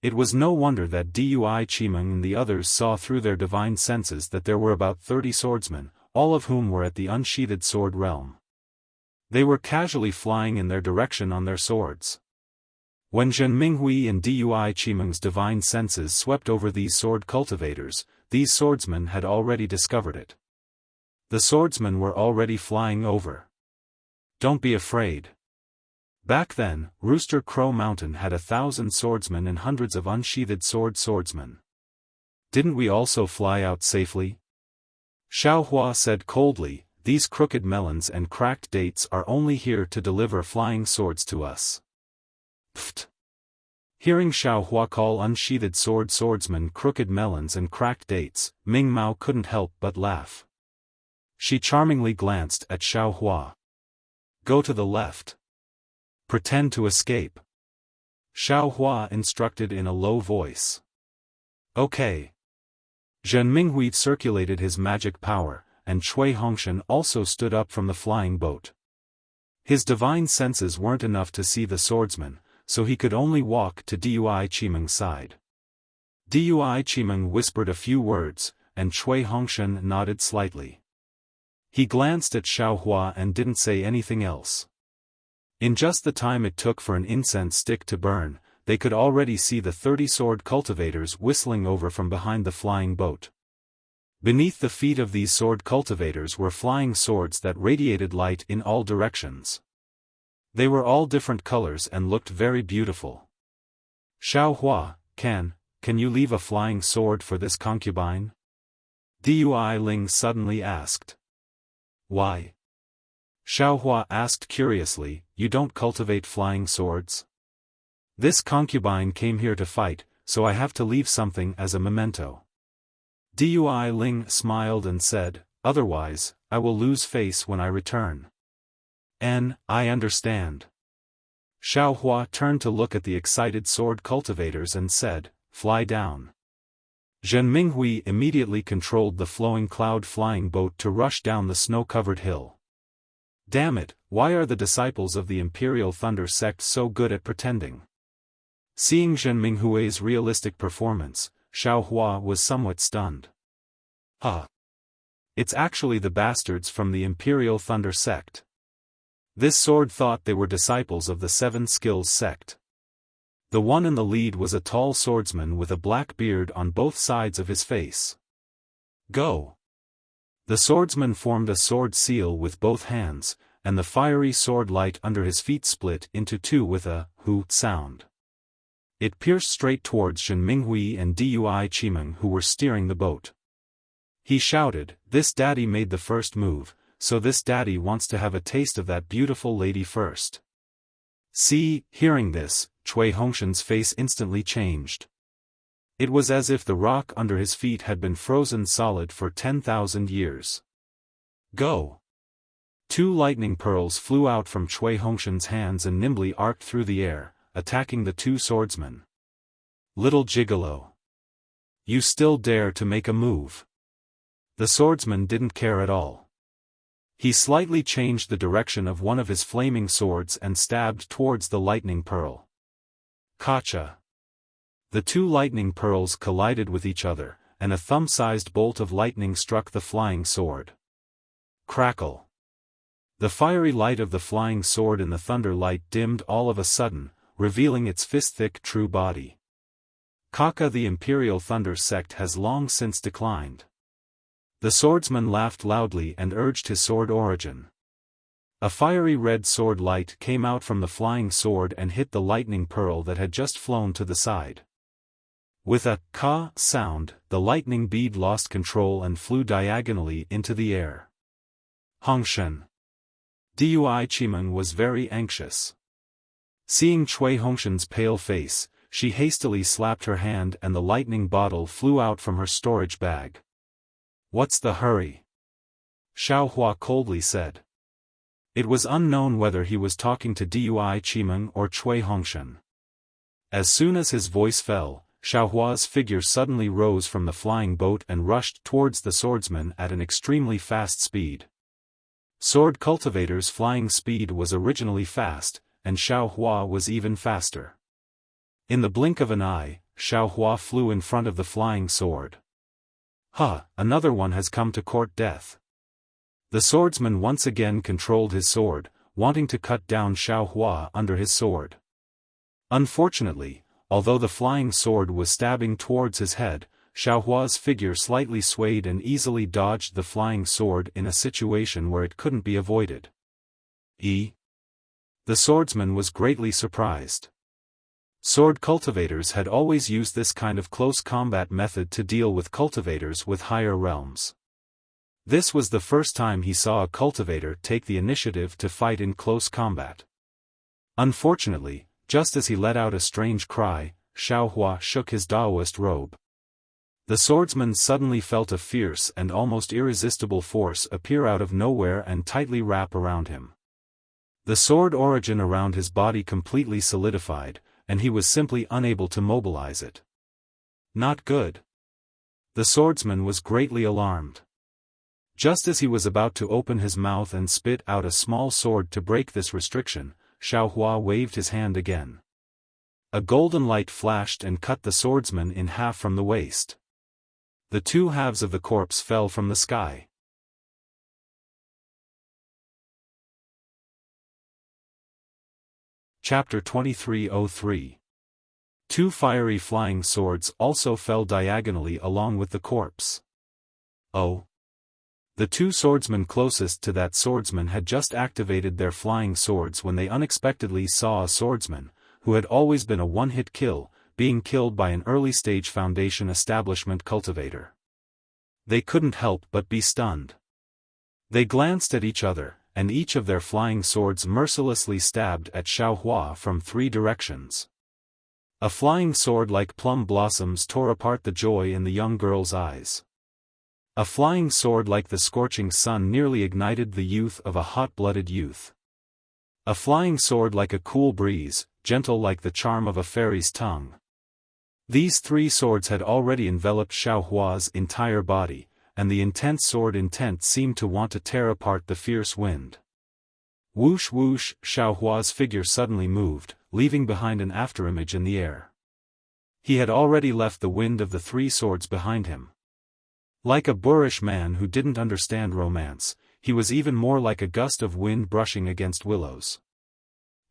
It was no wonder that Dui Qimeng and the others saw through their divine senses that there were about 30 swordsmen, all of whom were at the unsheathed sword realm. They were casually flying in their direction on their swords. When Zhen Minghui and Dui Qimeng's divine senses swept over these sword cultivators, these swordsmen had already discovered it. The swordsmen were already flying over. Don't be afraid. Back then, Rooster Crow Mountain had 1,000 swordsmen and hundreds of unsheathed swordsmen. Didn't we also fly out safely? Xiaohua said coldly, these crooked melons and cracked dates are only here to deliver flying swords to us. Pfft. Hearing Xiaohua call unsheathed swordsmen crooked melons and cracked dates, Ming Mao couldn't help but laugh. She charmingly glanced at Xiaohua. Go to the left. Pretend to escape. Xiaohua instructed in a low voice. Okay. Zhen Minghui circulated his magic power, and Cui Hongshan also stood up from the flying boat. His divine senses weren't enough to see the swordsman, so he could only walk to Dui Qimeng's side. Dui Qimeng whispered a few words, and Cui Hongshan nodded slightly. He glanced at Xiaohua and didn't say anything else. In just the time it took for an incense stick to burn, they could already see the 30 sword cultivators whistling over from behind the flying boat. Beneath the feet of these sword cultivators were flying swords that radiated light in all directions. They were all different colors and looked very beautiful. Xiaohua, can you leave a flying sword for this concubine? Dui Ling suddenly asked. Why? Xiaohua asked curiously, you don't cultivate flying swords? This concubine came here to fight, so I have to leave something as a memento. Dui Ling smiled and said, otherwise, I will lose face when I return. I understand. Xiaohua turned to look at the excited sword cultivators and said, fly down. Zhen Minghui immediately controlled the flowing cloud flying boat to rush down the snow-covered hill. Damn it, why are the disciples of the Imperial Thunder sect so good at pretending? Seeing Zhen Minghui's realistic performance, Xiaohua was somewhat stunned. It's actually the bastards from the Imperial Thunder sect. This sword thought they were disciples of the Seven Skills sect. The one in the lead was a tall swordsman with a black beard on both sides of his face. Go! The swordsman formed a sword seal with both hands, and the fiery sword light under his feet split into two with a "hoo" sound. It pierced straight towards Zhen Minghui and Dui Qimeng who were steering the boat. He shouted, this daddy made the first move, so this daddy wants to have a taste of that beautiful lady first. See, hearing this, Cui Hongshan's face instantly changed. It was as if the rock under his feet had been frozen solid for 10,000 years. Go! 2 lightning pearls flew out from Cui Hongshan's hands and nimbly arced through the air, attacking the 2 swordsmen. Little gigolo! You still dare to make a move? The swordsman didn't care at all. He slightly changed the direction of one of his flaming swords and stabbed towards the lightning pearl. Gotcha! The 2 lightning pearls collided with each other, and a thumb-sized bolt of lightning struck the flying sword. Crackle! The fiery light of the flying sword in the thunder light dimmed all of a sudden, revealing its fist-thick true body. Kaka the Imperial Thunder sect has long since declined. The swordsman laughed loudly and urged his sword origin. A fiery red sword light came out from the flying sword and hit the lightning pearl that had just flown to the side. With a "ka" sound, the lightning bead lost control and flew diagonally into the air. Hongshan. Dui Qimeng was very anxious. Seeing Cui Hongshan's pale face, she hastily slapped her hand and the lightning bottle flew out from her storage bag. What's the hurry? Xiaohua coldly said. It was unknown whether he was talking to Dui Qimeng or Cui Hongshan. As soon as his voice fell, Xiaohua's figure suddenly rose from the flying boat and rushed towards the swordsman at an extremely fast speed. Sword Cultivator's flying speed was originally fast, and Xiaohua was even faster. In the blink of an eye, Xiaohua flew in front of the flying sword. Another one has come to court death. The swordsman once again controlled his sword, wanting to cut down Xiaohua under his sword. Unfortunately, although the flying sword was stabbing towards his head, Xiaohua's figure slightly swayed and easily dodged the flying sword in a situation where it couldn't be avoided. The swordsman was greatly surprised. Sword cultivators had always used this kind of close combat method to deal with cultivators with higher realms. This was the first time he saw a cultivator take the initiative to fight in close combat. Unfortunately, just as he let out a strange cry, Xiaohua shook his Daoist robe. The swordsman suddenly felt a fierce and almost irresistible force appear out of nowhere and tightly wrap around him. The sword origin around his body completely solidified, and he was simply unable to mobilize it. Not good. The swordsman was greatly alarmed. Just as he was about to open his mouth and spit out a small sword to break this restriction, Xiaohua waved his hand again. A golden light flashed and cut the swordsman in half from the waist. The two halves of the corpse fell from the sky. Chapter 2303. Two fiery flying swords also fell diagonally along with the corpse. Oh! The two swordsmen closest to that swordsman had just activated their flying swords when they unexpectedly saw a swordsman, who had always been a one-hit kill, being killed by an early-stage Foundation establishment cultivator. They couldn't help but be stunned. They glanced at each other, and each of their flying swords mercilessly stabbed at Xiaohua from 3 directions. A flying sword like plum blossoms tore apart the joy in the young girl's eyes. A flying sword like the scorching sun nearly ignited the youth of a hot-blooded youth. A flying sword like a cool breeze, gentle like the charm of a fairy's tongue. These 3 swords had already enveloped Xiaohua's entire body, and the intense sword intent seemed to want to tear apart the fierce wind. Whoosh whoosh, Xiaohua's figure suddenly moved, leaving behind an afterimage in the air. He had already left the wind of the 3 swords behind him. Like a boorish man who didn't understand romance, he was even more like a gust of wind brushing against willows.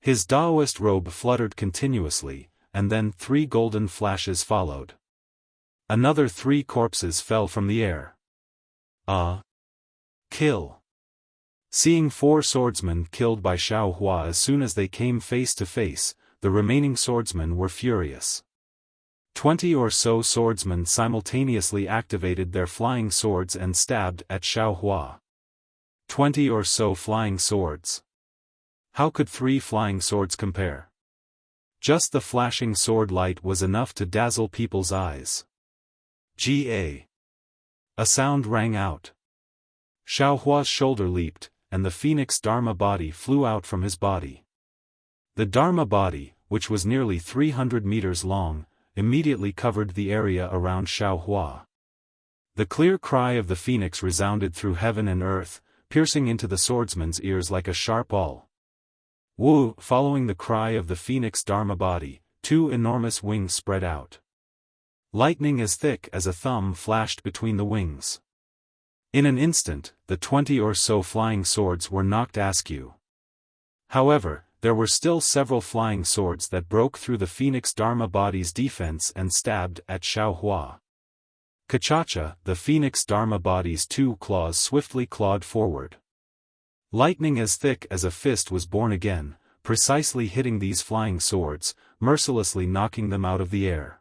His Daoist robe fluttered continuously, and then 3 golden flashes followed. Another 3 corpses fell from the air. Kill. Seeing 4 swordsmen killed by Xiaohua as soon as they came face to face, the remaining swordsmen were furious. 20 or so swordsmen simultaneously activated their flying swords and stabbed at Xiaohua. 20 or so flying swords. How could 3 flying swords compare? Just the flashing sword light was enough to dazzle people's eyes. A sound rang out. Xiaohua's shoulder leaped, and the phoenix Dharma body flew out from his body. The Dharma body, which was nearly 300 meters long, immediately covered the area around Xiaohua. The clear cry of the phoenix resounded through heaven and earth, piercing into the swordsman's ears like a sharp awl. Wu! Following the cry of the phoenix Dharma body, 2 enormous wings spread out. Lightning as thick as a thumb flashed between the wings. In an instant, the 20 or so flying swords were knocked askew. However, there were still several flying swords that broke through the phoenix Dharma body's defense and stabbed at Xiaohua. Kachacha, the phoenix Dharma body's 2 claws swiftly clawed forward. Lightning as thick as a fist was born again, precisely hitting these flying swords, mercilessly knocking them out of the air.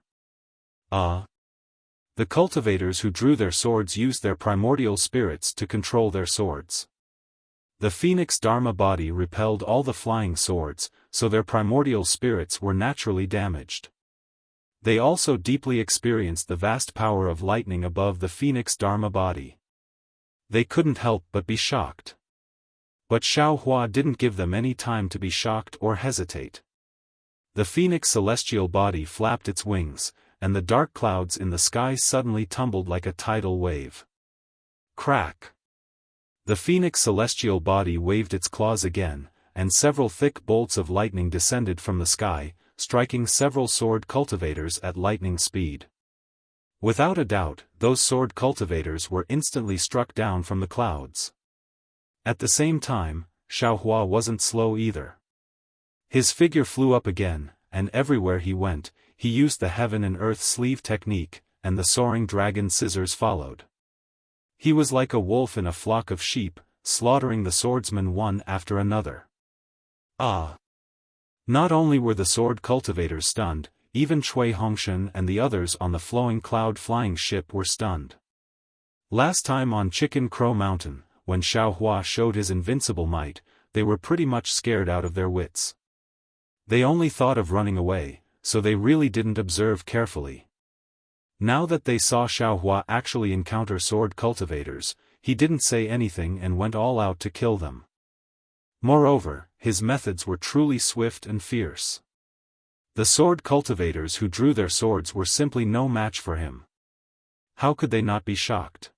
The cultivators who drew their swords used their primordial spirits to control their swords. The phoenix Dharma body repelled all the flying swords, so their primordial spirits were naturally damaged. They also deeply experienced the vast power of lightning above the phoenix Dharma body. They couldn't help but be shocked. But Xiaohua didn't give them any time to be shocked or hesitate. The phoenix celestial body flapped its wings, and the dark clouds in the sky suddenly tumbled like a tidal wave. Crack! The phoenix celestial body waved its claws again, and several thick bolts of lightning descended from the sky, striking several sword cultivators at lightning speed. Without a doubt, those sword cultivators were instantly struck down from the clouds. At the same time, Xiaohua wasn't slow either. His figure flew up again, and everywhere he went, he used the heaven and earth sleeve technique, and the soaring dragon scissors followed. He was like a wolf in a flock of sheep, slaughtering the swordsmen one after another. Ah! Not only were the sword cultivators stunned, even Cui Hongshan and the others on the flowing cloud-flying ship were stunned. Last time on Chicken Crow Mountain, when Xiao Hua showed his invincible might, they were pretty much scared out of their wits. They only thought of running away, so they really didn't observe carefully. Now that they saw Xiao Hua actually encounter sword cultivators, he didn't say anything and went all out to kill them. Moreover, his methods were truly swift and fierce. The sword cultivators who drew their swords were simply no match for him. How could they not be shocked?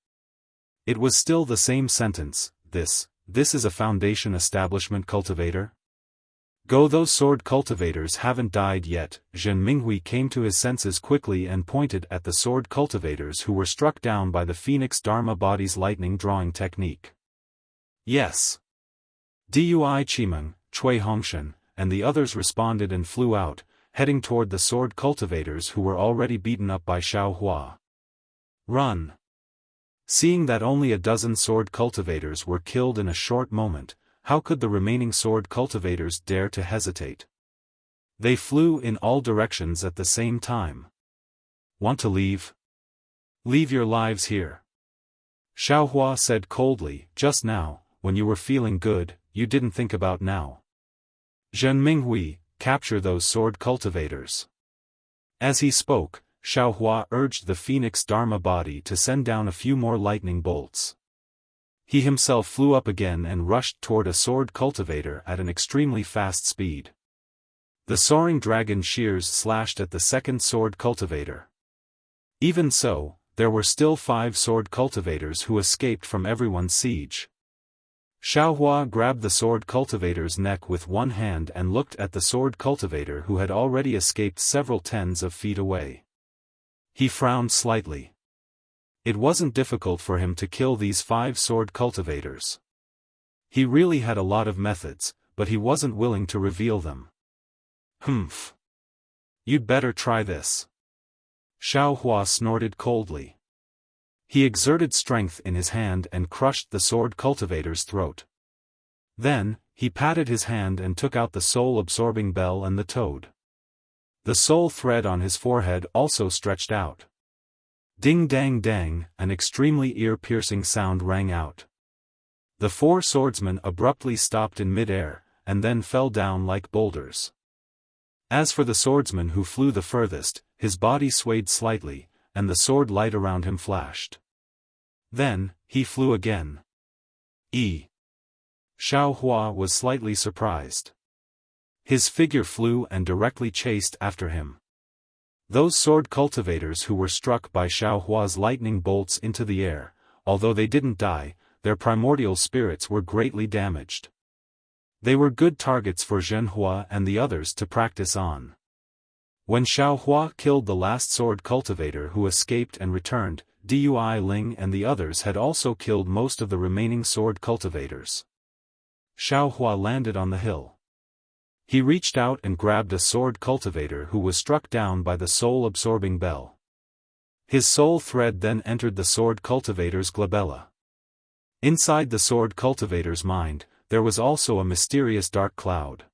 It was still the same sentence, this is a foundation establishment cultivator? Go, those sword cultivators haven't died yet. Zhen Minghui came to his senses quickly and pointed at the sword cultivators who were struck down by the Phoenix Dharma body's lightning drawing technique. Yes. Dui Qimeng, Cui Hongshan, and the others responded and flew out, heading toward the sword cultivators who were already beaten up by Xiao Hua. Run! Seeing that only a dozen sword cultivators were killed in a short moment, how could the remaining sword cultivators dare to hesitate? They flew in all directions at the same time. Want to leave? Leave your lives here. Xiao Hua said coldly, just now, when you were feeling good, you didn't think about now. Zhen Minghui, capture those sword cultivators. As he spoke, Xiao Hua urged the Phoenix Dharma body to send down a few more lightning bolts. He himself flew up again and rushed toward a sword cultivator at an extremely fast speed. The soaring dragon shears slashed at the second sword cultivator. Even so, there were still 5 sword cultivators who escaped from everyone's siege. Xiao Hua grabbed the sword cultivator's neck with one hand and looked at the sword cultivator who had already escaped several tens of feet away. He frowned slightly. It wasn't difficult for him to kill these 5 sword cultivators. He really had a lot of methods, but he wasn't willing to reveal them. Humph. You'd better try this. Xiao Hua snorted coldly. He exerted strength in his hand and crushed the sword cultivator's throat. Then, he patted his hand and took out the soul-absorbing bell and the toad. The soul thread on his forehead also stretched out. Ding dang dang, an extremely ear-piercing sound rang out. The 4 swordsmen abruptly stopped in mid-air, and then fell down like boulders. As for the swordsman who flew the furthest, his body swayed slightly, and the sword light around him flashed. Then, he flew again. Xiao Hua was slightly surprised. His figure flew and directly chased after him. Those sword cultivators who were struck by Xiao Hua's lightning bolts into the air, although they didn't die, their primordial spirits were greatly damaged. They were good targets for Zhen Hua and the others to practice on. When Xiao Hua killed the last sword cultivator who escaped and returned, Dui Ling and the others had also killed most of the remaining sword cultivators. Xiao Hua landed on the hill. He reached out and grabbed a sword cultivator who was struck down by the soul-absorbing bell. His soul thread then entered the sword cultivator's glabella. Inside the sword cultivator's mind, there was also a mysterious dark cloud.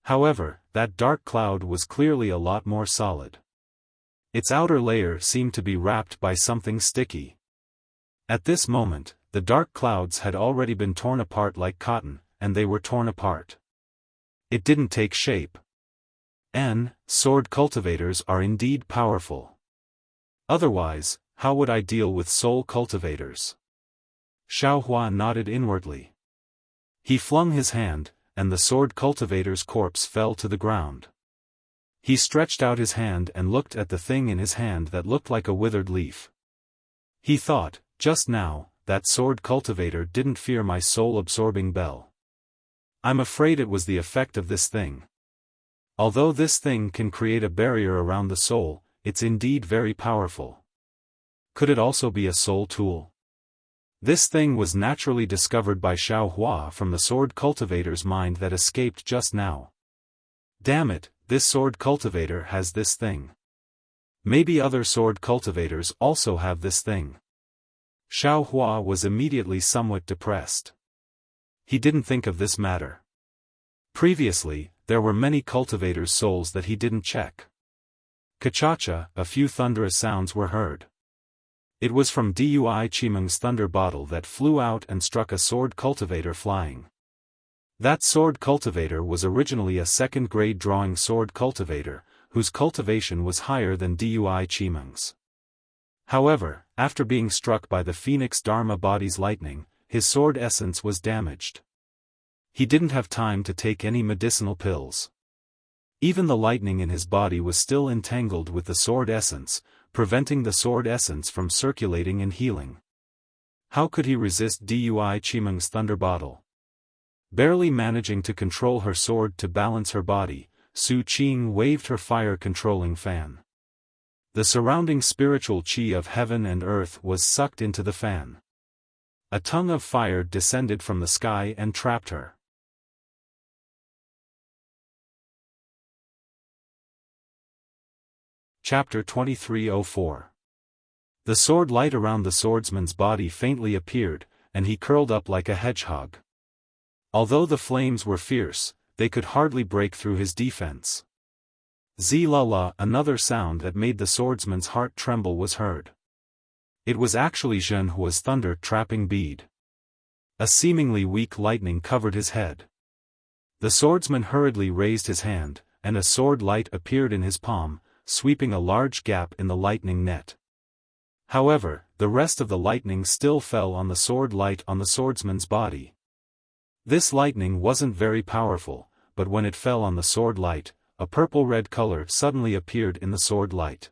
However, that dark cloud was clearly a lot more solid. Its outer layer seemed to be wrapped by something sticky. At this moment, the dark clouds had already been torn apart like cotton, and they were torn apart. It didn't take shape. Sword cultivators are indeed powerful. Otherwise, how would I deal with soul cultivators? Xiao Hua nodded inwardly. He flung his hand, and the sword cultivator's corpse fell to the ground. He stretched out his hand and looked at the thing in his hand that looked like a withered leaf. He thought, just now, that sword cultivator didn't fear my soul-absorbing bell. I'm afraid it was the effect of this thing. Although this thing can create a barrier around the soul, it's indeed very powerful. Could it also be a soul tool? This thing was naturally discovered by Xiao Hua from the sword cultivator's mind that escaped just now. Damn it, this sword cultivator has this thing. Maybe other sword cultivators also have this thing. Xiao Hua was immediately somewhat depressed. He didn't think of this matter. Previously, there were many cultivators' souls that he didn't check. Kachacha, a few thunderous sounds were heard. It was from Dui Chimeng's thunder bottle that flew out and struck a sword cultivator flying. That sword cultivator was originally a second-grade drawing sword cultivator, whose cultivation was higher than Dui Chimeng's. However, after being struck by the Phoenix Dharma body's lightning, his sword essence was damaged. He didn't have time to take any medicinal pills. Even the lightning in his body was still entangled with the sword essence, preventing the sword essence from circulating and healing. How could he resist Dui Chimeng's thunder bottle? Barely managing to control her sword to balance her body, Su Qing waved her fire-controlling fan. The surrounding spiritual qi of heaven and earth was sucked into the fan. A tongue of fire descended from the sky and trapped her. Chapter 2304. The sword light around the swordsman's body faintly appeared, and he curled up like a hedgehog. Although the flames were fierce, they could hardly break through his defense. Zilala, another sound that made the swordsman's heart tremble was heard. It was actually Zhenhua's thunder-trapping bead. A seemingly weak lightning covered his head. The swordsman hurriedly raised his hand, and a sword light appeared in his palm, sweeping a large gap in the lightning net. However, the rest of the lightning still fell on the sword light on the swordsman's body. This lightning wasn't very powerful, but when it fell on the sword light, a purple-red color suddenly appeared in the sword light.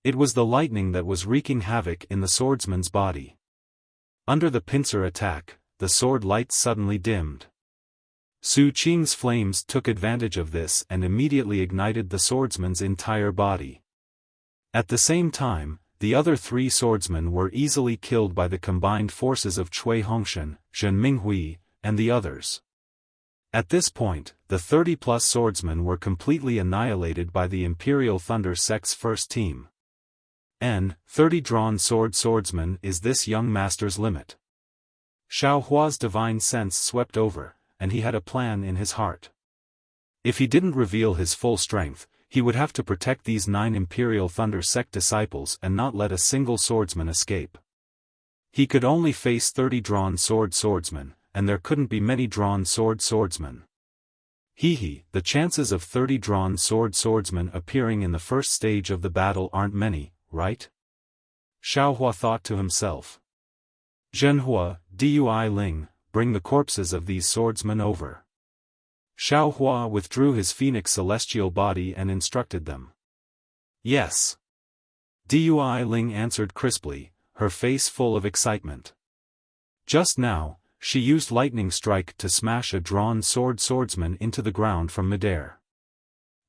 It was the lightning that was wreaking havoc in the swordsman's body. Under the pincer attack, the sword light suddenly dimmed. Su Qing's flames took advantage of this and immediately ignited the swordsman's entire body. At the same time, the other three swordsmen were easily killed by the combined forces of Cui Hongshan, Zhen Minghui, and the others. At this point, the 30-plus swordsmen were completely annihilated by the Imperial Thunder Sect's first team. 30 drawn swordsman is this young master's limit. Xiao Hua's divine sense swept over, and he had a plan in his heart. If he didn't reveal his full strength, he would have to protect these 9 Imperial Thunder Sect disciples and not let a single swordsman escape. He could only face 30 drawn swordsmen, and there couldn't be many drawn swordsmen. The chances of 30 drawn swordsmen appearing in the first stage of the battle aren't many, right? Xiao Hua thought to himself. Zhenhua, Dui Ling, bring the corpses of these swordsmen over. Xiao Hua withdrew his phoenix celestial body and instructed them. Yes. Dui Ling answered crisply, her face full of excitement. Just now, she used lightning strike to smash a drawn swordsman into the ground from midair.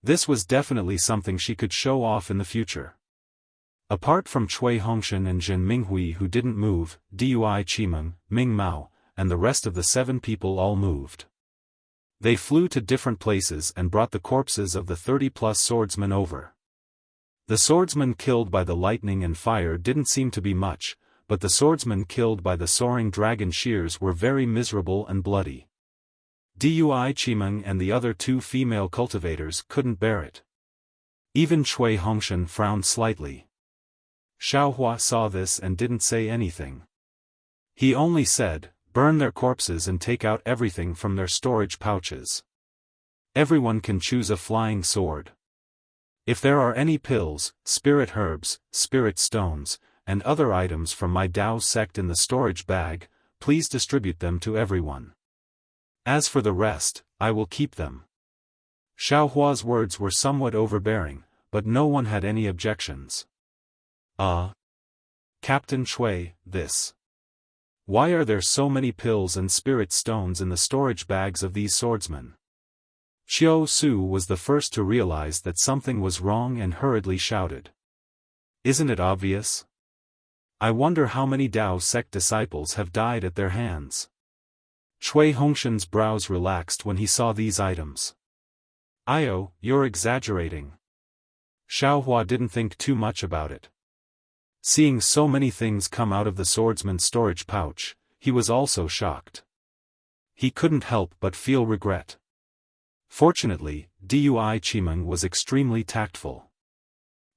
This was definitely something she could show off in the future. Apart from Cui Hongshan and Zhen Minghui who didn't move, Dui Chimeng, Ming Mao, and the rest of the 7 people all moved. They flew to different places and brought the corpses of the 30-plus swordsmen over. The swordsmen killed by the lightning and fire didn't seem to be much, but the swordsmen killed by the soaring dragon shears were very miserable and bloody. Dui Chimeng and the other 2 female cultivators couldn't bear it. Even Cui Hongshan frowned slightly. Xiao Hua saw this and didn't say anything. He only said, burn their corpses and take out everything from their storage pouches. Everyone can choose a flying sword. If there are any pills, spirit herbs, spirit stones, and other items from my Dao sect in the storage bag, please distribute them to everyone. As for the rest, I will keep them. Xiao Hua's words were somewhat overbearing, but no one had any objections. Captain Cui, this. Why are there so many pills and spirit stones in the storage bags of these swordsmen? Qiu Su was the first to realize that something was wrong and hurriedly shouted. Isn't it obvious? I wonder how many Dao sect disciples have died at their hands. Cui Hongshan's brows relaxed when he saw these items. Io, you're exaggerating. Xiaohua didn't think too much about it. Seeing so many things come out of the swordsman's storage pouch, he was also shocked. He couldn't help but feel regret. Fortunately, Dui Chimeng was extremely tactful.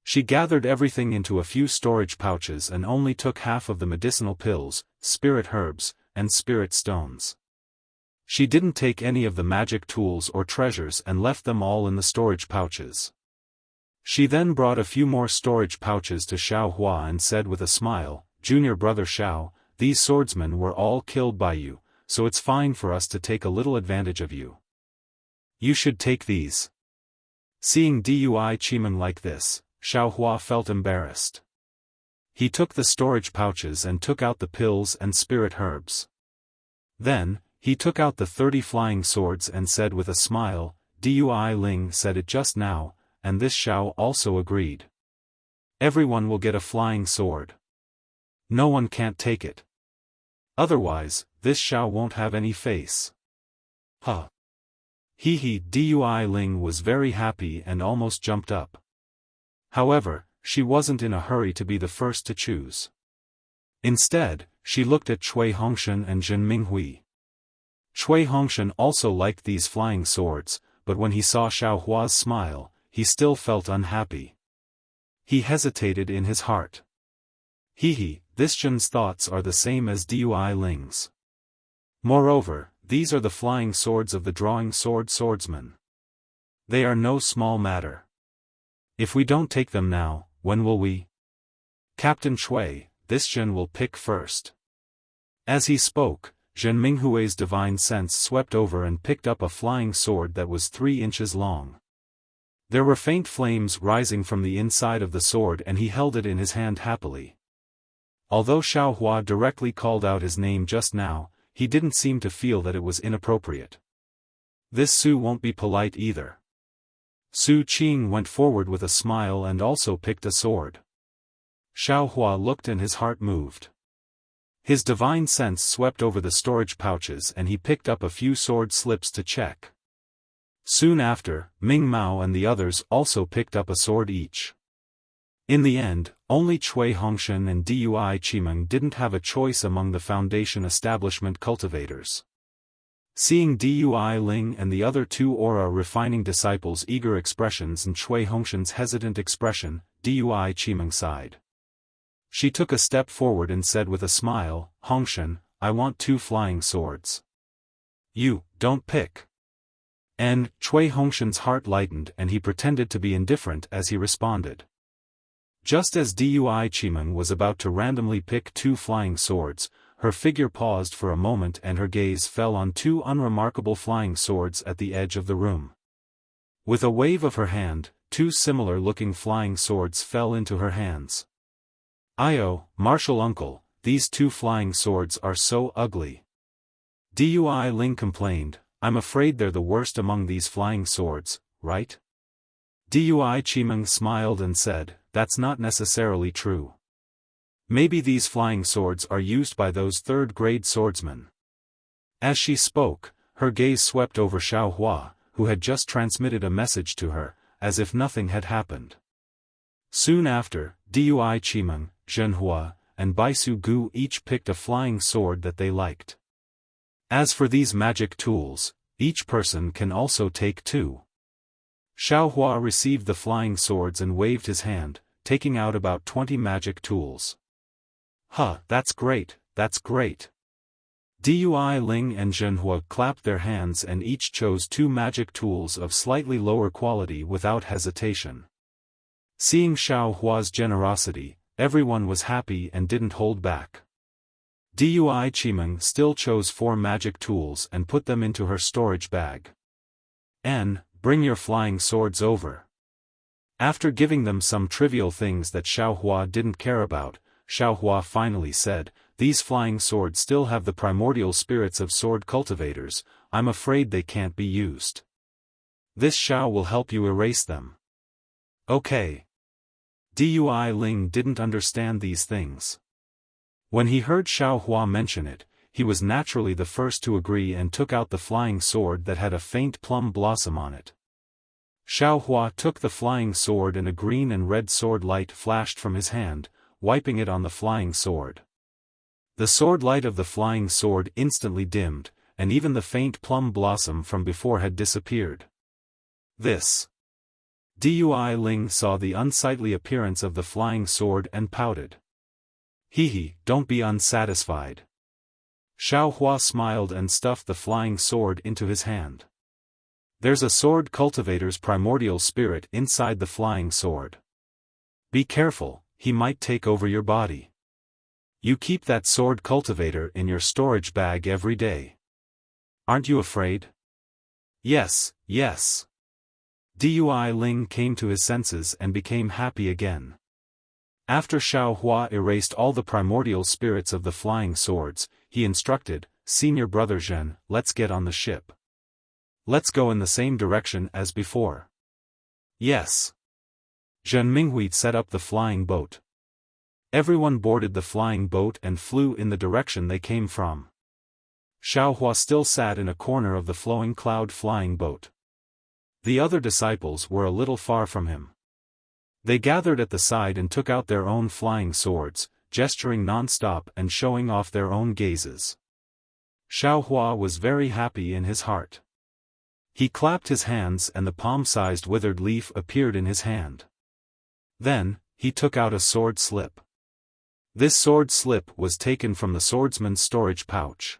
She gathered everything into a few storage pouches and only took half of the medicinal pills, spirit herbs, and spirit stones. She didn't take any of the magic tools or treasures and left them all in the storage pouches. She then brought a few more storage pouches to Xiaohua and said with a smile, "Junior brother Xiao, these swordsmen were all killed by you, so it's fine for us to take a little advantage of you. You should take these." Seeing Dui Chimeng like this, Xiaohua felt embarrassed. He took the storage pouches and took out the pills and spirit herbs. Then, he took out the 30 flying swords and said with a smile, "Dui Ling said it just now," and this Xiao also agreed. "Everyone will get a flying sword. No one can't take it. Otherwise, this Xiao won't have any face." Huh. Hee Dui Ling was very happy and almost jumped up. However, she wasn't in a hurry to be the first to choose. Instead, she looked at Cui Hongshan and Zhen Minghui. Cui Hongshan also liked these flying swords, but when he saw Xiaohua's smile, he still felt unhappy. He hesitated in his heart. This Zhen's thoughts are the same as Dui Ling's. Moreover, these are the flying swords of the drawing sword swordsman. They are no small matter. If we don't take them now, when will we? Captain Cui, this Zhen will pick first. As he spoke, Zhen Minghui's divine sense swept over and picked up a flying sword that was 3 inches long. There were faint flames rising from the inside of the sword and he held it in his hand happily. Although Xiaohua directly called out his name just now, he didn't seem to feel that it was inappropriate. This Su won't be polite either. Su Qing went forward with a smile and also picked a sword. Xiaohua looked and his heart moved. His divine sense swept over the storage pouches and he picked up a few sword slips to check. Soon after, Ming Mao and the others also picked up a sword each. In the end, only Cui Hongshan and Dui Chimeng didn't have a choice among the Foundation establishment cultivators. Seeing Dui Ling and the other 2 aura refining disciples' eager expressions and Cui Hongshan's hesitant expression, Dui Chimeng sighed. She took a step forward and said with a smile, "Hongshan, I want 2 flying swords." "You, don't pick." And Cui Hongshan's heart lightened and he pretended to be indifferent as he responded. Just as Dui Chimeng was about to randomly pick 2 flying swords, her figure paused for a moment and her gaze fell on 2 unremarkable flying swords at the edge of the room. With a wave of her hand, 2 similar-looking flying swords fell into her hands. "Io, martial uncle, these 2 flying swords are so ugly." Dui Ling complained, "I'm afraid they're the worst among these flying swords, right?" Dui Chimeng smiled and said, "That's not necessarily true. Maybe these flying swords are used by those 3rd-grade swordsmen." As she spoke, her gaze swept over Xiaohua, who had just transmitted a message to her, as if nothing had happened. Soon after, Dui Chimeng, Zhenhua, and Baisu Gu each picked a flying sword that they liked. As for these magic tools, each person can also take 2. Xiaohua received the flying swords and waved his hand, taking out about 20 magic tools. That's great, that's great." Dui Ling and Zhenhua clapped their hands and each chose 2 magic tools of slightly lower quality without hesitation. Seeing Xiaohua's generosity, everyone was happy and didn't hold back. Dui Chimeng still chose 4 magic tools and put them into her storage bag. Bring your flying swords over." After giving them some trivial things that Xiaohua didn't care about, Xiaohua finally said, "These flying swords still have the primordial spirits of sword cultivators, I'm afraid they can't be used. This Xiao will help you erase them." "Okay." Dui Ling didn't understand these things. When he heard Xiaohua mention it, he was naturally the first to agree and took out the flying sword that had a faint plum blossom on it. Xiaofan took the flying sword and a green and red sword light flashed from his hand, wiping it on the flying sword. The sword light of the flying sword instantly dimmed, and even the faint plum blossom from before had disappeared. This. Dui Ling saw the unsightly appearance of the flying sword and pouted. Hee, don't be unsatisfied. Xiaofan smiled and stuffed the flying sword into his hand. There's a sword cultivator's primordial spirit inside the flying sword. Be careful, he might take over your body. You keep that sword cultivator in your storage bag every day. Aren't you afraid? Yes, yes. Dui Ling came to his senses and became happy again. After Xiaofan erased all the primordial spirits of the flying swords, he instructed, Senior Brother Zhen, let's get on the ship. Let's go in the same direction as before. Yes. Zhen Minghui set up the flying boat. Everyone boarded the flying boat and flew in the direction they came from. Xiaofan still sat in a corner of the flowing cloud flying boat. The other disciples were a little far from him. They gathered at the side and took out their own flying swords, gesturing non-stop and showing off their own gazes. Xiaofan was very happy in his heart. He clapped his hands and the palm-sized withered leaf appeared in his hand. Then, he took out a sword slip. This sword slip was taken from the swordsman's storage pouch.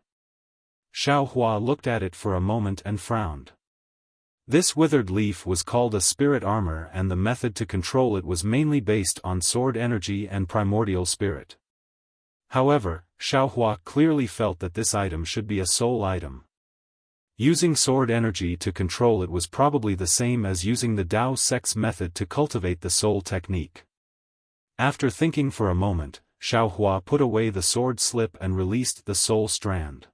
Xiaofan looked at it for a moment and frowned. This withered leaf was called a spirit armor and the method to control it was mainly based on sword energy and primordial spirit. However, Xiaofan clearly felt that this item should be a soul item. Using sword energy to control it was probably the same as using the Dao Sex method to cultivate the soul technique. After thinking for a moment, Xiaofan put away the sword slip and released the soul strand.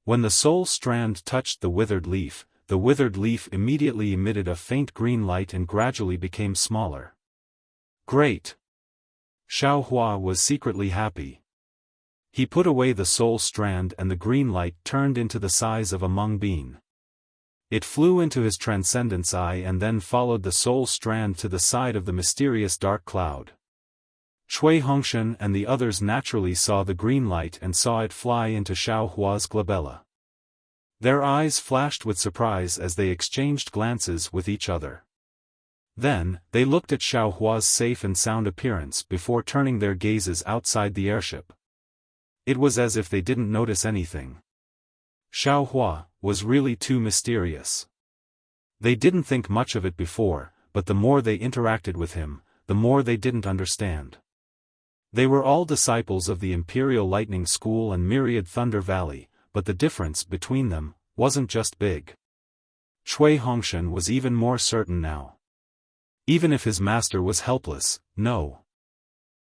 When the soul strand touched the withered leaf immediately emitted a faint green light and gradually became smaller. Great! Xiaofan was secretly happy. He put away the soul strand and the green light turned into the size of a mung bean. It flew into his transcendence eye and then followed the soul strand to the side of the mysterious dark cloud. Cui Hongshan and the others naturally saw the green light and saw it fly into Xiaohua's glabella. Their eyes flashed with surprise as they exchanged glances with each other. Then, they looked at Xiaohua's safe and sound appearance before turning their gazes outside the airship. It was as if they didn't notice anything. Xiaohua was really too mysterious. They didn't think much of it before, but the more they interacted with him, the more they didn't understand. They were all disciples of the Imperial Lightning School and Myriad Thunder Valley, but the difference between them wasn't just big. Cui Hongshan was even more certain now. Even if his master was helpless, no.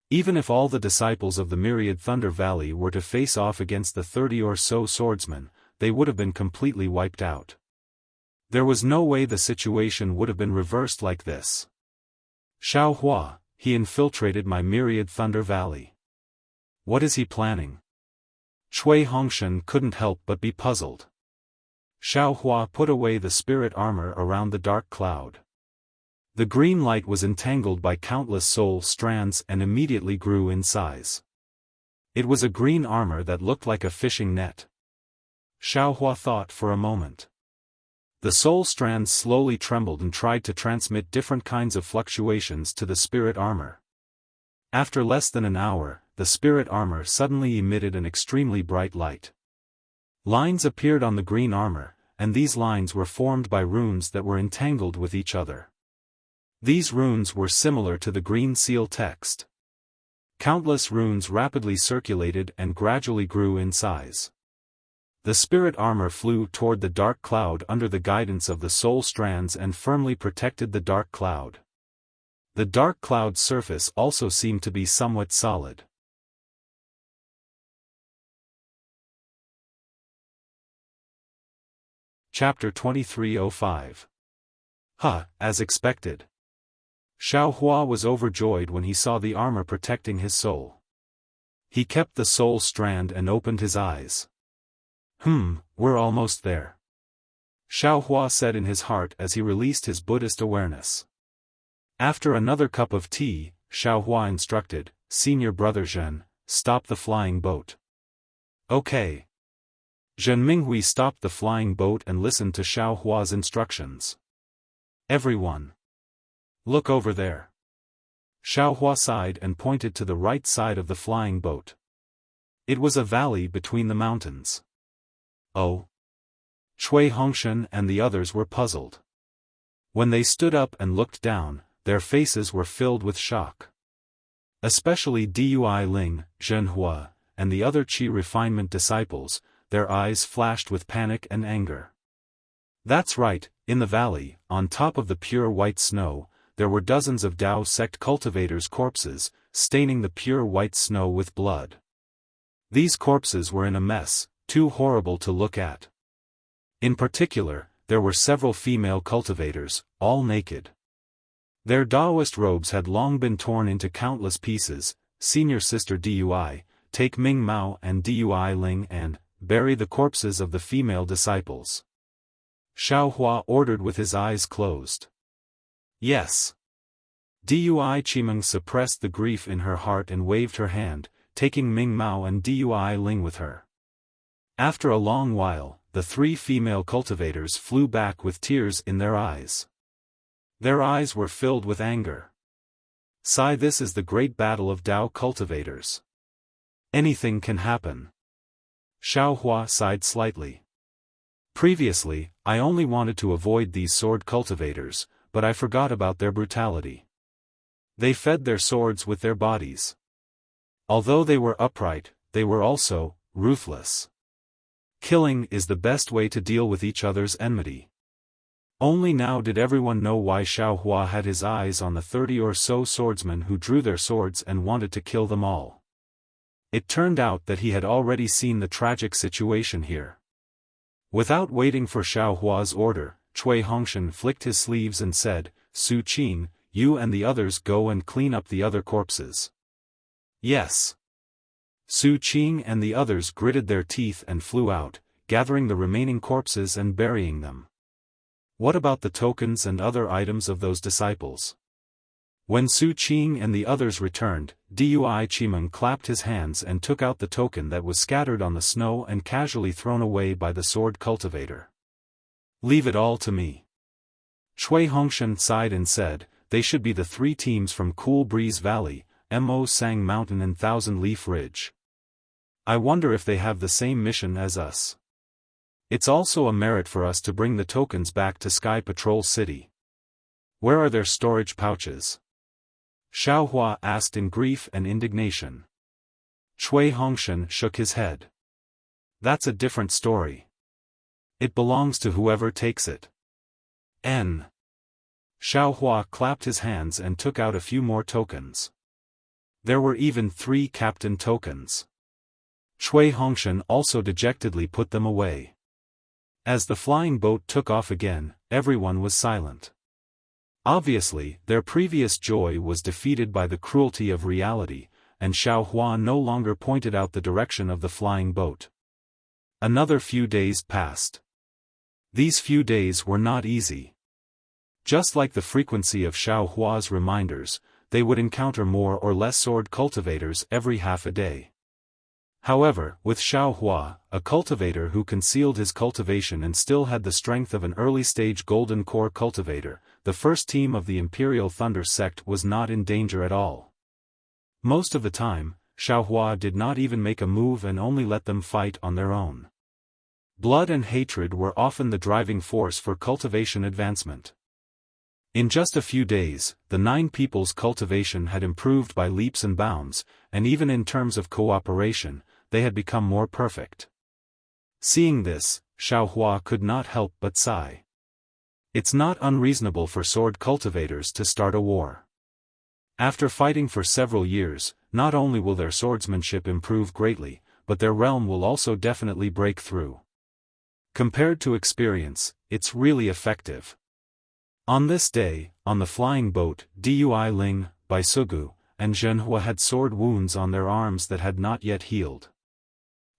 Even if all the disciples of the Myriad Thunder Valley were to face off against the 30 or so swordsmen, they would have been completely wiped out. There was no way the situation would have been reversed like this. Xiaohua, he infiltrated my Myriad Thunder Valley. What is he planning? Cui Hongshan couldn't help but be puzzled. Xiaohua put away the spirit armor around the dark cloud. The green light was entangled by countless soul strands and immediately grew in size. It was a green armor that looked like a fishing net. Xiaohua thought for a moment. The soul strands slowly trembled and tried to transmit different kinds of fluctuations to the spirit armor. After less than an hour, the spirit armor suddenly emitted an extremely bright light. Lines appeared on the green armor, and these lines were formed by runes that were entangled with each other. These runes were similar to the green seal text. Countless runes rapidly circulated and gradually grew in size. The spirit armor flew toward the dark cloud under the guidance of the soul strands and firmly protected the dark cloud. The dark cloud's surface also seemed to be somewhat solid. Chapter 2305. As expected. Xiaohua was overjoyed when he saw the armor protecting his soul. He kept the soul strand and opened his eyes. We're almost there. Xiaofan said in his heart as he released his Buddhist awareness. After another cup of tea, Xiaofan instructed, Senior Brother Zhen, stop the flying boat. Okay. Zhen Minghui stopped the flying boat and listened to Xiaohua's instructions. Everyone. Look over there. Xiaohua sighed and pointed to the right side of the flying boat. It was a valley between the mountains. Oh. Cui Hongshan and the others were puzzled. When they stood up and looked down, their faces were filled with shock. Especially Dui Ling, Zhenhua, and the other Qi refinement disciples, their eyes flashed with panic and anger. That's right, in the valley, on top of the pure white snow, there were dozens of Dao sect cultivators' corpses, staining the pure white snow with blood. These corpses were in a mess, too horrible to look at. In particular, there were several female cultivators, all naked. Their Daoist robes had long been torn into countless pieces. Senior Sister Dui, take Ming Mao and Dui Ling and bury the corpses of the female disciples. Xiaohua ordered with his eyes closed. Yes. Dui Qimeng suppressed the grief in her heart and waved her hand, taking Ming Mao and Dui Ling with her. After a long while, the three female cultivators flew back with tears in their eyes. Their eyes were filled with anger. Sigh, this is the great battle of Dao cultivators. Anything can happen. Xiaohua sighed slightly. Previously, I only wanted to avoid these sword cultivators, but I forgot about their brutality. They fed their swords with their bodies. Although they were upright, they were also ruthless. Killing is the best way to deal with each other's enmity. Only now did everyone know why Xiaohua had his eyes on the 30 or so swordsmen who drew their swords and wanted to kill them all. It turned out that he had already seen the tragic situation here. Without waiting for Xiaohua's order, Cui Hongshan flicked his sleeves and said, Su Qin, you and the others go and clean up the other corpses. Yes. Su Qing and the others gritted their teeth and flew out, gathering the remaining corpses and burying them. What about the tokens and other items of those disciples? When Su Qing and the others returned, Dui Qimeng clapped his hands and took out the token that was scattered on the snow and casually thrown away by the sword cultivator. Leave it all to me. Cui Hongshan sighed and said, they should be the three teams from Cool Breeze Valley, Mo Sang Mountain and Thousand Leaf Ridge. I wonder if they have the same mission as us. It's also a merit for us to bring the tokens back to Sky Patrol City. Where are their storage pouches? Xiaohua asked in grief and indignation. Cui Hongshan shook his head. That's a different story. It belongs to whoever takes it. Xiaohua clapped his hands and took out a few more tokens. There were even 3 captain tokens. Cui Hongshan also dejectedly put them away. As the flying boat took off again, everyone was silent. Obviously, their previous joy was defeated by the cruelty of reality, and Xiaohua no longer pointed out the direction of the flying boat. Another few days passed. These few days were not easy. Just like the frequency of Xiaohua's reminders, they would encounter more or less sword cultivators every half a day. However, with Xiaohua, a cultivator who concealed his cultivation and still had the strength of an early-stage golden core cultivator, the first team of the Imperial Thunder sect was not in danger at all. Most of the time, Xiaohua did not even make a move and only let them fight on their own. Blood and hatred were often the driving force for cultivation advancement. In just a few days, the 9 people's cultivation had improved by leaps and bounds, and even in terms of cooperation, they had become more perfect. Seeing this, Xiaohua could not help but sigh. It's not unreasonable for sword cultivators to start a war. After fighting for several years, not only will their swordsmanship improve greatly, but their realm will also definitely break through. Compared to experience, it's really effective. On this day, on the flying boat, Dui Ling, Baisugu, and Zhenhua had sword wounds on their arms that had not yet healed.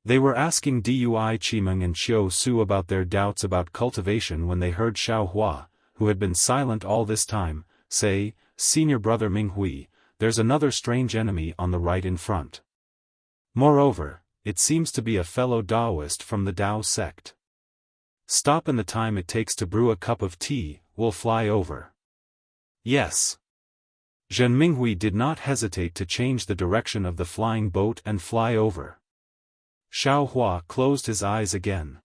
They were asking Dui Qimeng and Xiao Su about their doubts about cultivation when they heard Xiao Hua, who had been silent all this time, say, "Senior brother Ming Hui, there's another strange enemy on the right in front. Moreover, it seems to be a fellow Taoist from the Tao sect. Stop in the time it takes to brew a cup of tea, we'll fly over." Yes. Zhen Minghui did not hesitate to change the direction of the flying boat and fly over. Xiao Hua closed his eyes again.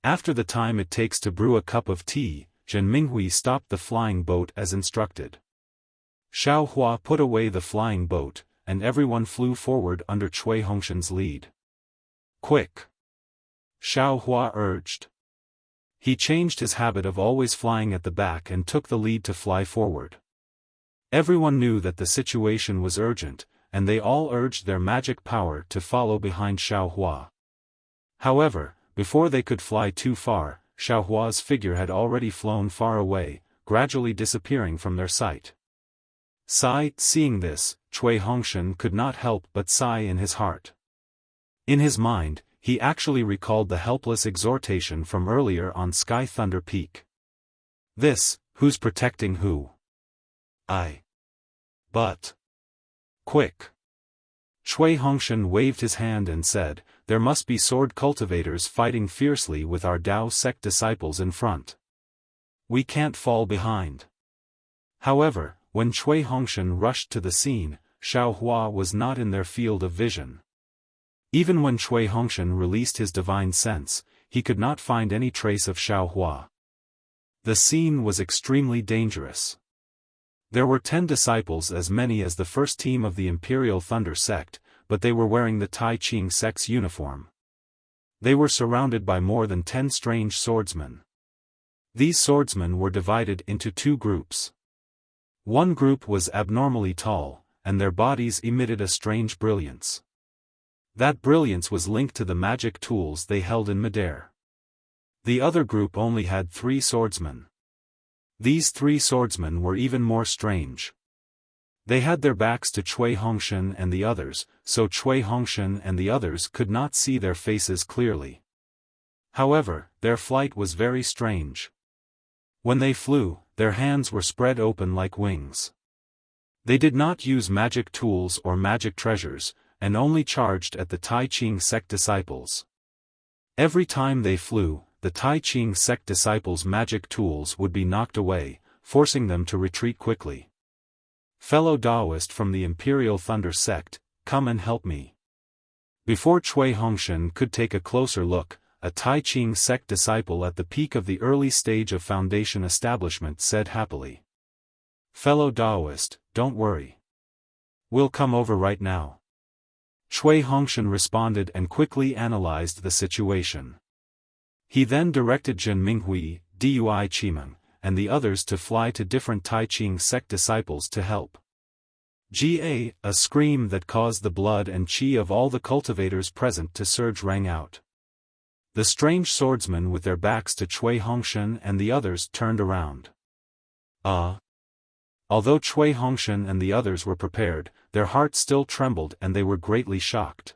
After the time it takes to brew a cup of tea, Zhen Minghui stopped the flying boat as instructed. Xiao Hua put away the flying boat, and everyone flew forward under Cui Hongshan's lead. "Quick!" Xiao Hua urged. He changed his habit of always flying at the back and took the lead to fly forward. Everyone knew that the situation was urgent, and they all urged their magic power to follow behind Xiao Hua. However, before they could fly too far, Xiao Hua's figure had already flown far away, gradually disappearing from their sight. Seeing this, Cui Hongshan could not help but sigh in his heart. In his mind, he actually recalled the helpless exhortation from earlier on Sky Thunder Peak. Who's protecting who? I. But. Quick! Cui Hongshan waved his hand and said, "There must be sword cultivators fighting fiercely with our Tao sect disciples in front. We can't fall behind." However, when Cui Hongshan rushed to the scene, Xiao Hua was not in their field of vision. Even when Cui Hongshan released his divine sense, he could not find any trace of Xiao Hua. The scene was extremely dangerous. There were 10 disciples, as many as the first team of the Imperial Thunder sect, but they were wearing the Tai Ching sect's uniform. They were surrounded by more than 10 strange swordsmen. These swordsmen were divided into 2 groups. One group was abnormally tall, and their bodies emitted a strange brilliance. That brilliance was linked to the magic tools they held in midair. The other group only had 3 swordsmen. These 3 swordsmen were even more strange. They had their backs to Cui Hongshan and the others, so Cui Hongshan and the others could not see their faces clearly. However, their flight was very strange. When they flew, their hands were spread open like wings. They did not use magic tools or magic treasures, and only charged at the Tai Ching sect disciples. Every time they flew, the Tai Ching sect disciples' magic tools would be knocked away, forcing them to retreat quickly. "Fellow Taoist from the Imperial Thunder sect, come and help me." Before Cui Hongshan could take a closer look, a Tai Ching sect disciple at the peak of the early stage of foundation establishment said happily, "Fellow Taoist, don't worry. We'll come over right now." Cui Hongshan responded and quickly analyzed the situation. He then directed Zhen Minghui, Dui Qimeng, and the others to fly to different Tai Ching sect disciples to help. A scream that caused the blood and qi of all the cultivators present to surge rang out. The strange swordsmen with their backs to Cui Hongshan and the others turned around. Although Cui Hongshan and the others were prepared, their hearts still trembled and they were greatly shocked.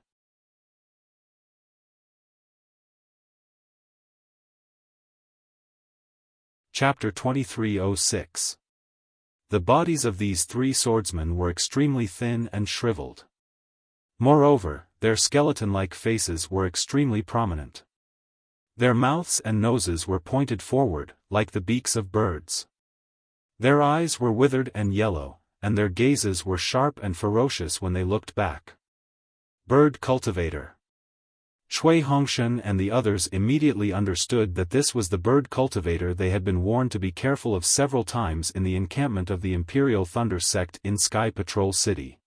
Chapter 2306. The bodies of these 3 swordsmen were extremely thin and shriveled. Moreover, their skeleton-like faces were extremely prominent. Their mouths and noses were pointed forward, like the beaks of birds. Their eyes were withered and yellow, and their gazes were sharp and ferocious when they looked back. Bird Cultivator. Cui Hongshan and the others immediately understood that this was the bird cultivator they had been warned to be careful of several times in the encampment of the Imperial Thunder sect in Sky Patrol City.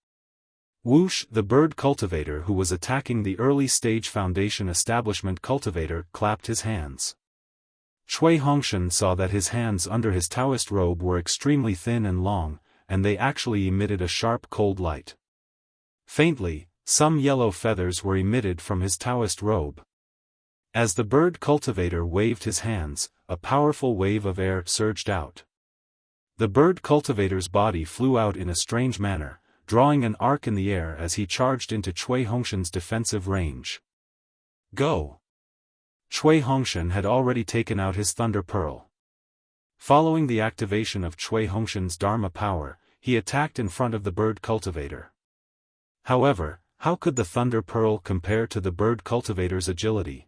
Whoosh, the bird cultivator who was attacking the early stage foundation establishment cultivator, clapped his hands. Cui Hongshan saw that his hands under his Taoist robe were extremely thin and long, and they actually emitted a sharp cold light. Faintly, some yellow feathers were emitted from his Taoist robe. As the bird cultivator waved his hands, a powerful wave of air surged out. The bird cultivator's body flew out in a strange manner, drawing an arc in the air as he charged into Cui Hongshan's defensive range. Go! Cui Hongshan had already taken out his Thunder Pearl. Following the activation of Cui Hongshan's Dharma power, he attacked in front of the bird cultivator. However, how could the Thunder Pearl compare to the bird cultivator's agility?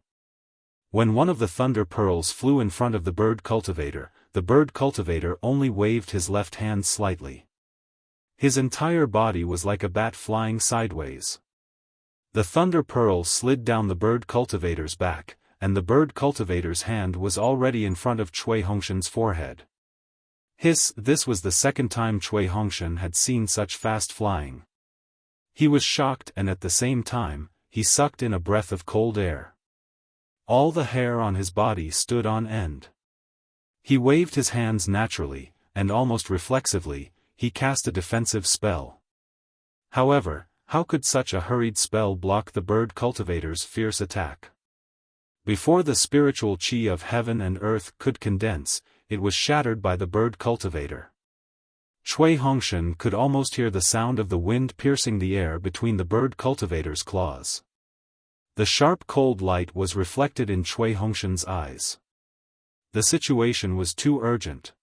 When one of the Thunder Pearls flew in front of the bird cultivator only waved his left hand slightly. His entire body was like a bat flying sideways. The Thunder Pearl slid down the bird cultivator's back, and the bird cultivator's hand was already in front of Cui Hongshan's forehead. This was the second time Cui Hongshan had seen such fast flying. He was shocked, and at the same time, he sucked in a breath of cold air. All the hair on his body stood on end. He waved his hands naturally, and almost reflexively, he cast a defensive spell. However, how could such a hurried spell block the bird cultivator's fierce attack? Before the spiritual chi of heaven and earth could condense, it was shattered by the bird cultivator. Cui Hongshan could almost hear the sound of the wind piercing the air between the bird cultivator's claws. The sharp cold light was reflected in Cui Hongshan's eyes. The situation was too urgent.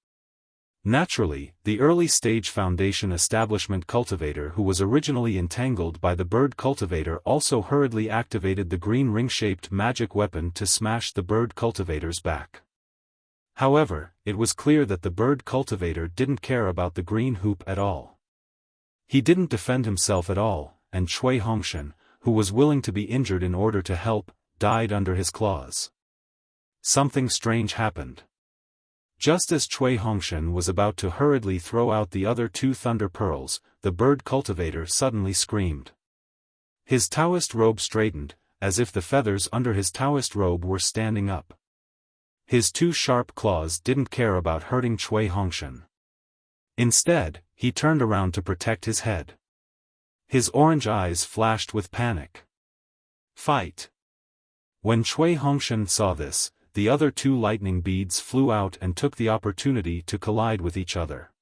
Naturally, the early-stage Foundation Establishment cultivator who was originally entangled by the bird cultivator also hurriedly activated the green ring-shaped magic weapon to smash the bird cultivator's back. However, it was clear that the bird cultivator didn't care about the green hoop at all. He didn't defend himself at all, and Cui Hongshan, who was willing to be injured in order to help, died under his claws. Something strange happened. Just as Cui Hongshan was about to hurriedly throw out the other two Thunder Pearls, the bird cultivator suddenly screamed. His Taoist robe straightened, as if the feathers under his Taoist robe were standing up. His two sharp claws didn't care about hurting Cui Hongshan. Instead, he turned around to protect his head. His orange eyes flashed with panic. Fight! When Cui Hongshan saw this, the other two lightning beads flew out and took the opportunity to collide with each other.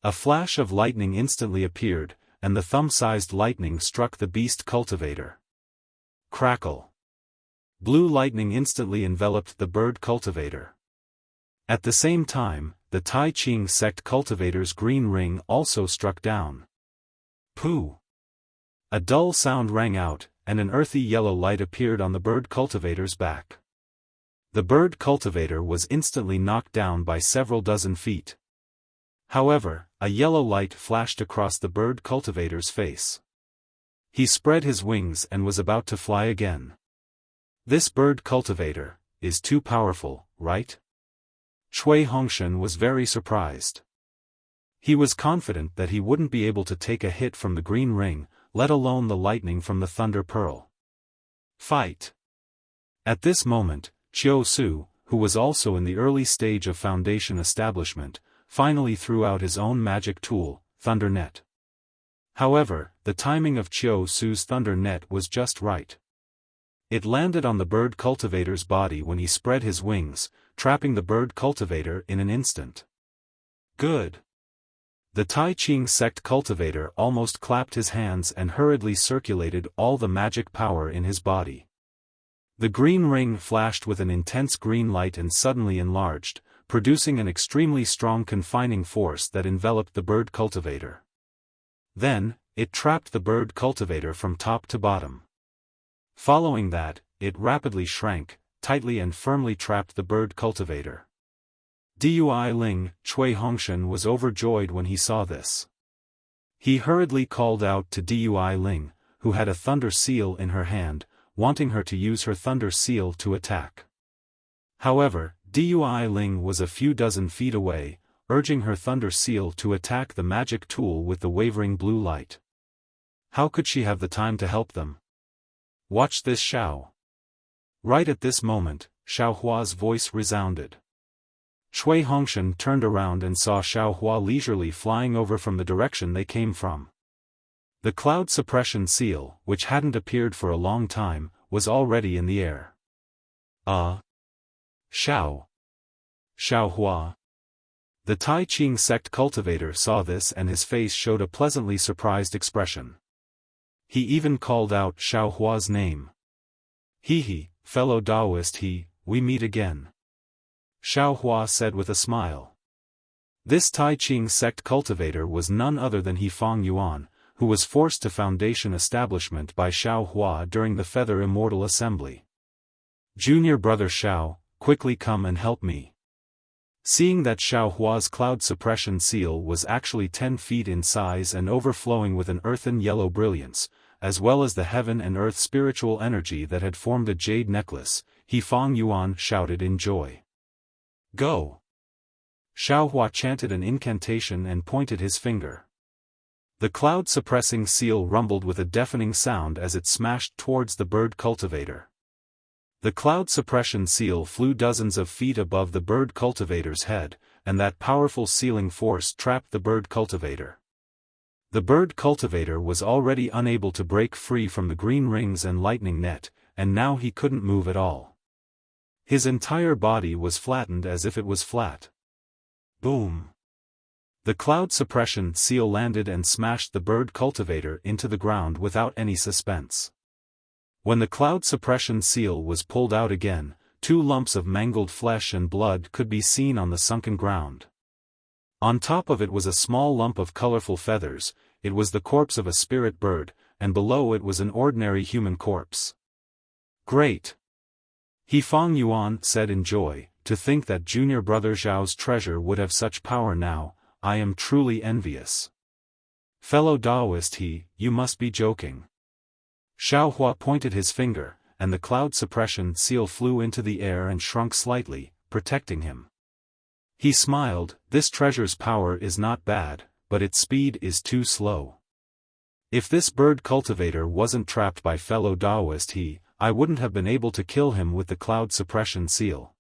A flash of lightning instantly appeared, and the thumb-sized lightning struck the beast cultivator. Crackle! Blue lightning instantly enveloped the bird cultivator. At the same time, the Tai Ching sect cultivator's green ring also struck down. Pooh! A dull sound rang out, and an earthy yellow light appeared on the bird cultivator's back. The bird cultivator was instantly knocked down by several dozen feet. However, a yellow light flashed across the bird cultivator's face. He spread his wings and was about to fly again. This bird cultivator is too powerful, right? Cui Hongshan was very surprised. He was confident that he wouldn't be able to take a hit from the green ring, let alone the lightning from the Thunder Pearl. Fight! At this moment, Chiu Su, who was also in the early stage of Foundation establishment, finally threw out his own magic tool, Thunder Net. However, the timing of Chiu Su's Thunder Net was just right. It landed on the bird cultivator's body when he spread his wings, trapping the bird cultivator in an instant. Good! The Tai Ching sect cultivator almost clapped his hands and hurriedly circulated all the magic power in his body. The green ring flashed with an intense green light and suddenly enlarged, producing an extremely strong confining force that enveloped the bird cultivator. Then, it trapped the bird cultivator from top to bottom. Following that, it rapidly shrank, tightly and firmly trapped the bird cultivator. Dui Ling, Cui Hongshan was overjoyed when he saw this. He hurriedly called out to Dui Ling, who had a thunder seal in her hand, wanting her to use her thunder seal to attack. However, Dui Ling was a few dozen feet away, urging her thunder seal to attack the magic tool with the wavering blue light. How could she have the time to help them? Watch this, Xiao. Right at this moment, Xiao Hua's voice resounded. Cui Hongshan turned around and saw Xiao Hua leisurely flying over from the direction they came from. The cloud suppression seal, which hadn't appeared for a long time, was already in the air. Xiao Hua. The Tai Ching sect cultivator saw this and his face showed a pleasantly surprised expression. He even called out Xiao Hua's name. He, fellow Taoist we meet again. Xiaofan said with a smile. This Tai Ching sect cultivator was none other than Fang Yuan, who was forced to foundation establishment by Xiaofan during the Feather Immortal Assembly. Junior brother Xiao, quickly come and help me. Seeing that Xiaohua's cloud suppression seal was actually 10 feet in size and overflowing with an earthen yellow brilliance, as well as the heaven and earth spiritual energy that had formed a jade necklace, Fang Yuan shouted in joy. Go! Xiaohua chanted an incantation and pointed his finger. The cloud-suppressing seal rumbled with a deafening sound as it smashed towards the bird cultivator. The cloud suppression seal flew dozens of feet above the bird cultivator's head, and that powerful sealing force trapped the bird cultivator. The bird cultivator was already unable to break free from the green rings and lightning net, and now he couldn't move at all. His entire body was flattened as if it was flat. Boom! The cloud suppression seal landed and smashed the bird cultivator into the ground without any suspense. When the cloud suppression seal was pulled out again, 2 lumps of mangled flesh and blood could be seen on the sunken ground. On top of it was a small lump of colorful feathers. It was the corpse of a spirit bird, and below it was an ordinary human corpse. Great! Fang Yuan said in joy, to think that junior brother Zhao's treasure would have such power now, I am truly envious. Fellow Taoist you must be joking. Xiaohua pointed his finger, and the cloud suppression seal flew into the air and shrunk slightly, protecting him. He smiled, this treasure's power is not bad, but its speed is too slow. If this bird cultivator wasn't trapped by fellow Taoist I wouldn't have been able to kill him with the cloud suppression seal.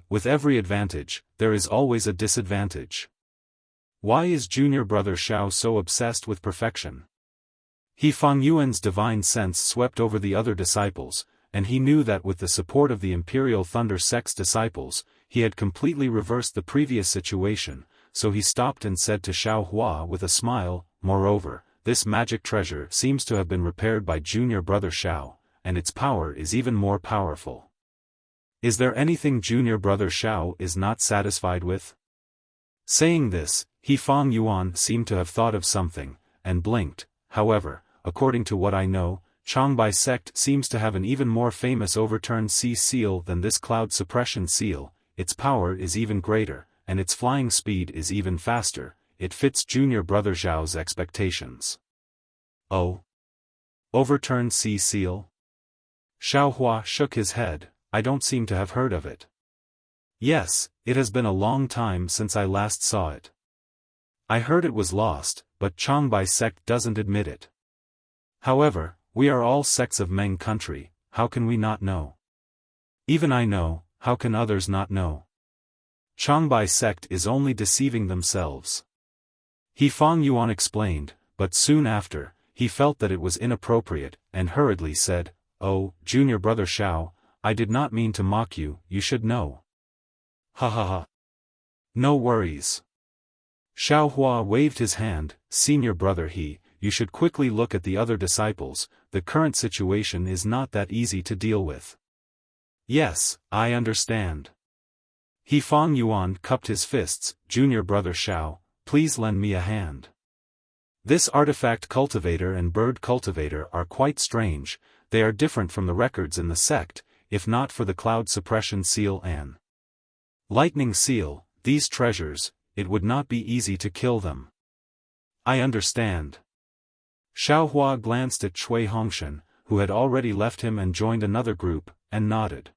With every advantage, there is always a disadvantage. Why is junior brother Xiao so obsessed with perfection? Fang Yuan's divine sense swept over the other disciples, and he knew that with the support of the Imperial Thunder Sect's disciples, he had completely reversed the previous situation, so he stopped and said to Xiaohua with a smile, moreover, this magic treasure seems to have been repaired by junior brother Xiao, and its power is even more powerful. Is there anything junior brother Xiao is not satisfied with? Saying this, Fang Yuan seemed to have thought of something, and blinked. However, according to what I know, Changbai sect seems to have an even more famous overturned sea seal than this cloud suppression seal. Its power is even greater, and its flying speed is even faster. It fits junior brother Zhao's expectations. Oh? Overturned sea seal? Xiaohua shook his head, I don't seem to have heard of it. Yes, it has been a long time since I last saw it. I heard it was lost, but Changbai sect doesn't admit it. However, we are all sects of Meng country, how can we not know? Even I know, how can others not know? Changbai sect is only deceiving themselves. Fang Yuan explained, but soon after, he felt that it was inappropriate, and hurriedly said, Oh, junior brother Xiao, I did not mean to mock you, you should know. Ha ha ha. No worries. Xiaohua waved his hand, senior brother you should quickly look at the other disciples, the current situation is not that easy to deal with. Yes, I understand. Fang Yuan cupped his fists, junior brother Xiao, please lend me a hand. This artifact cultivator and bird cultivator are quite strange, they are different from the records in the sect, if not for the cloud suppression seal and lightning seal, these treasures, it would not be easy to kill them. I understand. Xiaohua glanced at Cui Hongshan, who had already left him and joined another group, and nodded.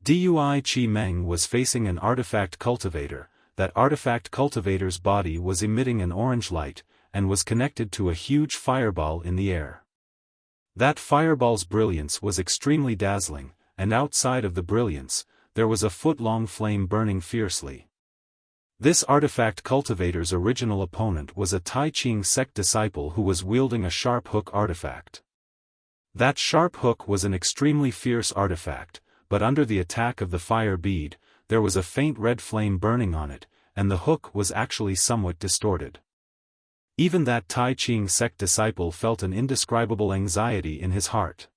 Dui Chi Meng was facing an artifact cultivator. That artifact cultivator's body was emitting an orange light, and was connected to a huge fireball in the air. That fireball's brilliance was extremely dazzling, and outside of the brilliance, there was a foot-long flame burning fiercely. This artifact cultivator's original opponent was a Tai Ching sect disciple who was wielding a sharp hook artifact. That sharp hook was an extremely fierce artifact, but under the attack of the fire bead, there was a faint red flame burning on it, and the hook was actually somewhat distorted. Even that Tai Ching sect disciple felt an indescribable anxiety in his heart.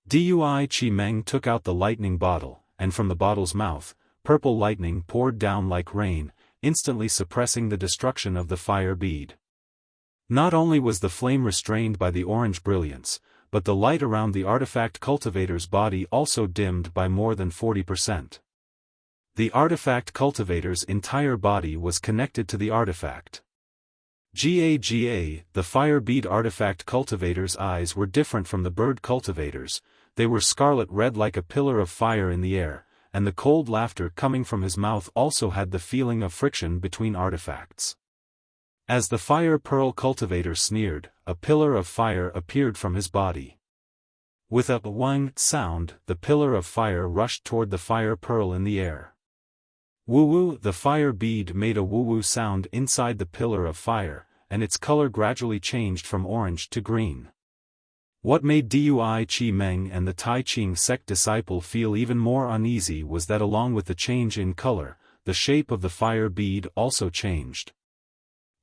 Dui Chi Meng took out the lightning bottle, and from the bottle's mouth, purple lightning poured down like rain, instantly suppressing the destruction of the fire bead. Not only was the flame restrained by the orange brilliance, but the light around the artifact cultivator's body also dimmed by more than 40%. The artifact cultivator's entire body was connected to the artifact. The fire bead artifact cultivator's eyes were different from the bird cultivator's. They were scarlet red like a pillar of fire in the air, and the cold laughter coming from his mouth also had the feeling of friction between artifacts. As the fire pearl cultivator sneered, a pillar of fire appeared from his body. With a wang sound, the pillar of fire rushed toward the fire pearl in the air. Woo-woo, the fire bead made a woo-woo sound inside the pillar of fire, and its color gradually changed from orange to green. What made Dui Chi Meng and the Tai Ching sect disciple feel even more uneasy was that along with the change in color, the shape of the fire bead also changed.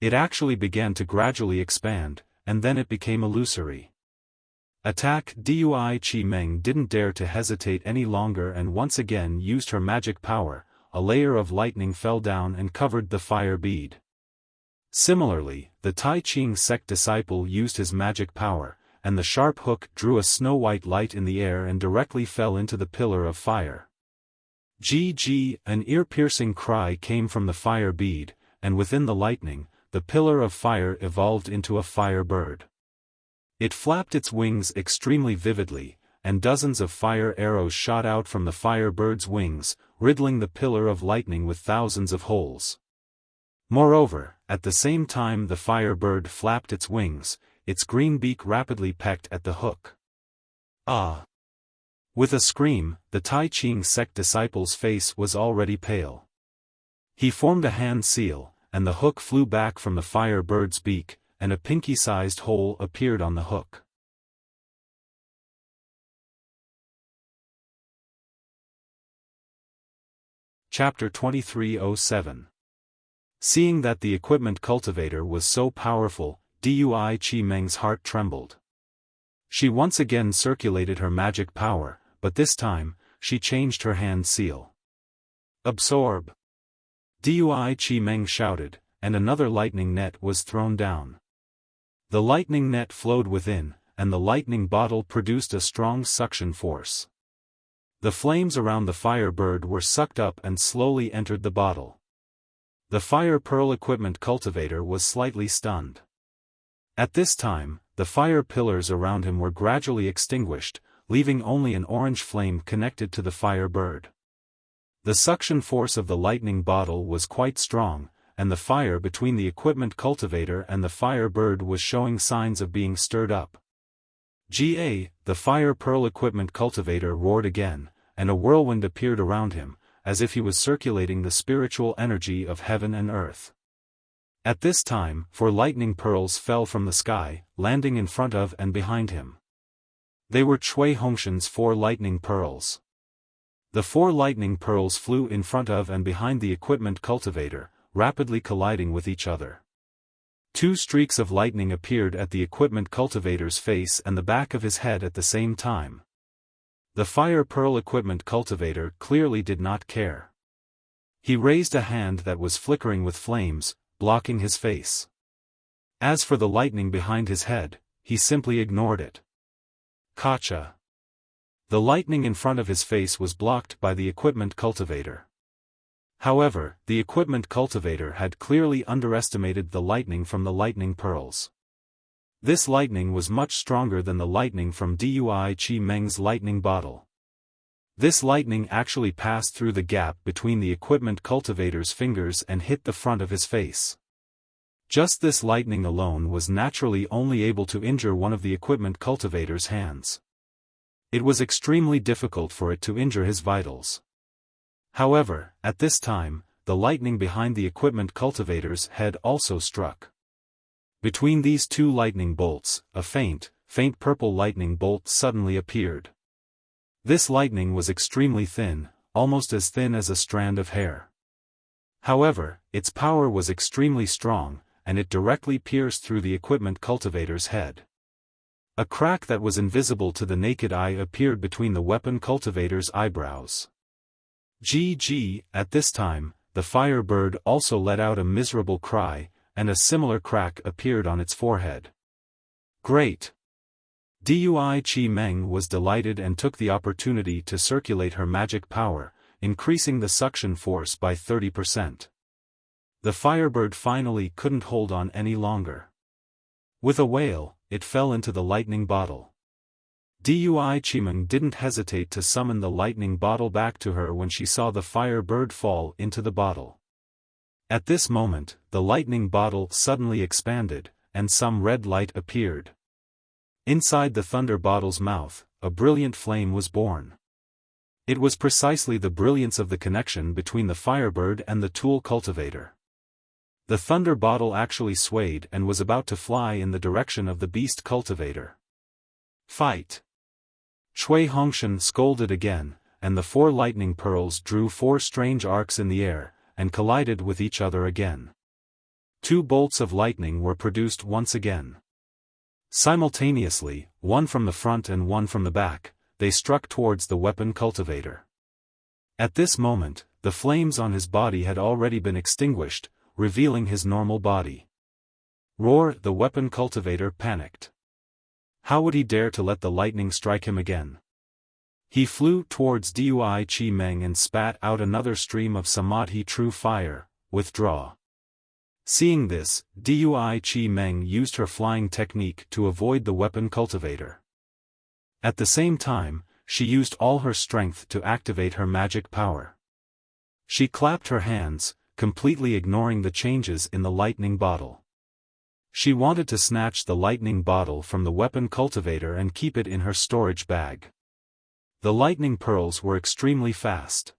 It actually began to gradually expand, and then it became illusory. Attack! Dui Chi Meng didn't dare to hesitate any longer and once again used her magic power. A layer of lightning fell down and covered the fire bead. Similarly, the Tai Ching sect disciple used his magic power, and the sharp hook drew a snow-white light in the air and directly fell into the pillar of fire. An ear-piercing cry came from the fire bead, and within the lightning, the pillar of fire evolved into a fire bird. It flapped its wings extremely vividly, and dozens of fire arrows shot out from the fire bird's wings, riddling the pillar of lightning with thousands of holes. Moreover, at the same time the fire bird flapped its wings, its green beak rapidly pecked at the hook. Ah! With a scream, the Tai Ching sect disciple's face was already pale. He formed a hand seal, and the hook flew back from the fire bird's beak, and a pinky-sized hole appeared on the hook. Chapter 2307. Seeing that the equipment cultivator was so powerful, Dui Chi Meng's heart trembled. She once again circulated her magic power, but this time, she changed her hand seal. Absorb! Dui Chi Meng shouted, and another lightning net was thrown down. The lightning net flowed within, and the lightning bottle produced a strong suction force. The flames around the fire bird were sucked up and slowly entered the bottle. The fire pearl equipment cultivator was slightly stunned. At this time, the fire pillars around him were gradually extinguished, leaving only an orange flame connected to the fire bird. The suction force of the lightning bottle was quite strong, and the fire between the equipment cultivator and the fire bird was showing signs of being stirred up. The fire pearl equipment cultivator roared again, and a whirlwind appeared around him, as if he was circulating the spiritual energy of heaven and earth. At this time, 4 lightning pearls fell from the sky, landing in front of and behind him. They were Cui Hongshan's 4 lightning pearls. The 4 lightning pearls flew in front of and behind the equipment cultivator, rapidly colliding with each other. 2 streaks of lightning appeared at the equipment cultivator's face and the back of his head at the same time. The fire pearl equipment cultivator clearly did not care. He raised a hand that was flickering with flames, blocking his face. As for the lightning behind his head, he simply ignored it. Gotcha! The lightning in front of his face was blocked by the equipment cultivator. However, the equipment cultivator had clearly underestimated the lightning from the lightning pearls. This lightning was much stronger than the lightning from Dui Chi Meng's lightning bottle. This lightning actually passed through the gap between the equipment cultivator's fingers and hit the front of his face. Just this lightning alone was naturally only able to injure one of the equipment cultivator's hands. It was extremely difficult for it to injure his vitals. However, at this time, the lightning behind the equipment cultivator's head also struck. Between these 2 lightning bolts, a faint purple lightning bolt suddenly appeared. This lightning was extremely thin, almost as thin as a strand of hair. However, its power was extremely strong, and it directly pierced through the equipment cultivator's head. A crack that was invisible to the naked eye appeared between the weapon cultivator's eyebrows. GG, at this time, the firebird also let out a miserable cry, and a similar crack appeared on its forehead. Great! Dui Chi Meng was delighted and took the opportunity to circulate her magic power, increasing the suction force by 30%. The firebird finally couldn't hold on any longer. With a wail, it fell into the lightning bottle. Dui Chimeng didn't hesitate to summon the lightning bottle back to her when she saw the firebird fall into the bottle. At this moment, the lightning bottle suddenly expanded, and some red light appeared. Inside the thunder bottle's mouth, a brilliant flame was born. It was precisely the brilliance of the connection between the firebird and the tool cultivator. The thunder bottle actually swayed and was about to fly in the direction of the beast cultivator. Fight! Cui Hongshan scolded again, and the 4 lightning pearls drew 4 strange arcs in the air, and collided with each other again. 2 bolts of lightning were produced once again. Simultaneously, one from the front and one from the back, they struck towards the weapon cultivator. At this moment, the flames on his body had already been extinguished, revealing his normal body. Roar! The weapon cultivator panicked. How would he dare to let the lightning strike him again? He flew towards Dui Chi Meng and spat out another stream of Samadhi true fire. Withdraw. Seeing this, Dui Chi Meng used her flying technique to avoid the weapon cultivator. At the same time, she used all her strength to activate her magic power. She clapped her hands, completely ignoring the changes in the lightning bottle. She wanted to snatch the lightning bottle from the weapon cultivator and keep it in her storage bag. The lightning pearls were extremely fast.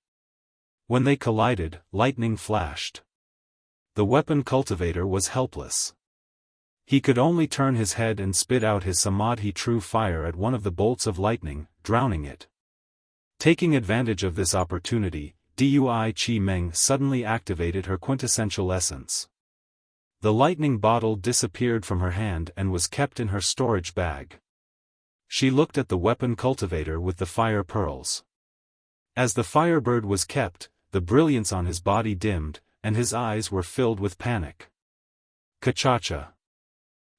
When they collided, lightning flashed. The weapon cultivator was helpless. He could only turn his head and spit out his Samadhi true fire at one of the bolts of lightning, drowning it. Taking advantage of this opportunity, Dui Chi Meng suddenly activated her quintessential essence. The lightning bottle disappeared from her hand and was kept in her storage bag. She looked at the weapon cultivator with the fire pearls. As the firebird was kept, the brilliance on his body dimmed, and his eyes were filled with panic. Kachacha!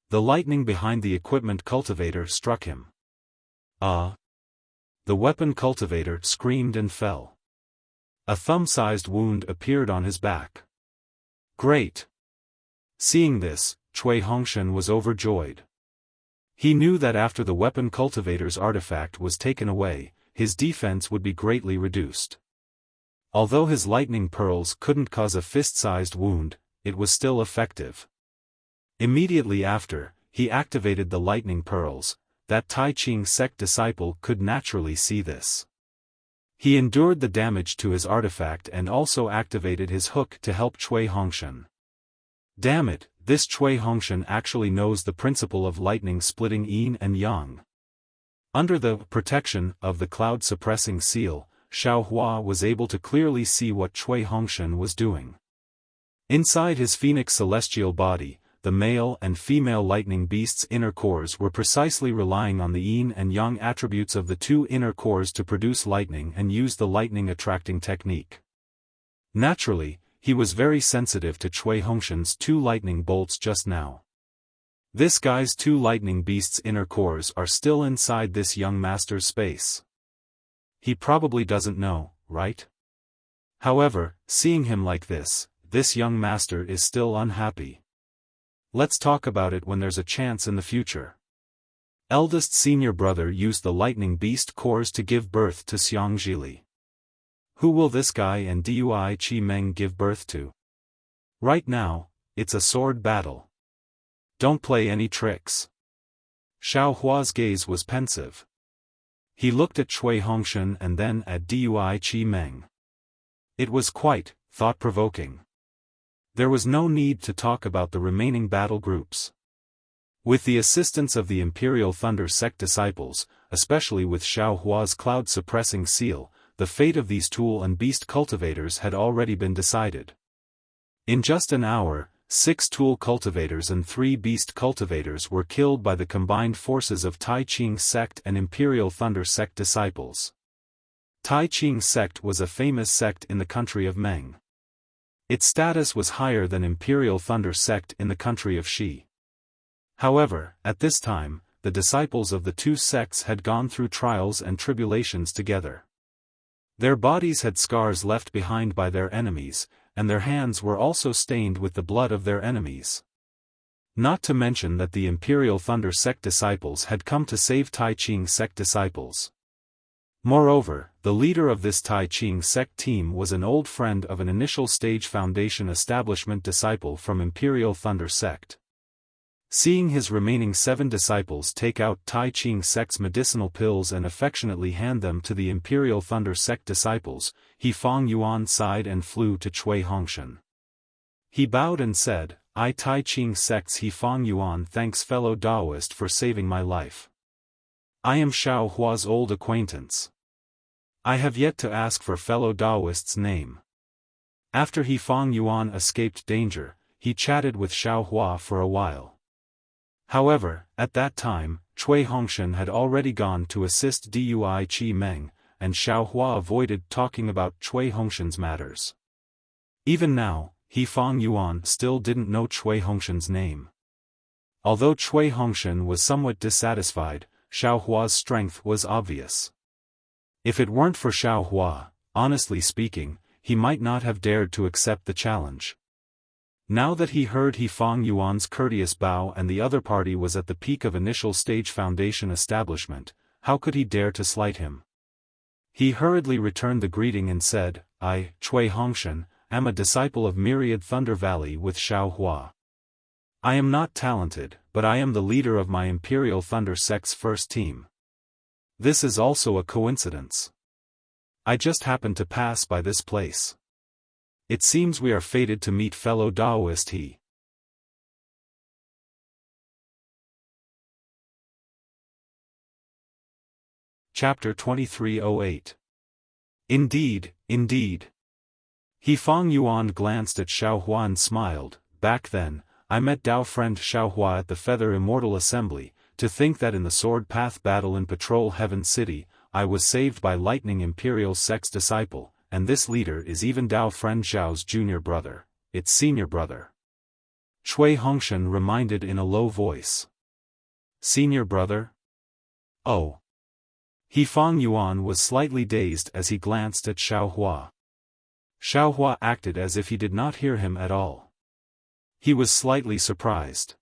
The lightning behind the equipment cultivator struck him. The weapon cultivator screamed and fell. A thumb-sized wound appeared on his back. Great! Seeing this, Cui Hongshan was overjoyed. He knew that after the weapon cultivator's artifact was taken away, his defense would be greatly reduced. Although his lightning pearls couldn't cause a fist-sized wound, it was still effective. Immediately after, he activated the lightning pearls. That Tai Ching sect disciple could naturally see this. He endured the damage to his artifact and also activated his hook to help Cui Hongshan. Damn it, this Cui Hongshan actually knows the principle of lightning splitting yin and yang. Under the protection of the cloud-suppressing seal, Xiaofan was able to clearly see what Cui Hongshan was doing. Inside his phoenix celestial body, the male and female lightning beast's inner cores were precisely relying on the yin and yang attributes of the 2 inner cores to produce lightning and use the lightning attracting technique. Naturally, he was very sensitive to Cui Hongshan's 2 lightning bolts just now. This guy's 2 lightning beast's inner cores are still inside this young master's space. He probably doesn't know, right? However, seeing him like this young master is still unhappy. Let's talk about it when there's a chance in the future. Eldest senior brother used the lightning beast cores to give birth to Xiang Zhili. Who will this guy and Dui Chi Meng give birth to? Right now, it's a sword battle. Don't play any tricks. Xiao Hua's gaze was pensive. He looked at Cui Hongshan and then at Dui Chi Meng. It was quite thought-provoking. There was no need to talk about the remaining battle groups. With the assistance of the Imperial Thunder Sect disciples, especially with Xiao Hua's cloud-suppressing seal, the fate of these tool and beast cultivators had already been decided. In just an hour, 6 tool cultivators and 3 beast cultivators were killed by the combined forces of Tai Ching sect and Imperial Thunder sect disciples. Tai Ching sect was a famous sect in the country of Meng. Its status was higher than Imperial Thunder sect in the country of Shi. However, at this time, the disciples of the two sects had gone through trials and tribulations together. Their bodies had scars left behind by their enemies, and their hands were also stained with the blood of their enemies. Not to mention that the Imperial Thunder sect disciples had come to save Tai Ching sect disciples. Moreover, the leader of this Tai Ching sect team was an old friend of an initial stage Foundation establishment disciple from Imperial Thunder sect. Seeing his remaining 7 disciples take out Tai Ching sect's medicinal pills and affectionately hand them to the Imperial Thunder sect disciples, He Fang Yuan sighed and flew to Cui Hongshan. He bowed and said, "I Tai Ching sect's He Fang Yuan thanks fellow Taoist for saving my life. I am Xiao Hua's old acquaintance. I have yet to ask for fellow Taoist's name." After He Fang Yuan escaped danger, he chatted with Xiao Hua for a while. However, at that time, Cui Hongshan had already gone to assist Dui Qi Meng, and Xiao Hua avoided talking about Cui Hongshan's matters. Even now, He Fang Yuan still didn't know Cui Hongshan's name. Although Cui Hongshan was somewhat dissatisfied, Xiao Hua's strength was obvious. If it weren't for Xiao Hua, honestly speaking, he might not have dared to accept the challenge. Now that he heard He Fang Yuan's courteous bow and the other party was at the peak of initial stage Foundation establishment, how could he dare to slight him? He hurriedly returned the greeting and said, "I, Cui Hongshan, am a disciple of Myriad Thunder Valley with Xiao Hua. I am not talented, but I am the leader of my Imperial Thunder sect's first team. This is also a coincidence. I just happened to pass by this place. It seems we are fated to meet fellow Taoist He." Chapter 2308. Indeed, indeed. He Fang Yuan glanced at Xiao Hua and smiled. "Back then, I met Dao friend Xiao Hua at the Feather Immortal Assembly. To think that in the Sword Path battle in Patrol Heaven City, I was saved by Lightning Imperial sect's disciple. And this leader is even Dao friend Zhao's junior brother, its senior brother." Cui Hongshan reminded in a low voice. "Senior brother? Oh." He Fang Yuan was slightly dazed as he glanced at Xiao Hua. Xiao Hua acted as if he did not hear him at all. He was slightly surprised.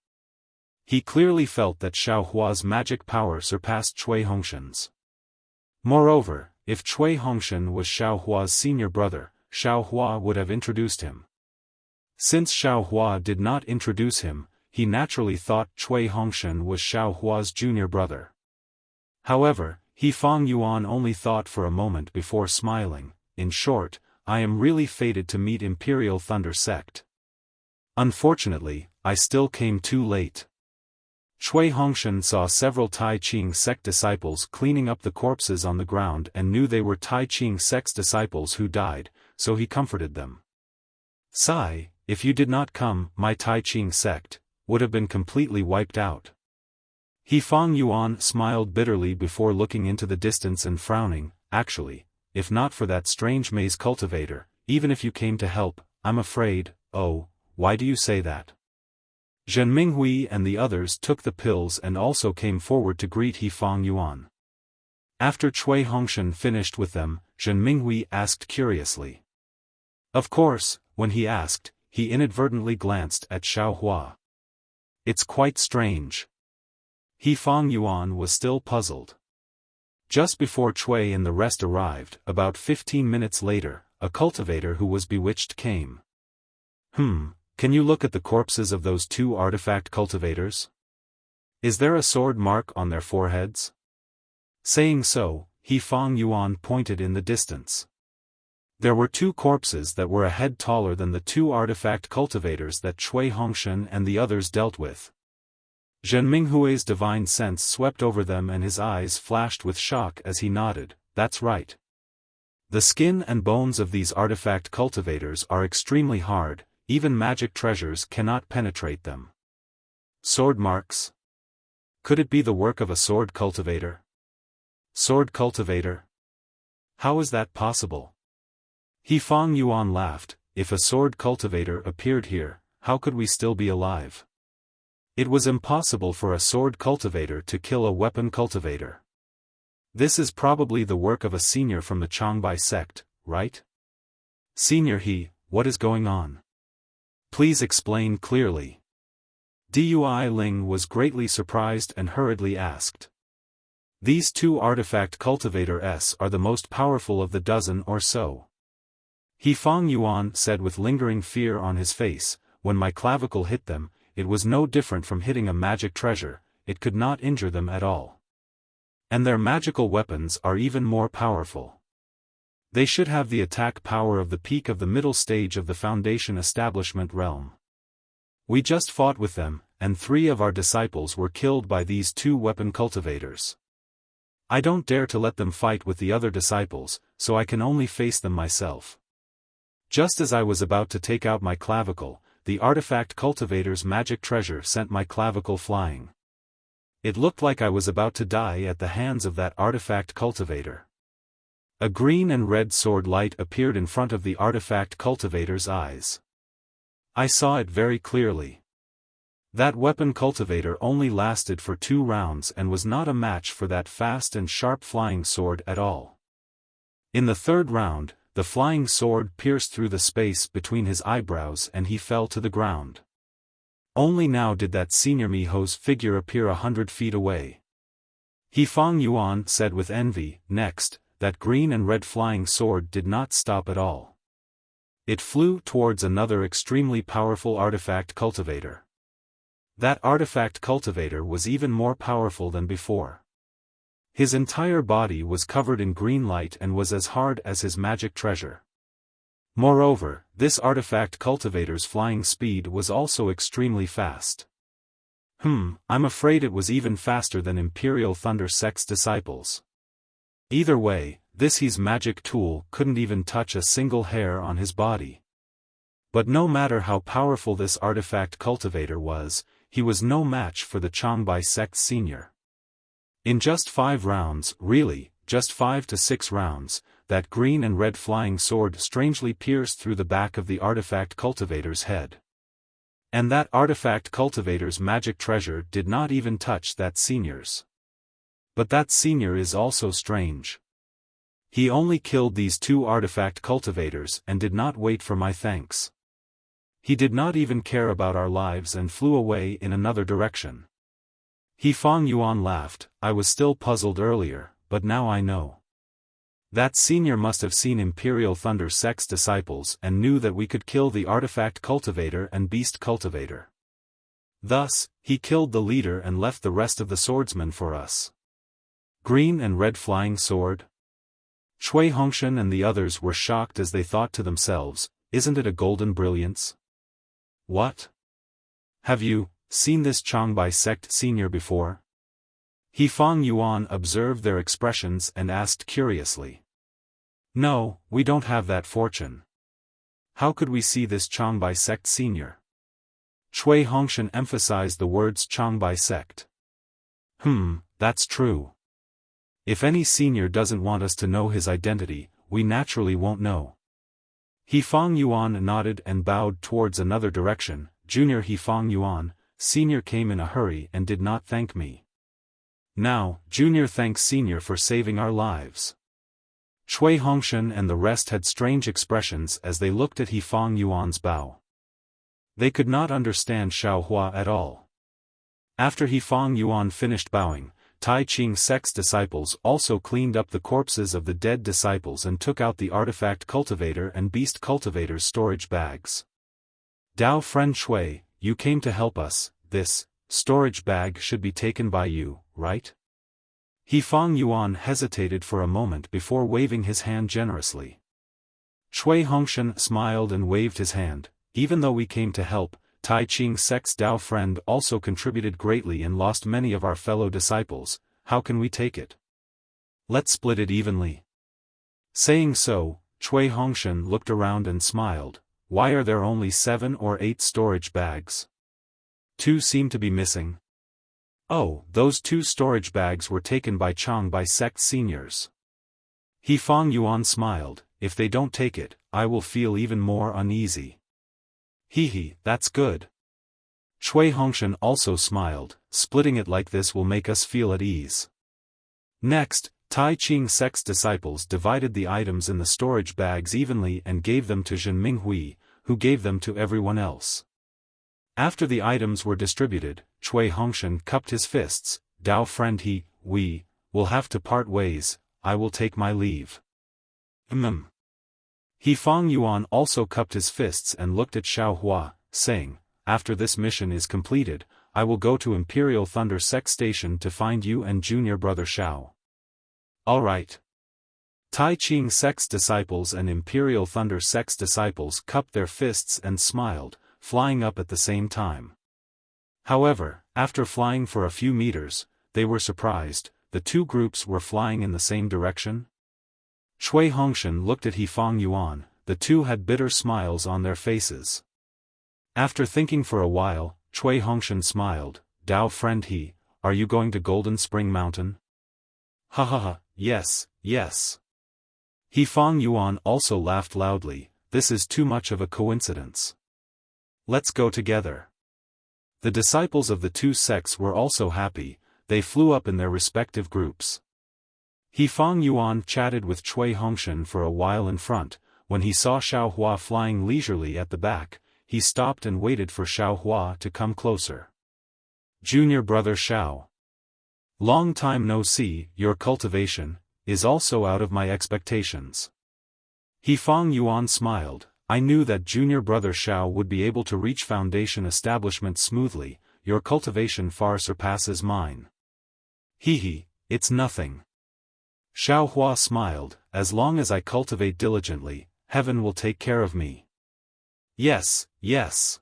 He clearly felt that Xiao Hua's magic power surpassed Cui Hongshan's. Moreover, if Cui Hongshan was Xiao Hua's senior brother, Xiao Hua would have introduced him. Since Xiao Hua did not introduce him, he naturally thought Cui Hongshan was Xiao Hua's junior brother. However, He Fang Yuan only thought for a moment before smiling. "In short, I am really fated to meet Imperial Thunder sect. Unfortunately, I still came too late." Cui Hongshan saw several Tai Ching sect disciples cleaning up the corpses on the ground and knew they were Tai Ching sect's disciples who died, so he comforted them. "Sigh, if you did not come, my Tai Ching sect would have been completely wiped out." He Fang Yuan smiled bitterly before looking into the distance and frowning. "Actually, if not for that strange maze cultivator, even if you came to help, I'm afraid." "Oh, why do you say that?" Zhen Minghui and the others took the pills and also came forward to greet He Fang Yuan. After Cui Hongshan finished with them, Zhen Minghui asked curiously. Of course, when he asked, he inadvertently glanced at Xiao Hua. "It's quite strange." He Fang Yuan was still puzzled. Just before Cui and the rest arrived, about 15 minutes later, a cultivator who was bewitched came. Can you look at the corpses of those 2 artifact cultivators? Is there a sword mark on their foreheads?" Saying so, He Fang Yuan pointed in the distance. There were 2 corpses that were a head taller than the 2 artifact cultivators that Cui Hongshan and the others dealt with. Zhen Minghui's divine sense swept over them and his eyes flashed with shock as he nodded. "That's right. The skin and bones of these artifact cultivators are extremely hard, even magic treasures cannot penetrate them. Sword marks? Could it be the work of a sword cultivator? Sword cultivator? How is that possible? He Fang Yuan laughed. If a sword cultivator appeared here, how could we still be alive? It was impossible for a sword cultivator to kill a weapon cultivator. This is probably the work of a senior from the Changbai sect, right? Senior He, what is going on? Please explain clearly. Dui Ling was greatly surprised and hurriedly asked. These two artifact cultivators are the most powerful of the dozen or so. He Fang Yuan said with lingering fear on his face, when my clavicle hit them, it was no different from hitting a magic treasure, it could not injure them at all. And their magical weapons are even more powerful. They should have the attack power of the peak of the middle stage of the Foundation establishment realm. We just fought with them, and 3 of our disciples were killed by these 2 weapon cultivators. I don't dare to let them fight with the other disciples, so I can only face them myself. Just as I was about to take out my clavicle, the artifact cultivator's magic treasure sent my clavicle flying. It looked like I was about to die at the hands of that artifact cultivator. A green and red sword light appeared in front of the artifact cultivator's eyes. I saw it very clearly. That weapon cultivator only lasted for 2 rounds and was not a match for that fast and sharp flying sword at all. In the 3rd round, the flying sword pierced through the space between his eyebrows and he fell to the ground. Only now did that senior Miho's figure appear 100 feet away. He Fang Yuan said with envy. Next, that green and red flying sword did not stop at all. It flew towards another extremely powerful artifact cultivator. That artifact cultivator was even more powerful than before. His entire body was covered in green light and was as hard as his magic treasure. Moreover, this artifact cultivator's flying speed was also extremely fast. I'm afraid it was even faster than Imperial Thunder Sect's disciples. Either way, this his magic tool couldn't even touch a single hair on his body. But no matter how powerful this artifact cultivator was, he was no match for the Changbai sect senior. In just 5 rounds, really, just 5 to 6 rounds, that green and red flying sword strangely pierced through the back of the artifact cultivator's head. And that artifact cultivator's magic treasure did not even touch that senior's. But that senior is also strange. He only killed these 2 artifact cultivators and did not wait for my thanks. He did not even care about our lives and flew away in another direction. He Fang Yuan laughed. I was still puzzled earlier, but now I know. That senior must have seen Imperial Thunder Sect's disciples and knew that we could kill the artifact cultivator and beast cultivator. Thus, he killed the leader and left the rest of the swordsmen for us. Green and red flying sword? Cui Hongshan and the others were shocked as they thought to themselves, isn't it a golden brilliance? What? Have you seen this Changbai sect senior before? He Fang Yuan observed their expressions and asked curiously. No, we don't have that fortune. How could we see this Changbai sect senior? Cui Hongshan emphasized the words Changbai sect. That's true. If any senior doesn't want us to know his identity, we naturally won't know. He Fang Yuan nodded and bowed towards another direction. Junior He Fang Yuan, senior came in a hurry and did not thank me. Now, junior thanks senior for saving our lives. Cui Hongshan and the rest had strange expressions as they looked at He Fang Yuan's bow. They could not understand Xiaohua at all. After He Fang Yuan finished bowing, Tai Ching Sect's disciples also cleaned up the corpses of the dead disciples and took out the artifact cultivator and beast cultivator's storage bags. Dao friend Shui, you came to help us. This storage bag should be taken by you, right? He Fang Yuan hesitated for a moment before waving his hand generously. Cui Hongshan smiled and waved his hand. Even though we came to help, Tai Ching Sect's Dao friend also contributed greatly and lost many of our fellow disciples. How can we take it? Let's split it evenly. Saying so, Cui Hongshan looked around and smiled. why are there only 7 or 8 storage bags? 2 seem to be missing. Oh, those 2 storage bags were taken by Changbai sect seniors. He Fang Yuan smiled, if they don't take it, I will feel even more uneasy. Hehe, that's good. Cui Hongshan also smiled, splitting it like this will make us feel at ease. Next, Tai Ching sect's disciples divided the items in the storage bags evenly and gave them to Zhen Minghui, who gave them to everyone else. After the items were distributed, Cui Hongshan cupped his fists, Dao friend we will have to part ways, I will take my leave. He Fang Yuan also cupped his fists and looked at Xiao Hua, saying, after this mission is completed, I will go to Imperial Thunder Sect Station to find you and junior brother Xiao. Alright. Tai Ching sect's disciples and Imperial Thunder sect's disciples cupped their fists and smiled, flying up at the same time. However, after flying for a few meters, they were surprised, the 2 groups were flying in the same direction. Cui Hongshan looked at He Fang Yuan, the 2 had bitter smiles on their faces. After thinking for a while, Cui Hongshan smiled, Dao friend are you going to Golden Spring Mountain? Ha ha ha, yes, yes. He Fang Yuan also laughed loudly, this is too much of a coincidence. Let's go together. The disciples of the 2 sects were also happy, they flew up in their respective groups. He Fang Yuan chatted with Cui Hongshan for a while in front, when he saw Xiao Hua flying leisurely at the back, he stopped and waited for Xiao Hua to come closer. Junior brother Xiao. Long time no see, your cultivation is also out of my expectations. He Fang Yuan smiled, I knew that junior brother Xiao would be able to reach foundation establishment smoothly, your cultivation far surpasses mine. Hehe, it's nothing. Xiao Hua smiled, as long as I cultivate diligently, heaven will take care of me. Yes, yes.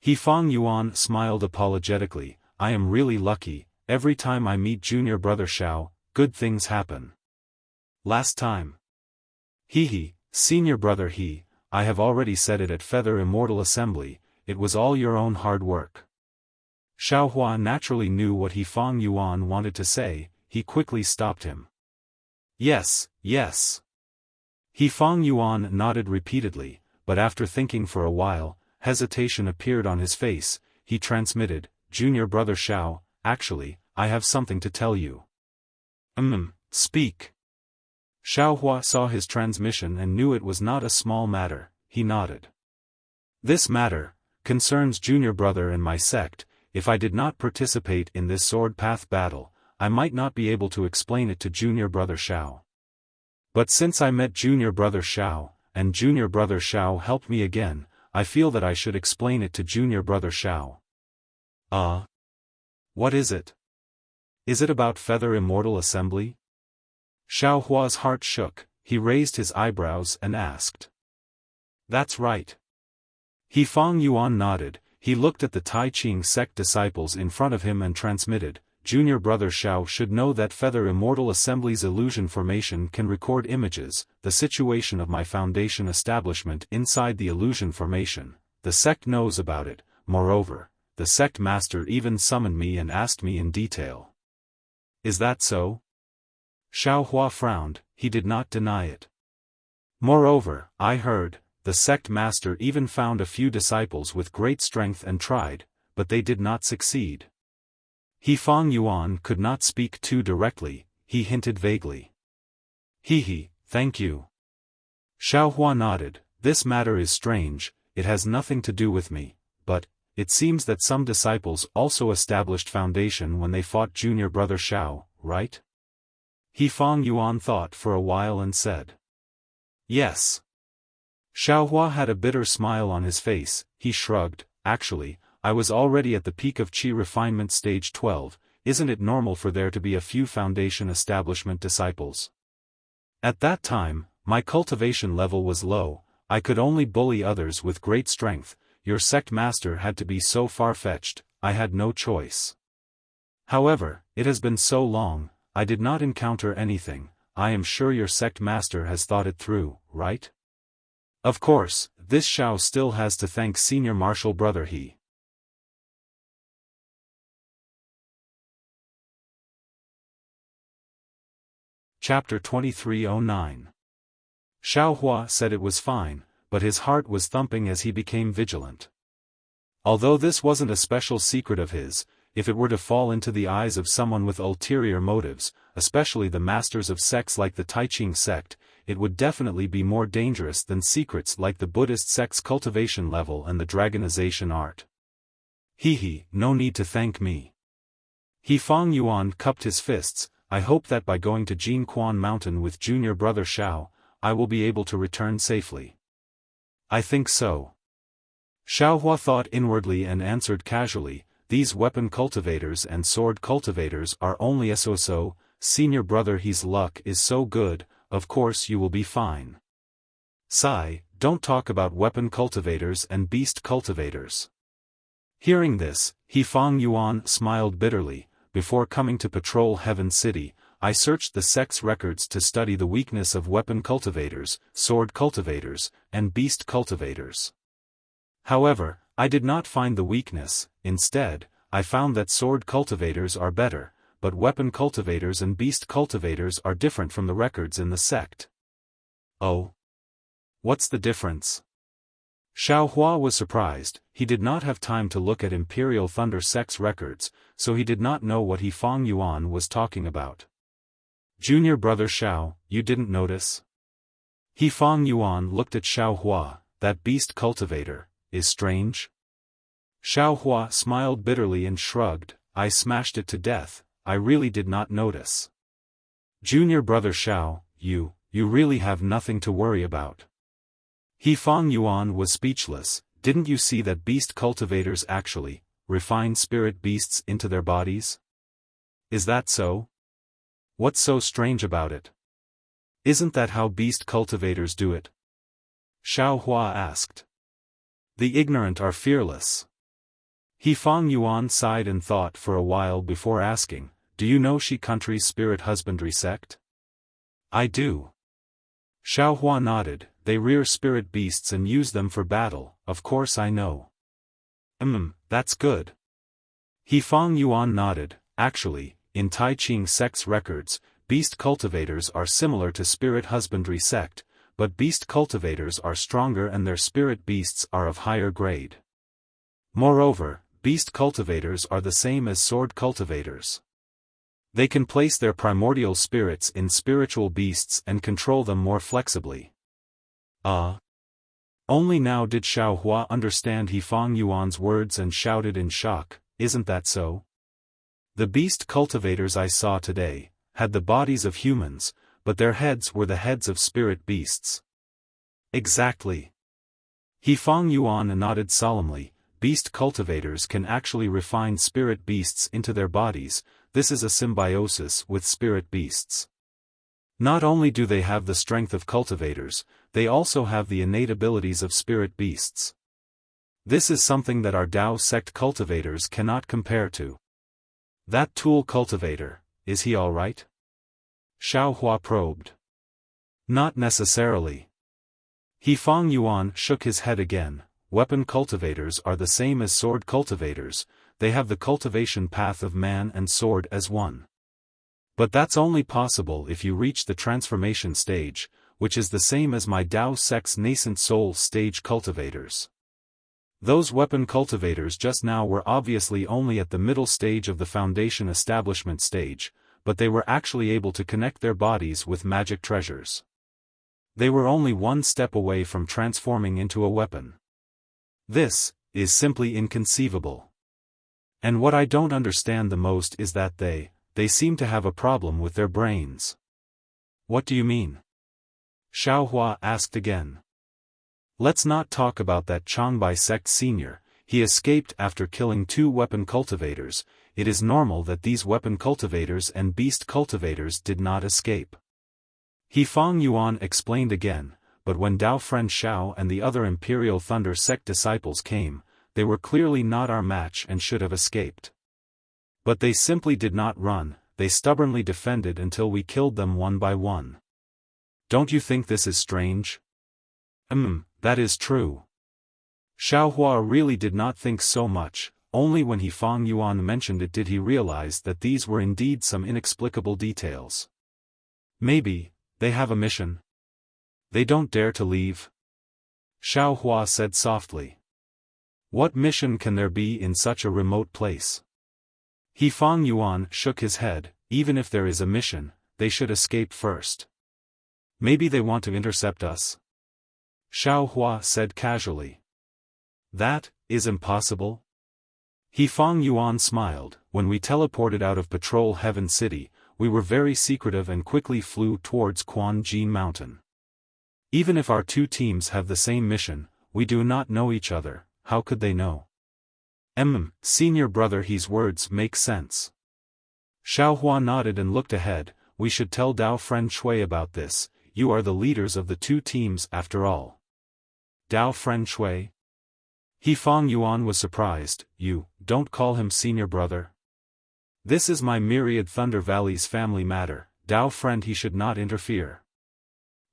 He Fang Yuan smiled apologetically, I am really lucky, every time I meet junior brother Xiao, good things happen. Last time. Hehe, senior brother I have already said it at Feather Immortal Assembly, it was all your own hard work. Xiao Hua naturally knew what He Fang Yuan wanted to say, he quickly stopped him. Yes, yes. He Fang Yuan nodded repeatedly, but after thinking for a while, hesitation appeared on his face, he transmitted, junior brother Xiao, actually, I have something to tell you. Speak. Xiao Hua saw his transmission and knew it was not a small matter, he nodded. This matter concerns junior brother and my sect, if I did not participate in this sword path battle, I might not be able to explain it to junior brother Xiao. But since I met junior brother Xiao, and junior brother Xiao helped me again, I feel that I should explain it to junior brother Xiao. What is it? Is it about Feather Immortal Assembly? Xiao Hua's heart shook, he raised his eyebrows and asked. That's right. He Fang Yuan nodded, he looked at the Tai Ching sect disciples in front of him and transmitted, junior brother Xiao should know that Feather Immortal Assembly's illusion formation can record images, the situation of my foundation establishment inside the illusion formation, the sect knows about it, moreover, the sect master even summoned me and asked me in detail. Is that so? Xiao Hua frowned, he did not deny it. Moreover, I heard, the sect master even found a few disciples with great strength and tried, but they did not succeed. He Fang Yuan could not speak too directly, he hinted vaguely. Hehe, thank you. Xiao Hua nodded, this matter is strange, it has nothing to do with me, but, it seems that some disciples also established foundation when they fought junior brother Xiao, right? He Fang Yuan thought for a while and said. Yes. Xiao Hua had a bitter smile on his face, he shrugged, actually, I was already at the peak of Qi refinement stage 12, isn't it normal for there to be a few foundation establishment disciples? At that time, my cultivation level was low, I could only bully others with great strength, your sect master had to be so far-fetched, I had no choice. However, it has been so long, I did not encounter anything, I am sure your sect master has thought it through, right? Of course, this Xiao still has to thank Senior Marshal Brother He. Chapter 2309. Xiao Hua said it was fine, but his heart was thumping as he became vigilant. Although this wasn't a special secret of his, if it were to fall into the eyes of someone with ulterior motives, especially the masters of sects like the Taiching sect, it would definitely be more dangerous than secrets like the Buddhist sect's cultivation level and the dragonization art. No need to thank me. He Fang Yuan cupped his fists. I hope that by going to Jinquan Mountain with junior brother Xiao, I will be able to return safely. I think so. Xiao Hua thought inwardly and answered casually, these weapon cultivators and sword cultivators are only so. Senior brother He's luck is so good, of course you will be fine. Sigh, don't talk about weapon cultivators and beast cultivators. Hearing this, He Fang Yuan smiled bitterly. Before coming to patrol Heaven City, I searched the sect's records to study the weakness of weapon cultivators, sword cultivators, and beast cultivators. However, I did not find the weakness. Instead, I found that sword cultivators are better, but weapon cultivators and beast cultivators are different from the records in the sect. Oh? What's the difference? Xiao Hua was surprised. He did not have time to look at Imperial Thunder Sect's records, so he did not know what He Fang Yuan was talking about. Junior brother Xiao, you didn't notice? He Fang Yuan looked at Xiao Hua. That beast cultivator is strange. Xiao Hua smiled bitterly and shrugged. I smashed it to death. I really did not notice. Junior brother Xiao, you really have nothing to worry about. He Fang Yuan was speechless. Didn't you see that beast cultivators actually refine spirit beasts into their bodies? Is that so? What's so strange about it? Isn't that how beast cultivators do it? Xiao Hua asked. The ignorant are fearless. He Fang Yuan sighed and thought for a while before asking, do you know Shi Country's spirit husbandry sect? I do. Xiao Hua nodded. They rear spirit beasts and use them for battle, of course I know. That's good. He Fang Yuan nodded. Actually, in Taiching sect's records, beast cultivators are similar to spirit husbandry sect, but beast cultivators are stronger and their spirit beasts are of higher grade. Moreover, beast cultivators are the same as sword cultivators. They can place their primordial spirits in spiritual beasts and control them more flexibly. Only now did Xiao Hua understand He Fang Yuan's words and shouted in shock, isn't that so? The beast cultivators I saw today had the bodies of humans, but their heads were the heads of spirit beasts. Exactly. He Fang Yuan nodded solemnly. Beast cultivators can actually refine spirit beasts into their bodies. This is a symbiosis with spirit beasts. Not only do they have the strength of cultivators, they also have the innate abilities of spirit beasts. This is something that our Dao sect cultivators cannot compare to. That tool cultivator, is he alright? Xiao Hua probed. Not necessarily. He Fang Yuan shook his head again. Weapon cultivators are the same as sword cultivators, they have the cultivation path of man and sword as one. But that's only possible if you reach the transformation stage, which is the same as my Dao sect's nascent soul stage cultivators. Those weapon cultivators just now were obviously only at the middle stage of the foundation establishment stage, but they were actually able to connect their bodies with magic treasures. They were only one step away from transforming into a weapon. This is simply inconceivable. And what I don't understand the most is that they seem to have a problem with their brains. What do you mean? Xiao Hua asked again. Let's not talk about that Changbai sect senior. He escaped after killing 2 weapon cultivators. It is normal that these weapon cultivators and beast cultivators did not escape. He Fang Yuan explained again, but when Dao friend Xiao and the other Imperial Thunder sect disciples came, they were clearly not our match and should have escaped. But they simply did not run, they stubbornly defended until we killed them one by one. Don't you think this is strange? That is true. Xiaohua really did not think so much, only when Fang Yuan mentioned it did he realize that these were indeed some inexplicable details. Maybe, they have a mission. They don't dare to leave. Xiaohua said softly. What mission can there be in such a remote place? Fang Yuan shook his head. Even if there is a mission, they should escape first. Maybe they want to intercept us? Xiaohua said casually. That is impossible. Fang Yuan smiled. When we teleported out of Patrol Heaven City, we were very secretive and quickly flew towards Quanjin Mountain. Even if our two teams have the same mission, we do not know each other. How could they know? Senior brother, his words make sense. Xiaohua nodded and looked ahead. We should tell Dao friend Shui about this. You are the leaders of the two teams after all. Dao friend Shui? Fang Yuan was surprised. You don't call him senior brother? This is my Myriad Thunder Valley's family matter. Dao friend, he should not interfere.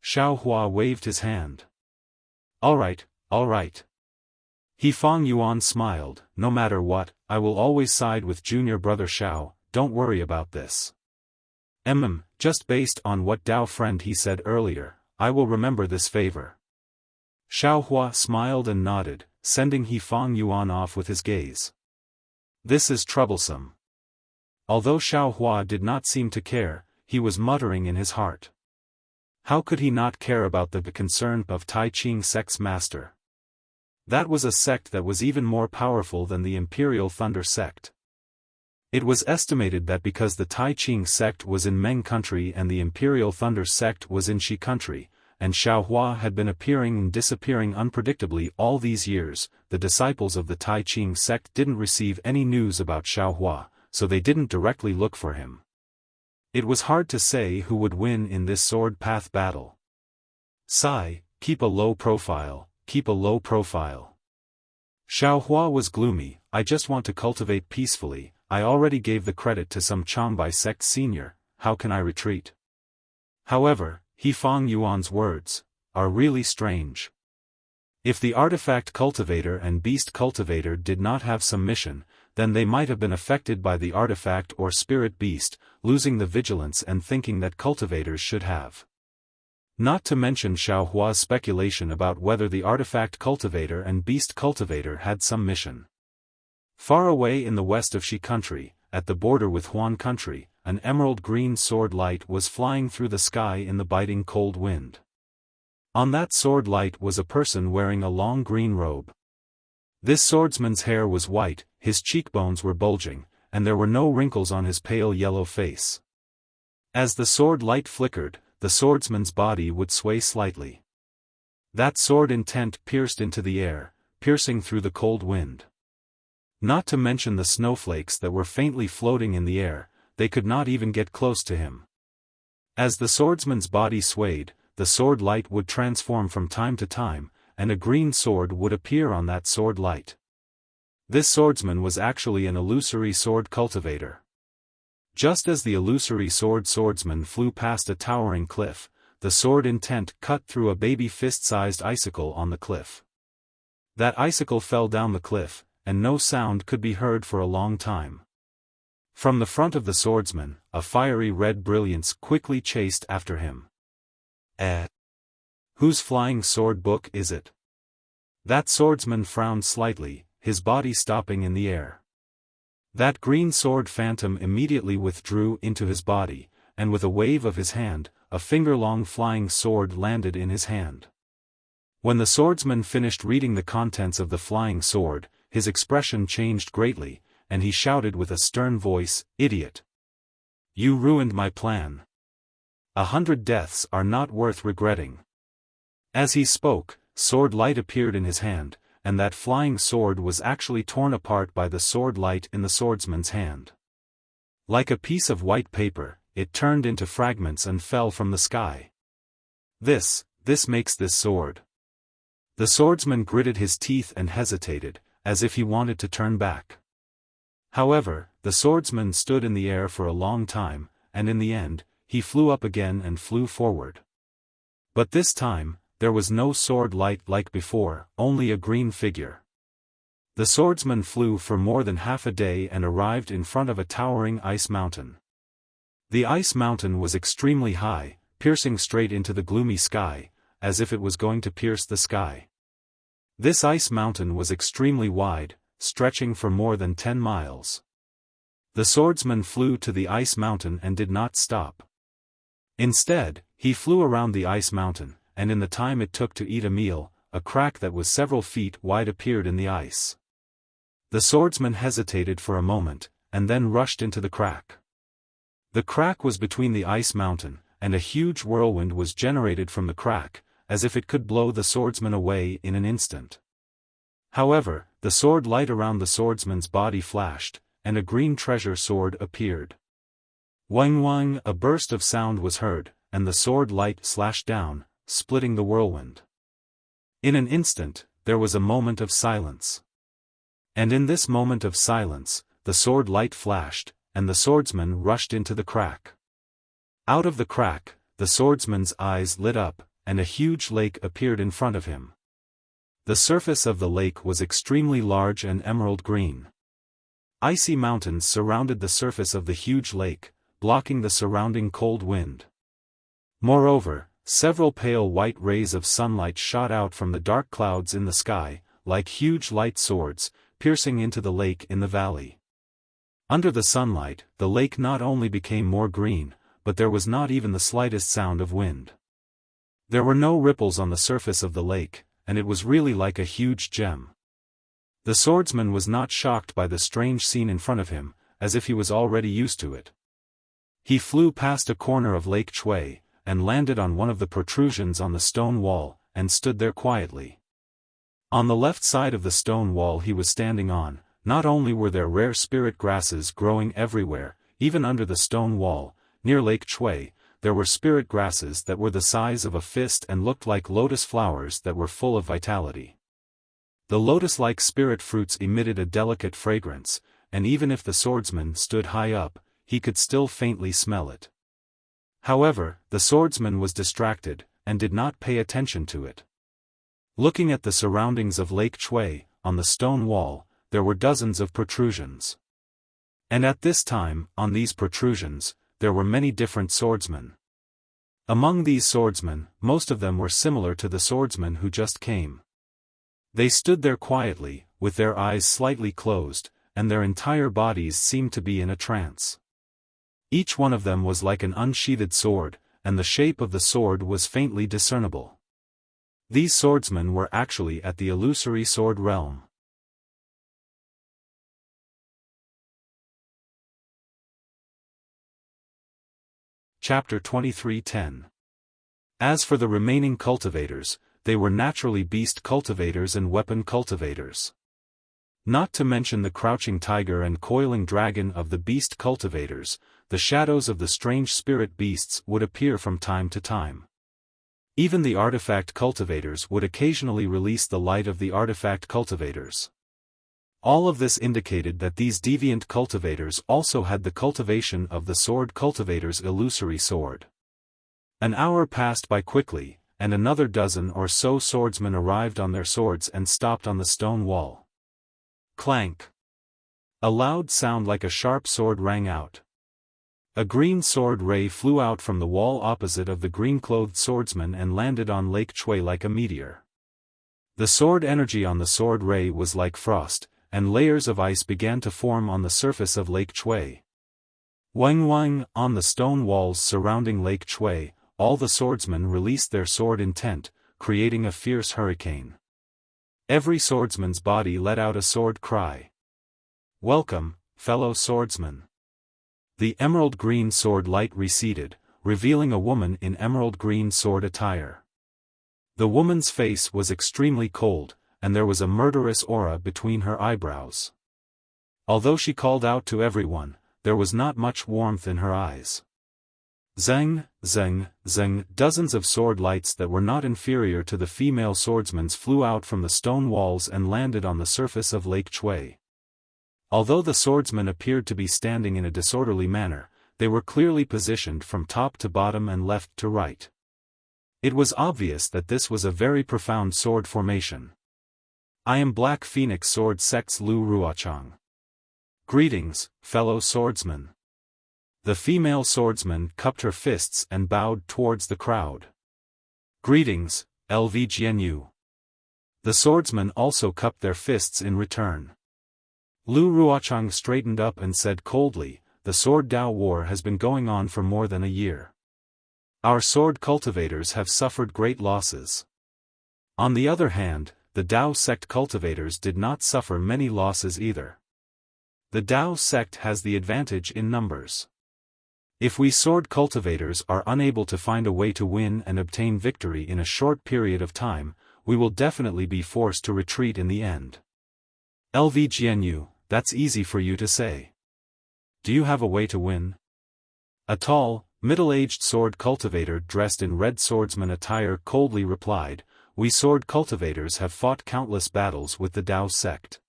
Xiaohua waved his hand. All right, all right. Fang Yuan smiled. No matter what, I will always side with junior brother Xiao, don't worry about this. Just based on what Dao friend he said earlier, I will remember this favor. Xiaohua smiled and nodded, sending Fang Yuan off with his gaze. This is troublesome. Although Xiaohua did not seem to care, he was muttering in his heart. How could he not care about the concern of Tai Ching sect's master? That was a sect that was even more powerful than the Imperial Thunder sect. It was estimated that because the Tai Ching sect was in Meng country and the Imperial Thunder sect was in Shi country, and Xiaohua had been appearing and disappearing unpredictably all these years, the disciples of the Tai Ching sect didn't receive any news about Xiaohua, so they didn't directly look for him. It was hard to say who would win in this sword path battle. Sigh, keep a low profile, keep a low profile. Xiaohua was gloomy. I just want to cultivate peacefully. I already gave the credit to some Changbai sect senior, how can I retreat? However, Fang Yuan's words are really strange. If the artifact cultivator and beast cultivator did not have some mission, then they might have been affected by the artifact or spirit beast, losing the vigilance and thinking that cultivators should have. Not to mention Xiaohua's speculation about whether the artifact cultivator and beast cultivator had some mission. Far away in the west of Shi country, at the border with Huan country, an emerald green sword light was flying through the sky in the biting cold wind. On that sword light was a person wearing a long green robe. This swordsman's hair was white, his cheekbones were bulging, and there were no wrinkles on his pale yellow face. As the sword light flickered, the swordsman's body would sway slightly. That sword intent pierced into the air, piercing through the cold wind. Not to mention the snowflakes that were faintly floating in the air, they could not even get close to him. As the swordsman's body swayed, the sword light would transform from time to time, and a green sword would appear on that sword light. This swordsman was actually an illusory sword cultivator. Just as the illusory swordsman flew past a towering cliff, the sword intent cut through a baby fist-sized icicle on the cliff. That icicle fell down the cliff, and no sound could be heard for a long time. From the front of the swordsman, a fiery red brilliance quickly chased after him. Whose flying sword book is it? That swordsman frowned slightly, his body stopping in the air. That green sword phantom immediately withdrew into his body, and with a wave of his hand, a finger-long flying sword landed in his hand. When the swordsman finished reading the contents of the flying sword, his expression changed greatly, and he shouted with a stern voice, "Idiot! You ruined my plan. 100 deaths are not worth regretting." As he spoke, sword light appeared in his hand, and that flying sword was actually torn apart by the sword light in the swordsman's hand. Like a piece of white paper, it turned into fragments and fell from the sky. This makes this sword. The swordsman gritted his teeth and hesitated, as if he wanted to turn back. However, the swordsman stood in the air for a long time, and in the end, he flew up again and flew forward. But this time, there was no sword light like before, only a green figure. The swordsman flew for more than half a day and arrived in front of a towering ice mountain. The ice mountain was extremely high, piercing straight into the gloomy sky, as if it was going to pierce the sky. This ice mountain was extremely wide, stretching for more than 10 miles. The swordsman flew to the ice mountain and did not stop. Instead, he flew around the ice mountain, and in the time it took to eat a meal, a crack that was several feet wide appeared in the ice. The swordsman hesitated for a moment, and then rushed into the crack. The crack was between the ice mountain, and a huge whirlwind was generated from the crack, as if it could blow the swordsman away in an instant. However, the sword light around the swordsman's body flashed, and a green treasure sword appeared. Wang wang, a burst of sound was heard, and the sword light slashed down, splitting the whirlwind. In an instant, there was a moment of silence. And in this moment of silence, the sword light flashed, and the swordsman rushed into the crack. Out of the crack, the swordsman's eyes lit up, and a huge lake appeared in front of him. The surface of the lake was extremely large and emerald green. Icy mountains surrounded the surface of the huge lake, blocking the surrounding cold wind. Moreover, several pale white rays of sunlight shot out from the dark clouds in the sky, like huge light swords, piercing into the lake in the valley. Under the sunlight, the lake not only became more green, but there was not even the slightest sound of wind. There were no ripples on the surface of the lake, and it was really like a huge gem. The swordsman was not shocked by the strange scene in front of him, as if he was already used to it. He flew past a corner of Lake Shui, and landed on one of the protrusions on the stone wall, and stood there quietly. On the left side of the stone wall he was standing on, not only were there rare spirit grasses growing everywhere, even under the stone wall, near Lake Shui, there were spirit grasses that were the size of a fist and looked like lotus flowers that were full of vitality. The lotus-like spirit fruits emitted a delicate fragrance, and even if the swordsman stood high up, he could still faintly smell it. However, the swordsman was distracted, and did not pay attention to it. Looking at the surroundings of Lake Shui, on the stone wall, there were dozens of protrusions. And at this time, on these protrusions, there were many different swordsmen. Among these swordsmen, most of them were similar to the swordsman who just came. They stood there quietly, with their eyes slightly closed, and their entire bodies seemed to be in a trance. Each one of them was like an unsheathed sword, and the shape of the sword was faintly discernible. These swordsmen were actually at the illusory sword realm. Chapter 23:10. As for the remaining cultivators, they were naturally beast cultivators and weapon cultivators. Not to mention the crouching tiger and coiling dragon of the beast cultivators, the shadows of the strange spirit beasts would appear from time to time. Even the artifact cultivators would occasionally release the light of the artifact cultivators. All of this indicated that these deviant cultivators also had the cultivation of the sword cultivator's illusory sword. An hour passed by quickly, and another dozen or so swordsmen arrived on their swords and stopped on the stone wall. Clank! A loud sound like a sharp sword rang out. A green sword ray flew out from the wall opposite of the green-clothed swordsman and landed on Lake Shui like a meteor. The sword energy on the sword ray was like frost, and layers of ice began to form on the surface of Lake Shui. Wang wang, on the stone walls surrounding Lake Shui, all the swordsmen released their sword intent, creating a fierce hurricane. Every swordsman's body let out a sword cry. Welcome, fellow swordsman. The emerald green sword light receded, revealing a woman in emerald green sword attire. The woman's face was extremely cold, and there was a murderous aura between her eyebrows. Although she called out to everyone, there was not much warmth in her eyes. Zeng, zeng, zeng, dozens of sword lights that were not inferior to the female swordsman's flew out from the stone walls and landed on the surface of Lake Shui. Although the swordsmen appeared to be standing in a disorderly manner, they were clearly positioned from top to bottom and left to right. It was obvious that this was a very profound sword formation. I am Black Phoenix Sword Sect's Lu Ruochang. Greetings, fellow swordsmen. The female swordsman cupped her fists and bowed towards the crowd. Greetings, LVGNU. The swordsmen also cupped their fists in return. Lu Ruochang straightened up and said coldly, the Sword Dao War has been going on for more than a year. Our sword cultivators have suffered great losses. On the other hand, the Dao sect cultivators did not suffer many losses either. The Dao sect has the advantage in numbers. If we sword cultivators are unable to find a way to win and obtain victory in a short period of time, we will definitely be forced to retreat in the end. LVGNU, that's easy for you to say. Do you have a way to win? A tall, middle-aged sword cultivator dressed in red swordsman attire coldly replied, we sword cultivators have fought countless battles with the Dao sect.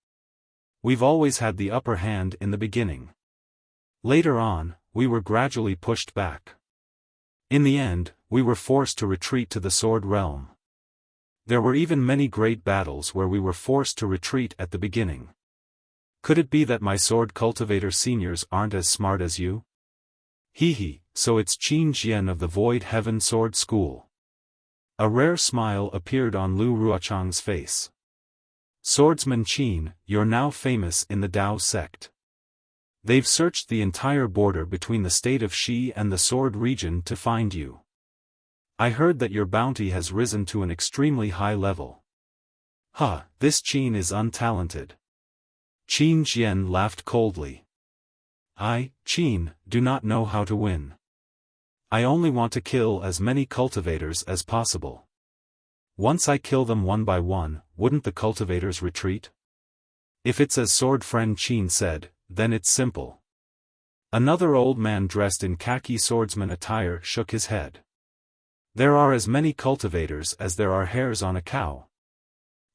We've always had the upper hand in the beginning. Later on, we were gradually pushed back. In the end, we were forced to retreat to the sword realm. There were even many great battles where we were forced to retreat at the beginning. Could it be that my sword cultivator seniors aren't as smart as you? Hee, so it's Qin Jian of the Void Heaven Sword School. A rare smile appeared on Lu Ruochang's face. Swordsman Qin, you're now famous in the Dao sect. They've searched the entire border between the state of Xi and the Sword region to find you. I heard that your bounty has risen to an extremely high level. This Qin is untalented. Qin Jian laughed coldly. I, Qin, do not know how to win. I only want to kill as many cultivators as possible. Once I kill them one by one, wouldn't the cultivators retreat? If it's as sword friend Qin said, then it's simple. Another old man dressed in khaki swordsman attire shook his head. There are as many cultivators as there are hairs on a cow.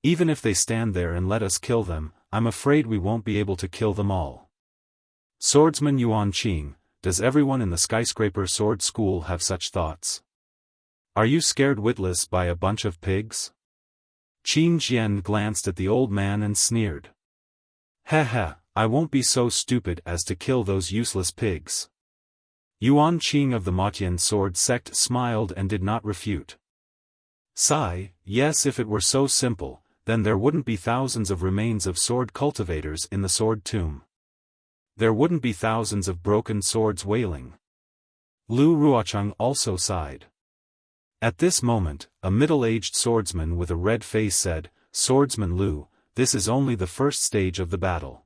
Even if they stand there and let us kill them, I'm afraid we won't be able to kill them all. Swordsman Yuan Qing, does everyone in the skyscraper sword school have such thoughts? Are you scared witless by a bunch of pigs? Qin Jian glanced at the old man and sneered. I won't be so stupid as to kill those useless pigs. Yuan Qing of the Motian sword sect smiled and did not refute. Sigh, yes, if it were so simple, then there wouldn't be thousands of remains of sword cultivators in the sword tomb. There wouldn't be thousands of broken swords wailing. Lu Ruochang also sighed. At this moment, a middle-aged swordsman with a red face said, Swordsman Lu, this is only the first stage of the battle.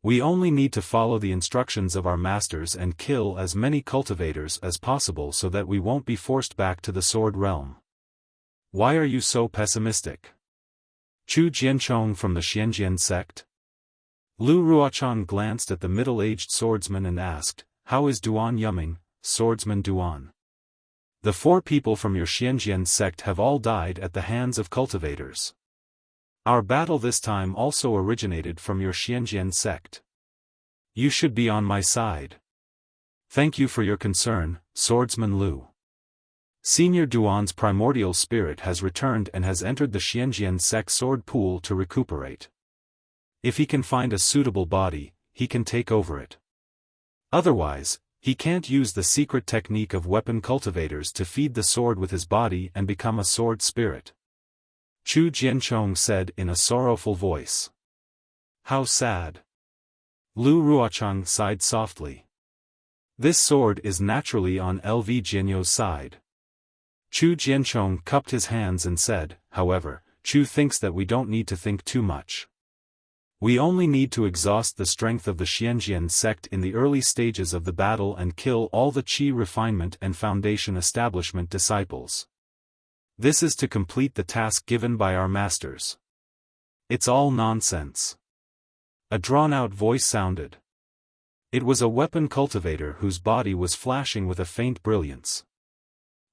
We only need to follow the instructions of our masters and kill as many cultivators as possible so that we won't be forced back to the sword realm. Why are you so pessimistic? Chu Jianchong from the Xianjian sect? Lu Ruochang glanced at the middle-aged swordsman and asked, how is Duan Yuming, swordsman Duan? The 4 people from your Xianjian sect have all died at the hands of cultivators. Our battle this time also originated from your Xianjian sect. You should be on my side. Thank you for your concern, swordsman Lu. Senior Duan's primordial spirit has returned and has entered the Xianjian sect sword pool to recuperate. If he can find a suitable body, he can take over it. Otherwise, he can't use the secret technique of weapon cultivators to feed the sword with his body and become a sword spirit. Chu Jianchong said in a sorrowful voice. How sad. Lu Ruochang sighed softly. This sword is naturally on LV Jianyo's side. Chu Jianchong cupped his hands and said, however, Chu thinks that we don't need to think too much. We only need to exhaust the strength of the Xianjian sect in the early stages of the battle and kill all the Qi refinement and foundation establishment disciples. This is to complete the task given by our masters. It's all nonsense. A drawn-out voice sounded. It was a weapon cultivator whose body was flashing with a faint brilliance.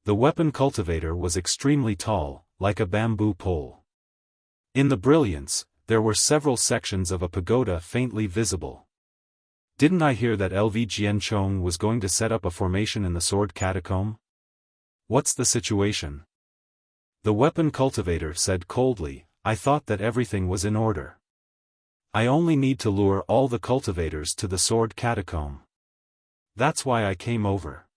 The weapon cultivator was extremely tall, like a bamboo pole. In the brilliance, there were several sections of a pagoda faintly visible. Didn't I hear that LV Jianchong was going to set up a formation in the sword catacomb? What's the situation? The weapon cultivator said coldly, I thought that everything was in order. I only need to lure all the cultivators to the sword catacomb. That's why I came over.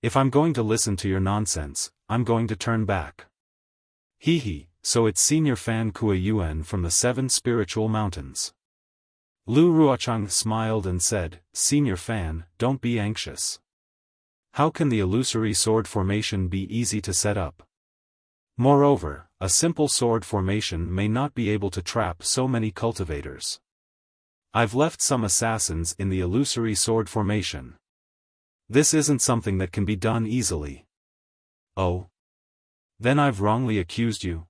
If I'm going to listen to your nonsense, I'm going to turn back. Hee hee, so it's Senior Fan Kue Yuan from the 7 Spiritual Mountains. Lu Ruochang smiled and said, Senior Fan, don't be anxious. How can the illusory sword formation be easy to set up? Moreover, a simple sword formation may not be able to trap so many cultivators. I've left some assassins in the illusory sword formation. This isn't something that can be done easily. Oh? Then I've wrongly accused you?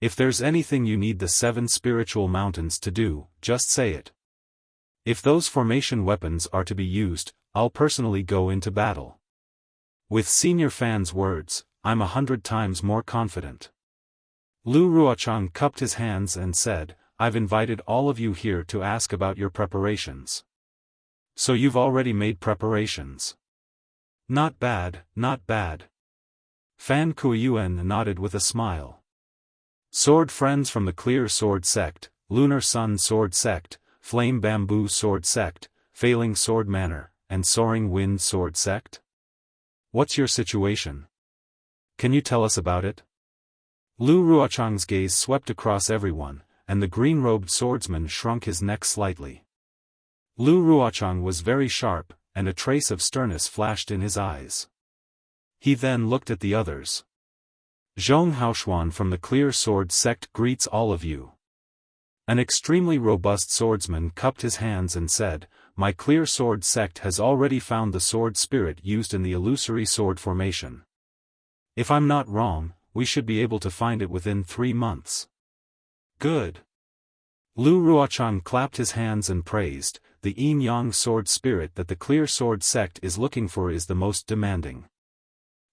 If there's anything you need the 7 spiritual mountains to do, just say it. If those formation weapons are to be used, I'll personally go into battle. With Senior Fan's words, I'm 100 times more confident. Lu Ruochang cupped his hands and said, I've invited all of you here to ask about your preparations. So you've already made preparations. Not bad, not bad. Fan Kuiyuan nodded with a smile. Sword friends from the Clear Sword Sect, Lunar Sun Sword Sect, Flame Bamboo Sword Sect, Failing Sword Manor, and Soaring Wind Sword Sect? What's your situation? Can you tell us about it? Lu Ruochang's gaze swept across everyone, and the green-robed swordsman shrunk his neck slightly. Lu Ruochang was very sharp, and a trace of sternness flashed in his eyes. He then looked at the others. Zhong Haoshuan from the Clear Sword Sect greets all of you. An extremely robust swordsman cupped his hands and said, My Clear Sword Sect has already found the sword spirit used in the illusory sword formation. If I'm not wrong, we should be able to find it within 3 months. Good. Lu Ruochang clapped his hands and praised, the yin-yang sword spirit that the Clear Sword Sect is looking for is the most demanding.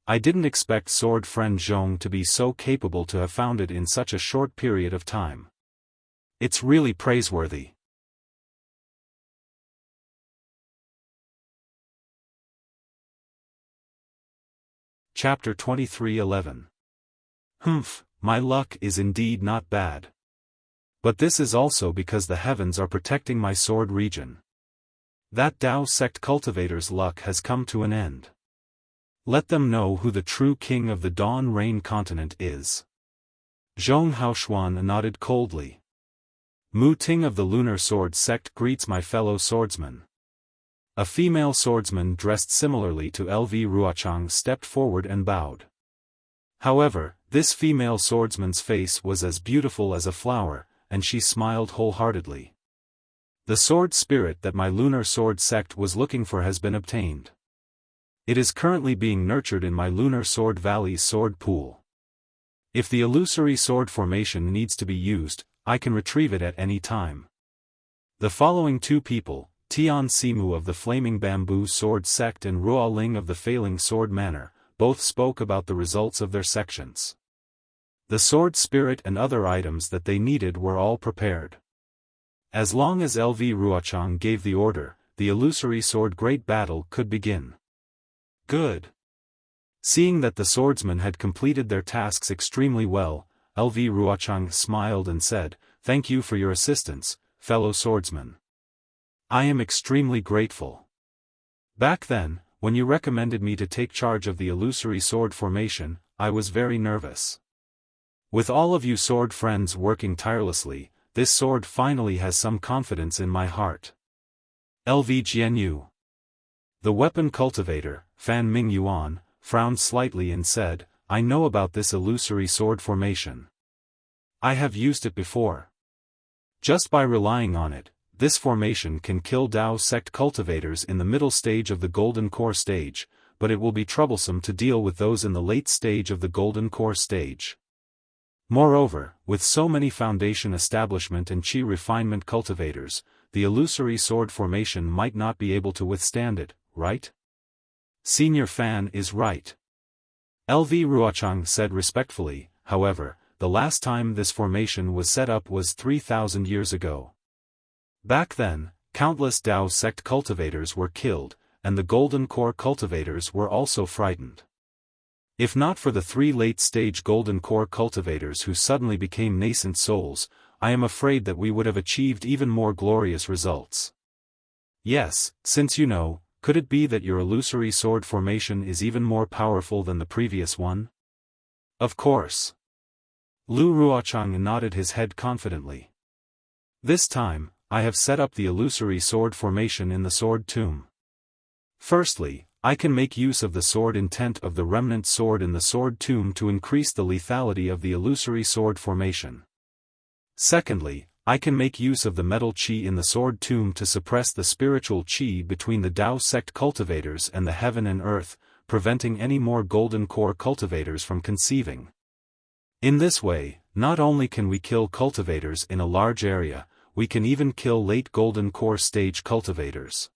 I didn't expect sword friend Zhong to be so capable to have found it in such a short period of time. It's really praiseworthy. Chapter 23:11. Humph, my luck is indeed not bad. But this is also because the heavens are protecting my sword region. That Dao sect cultivator's luck has come to an end. Let them know who the true king of the Dawn Rain continent is. Zhong Haoshuan nodded coldly. Mu Ting of the Lunar Sword Sect greets my fellow swordsman. A female swordsman dressed similarly to LV Ruochang stepped forward and bowed. However, this female swordsman's face was as beautiful as a flower, and she smiled wholeheartedly. The sword spirit that my Lunar Sword Sect was looking for has been obtained. It is currently being nurtured in my Lunar Sword Valley's sword pool. If the illusory sword formation needs to be used, I can retrieve it at any time. The following 2 people, Tian Simu of the Flaming Bamboo Sword Sect and Ruo Ling of the Failing Sword Manor, both spoke about the results of their sections. The sword spirit and other items that they needed were all prepared. As long as LV Ruochang gave the order, the illusory sword great battle could begin. Good. Seeing that the swordsmen had completed their tasks extremely well, LV Ruochang smiled and said, Thank you for your assistance, fellow swordsmen. I am extremely grateful. Back then, when you recommended me to take charge of the illusory sword formation, I was very nervous. With all of you sword friends working tirelessly, this sword finally has some confidence in my heart. LV Jianyu. The weapon cultivator, Fan Ming Yuan, frowned slightly and said, I know about this illusory sword formation. I have used it before. Just by relying on it, this formation can kill Dao sect cultivators in the middle stage of the Golden Core stage, but it will be troublesome to deal with those in the late stage of the Golden Core stage. Moreover, with so many foundation establishment and chi refinement cultivators, the illusory sword formation might not be able to withstand it, right? Senior Fan is right. LV Ruochang said respectfully, however, the last time this formation was set up was 3,000 years ago. Back then, countless Dao sect cultivators were killed, and the Golden Core cultivators were also frightened. If not for the 3 late-stage golden core cultivators who suddenly became nascent souls, I am afraid that we would have achieved even more glorious results. Yes, since you know, could it be that your illusory sword formation is even more powerful than the previous one? Of course. Lu Ruochang nodded his head confidently. This time, I have set up the illusory sword formation in the sword tomb. Firstly, I can make use of the sword intent of the remnant sword in the sword tomb to increase the lethality of the illusory sword formation. Secondly, I can make use of the metal qi in the sword tomb to suppress the spiritual qi between the Dao sect cultivators and the heaven and earth, preventing any more golden core cultivators from conceiving. In this way, not only can we kill cultivators in a large area, we can even kill late golden core stage cultivators.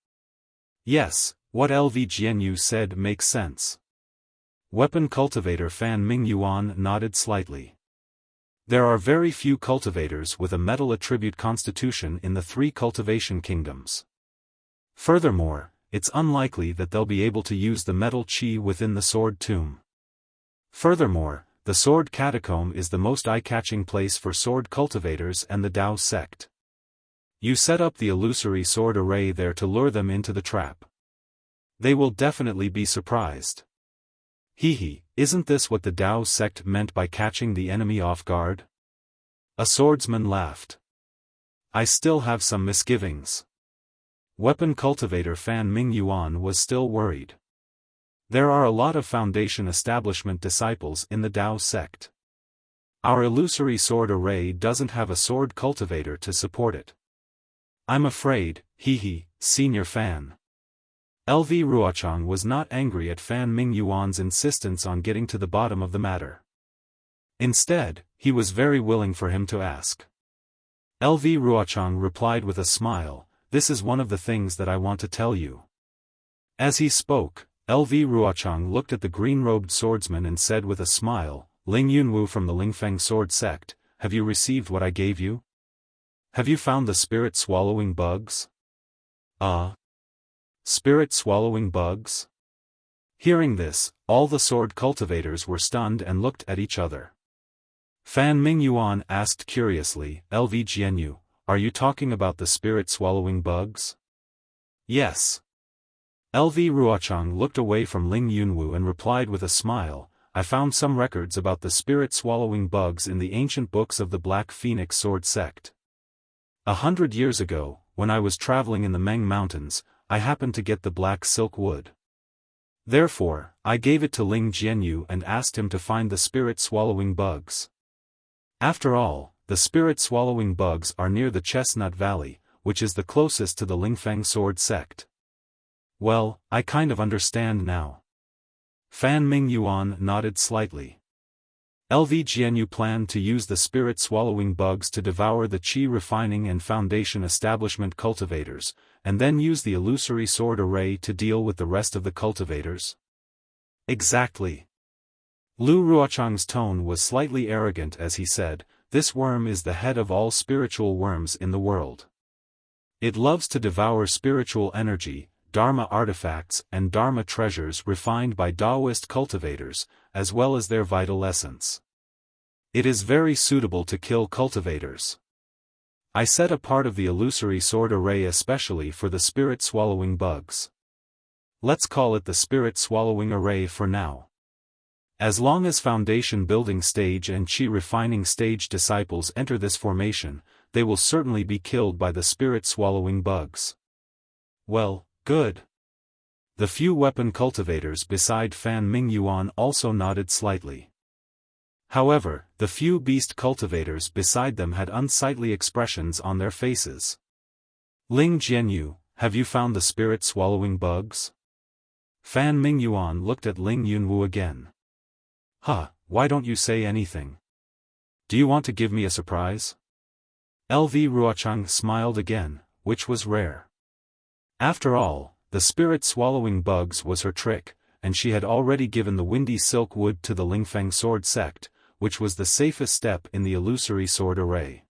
Yes, what LV Jianyu said makes sense. Weapon cultivator Fan Mingyuan nodded slightly. There are very few cultivators with a metal attribute constitution in the 3 cultivation kingdoms. Furthermore, it's unlikely that they'll be able to use the metal qi within the sword tomb. Furthermore, the sword catacomb is the most eye-catching place for sword cultivators and the Dao sect. You set up the illusory sword array there to lure them into the trap. They will definitely be surprised. Hehe, isn't this what the Dao sect meant by catching the enemy off guard? A swordsman laughed. I still have some misgivings. Weapon cultivator Fan Mingyuan was still worried. There are a lot of foundation establishment disciples in the Dao sect. Our illusory sword array doesn't have a sword cultivator to support it. I'm afraid, hehe, Senior Fan. LV Ruochang was not angry at Fan Mingyuan's insistence on getting to the bottom of the matter. Instead, he was very willing for him to ask. LV Ruochang replied with a smile, "This is one of the things that I want to tell you." As he spoke, LV Ruochang looked at the green-robed swordsman and said with a smile, "Ling Yunwu from the Lingfeng sword sect, have you received what I gave you? Have you found the spirit-swallowing bugs?" Spirit-swallowing bugs? Hearing this, all the sword cultivators were stunned and looked at each other. Fan Mingyuan asked curiously, "LV Jianyu, are you talking about the spirit-swallowing bugs?" "Yes." LV Ruochang looked away from Ling Yunwu and replied with a smile, "I found some records about the spirit-swallowing bugs in the ancient books of the Black Phoenix sword sect. 100 years ago, when I was traveling in the Meng Mountains, I happened to get the black silk wood. Therefore, I gave it to Ling Jianyu and asked him to find the spirit-swallowing bugs. After all, the spirit-swallowing bugs are near the Chestnut Valley, which is the closest to the Lingfeng sword sect." "Well, I kind of understand now." Fan Mingyuan nodded slightly. LV Jianyu planned to use the spirit-swallowing bugs to devour the qi refining and foundation establishment cultivators, and then use the illusory sword array to deal with the rest of the cultivators. Exactly. Lu Ruochang's tone was slightly arrogant as he said, "This worm is the head of all spiritual worms in the world. It loves to devour spiritual energy, Dharma artifacts and Dharma treasures refined by Daoist cultivators, as well as their vital essence. It is very suitable to kill cultivators. I set a part of the illusory sword array especially for the spirit-swallowing bugs. Let's call it the spirit-swallowing array for now. As long as foundation building stage and qi refining stage disciples enter this formation, they will certainly be killed by the spirit-swallowing bugs." "Well, good." The few weapon cultivators beside Fan Mingyuan also nodded slightly. However, the few beast cultivators beside them had unsightly expressions on their faces. "Ling Jianyu, have you found the spirit-swallowing bugs?" Fan Mingyuan looked at Ling Yunwu again. Why don't you say anything? Do you want to give me a surprise?" LV Ruochang smiled again, which was rare. After all, the spirit-swallowing bugs was her trick, and she had already given the windy silk wood to the Lingfeng sword sect, which was the safest step in the illusory sword array.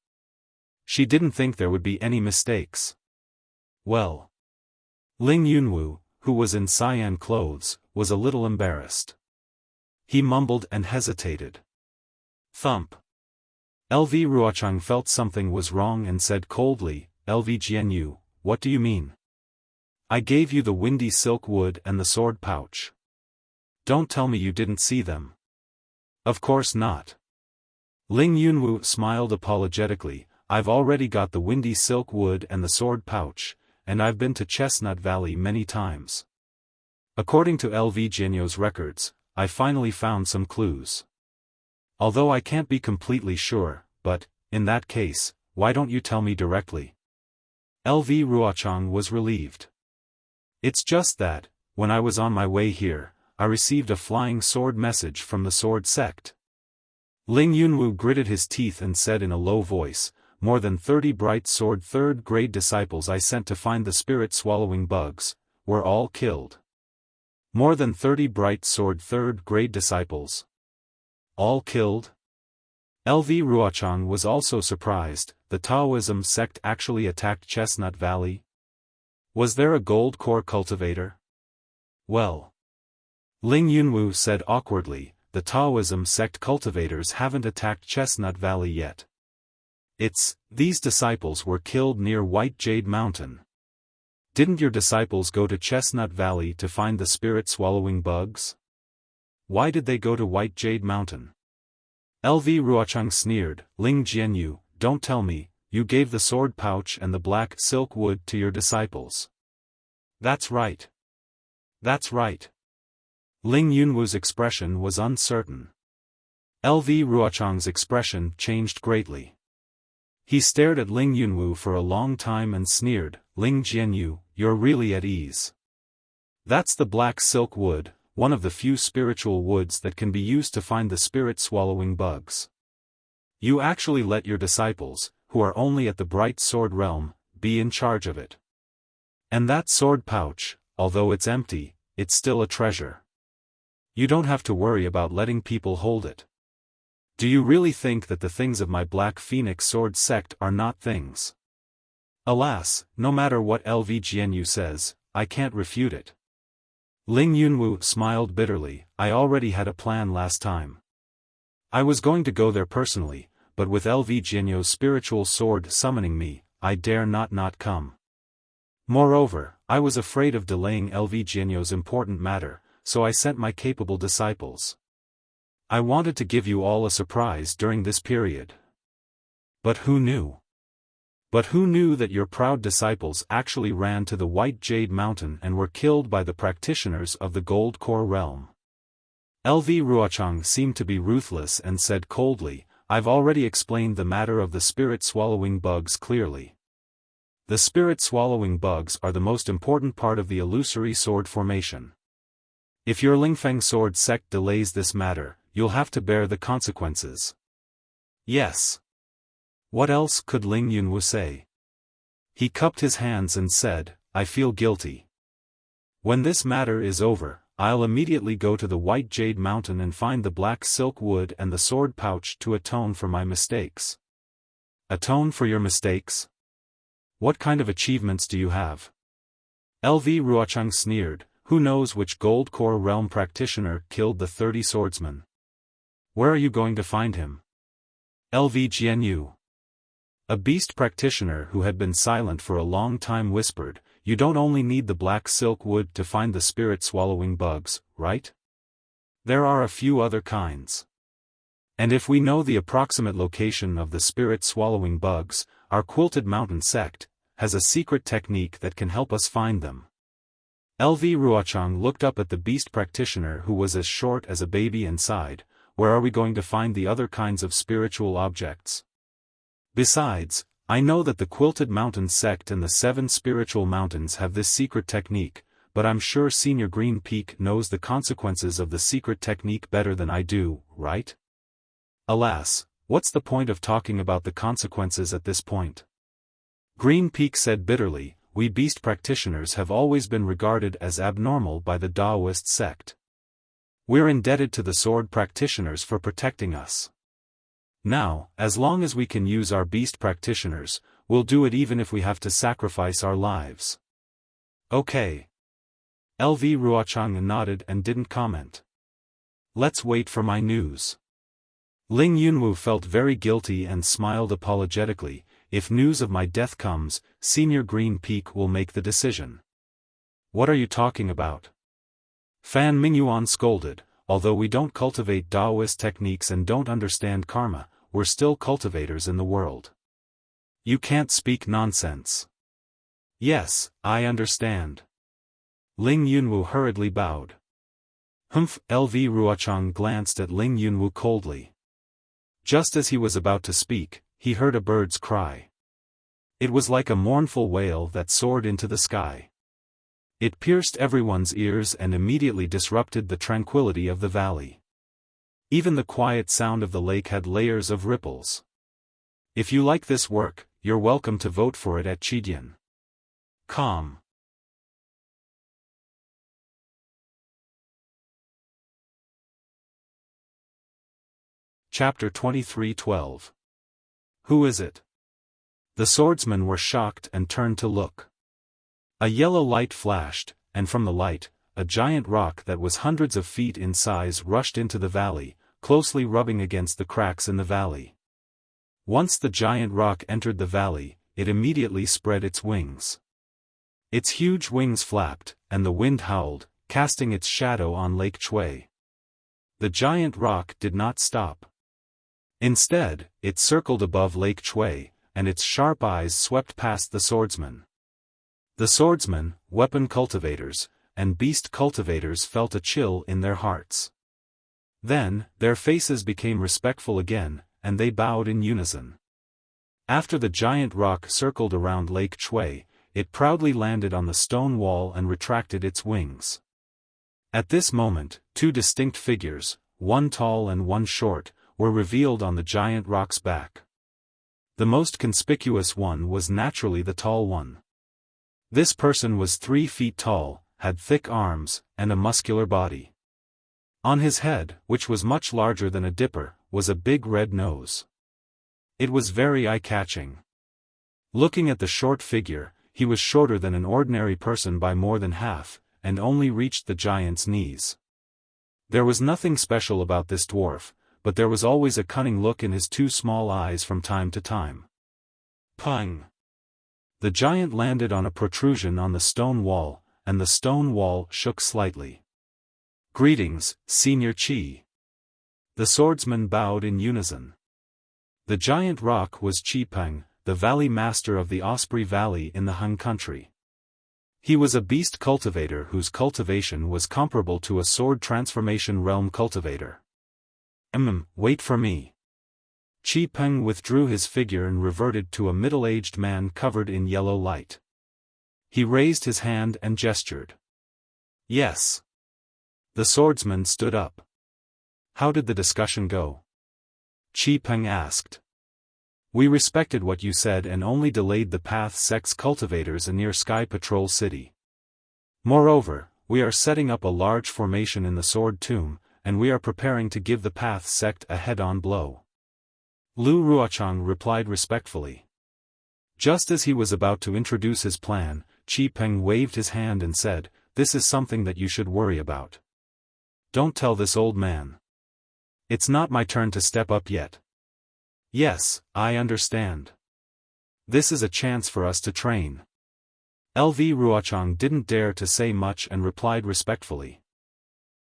She didn't think there would be any mistakes. Well. Ling Yunwu, who was in cyan clothes, was a little embarrassed. He mumbled and hesitated. Thump. LV Ruochang felt something was wrong and said coldly, LV Jianyu, what do you mean? I gave you the windy silk wood and the sword pouch. Don't tell me you didn't see them. Of course not. Ling Yunwu smiled apologetically, I've already got the windy silk wood and the sword pouch, and I've been to Chestnut Valley many times. According to LV Jianyu's records, I finally found some clues. Although I can't be completely sure, but, in that case, why don't you tell me directly? LV Ruochang was relieved. It's just that, when I was on my way here, I received a flying sword message from the sword sect. Ling Yunwu gritted his teeth and said in a low voice, more than 30 bright sword third-grade disciples I sent to find the spirit-swallowing bugs, were all killed. More than 30 bright sword third-grade disciples. All killed? LV Ruochang was also surprised, the Taoism sect actually attacked Chestnut Valley? Was there a gold core cultivator? Well. Ling Yunwu said awkwardly, the Taoism sect cultivators haven't attacked Chestnut Valley yet. These disciples were killed near White Jade Mountain. Didn't your disciples go to Chestnut Valley to find the spirit-swallowing bugs? Why did they go to White Jade Mountain? LV Ruochang sneered, Ling Jianyu, don't tell me, you gave the sword pouch and the black silk wood to your disciples. That's right. That's right. Ling Yunwu's expression was uncertain. LV Ruochang's expression changed greatly. He stared at Ling Yunwu for a long time and sneered, Ling Jianyu, you're really at ease. That's the black silk wood, one of the few spiritual woods that can be used to find the spirit-swallowing bugs. You actually let your disciples, who are only at the bright sword realm, be in charge of it. And that sword pouch, although it's empty, it's still a treasure. You don't have to worry about letting people hold it. Do you really think that the things of my Black Phoenix Sword sect are not things? Alas, no matter what LV Jianyu says, I can't refute it. Ling Yunwu smiled bitterly, I already had a plan last time. I was going to go there personally, but with LV Jianyu's spiritual sword summoning me, I dare not come. Moreover, I was afraid of delaying LV Jianyu's important matter, so I sent my capable disciples. I wanted to give you all a surprise during this period. But who knew? But who knew that your proud disciples actually ran to the White Jade Mountain and were killed by the practitioners of the Gold Core realm? LV Ruochang seemed to be ruthless and said coldly, I've already explained the matter of the spirit-swallowing bugs clearly. The spirit-swallowing bugs are the most important part of the illusory sword formation. If your Lingfeng sword sect delays this matter, you'll have to bear the consequences. Yes. What else could Ling Yunwu say? He cupped his hands and said, I feel guilty. When this matter is over, I'll immediately go to the White Jade Mountain and find the black silk wood and the sword pouch to atone for my mistakes. Atone for your mistakes? What kind of achievements do you have? LV Ruochang sneered, who knows which Gold Core realm practitioner killed the 30 swordsmen? Where are you going to find him? LV Jianyu. A beast practitioner who had been silent for a long time whispered, you don't only need the black silk wood to find the spirit-swallowing bugs, right? There are a few other kinds. And if we know the approximate location of the spirit-swallowing bugs, our Quilted Mountain sect has a secret technique that can help us find them. LV Ruochang looked up at the beast practitioner who was as short as a baby and sighed, where are we going to find the other kinds of spiritual objects? Besides, I know that the Quilted Mountain sect and the 7 spiritual mountains have this secret technique, but I'm sure Senior Green Peak knows the consequences of the secret technique better than I do, right? Alas, what's the point of talking about the consequences at this point? Green Peak said bitterly, we beast practitioners have always been regarded as abnormal by the Taoist sect. We're indebted to the sword practitioners for protecting us. Now, as long as we can use our beast practitioners, we'll do it even if we have to sacrifice our lives. Okay. LV Ruochang nodded and didn't comment. Let's wait for my news. Ling Yunwu felt very guilty and smiled apologetically. If news of my death comes, Senior Green Peak will make the decision. What are you talking about? Fan Mingyuan scolded. Although we don't cultivate Taoist techniques and don't understand karma, we're still cultivators in the world. You can't speak nonsense. Yes, I understand. Ling Yunwu hurriedly bowed. Humph! LV Ruochang glanced at Ling Yunwu coldly. Just as he was about to speak, he heard a bird's cry. It was like a mournful wail that soared into the sky. It pierced everyone's ears and immediately disrupted the tranquility of the valley. Even the quiet sound of the lake had layers of ripples. If you like this work, you're welcome to vote for it at Chidian. Calm. Chapter 23:12. Who is it? The swordsmen were shocked and turned to look. A yellow light flashed, and from the light, a giant rock that was hundreds of feet in size rushed into the valley, closely rubbing against the cracks in the valley. Once the giant rock entered the valley, it immediately spread its wings. Its huge wings flapped, and the wind howled, casting its shadow on Lake Chui. The giant rock did not stop. Instead, it circled above Lake Chui, and its sharp eyes swept past the swordsmen. The swordsmen, weapon cultivators, and beast cultivators felt a chill in their hearts. Then, their faces became respectful again, and they bowed in unison. After the giant rock circled around Lake Chui, it proudly landed on the stone wall and retracted its wings. At this moment, two distinct figures, one tall and one short, were revealed on the giant rock's back. The most conspicuous one was naturally the tall one. This person was 3 feet tall, had thick arms, and a muscular body. On his head, which was much larger than a dipper, was a big red nose. It was very eye-catching. Looking at the short figure, he was shorter than an ordinary person by more than half, and only reached the giant's knees. There was nothing special about this dwarf, but there was always a cunning look in his 2 small eyes from time to time. Pung! The giant landed on a protrusion on the stone wall, and the stone wall shook slightly. Greetings, Senior Qi. The swordsmen bowed in unison. The giant rock was Qi Peng, the valley master of the Osprey Valley in the Han country. He was a beast cultivator whose cultivation was comparable to a sword transformation realm cultivator. Wait for me. Qi Peng withdrew his figure and reverted to a middle-aged man covered in yellow light. He raised his hand and gestured. Yes. The swordsman stood up. How did the discussion go? Qi Peng asked. We respected what you said and only delayed the Path Sect's cultivators near Sky Patrol City. Moreover, we are setting up a large formation in the Sword Tomb, and we are preparing to give the Path Sect a head-on blow. Lu Ruochang replied respectfully. Just as he was about to introduce his plan, Qi Peng waved his hand and said, This is something that you should worry about. Don't tell this old man. It's not my turn to step up yet. Yes, I understand. This is a chance for us to train. LV Ruochang didn't dare to say much and replied respectfully.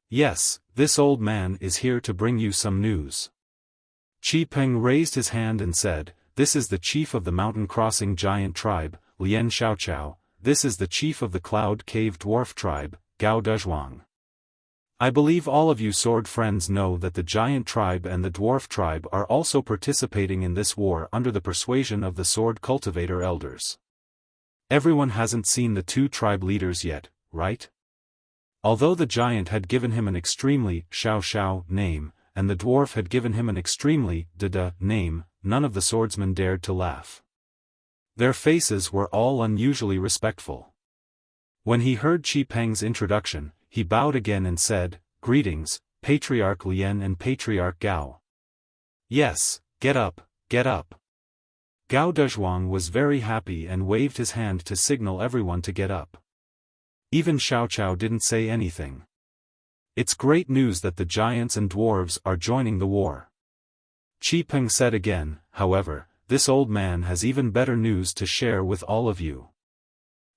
Yes, this old man is here to bring you some news. Qi Peng raised his hand and said, This is the chief of the mountain crossing giant tribe, Lian Xiaochao. This is the chief of the Cloud Cave dwarf tribe, Gao Dezhuang. I believe all of you sword friends know that the giant tribe and the dwarf tribe are also participating in this war under the persuasion of the sword cultivator elders. Everyone hasn't seen the 2 tribe leaders yet, right? Although the giant had given him an extremely Xiao name, and the dwarf had given him an extremely Da name, none of the swordsmen dared to laugh. Their faces were all unusually respectful. When he heard Qi Peng's introduction, he bowed again and said, Greetings, Patriarch Lian and Patriarch Gao. Yes, get up, get up. Gao Dezhuang was very happy and waved his hand to signal everyone to get up. Even Xiaochao didn't say anything. It's great news that the giants and dwarves are joining the war. Qi Peng said again, however, this old man has even better news to share with all of you.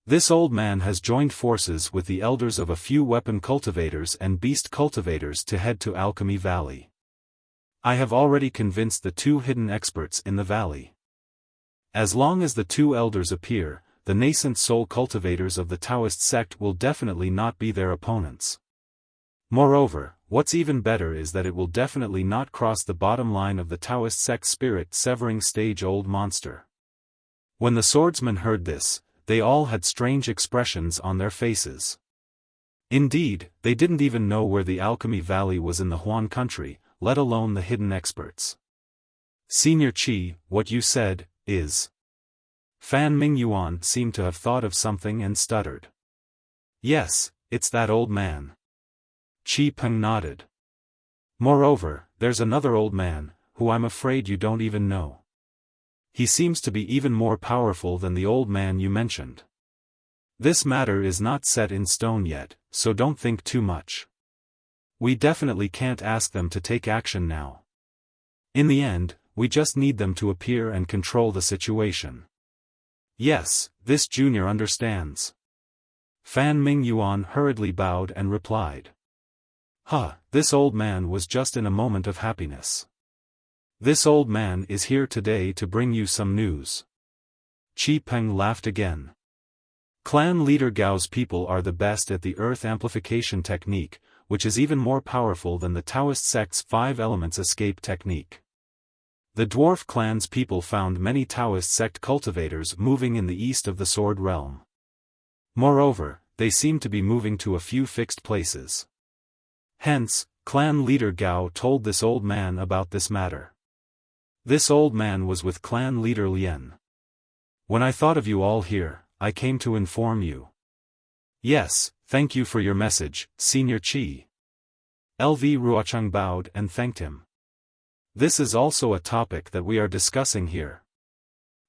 This old man has joined forces with the elders of a few weapon cultivators and beast cultivators to head to Alchemy Valley. I have already convinced the 2 hidden experts in the valley. As long as the 2 elders appear, the nascent soul cultivators of the Taoist sect will definitely not be their opponents. Moreover, what's even better is that it will definitely not cross the bottom line of the Taoist sect spirit-severing stage-old monster. When the swordsmen heard this, they all had strange expressions on their faces. Indeed, they didn't even know where the Alchemy Valley was in the Huan country, let alone the hidden experts. Senior Qi, what you said, is... Fan Mingyuan seemed to have thought of something and stuttered. Yes, it's that old man. Qi Peng nodded. Moreover, there's another old man, who I'm afraid you don't even know. He seems to be even more powerful than the old man you mentioned. This matter is not set in stone yet, so don't think too much. We definitely can't ask them to take action now. In the end, we just need them to appear and control the situation. Yes, this junior understands. Fan Mingyuan hurriedly bowed and replied. This old man was just in a moment of happiness. This old man is here today to bring you some news. Qi Peng laughed again. Clan leader Gao's people are the best at the earth amplification technique, which is even more powerful than the Taoist sect's 5 elements escape technique. The dwarf clan's people found many Taoist sect cultivators moving in the east of the Sword Realm. Moreover, they seem to be moving to a few fixed places. Hence, clan leader Gao told this old man about this matter. This old man was with clan leader Lien. When I thought of you all here, I came to inform you. Yes, thank you for your message, Senior Qi. LV Ruochang bowed and thanked him. This is also a topic that we are discussing here.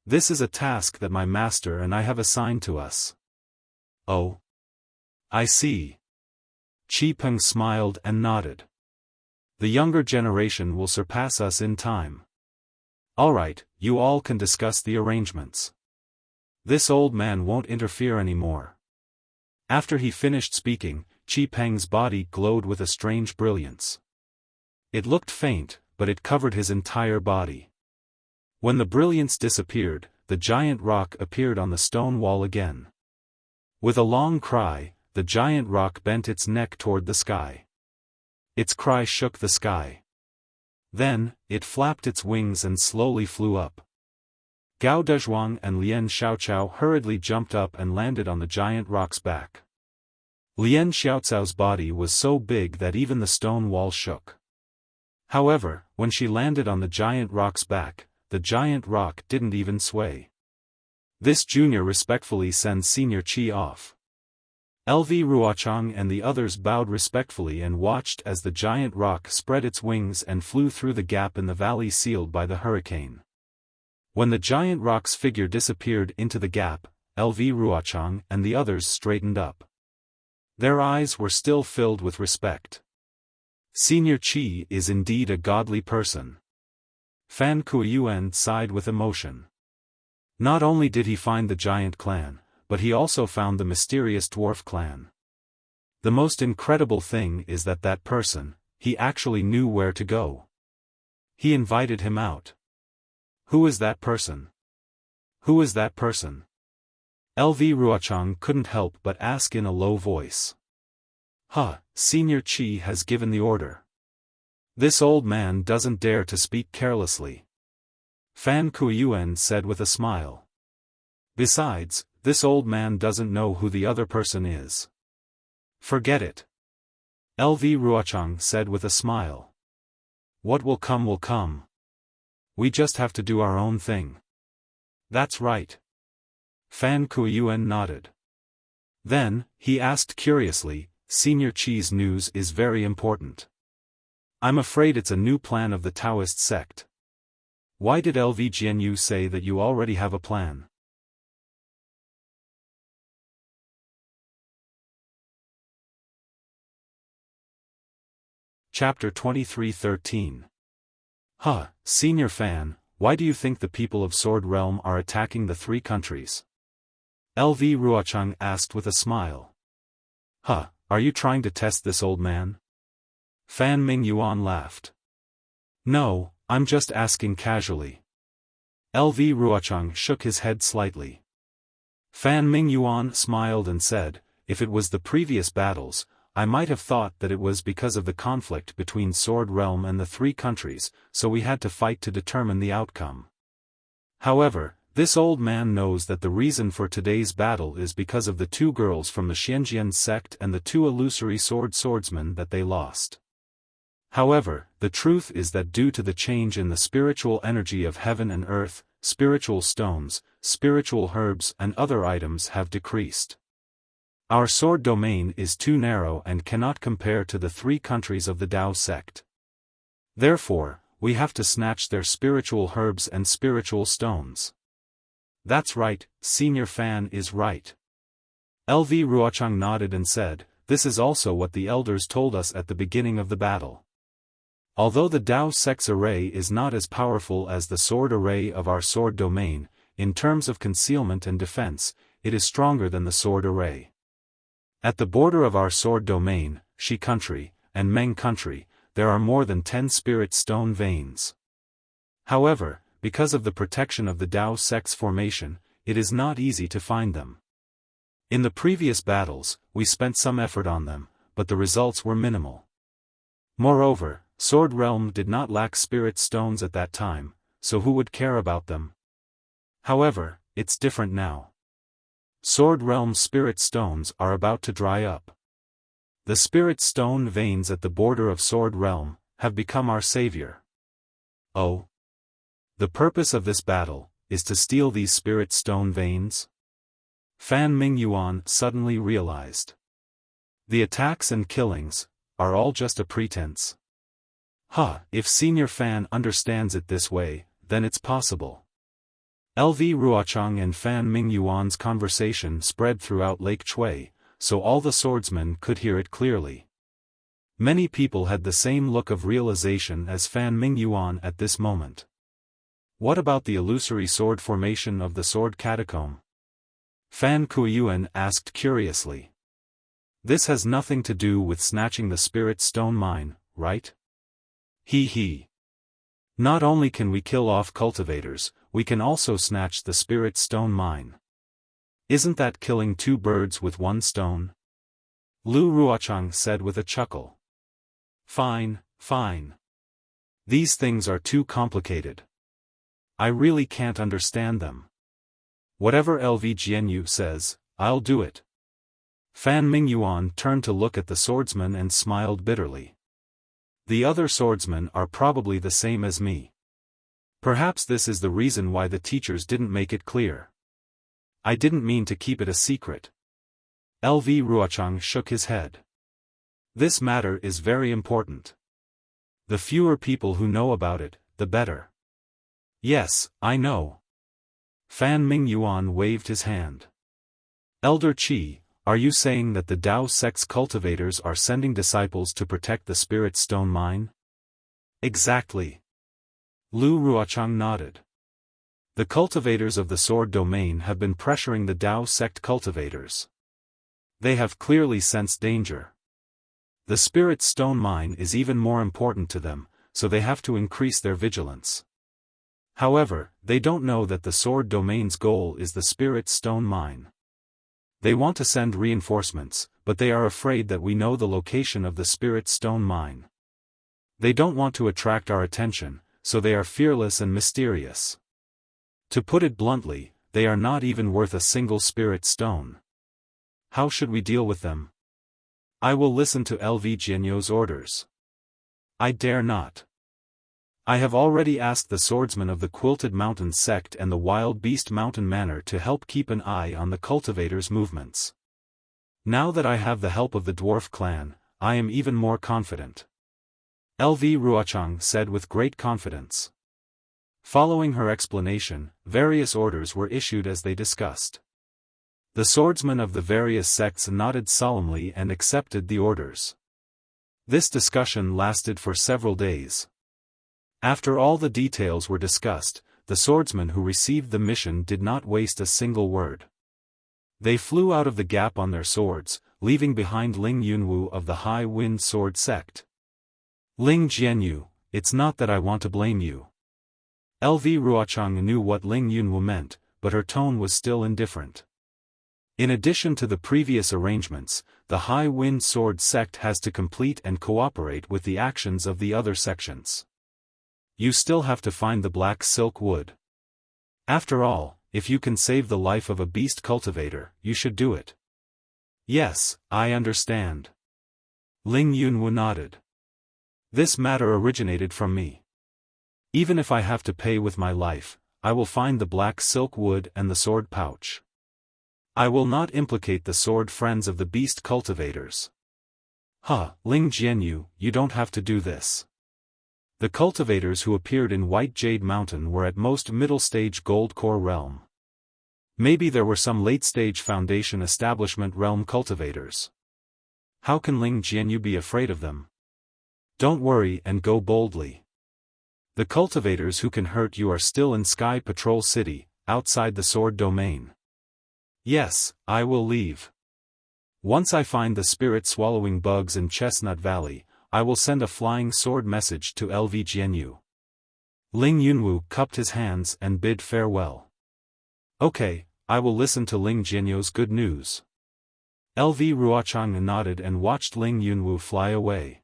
This is a task that my master and I have assigned to us. Oh. I see. Qi Peng smiled and nodded. The younger generation will surpass us in time. Alright, you all can discuss the arrangements. This old man won't interfere anymore. After he finished speaking, Qi Peng's body glowed with a strange brilliance. It looked faint, but it covered his entire body. When the brilliance disappeared, the giant rock appeared on the stone wall again. With a long cry, the giant rock bent its neck toward the sky. Its cry shook the sky. Then, it flapped its wings and slowly flew up. Gao Dezhuang and Lien Xiaochao hurriedly jumped up and landed on the giant rock's back. Lien Xiaocao's body was so big that even the stone wall shook. However, when she landed on the giant rock's back, the giant rock didn't even sway. This junior respectfully sends Senior Qi off. LV Ruochang and the others bowed respectfully and watched as the giant rock spread its wings and flew through the gap in the valley sealed by the hurricane. When the giant rock's figure disappeared into the gap, LV Ruochang and the others straightened up. Their eyes were still filled with respect. Senior Qi is indeed a godly person. Fan Kuiyuan sighed with emotion. Not only did he find the giant clan, but he also found the mysterious dwarf clan. The most incredible thing is that that person, he actually knew where to go. He invited him out. Who is that person? Who is that person? LV Ruochang couldn't help but ask in a low voice. Senior Qi has given the order. This old man doesn't dare to speak carelessly. Fan Kuiyuan said with a smile. Besides, this old man doesn't know who the other person is. Forget it. LV Ruochang said with a smile. What will come will come. We just have to do our own thing. That's right. Fan Kuiyuan nodded. Then, he asked curiously, Senior Qi's news is very important. I'm afraid it's a new plan of the Taoist sect. Why did LV Jianyu say that you already have a plan? Chapter 23:13. Senior Fan, why do you think the people of Sword Realm are attacking the three countries? LV Ruochang asked with a smile. Are you trying to test this old man? Fan Mingyuan laughed. No, I'm just asking casually. LV Ruochang shook his head slightly. Fan Mingyuan smiled and said, if it was the previous battles, I might have thought that it was because of the conflict between Sword Realm and the three countries, so we had to fight to determine the outcome. However, this old man knows that the reason for today's battle is because of the two girls from the Xianjian sect and the two illusory swordsmen that they lost. However, the truth is that due to the change in the spiritual energy of heaven and earth, spiritual stones, spiritual herbs and other items have decreased. Our sword domain is too narrow and cannot compare to the three countries of the Dao sect. Therefore, we have to snatch their spiritual herbs and spiritual stones. That's right, Senior Fan is right. LV Ruochang nodded and said, this is also what the elders told us at the beginning of the battle. Although the Dao sect's array is not as powerful as the sword array of our sword domain, in terms of concealment and defense, it is stronger than the sword array. At the border of our sword domain, Shi country, and Meng country, there are more than 10 spirit stone veins. However, because of the protection of the Dao sect's formation, it is not easy to find them. In the previous battles, we spent some effort on them, but the results were minimal. Moreover, Sword Realm did not lack spirit stones at that time, so who would care about them? However, it's different now. Sword Realm spirit stones are about to dry up. The spirit stone veins at the border of Sword Realm have become our savior. Oh. The purpose of this battle is to steal these spirit stone veins? Fan Mingyuan suddenly realized. The attacks and killings are all just a pretense. If Senior Fan understands it this way, then it's possible. LV Ruochang and Fan Mingyuan's conversation spread throughout Lake Chui, so all the swordsmen could hear it clearly. Many people had the same look of realization as Fan Mingyuan at this moment. What about the illusory sword formation of the sword catacomb? Fan Kuiyuan asked curiously. This has nothing to do with snatching the spirit stone mine, right? Not only can we kill off cultivators, we can also snatch the spirit stone mine. Isn't that killing two birds with one stone? Lu Ruochang said with a chuckle. Fine. These things are too complicated. I really can't understand them. Whatever LV Jianyu says, I'll do it. Fan Mingyuan turned to look at the swordsman and smiled bitterly. The other swordsmen are probably the same as me. Perhaps this is the reason why the teachers didn't make it clear. I didn't mean to keep it a secret. LV Ruochang shook his head. This matter is very important. The fewer people who know about it, the better. Yes, I know. Fan Mingyuan waved his hand. Elder Qi, are you saying that the Dao sect's cultivators are sending disciples to protect the spirit stone mine? Exactly. Lu Ruochang nodded. The cultivators of the sword domain have been pressuring the Dao sect cultivators. They have clearly sensed danger. The spirit stone mine is even more important to them, so they have to increase their vigilance. However, they don't know that the sword domain's goal is the spirit stone mine. They want to send reinforcements, but they are afraid that we know the location of the spirit stone mine. They don't want to attract our attention, so they are fearless and mysterious. To put it bluntly, they are not even worth a single spirit stone. How should we deal with them? I will listen to LV Jianyu's orders. I dare not. I have already asked the swordsmen of the Quilted Mountain sect and the Wild Beast Mountain Manor to help keep an eye on the cultivators' movements. Now that I have the help of the dwarf clan, I am even more confident. LV Ruochang said with great confidence. Following her explanation, various orders were issued as they discussed. The swordsmen of the various sects nodded solemnly and accepted the orders. This discussion lasted for several days. After all the details were discussed, the swordsmen who received the mission did not waste a single word. They flew out of the gap on their swords, leaving behind Ling Yunwu of the High Wind Sword sect. Ling Jianyu, it's not that I want to blame you. LV Ruochang knew what Ling Yunwu meant, but her tone was still indifferent. In addition to the previous arrangements, the High Wind Sword sect has to complete and cooperate with the actions of the other sections. You still have to find the black silk wood. After all, if you can save the life of a beast cultivator, you should do it. Yes, I understand. Ling Yunwu nodded. This matter originated from me. Even if I have to pay with my life, I will find the black silk wood and the sword pouch. I will not implicate the sword friends of the beast cultivators. Ling Jianyu, you don't have to do this. The cultivators who appeared in White Jade Mountain were at most middle-stage Gold Core realm. Maybe there were some late-stage Foundation Establishment realm cultivators. How can Ling Jianyu be afraid of them? Don't worry and go boldly. The cultivators who can hurt you are still in Sky Patrol City, outside the sword domain. Yes, I will leave. Once I find the spirit-swallowing bugs in Chestnut Valley, I will send a flying sword message to LV Jianyu. Ling Yunwu cupped his hands and bid farewell. Okay, I will listen to Ling Jianyu's good news. LV Ruochang nodded and watched Ling Yunwu fly away.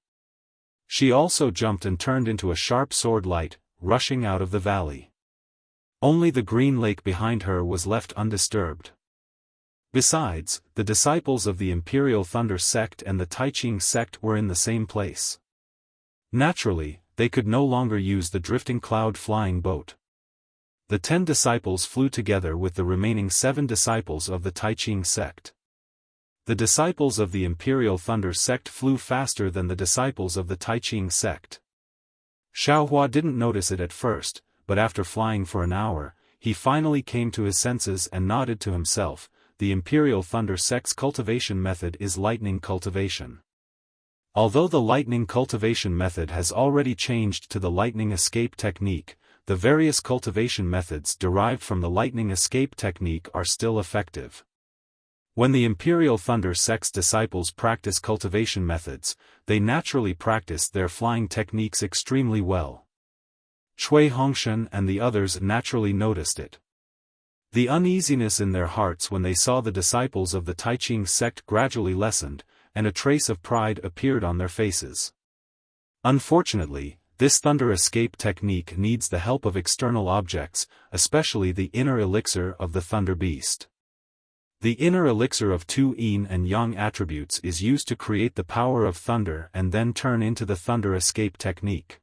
She also jumped and turned into a sharp sword light, rushing out of the valley. Only the green lake behind her was left undisturbed. Besides, the disciples of the Imperial Thunder sect and the Taiching sect were in the same place. Naturally, they could no longer use the drifting cloud flying boat. The 10 disciples flew together with the remaining 7 disciples of the Taiching sect. The disciples of the Imperial Thunder sect flew faster than the disciples of the Taiching sect. Xiaohua didn't notice it at first, but after flying for an hour, he finally came to his senses and nodded to himself. The Imperial Thunder sect's cultivation method is lightning cultivation. Although the lightning cultivation method has already changed to the lightning escape technique, the various cultivation methods derived from the lightning escape technique are still effective. When the Imperial Thunder sect's disciples practice cultivation methods, they naturally practice their flying techniques extremely well. Cui Hongshan and the others naturally noticed it. The uneasiness in their hearts when they saw the disciples of the Taiching sect gradually lessened, and a trace of pride appeared on their faces. Unfortunately, this thunder escape technique needs the help of external objects, especially the inner elixir of the Thunder Beast. The inner elixir of 2 yin and yang attributes is used to create the power of thunder and then turn into the thunder escape technique.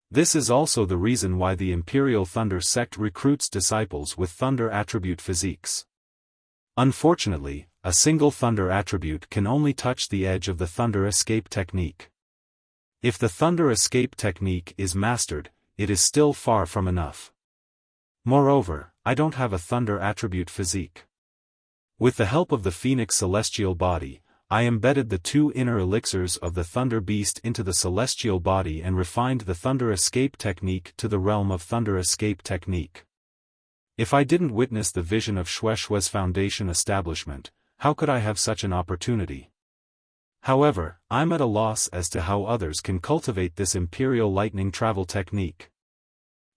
This is also the reason why the Imperial Thunder sect recruits disciples with thunder attribute physiques. Unfortunately, a single thunder attribute can only touch the edge of the thunder escape technique. If the thunder escape technique is mastered, it is still far from enough. Moreover, I don't have a thunder attribute physique. With the help of the Phoenix celestial body, I embedded the 2 inner elixirs of the Thunder Beast into the celestial body and refined the thunder escape technique to the realm of thunder escape technique. If I didn't witness the vision of Shueshue's foundation establishment, how could I have such an opportunity? However, I'm at a loss as to how others can cultivate this imperial lightning travel technique.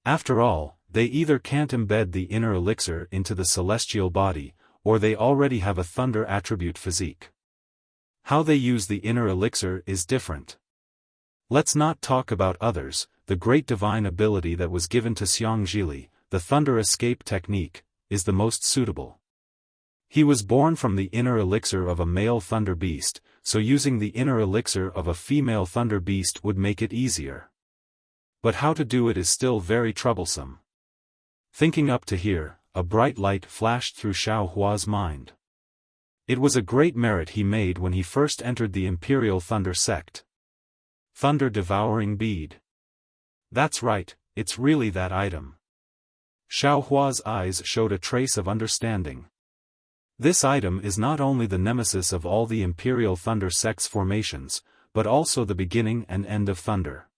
After all, they either can't embed the inner elixir into the celestial body, or they already have a thunder attribute physique. How they use the inner elixir is different. Let's not talk about others. The great divine ability that was given to Xiang Zhili, the thunder escape technique, is the most suitable. He was born from the inner elixir of a male thunder beast, so using the inner elixir of a female thunder beast would make it easier. But how to do it is still very troublesome. Thinking up to here, a bright light flashed through Xiaohua's mind. It was a great merit he made when he first entered the Imperial Thunder sect. Thunder Devouring Bead. That's right, it's really that item. Xiaohua's eyes showed a trace of understanding. This item is not only the nemesis of all the Imperial Thunder sect's formations, but also the beginning and end of thunder.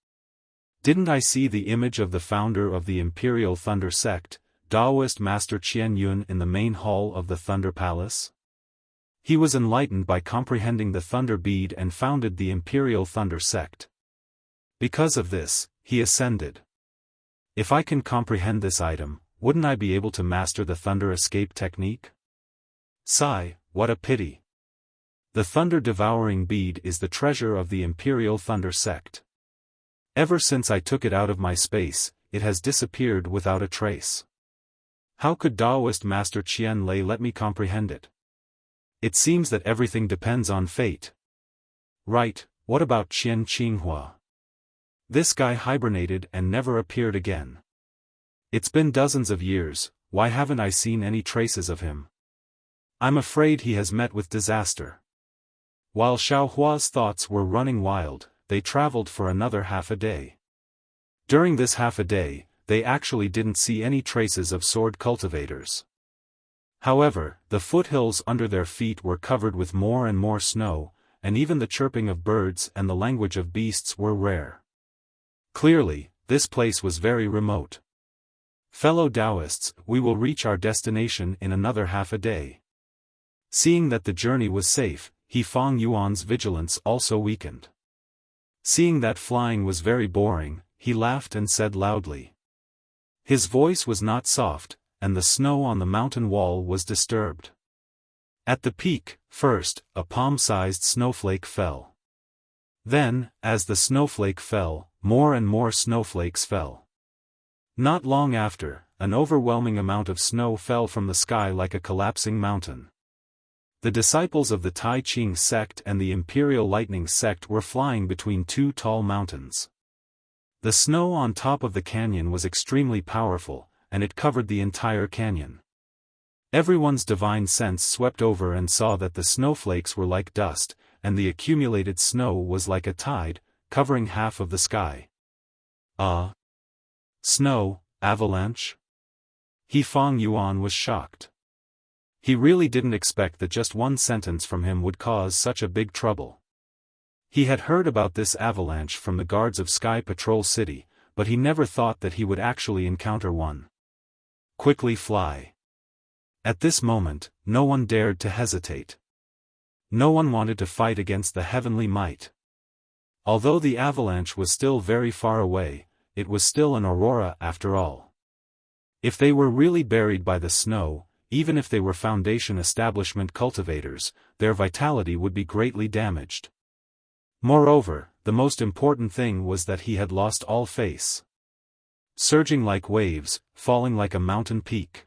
Didn't I see the image of the founder of the Imperial Thunder Sect, Taoist Master Qian Yun, in the main hall of the Thunder Palace? He was enlightened by comprehending the Thunder Bead and founded the Imperial Thunder Sect. Because of this, he ascended. If I can comprehend this item, wouldn't I be able to master the Thunder Escape technique? Sigh, what a pity. The Thunder-Devouring Bead is the treasure of the Imperial Thunder Sect. Ever since I took it out of my space, it has disappeared without a trace. How could Taoist Master Qian Lei let me comprehend it? It seems that everything depends on fate. Right, what about Qian Qinghua? This guy hibernated and never appeared again. It's been dozens of years, why haven't I seen any traces of him? I'm afraid he has met with disaster. While Xiaohua's thoughts were running wild, they traveled for another half a day. During this half a day, they actually didn't see any traces of sword cultivators. However, the foothills under their feet were covered with more and more snow, and even the chirping of birds and the language of beasts were rare. Clearly, this place was very remote. Fellow Taoists, we will reach our destination in another half a day. Seeing that the journey was safe, He Fang Yuan's vigilance also weakened. Seeing that flying was very boring, he laughed and said loudly. His voice was not soft, and the snow on the mountain wall was disturbed. At the peak, first, a palm-sized snowflake fell. Then, as the snowflake fell, more and more snowflakes fell. Not long after, an overwhelming amount of snow fell from the sky like a collapsing mountain. The disciples of the Tai Ching sect and the Imperial Lightning sect were flying between two tall mountains. The snow on top of the canyon was extremely powerful, and it covered the entire canyon. Everyone's divine sense swept over and saw that the snowflakes were like dust, and the accumulated snow was like a tide, covering half of the sky. Snow, avalanche? He Fang Yuan was shocked. He really didn't expect that just one sentence from him would cause such a big trouble. He had heard about this avalanche from the guards of Sky Patrol City, but he never thought that he would actually encounter one. Quickly fly. At this moment, no one dared to hesitate. No one wanted to fight against the heavenly might. Although the avalanche was still very far away, it was still an aurora after all. If they were really buried by the snow, even if they were Foundation Establishment cultivators, their vitality would be greatly damaged. Moreover, the most important thing was that he had lost all face. Surging like waves, falling like a mountain peak.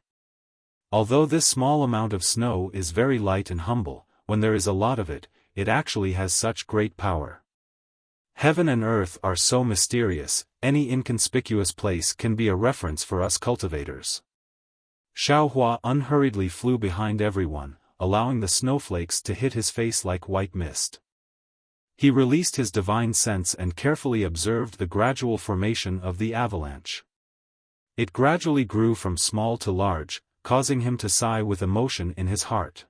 Although this small amount of snow is very light and humble, when there is a lot of it, it actually has such great power. Heaven and earth are so mysterious, any inconspicuous place can be a reference for us cultivators. Xiaohua unhurriedly flew behind everyone, allowing the snowflakes to hit his face like white mist. He released his divine sense and carefully observed the gradual formation of the avalanche. It gradually grew from small to large, causing him to sigh with emotion in his heart.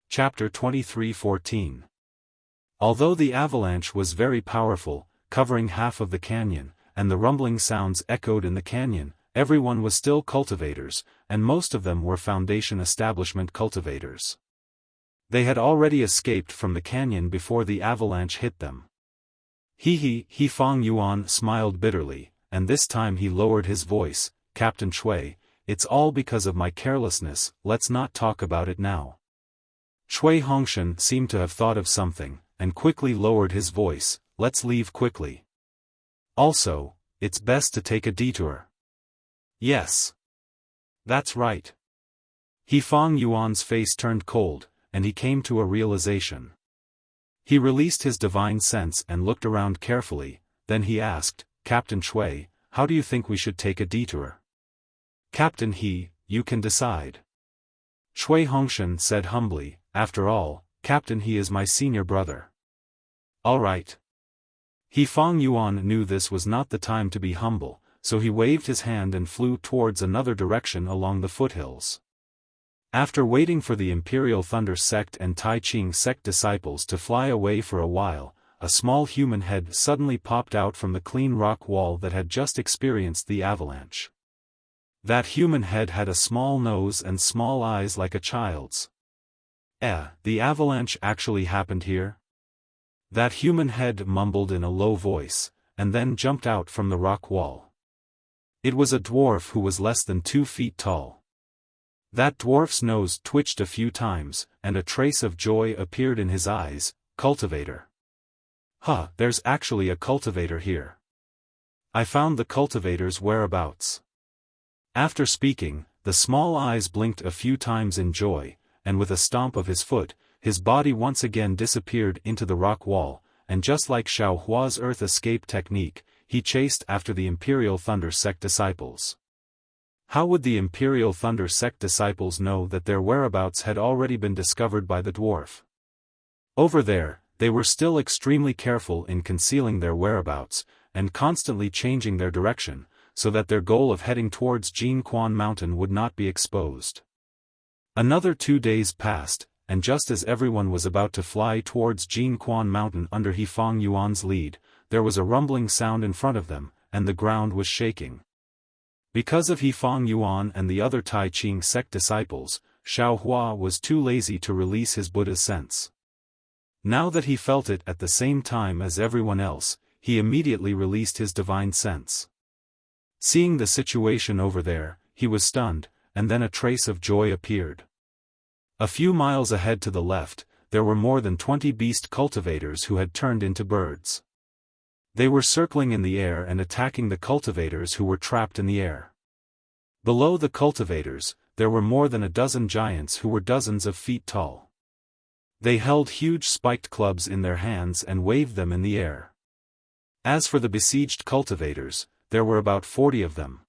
Chapter 23:14. Although the avalanche was very powerful, covering half of the canyon, and the rumbling sounds echoed in the canyon, everyone was still cultivators, and most of them were Foundation Establishment cultivators. They had already escaped from the canyon before the avalanche hit them. He Fang Yuan smiled bitterly, and this time he lowered his voice. Captain Chui, it's all because of my carelessness, let's not talk about it now. Chui Hongshan seemed to have thought of something, and quickly lowered his voice, let's leave quickly. Also, it's best to take a detour. Yes. That's right. He Fang Yuan's face turned cold, and he came to a realization. He released his divine sense and looked around carefully, then he asked, Captain Chui, how do you think we should take a detour? Captain He, you can decide. Chui Hongshan said humbly, after all, Captain He is my senior brother. All right. He Fang Yuan knew this was not the time to be humble, so he waved his hand and flew towards another direction along the foothills. After waiting for the Imperial Thunder Sect and Tai Ching Sect disciples to fly away for a while, a small human head suddenly popped out from the clean rock wall that had just experienced the avalanche. That human head had a small nose and small eyes like a child's. The avalanche actually happened here? That human head mumbled in a low voice, and then jumped out from the rock wall. It was a dwarf who was less than 2 feet tall. That dwarf's nose twitched a few times, and a trace of joy appeared in his eyes. Cultivator. There's actually a cultivator here. I found the cultivator's whereabouts. After speaking, the small eyes blinked a few times in joy, and with a stomp of his foot, his body once again disappeared into the rock wall, and just like Xiao Hua's earth escape technique, he chased after the Imperial Thunder Sect disciples. How would the Imperial Thunder Sect disciples know that their whereabouts had already been discovered by the dwarf? Over there, they were still extremely careful in concealing their whereabouts, and constantly changing their direction, so that their goal of heading towards Jin Quan Mountain would not be exposed. Another 2 days passed, and just as everyone was about to fly towards Jin Quan Mountain under He Fang Yuan's lead, there was a rumbling sound in front of them, and the ground was shaking. Because of He Fang Yuan and the other Tai Ching Sect disciples, Xiao Hua was too lazy to release his Buddha sense. Now that he felt it at the same time as everyone else, he immediately released his divine sense. Seeing the situation over there, he was stunned, and then a trace of joy appeared. A few miles ahead to the left, there were more than 20 beast cultivators who had turned into birds. They were circling in the air and attacking the cultivators who were trapped in the air. Below the cultivators, there were more than a dozen giants who were dozens of feet tall. They held huge spiked clubs in their hands and waved them in the air. As for the besieged cultivators, there were about 40 of them.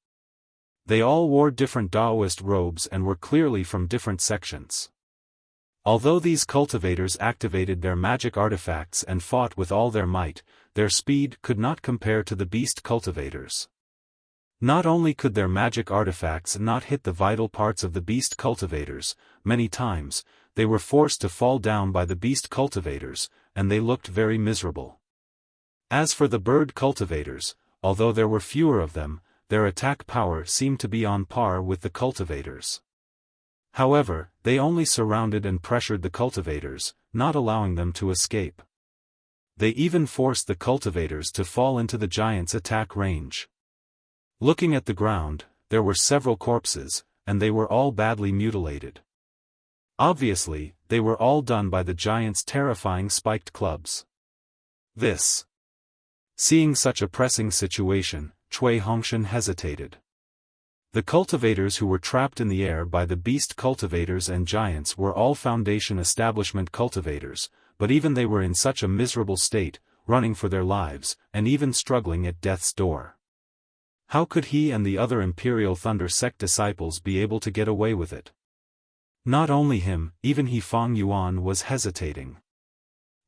They all wore different Taoist robes and were clearly from different sections. Although these cultivators activated their magic artifacts and fought with all their might, their speed could not compare to the beast cultivators. Not only could their magic artifacts not hit the vital parts of the beast cultivators, many times, they were forced to fall down by the beast cultivators, and they looked very miserable. As for the bird cultivators, although there were fewer of them, their attack power seemed to be on par with the cultivators. However, they only surrounded and pressured the cultivators, not allowing them to escape. They even forced the cultivators to fall into the giants' attack range. Looking at the ground, there were several corpses, and they were all badly mutilated. Obviously, they were all done by the giants' terrifying spiked clubs. Seeing such a pressing situation, Cui Hongshan hesitated. The cultivators who were trapped in the air by the beast cultivators and giants were all Foundation Establishment cultivators, but even they were in such a miserable state, running for their lives, and even struggling at death's door. How could he and the other Imperial Thunder Sect disciples be able to get away with it? Not only him, even He Fang Yuan was hesitating.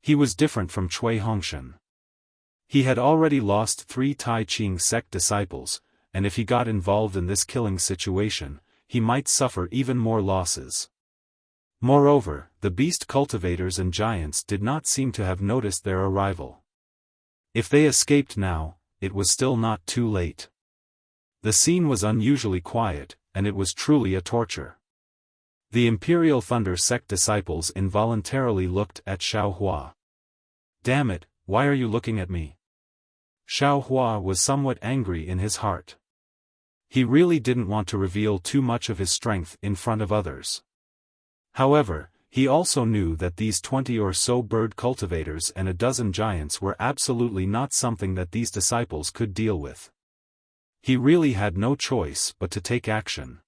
He was different from Cui Hongshan. He had already lost 3 Tai Ching Sect disciples, and if he got involved in this killing situation, he might suffer even more losses. Moreover, the beast cultivators and giants did not seem to have noticed their arrival. If they escaped now, it was still not too late. The scene was unusually quiet, and it was truly a torture. The Imperial Thunder Sect disciples involuntarily looked at Xiao Hua. "Damn it, why are you looking at me?" Xiao Hua was somewhat angry in his heart. He really didn't want to reveal too much of his strength in front of others. However, he also knew that these 20 or so bird cultivators and a dozen giants were absolutely not something that these disciples could deal with. He really had no choice but to take action.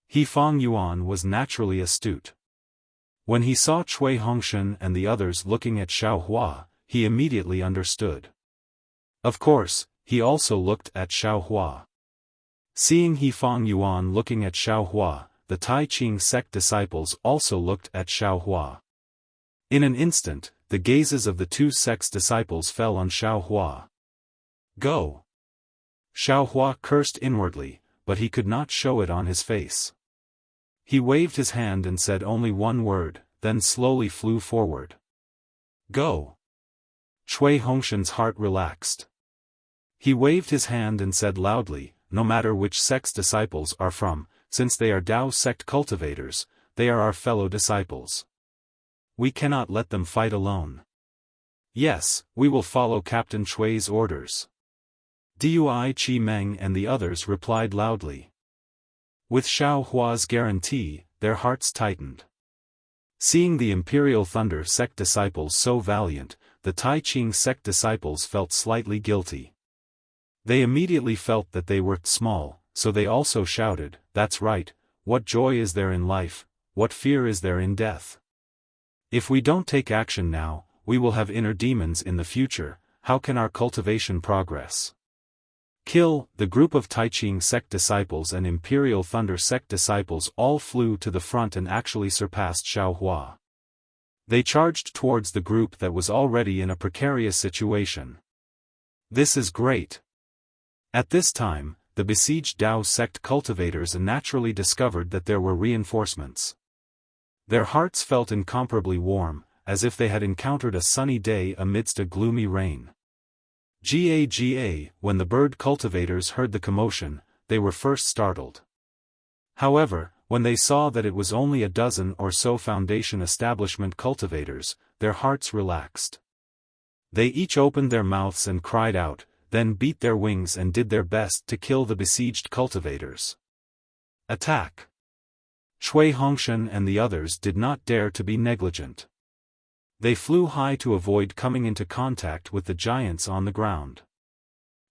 He Fang Yuan was naturally astute. When he saw Cui Hongshan and the others looking at Xiao Hua, he immediately understood. Of course, he also looked at Xiao Hua. Seeing He Fang Yuan looking at Xiao Hua, the Tai Ching Sect disciples also looked at Xiao Hua. In an instant, the gazes of the 2 sects' disciples fell on Xiao Hua. "Go!" Xiao Hua cursed inwardly, but he could not show it on his face. He waved his hand and said only one word, then slowly flew forward. Go! Cui Hongshan's heart relaxed. He waved his hand and said loudly, no matter which sect's disciples are from, since they are Dao sect cultivators, they are our fellow disciples. We cannot let them fight alone. Yes, we will follow Captain Cui's orders. Dui Chi Meng and the others replied loudly. With Xiao Hua's guarantee, their hearts tightened. Seeing the Imperial Thunder sect disciples so valiant, the Tai Ching sect disciples felt slightly guilty. They immediately felt that they were small, so they also shouted, "That's right, what joy is there in life, what fear is there in death? If we don't take action now, we will have inner demons in the future, how can our cultivation progress?" Kill, the group of Tai Ching sect disciples and Imperial Thunder sect disciples all flew to the front and actually surpassed Xiao Hua. They charged towards the group that was already in a precarious situation. This is great. At this time, the besieged Dao sect cultivators naturally discovered that there were reinforcements. Their hearts felt incomparably warm, as if they had encountered a sunny day amidst a gloomy rain. When the bird cultivators heard the commotion, they were first startled. However, when they saw that it was only a dozen or so foundation establishment cultivators, their hearts relaxed. They each opened their mouths and cried out, then beat their wings and did their best to kill the besieged cultivators. Attack! Cui Hongshan and the others did not dare to be negligent. They flew high to avoid coming into contact with the giants on the ground.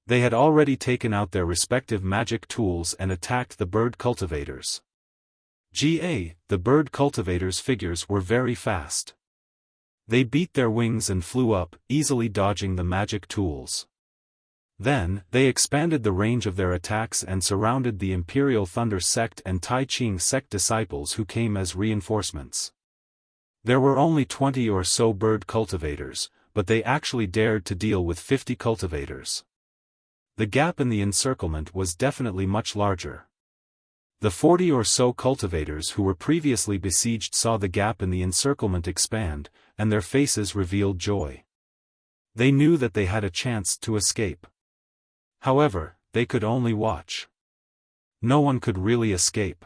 They had already taken out their respective magic tools and attacked the bird cultivators. The bird cultivators' figures were very fast. They beat their wings and flew up, easily dodging the magic tools. Then, they expanded the range of their attacks and surrounded the Imperial Thunder sect and Tai Ching sect disciples who came as reinforcements. There were only 20 or so bird cultivators, but they actually dared to deal with 50 cultivators. The gap in the encirclement was definitely much larger. The 40 or so cultivators who were previously besieged saw the gap in the encirclement expand, and their faces revealed joy. They knew that they had a chance to escape. However, they could only watch. No one could really escape.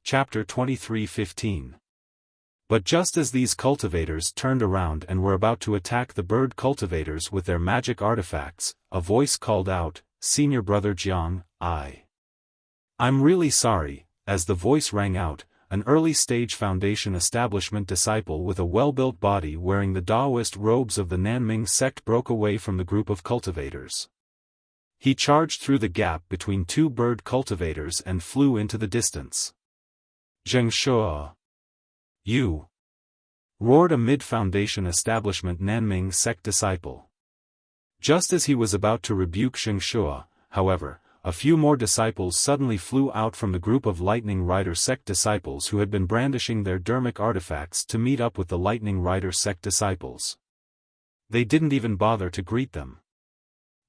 Chapter 23:15. But just as these cultivators turned around and were about to attack the bird cultivators with their magic artifacts, a voice called out, "Senior Brother Jiang, I'm really sorry." As the voice rang out, an early-stage foundation establishment disciple with a well-built body wearing the Daoist robes of the Nanming sect broke away from the group of cultivators. He charged through the gap between two bird cultivators and flew into the distance. "Zheng Shua! You!" roared a mid-foundation establishment Nanming sect disciple. Just as he was about to rebuke Zheng Shua, however, a few more disciples suddenly flew out from the group of Lightning Rider sect disciples who had been brandishing their dermic artifacts to meet up with the Lightning Rider sect disciples. They didn't even bother to greet them.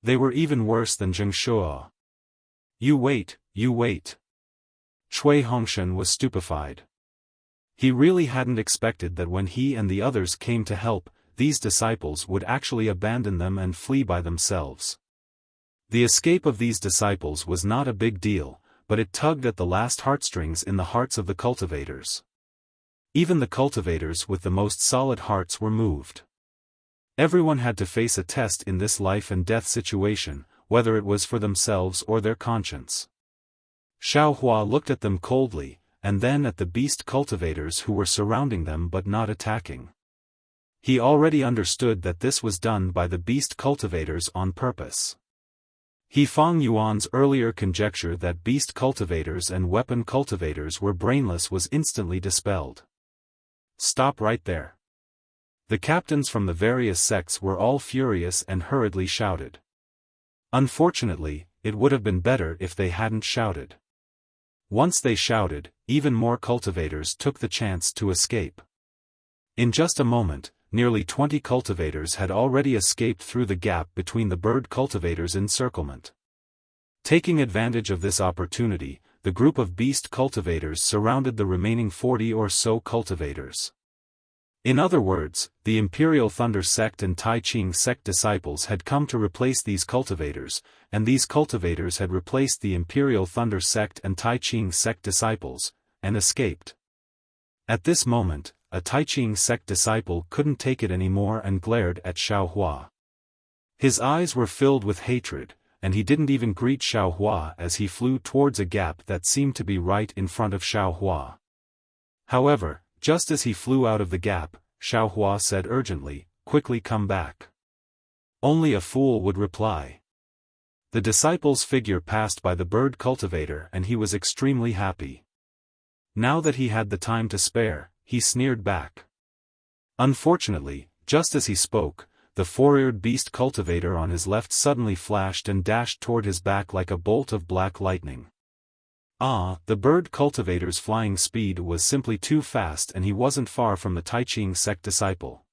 They were even worse than Zheng Shua. You wait. Cui Hongshan was stupefied. He really hadn't expected that when he and the others came to help, these disciples would actually abandon them and flee by themselves. The escape of these disciples was not a big deal, but it tugged at the last heartstrings in the hearts of the cultivators. Even the cultivators with the most solid hearts were moved. Everyone had to face a test in this life and death situation, whether it was for themselves or their conscience. Xiao Hua looked at them coldly, and then at the beast cultivators who were surrounding them but not attacking. He already understood that this was done by the beast cultivators on purpose. He Feng Yuan's earlier conjecture that beast cultivators and weapon cultivators were brainless was instantly dispelled. Stop right there. The captains from the various sects were all furious and hurriedly shouted. Unfortunately, it would have been better if they hadn't shouted. Once they shouted, even more cultivators took the chance to escape. In just a moment, nearly 20 cultivators had already escaped through the gap between the bird cultivators' encirclement. Taking advantage of this opportunity, the group of beast cultivators surrounded the remaining 40 or so cultivators. In other words, the Imperial Thunder Sect and Tai Ching Sect disciples had come to replace these cultivators, and these cultivators had replaced the Imperial Thunder Sect and Tai Ching Sect disciples, and escaped. At this moment, a Tai Ching Sect disciple couldn't take it anymore and glared at Xiaohua. His eyes were filled with hatred, and he didn't even greet Xiaohua as he flew towards a gap that seemed to be right in front of Xiaohua. However, just as he flew out of the gap, Xiaohua said urgently, "Quickly come back." Only a fool would reply. The disciple's figure passed by the bird cultivator and he was extremely happy. Now that he had the time to spare, he sneered back. Unfortunately, just as he spoke, the four-eared beast cultivator on his left suddenly flashed and dashed toward his back like a bolt of black lightning. The bird cultivator's flying speed was simply too fast and he wasn't far from the Tai Ching Sect disciple.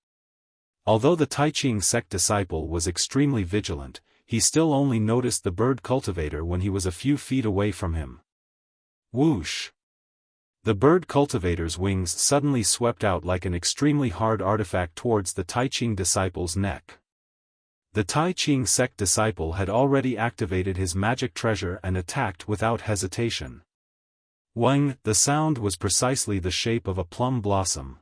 Although the Tai Ching Sect disciple was extremely vigilant, he still only noticed the bird cultivator when he was a few feet away from him. Whoosh! The bird cultivator's wings suddenly swept out like an extremely hard artifact towards the Tai Ching disciple's neck. The Tai Ching Sect disciple had already activated his magic treasure and attacked without hesitation. Wang, the sound was precisely the shape of a plum blossom.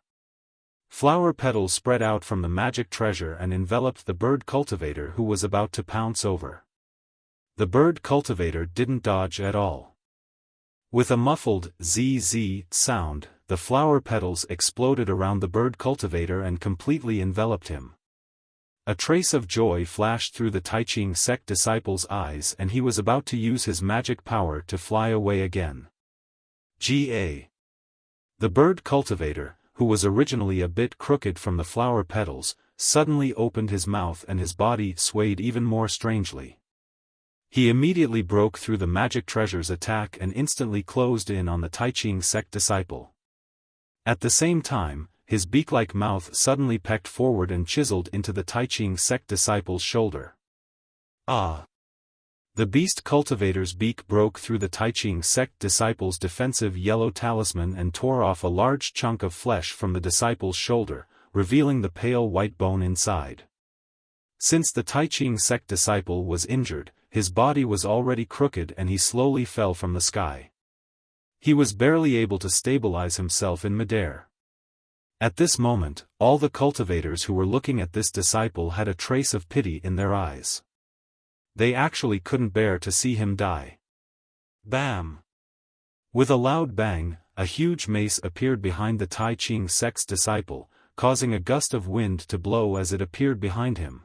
Flower petals spread out from the magic treasure and enveloped the bird cultivator who was about to pounce over. The bird cultivator didn't dodge at all. With a muffled zzz sound, the flower petals exploded around the bird cultivator and completely enveloped him. A trace of joy flashed through the Tai Ching Sect disciple's eyes and he was about to use his magic power to fly away again. The bird cultivator, who was originally a bit crooked from the flower petals, suddenly opened his mouth and his body swayed even more strangely. He immediately broke through the magic treasure's attack and instantly closed in on the Tai Ching Sect disciple. At the same time, his beak-like mouth suddenly pecked forward and chiseled into the Tai Ching Sect disciple's shoulder. The beast cultivator's beak broke through the Tai Ching Sect disciple's defensive yellow talisman and tore off a large chunk of flesh from the disciple's shoulder, revealing the pale white bone inside. Since the Tai Ching Sect disciple was injured, his body was already crooked and he slowly fell from the sky. He was barely able to stabilize himself in midair. At this moment, all the cultivators who were looking at this disciple had a trace of pity in their eyes. They actually couldn't bear to see him die. Bam! With a loud bang, a huge mace appeared behind the Tai Ching Sect's disciple, causing a gust of wind to blow as it appeared behind him.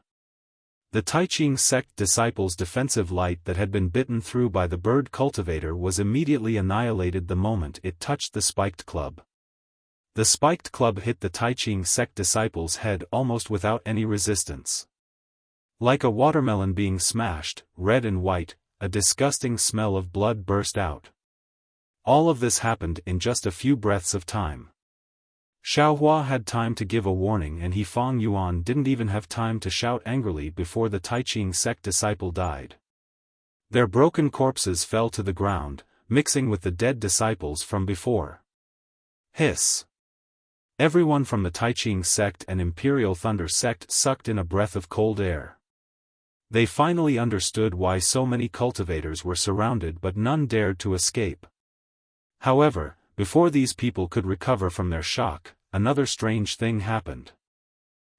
The Tai Ching Sect disciple's defensive light that had been bitten through by the bird cultivator was immediately annihilated the moment it touched the spiked club. The spiked club hit the Tai Ching Sect disciple's head almost without any resistance. Like a watermelon being smashed, red and white, a disgusting smell of blood burst out. All of this happened in just a few breaths of time. Xiaohua had time to give a warning and Fang Yuan didn't even have time to shout angrily before the Tai Ching Sect disciple died. Their broken corpses fell to the ground, mixing with the dead disciples from before. Hiss! Everyone from the Tai Ching Sect and Imperial Thunder Sect sucked in a breath of cold air. They finally understood why so many cultivators were surrounded but none dared to escape. However, before these people could recover from their shock, another strange thing happened.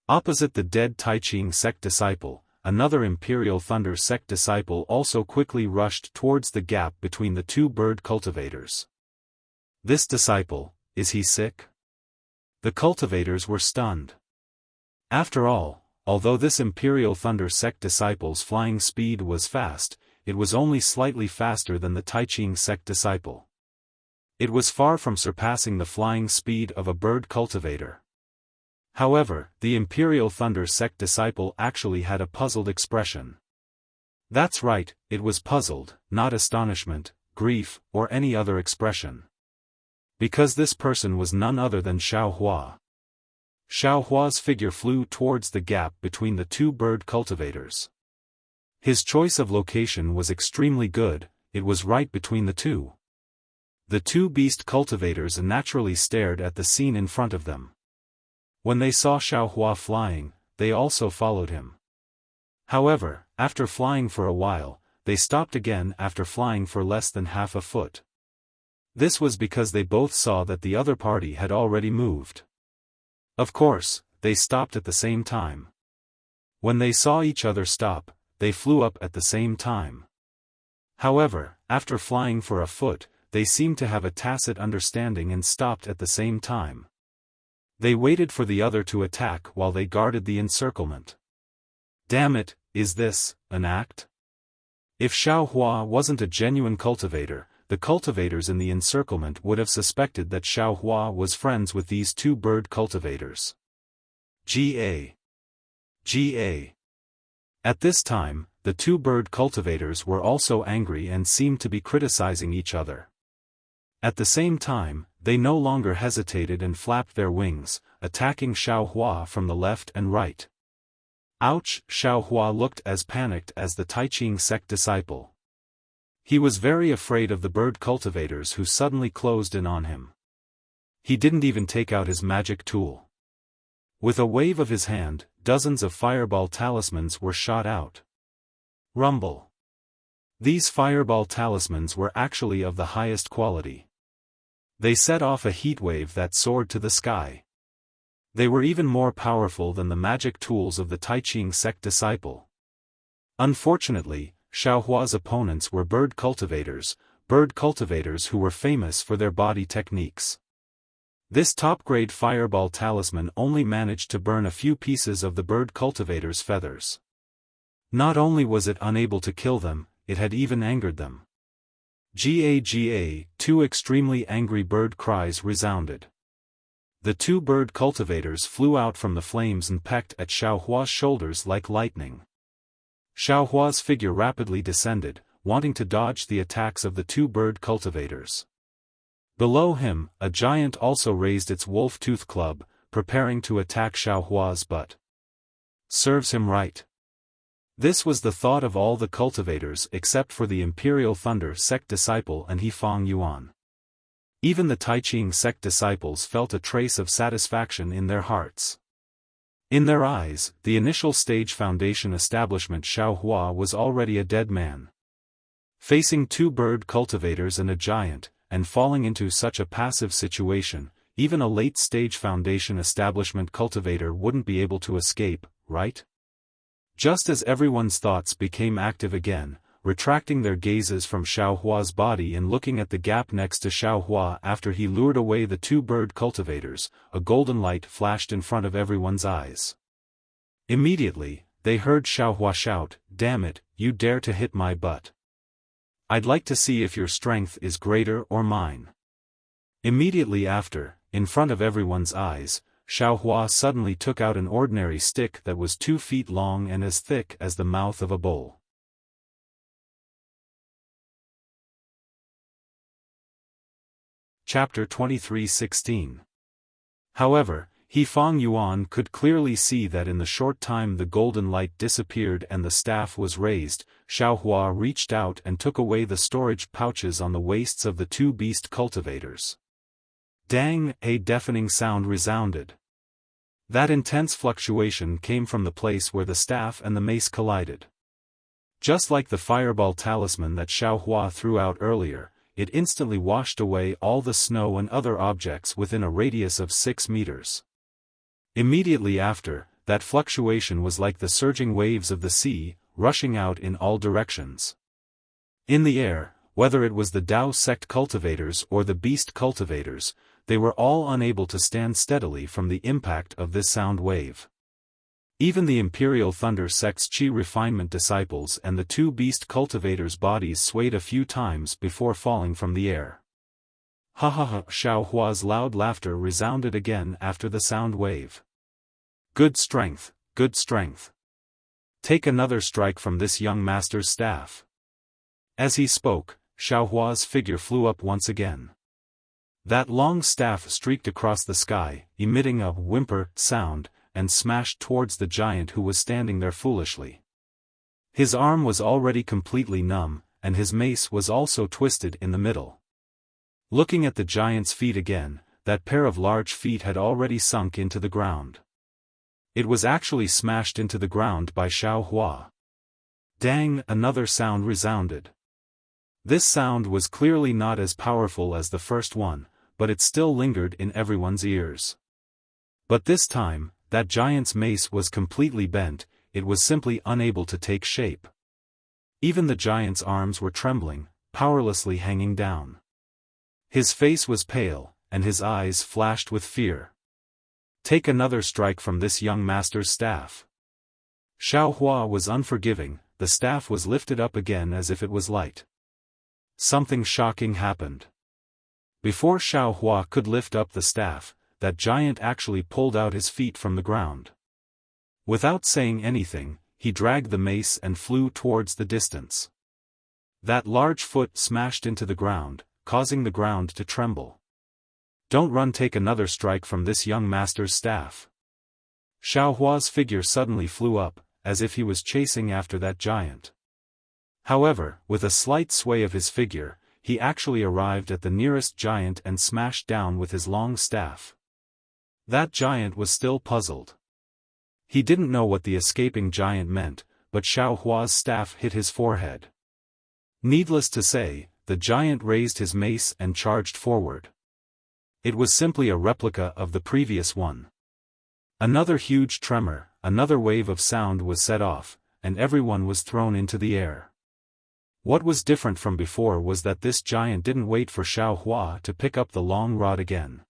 Opposite the dead Tai Ching Sect disciple, another Imperial Thunder Sect disciple also quickly rushed towards the gap between the two bird cultivators. This disciple, is he sick? The cultivators were stunned. After all, although this Imperial Thunder Sect disciple's flying speed was fast, it was only slightly faster than the Tai Ching Sect disciple. It was far from surpassing the flying speed of a bird cultivator. However, the Imperial Thunder Sect disciple actually had a puzzled expression. That's right, it was puzzled, not astonishment, grief, or any other expression. Because this person was none other than Xiaohua. Xiao Hua's figure flew towards the gap between the two bird cultivators. His choice of location was extremely good, it was right between the two. The two beast cultivators naturally stared at the scene in front of them. When they saw Xiao Hua flying, they also followed him. However, after flying for a while, they stopped again after flying for less than half a foot. This was because they both saw that the other party had already moved. Of course, they stopped at the same time. When they saw each other stop, they flew up at the same time. However, after flying for a foot, they seemed to have a tacit understanding and stopped at the same time. They waited for the other to attack while they guarded the encirclement. Damn it, is this an act? If Xiao Hua wasn't a genuine cultivator, the cultivators in the encirclement would have suspected that Xiao Hua was friends with these two bird cultivators. Ga. At this time, the two bird cultivators were also angry and seemed to be criticizing each other. At the same time, they no longer hesitated and flapped their wings, attacking Xiao Hua from the left and right. Ouch! Xiao Hua looked as panicked as the Taiching sect disciple. He was very afraid of the bird cultivators who suddenly closed in on him. He didn't even take out his magic tool. With a wave of his hand, dozens of fireball talismans were shot out. Rumble. These fireball talismans were actually of the highest quality. They set off a heat wave that soared to the sky. They were even more powerful than the magic tools of the Taiching sect disciple. Unfortunately, Xiao Hua's opponents were bird cultivators who were famous for their body techniques. This top-grade fireball talisman only managed to burn a few pieces of the bird cultivator's feathers. Not only was it unable to kill them, it had even angered them. Ga, two extremely angry bird cries resounded. The two bird cultivators flew out from the flames and pecked at Xiao Hua's shoulders like lightning. Xiao Hua's figure rapidly descended, wanting to dodge the attacks of the two bird cultivators. Below him, a giant also raised its wolf-tooth club, preparing to attack Xiao Hua's butt. Serves him right. This was the thought of all the cultivators except for the Imperial Thunder sect disciple and He Fang Yuan. Even the Taiching sect disciples felt a trace of satisfaction in their hearts. In their eyes, the initial stage foundation establishment Xiao Hua was already a dead man. Facing two bird cultivators and a giant, and falling into such a passive situation, even a late-stage foundation establishment cultivator wouldn't be able to escape, right? Just as everyone's thoughts became active again, retracting their gazes from Xiao Hua's body and looking at the gap next to Xiao Hua after he lured away the two bird cultivators, a golden light flashed in front of everyone's eyes. Immediately, they heard Xiao Hua shout, "Damn it, you dare to hit my butt. I'd like to see if your strength is greater or mine." Immediately after, in front of everyone's eyes, Xiao Hua suddenly took out an ordinary stick that was 2 feet long and as thick as the mouth of a bull. Chapter 23:16. However, He Fang Yuan could clearly see that in the short time the golden light disappeared and the staff was raised. Xiao Hua reached out and took away the storage pouches on the waists of the two beast cultivators. Dang! A deafening sound resounded. That intense fluctuation came from the place where the staff and the mace collided. Just like the fireball talisman that Xiao Hua threw out earlier, it instantly washed away all the snow and other objects within a radius of 6 meters. Immediately after, that fluctuation was like the surging waves of the sea, rushing out in all directions. In the air, whether it was the Dao sect cultivators or the beast cultivators, they were all unable to stand steadily from the impact of this sound wave. Even the Imperial Thunder sect's Qi refinement disciples and the two beast cultivators' bodies swayed a few times before falling from the air. Ha ha ha! Xiao Hua's loud laughter resounded again after the sound wave. Good strength, good strength. Take another strike from this young master's staff. As he spoke, Xiao Hua's figure flew up once again. That long staff streaked across the sky, emitting a whimper sound, and smashed towards the giant who was standing there foolishly. His arm was already completely numb, and his mace was also twisted in the middle. Looking at the giant's feet again, that pair of large feet had already sunk into the ground. It was actually smashed into the ground by Xiaofan. Dang! Another sound resounded. This sound was clearly not as powerful as the first one, but it still lingered in everyone's ears. But this time, that giant's mace was completely bent, it was simply unable to take shape. Even the giant's arms were trembling, powerlessly hanging down. His face was pale, and his eyes flashed with fear. Take another strike from this young master's staff. Xiaofan was unforgiving. The staff was lifted up again as if it was light. Something shocking happened. Before Xiaofan could lift up the staff, that giant actually pulled out his feet from the ground. Without saying anything, he dragged the mace and flew towards the distance. That large foot smashed into the ground, causing the ground to tremble. Don't run! Take another strike from this young master's staff. Xiaohua's figure suddenly flew up, as if he was chasing after that giant. However, with a slight sway of his figure, he actually arrived at the nearest giant and smashed down with his long staff. That giant was still puzzled. He didn't know what the escaping giant meant, but Xiaohua's staff hit his forehead. Needless to say, the giant raised his mace and charged forward. It was simply a replica of the previous one. Another huge tremor, another wave of sound was set off, and everyone was thrown into the air. What was different from before was that this giant didn't wait for Xiaofan to pick up the long rod again.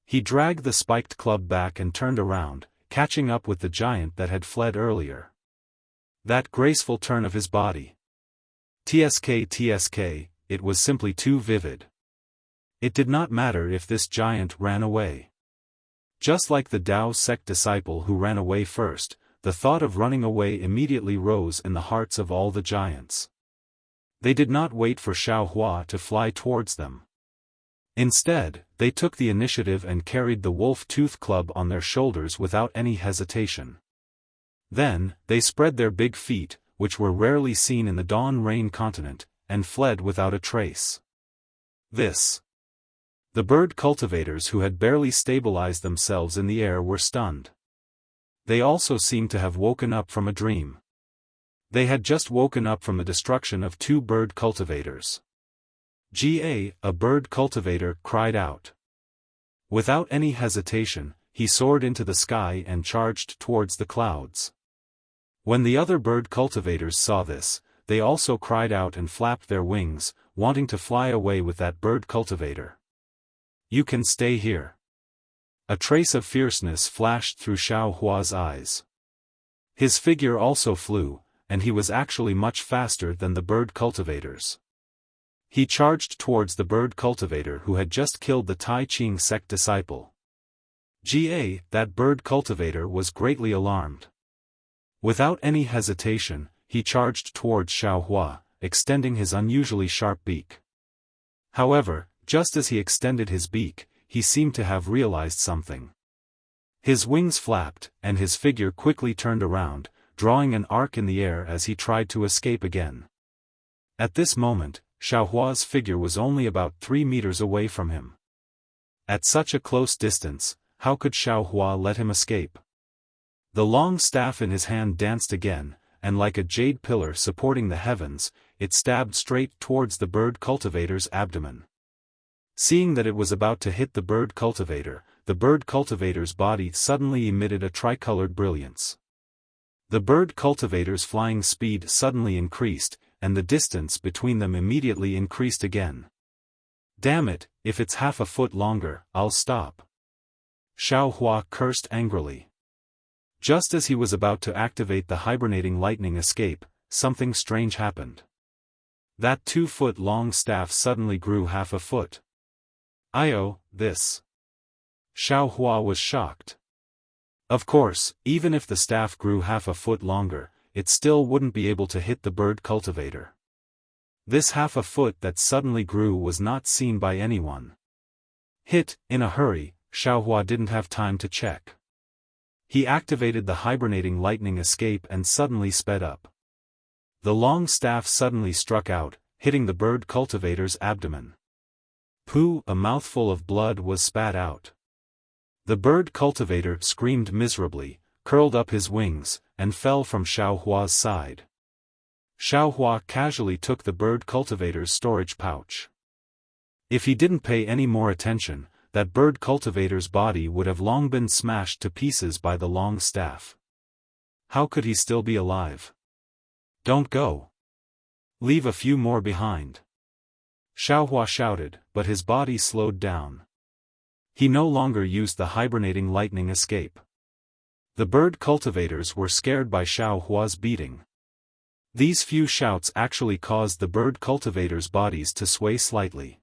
He dragged the spiked club back and turned around, catching up with the giant that had fled earlier. That graceful turn of his body. TSK, it was simply too vivid. It did not matter if this giant ran away. Just like the Tao sect disciple who ran away first, the thought of running away immediately rose in the hearts of all the giants. They did not wait for Xiaofan to fly towards them. Instead, they took the initiative and carried the wolf-tooth club on their shoulders without any hesitation. Then, they spread their big feet, which were rarely seen in the Dawn Rain continent, and fled without a trace. The bird cultivators who had barely stabilized themselves in the air were stunned. They also seemed to have woken up from a dream. They had just woken up from the destruction of 2 bird cultivators. A bird cultivator cried out. Without any hesitation, he soared into the sky and charged towards the clouds. When the other bird cultivators saw this, they also cried out and flapped their wings, wanting to fly away with that bird cultivator. You can stay here. A trace of fierceness flashed through Xiaohua's eyes. His figure also flew, and he was actually much faster than the bird cultivators. He charged towards the bird cultivator who had just killed the Tai Ching sect disciple. That bird cultivator was greatly alarmed. Without any hesitation, he charged towards Xiaohua, extending his unusually sharp beak. However, just as he extended his beak, he seemed to have realized something. His wings flapped, and his figure quickly turned around, drawing an arc in the air as he tried to escape again. At this moment, Xiaohua's figure was only about 3 meters away from him. At such a close distance, how could Xiaohua let him escape? The long staff in his hand danced again, and like a jade pillar supporting the heavens, it stabbed straight towards the bird cultivator's abdomen. Seeing that it was about to hit the bird cultivator's body suddenly emitted a tricolored brilliance. The bird cultivator's flying speed suddenly increased, and the distance between them immediately increased again. Damn it, if it's half a foot longer, I'll stop. Xiaohua cursed angrily. Just as he was about to activate the hibernating lightning escape, something strange happened. That 2-foot-long staff suddenly grew half a foot. This. Xiaohua was shocked. Of course, even if the staff grew half a foot longer, it still wouldn't be able to hit the bird cultivator. This half a foot that suddenly grew was not seen by anyone. Hit, in a hurry, Xiaohua didn't have time to check. He activated the hibernating lightning escape and suddenly sped up. The long staff suddenly struck out, hitting the bird cultivator's abdomen. Pooh! A mouthful of blood was spat out. The bird cultivator screamed miserably, curled up his wings, and fell from Xiaohua's side. Xiaohua casually took the bird cultivator's storage pouch. If he didn't pay any more attention, that bird cultivator's body would have long been smashed to pieces by the long staff. How could he still be alive? Don't go. Leave a few more behind. Xiaohua shouted, but his body slowed down. He no longer used the hibernating lightning escape. The bird cultivators were scared by Xiaohua's beating. These few shouts actually caused the bird cultivators' bodies to sway slightly.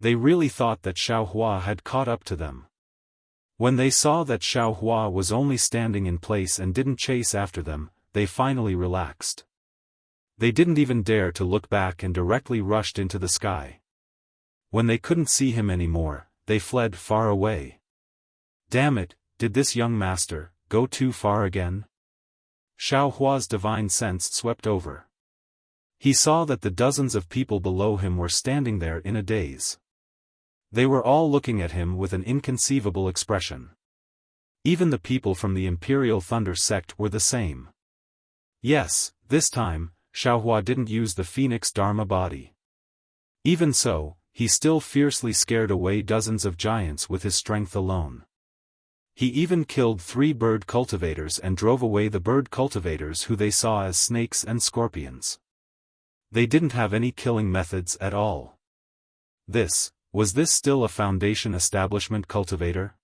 They really thought that Xiaohua had caught up to them. When they saw that Xiaohua was only standing in place and didn't chase after them, they finally relaxed. They didn't even dare to look back and directly rushed into the sky. When they couldn't see him anymore, they fled far away. Damn it, did this young master go too far again? Xiaohua's divine sense swept over. He saw that the dozens of people below him were standing there in a daze. They were all looking at him with an inconceivable expression. Even the people from the Imperial Thunder sect were the same. Yes, this time, Xiaohua didn't use the Phoenix Dharma body. Even so, he still fiercely scared away dozens of giants with his strength alone. He even killed 3 bird cultivators and drove away the bird cultivators who they saw as snakes and scorpions. They didn't have any killing methods at all. Was this still a Foundation establishment cultivator?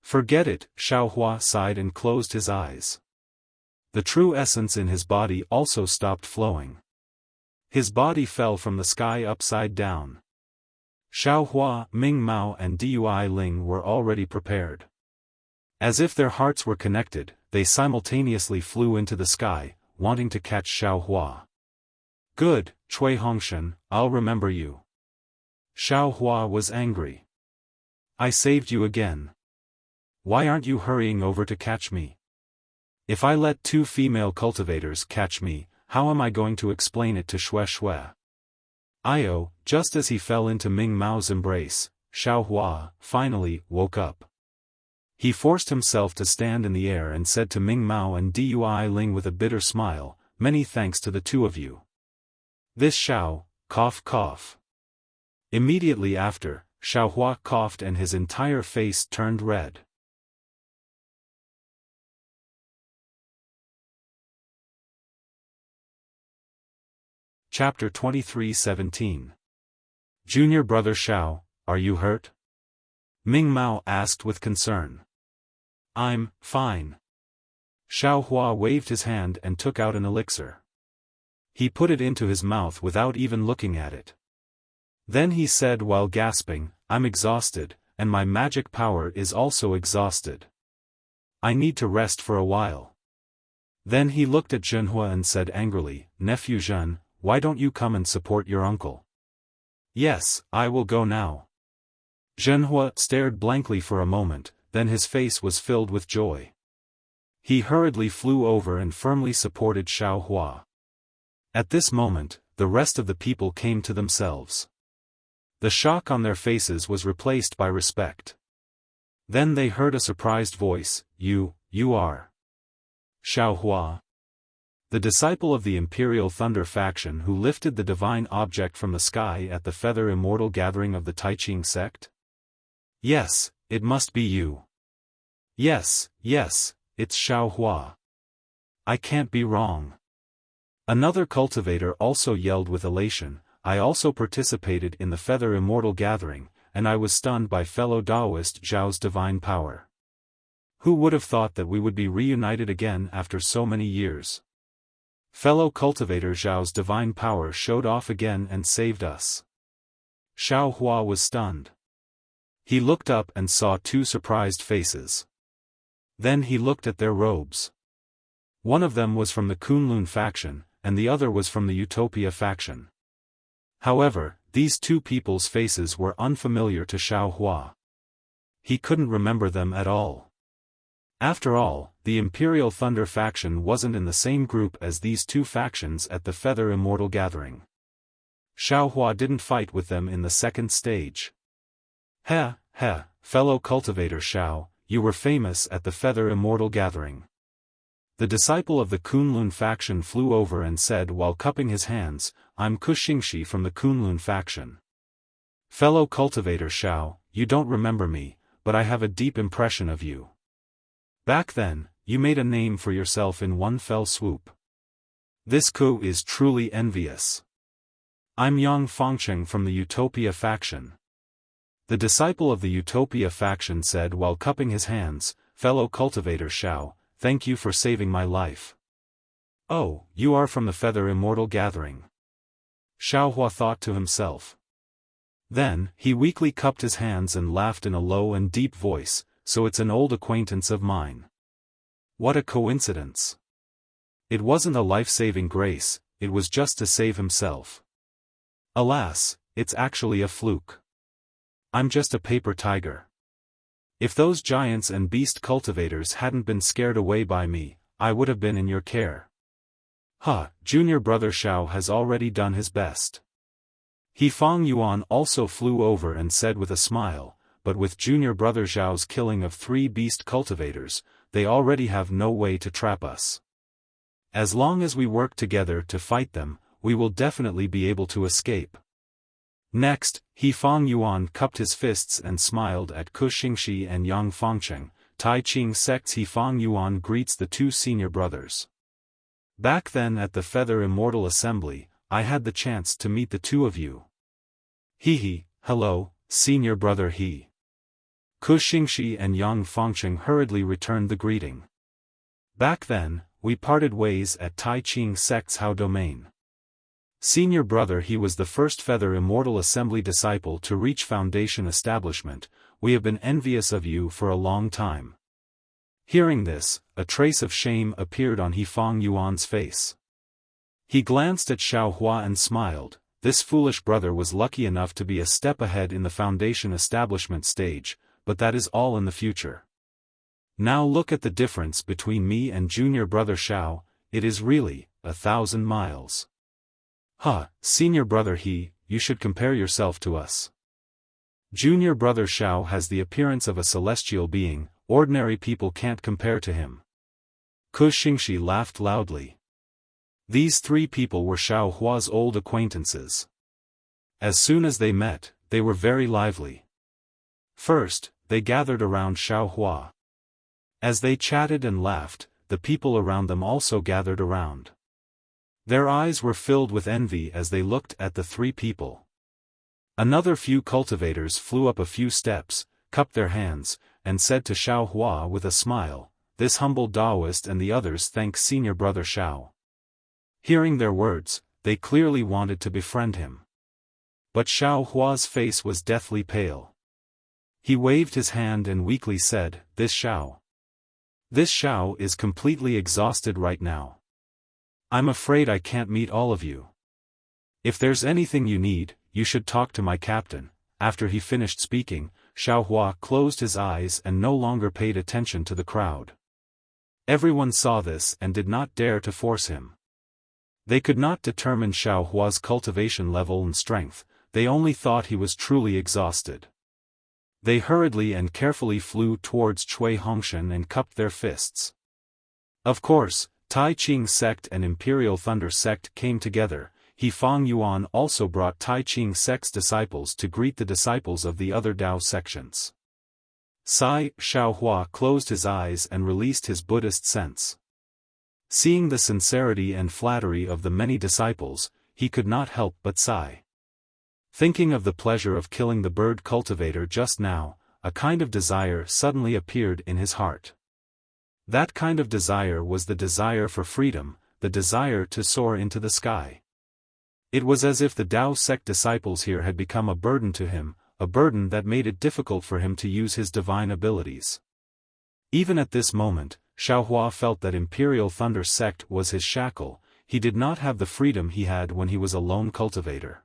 Forget it, Xiaohua sighed and closed his eyes. The true essence in his body also stopped flowing. His body fell from the sky upside down. Xiaohua, Ming Mao and Dui Ling were already prepared. As if their hearts were connected, they simultaneously flew into the sky, wanting to catch Xiaohua. Good, Cui Hongshan, I'll remember you. Xiaohua was angry. I saved you again. Why aren't you hurrying over to catch me? If I let 2 female cultivators catch me, how am I going to explain it to Xue Xue? Io, just as he fell into Ming Mao's embrace, Xiaohua finally woke up. He forced himself to stand in the air and said to Ming Mao and Dui Ling with a bitter smile, many thanks to the 2 of you. This Xiao, cough cough. Immediately after, Xiaohua coughed and his entire face turned red. Chapter 23:17. Junior brother Xiao, are you hurt? Ming Mao asked with concern. I'm fine. Xiaohua waved his hand and took out an elixir. He put it into his mouth without even looking at it. Then he said while gasping, I'm exhausted, and my magic power is also exhausted. I need to rest for a while. Then he looked at Zhenhua and said angrily, Nephew Zhen, why don't you come and support your uncle? Yes, I will go now. Zhenhua stared blankly for a moment, then his face was filled with joy. He hurriedly flew over and firmly supported Xiaohua. At this moment, the rest of the people came to themselves. The shock on their faces was replaced by respect. Then they heard a surprised voice, You are Xiaohua, the disciple of the Imperial Thunder faction who lifted the divine object from the sky at the Feather Immortal gathering of the Taiqing sect? Yes, it must be you. Yes, it's Xiaohua. I can't be wrong. Another cultivator also yelled with elation, I also participated in the Feather Immortal gathering, and I was stunned by fellow Taoist Zhao's divine power. Who would have thought that we would be reunited again after so many years? Fellow cultivator Zhao's divine power showed off again and saved us. Xiaohua was stunned. He looked up and saw 2 surprised faces. Then he looked at their robes. One of them was from the Kunlun faction, and the other was from the Utopia faction. However, these two people's faces were unfamiliar to Xiaofan. He couldn't remember them at all. After all, the Imperial Thunder faction wasn't in the same group as these two factions at the Feather Immortal Gathering. Xiaofan didn't fight with them in the second stage. Heh, fellow cultivator Xiao, you were famous at the Feather Immortal Gathering. The disciple of the Kunlun faction flew over and said while cupping his hands, I'm Kuxingxi from the Kunlun faction. Fellow cultivator Xiao, you don't remember me, but I have a deep impression of you. Back then, you made a name for yourself in one fell swoop. This coup is truly envious. I'm Yang Fangcheng from the Utopia faction. The disciple of the Utopia faction said while cupping his hands, fellow cultivator Xiao, thank you for saving my life. Oh, you are from the Feather Immortal Gathering. Xiaofan thought to himself. Then, he weakly cupped his hands and laughed in a low and deep voice, so it's an old acquaintance of mine. What a coincidence. It wasn't a life-saving grace, it was just to save himself. Alas, it's actually a fluke. I'm just a paper tiger. If those giants and beast cultivators hadn't been scared away by me, I would have been in your care. Junior brother Xiao has already done his best. He Fang Yuan also flew over and said with a smile, but with junior brother Xiao's killing of 3 beast cultivators, they already have no way to trap us. As long as we work together to fight them, we will definitely be able to escape. Next, He Fang Yuan cupped his fists and smiled at Kuxingxi and Yang Fangcheng. Tai Ching sect's He Fang Yuan greets the 2 senior brothers. Back then at the Feather Immortal Assembly, I had the chance to meet the 2 of you. Hello, senior brother He. Kuxingxi and Yang Fangcheng hurriedly returned the greeting. Back then, we parted ways at Tai Ching sect's Hao domain. Senior brother He was the first Feather Immortal Assembly disciple to reach Foundation establishment. We have been envious of you for a long time. Hearing this, a trace of shame appeared on He Fang Yuan's face. He glanced at Xiaofan and smiled. This foolish brother was lucky enough to be a step ahead in the Foundation establishment stage, but that is all in the future. Now look at the difference between me and junior brother Xiao, it is really 1,000 miles. Senior brother He, you should compare yourself to us. Junior brother Xiao has the appearance of a celestial being, ordinary people can't compare to him. Kuxingxi laughed loudly. These 3 people were Xiaohua's old acquaintances. As soon as they met, they were very lively. First, they gathered around Xiaohua. As they chatted and laughed, the people around them also gathered around. Their eyes were filled with envy as they looked at the 3 people. Another few cultivators flew up a few steps, cupped their hands, and said to Xiaohua with a smile, this humble Taoist and the others thank senior brother Xiao. Hearing their words, they clearly wanted to befriend him. But Xiaohua's face was deathly pale. He waved his hand and weakly said, This Xiao is completely exhausted right now. I'm afraid I can't meet all of you. If there's anything you need, you should talk to my captain. After he finished speaking, Xiaohua closed his eyes and no longer paid attention to the crowd. Everyone saw this and did not dare to force him. They could not determine Xiaohua's cultivation level and strength, they only thought he was truly exhausted. They hurriedly and carefully flew towards Cui Hongshan and cupped their fists. Of course, Tai Ching sect and Imperial Thunder sect came together. He Fang Yuan also brought Tai Ching sect's disciples to greet the disciples of the other Dao sections. Xiaohua closed his eyes and released his Buddhist sense. Seeing the sincerity and flattery of the many disciples, he could not help but sigh. Thinking of the pleasure of killing the bird cultivator just now, a kind of desire suddenly appeared in his heart. That kind of desire was the desire for freedom, the desire to soar into the sky. It was as if the Dao sect disciples here had become a burden to him, a burden that made it difficult for him to use his divine abilities. Even at this moment, Xiaohua felt that Imperial Thunder sect was his shackle, he did not have the freedom he had when he was a lone cultivator.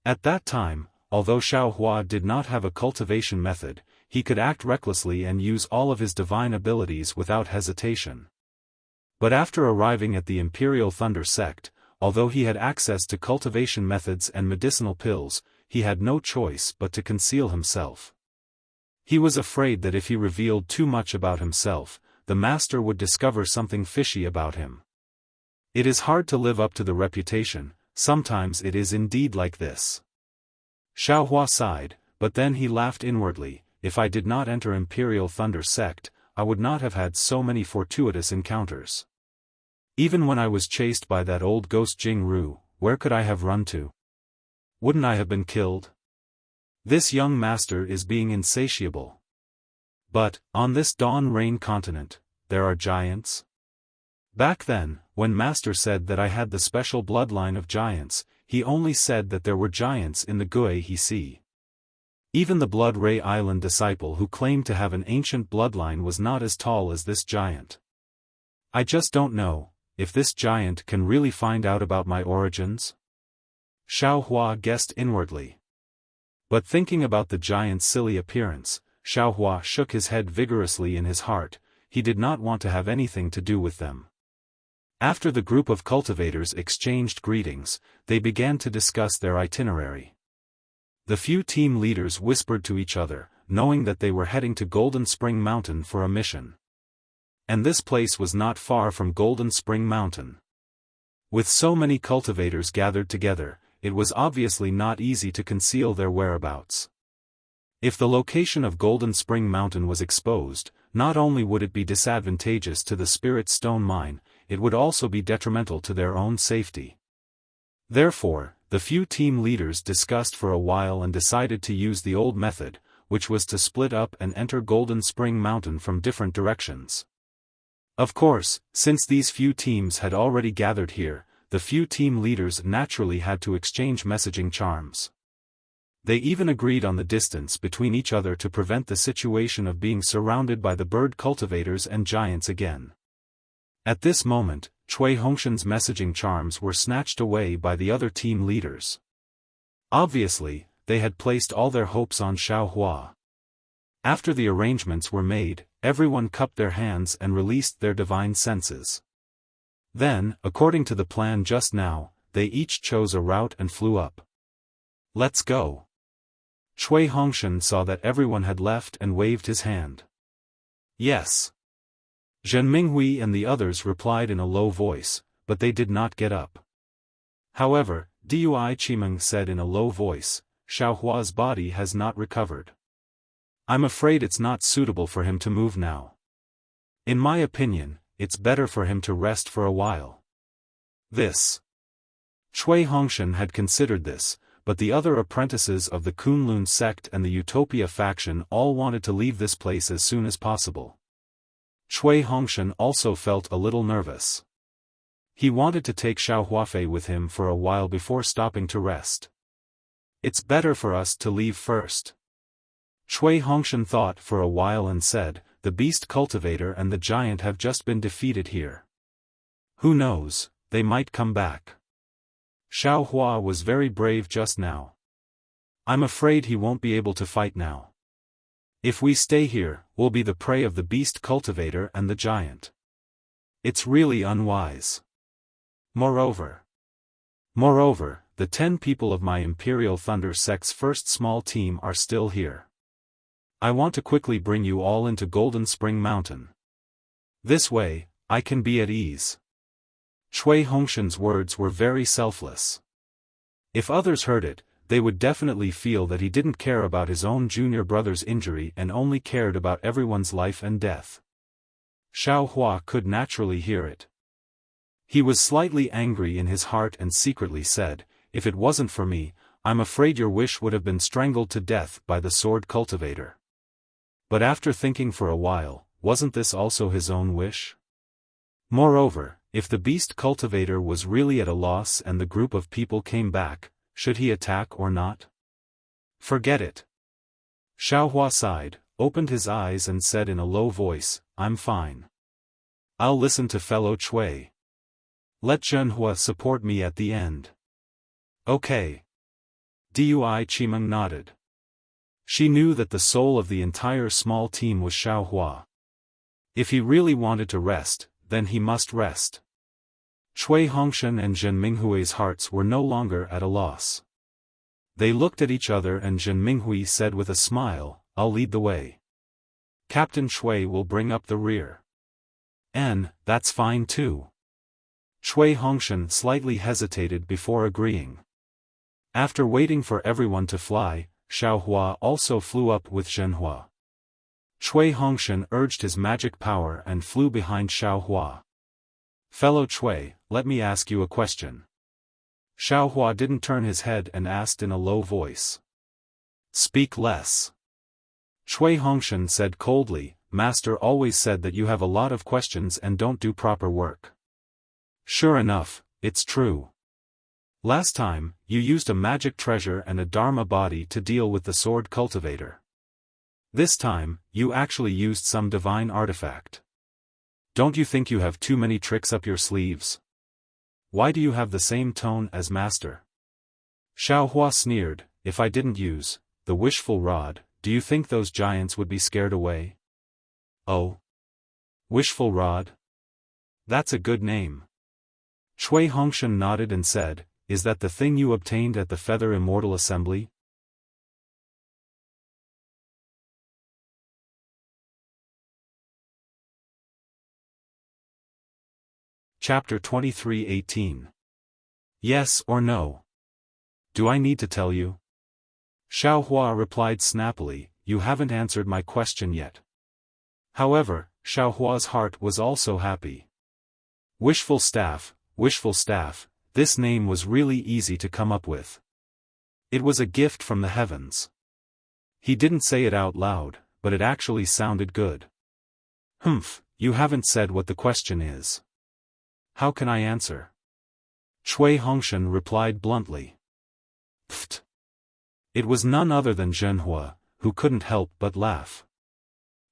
At that time, although Xiaohua did not have a cultivation method, he could act recklessly and use all of his divine abilities without hesitation. But after arriving at the Imperial Thunder sect, although he had access to cultivation methods and medicinal pills, he had no choice but to conceal himself. He was afraid that if he revealed too much about himself, the master would discover something fishy about him. It is hard to live up to the reputation, sometimes it is indeed like this. Xiaohua sighed, but then he laughed inwardly. If I did not enter Imperial Thunder sect, I would not have had so many fortuitous encounters. Even when I was chased by that old ghost Jing Ru, where could I have run to? Wouldn't I have been killed? This young master is being insatiable. But, on this Dawn Rain continent, there are giants? Back then, when Master said that I had the special bloodline of giants, he only said that there were giants in the Guihe Sea. Even the Blood Ray Island disciple who claimed to have an ancient bloodline was not as tall as this giant. I just don't know if this giant can really find out about my origins. Xiaohua guessed inwardly. But thinking about the giant's silly appearance, Xiaohua shook his head vigorously in his heart. He did not want to have anything to do with them. After the group of cultivators exchanged greetings, they began to discuss their itinerary. The few team leaders whispered to each other, knowing that they were heading to Golden Spring Mountain for a mission. And this place was not far from Golden Spring Mountain. With so many cultivators gathered together, it was obviously not easy to conceal their whereabouts. If the location of Golden Spring Mountain was exposed, not only would it be disadvantageous to the Spirit Stone Mine, it would also be detrimental to their own safety. Therefore, the few team leaders discussed for a while and decided to use the old method, which was to split up and enter Golden Spring Mountain from different directions. Of course, since these few teams had already gathered here, the few team leaders naturally had to exchange messaging charms. They even agreed on the distance between each other to prevent the situation of being surrounded by the bird cultivators and giants again. At this moment, Cui Hongshan's messaging charms were snatched away by the other team leaders. Obviously, they had placed all their hopes on Xiaohua. After the arrangements were made, everyone cupped their hands and released their divine senses. Then, according to the plan just now, they each chose a route and flew up. Let's go. Cui Hongshan saw that everyone had left and waved his hand. Yes. Zhen Minghui and the others replied in a low voice, but they did not get up. However, Dui Qimeng said in a low voice, Xiaohua's body has not recovered. I'm afraid it's not suitable for him to move now. In my opinion, it's better for him to rest for a while. This. Cui Hongshan had considered this, but the other apprentices of the Kunlun sect and the Utopia faction all wanted to leave this place as soon as possible. Cui Hongshan also felt a little nervous. He wanted to take Xiaohuafei with him for a while before stopping to rest. It's better for us to leave first. Cui Hongshan thought for a while and said, the beast cultivator and the giant have just been defeated here. Who knows, they might come back. Xiaohua was very brave just now. I'm afraid he won't be able to fight now. If we stay here, we'll be the prey of the beast cultivator and the giant. It's really unwise. Moreover, the 10 people of my Imperial Thunder sect's first small team are still here. I want to quickly bring you all into Golden Spring Mountain. This way, I can be at ease. Cui Hongshan's words were very selfless. If others heard it, they would definitely feel that he didn't care about his own junior brother's injury and only cared about everyone's life and death. Xiaohua could naturally hear it. He was slightly angry in his heart and secretly said, if it wasn't for me, I'm afraid your wish would have been strangled to death by the sword cultivator. But after thinking for a while, wasn't this also his own wish? Moreover, if the beast cultivator was really at a loss and the group of people came back, should he attack or not? Forget it. Xiaohua sighed, opened his eyes and said in a low voice, I'm fine. I'll listen to fellow Cui. Let Zhenhua support me at the end. Okay. Dui Qimeng nodded. She knew that the soul of the entire small team was Xiaohua. If he really wanted to rest, then he must rest. Cui Hongshan and Zhen Minghui's hearts were no longer at a loss. They looked at each other and Zhen Minghui said with a smile, "I'll lead the way. Captain Cui will bring up the rear." That's fine too." Cui Hongshan slightly hesitated before agreeing. After waiting for everyone to fly, Xiaohua also flew up with Zhenhua. Cui Hongshan urged his magic power and flew behind Xiaohua. "Fellow Cui, let me ask you a question." Xiaohua didn't turn his head and asked in a low voice. "Speak less." Cui Hongshan said coldly, "Master always said that you have a lot of questions and don't do proper work." "Sure enough, it's true. Last time, you used a magic treasure and a Dharma body to deal with the sword cultivator. This time, you actually used some divine artifact. Don't you think you have too many tricks up your sleeves? Why do you have the same tone as Master?" Xiaohua sneered, "If I didn't use the wishful rod, do you think those giants would be scared away?" "Oh? Wishful rod? That's a good name." Cui Hongshan nodded and said, "Is that the thing you obtained at the Feather Immortal Assembly?" Chapter 23:18. Yes or no? Do I need to tell you? Xiaohua replied snappily, "You haven't answered my question yet." However, Xiaohua's heart was also happy. Wishful staff, this name was really easy to come up with. It was a gift from the heavens. He didn't say it out loud, but it actually sounded good. "Humph, you haven't said what the question is." "How can I answer?" Cui Hongshan replied bluntly. "Pfft." It was none other than Zhenhua, who couldn't help but laugh.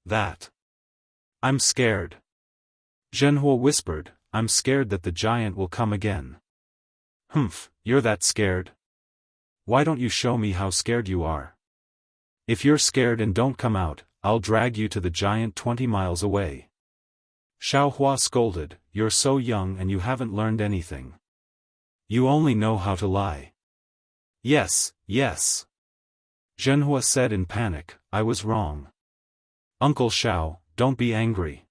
"That. I'm scared." Zhenhua whispered, "I'm scared that the giant will come again." "Humph, you're that scared? Why don't you show me how scared you are? If you're scared and don't come out, I'll drag you to the giant 20 miles away." Xiaohua scolded, "You're so young and you haven't learned anything. You only know how to lie." Yes. Zhenhua said in panic, "I was wrong. Uncle Xiao, don't be angry."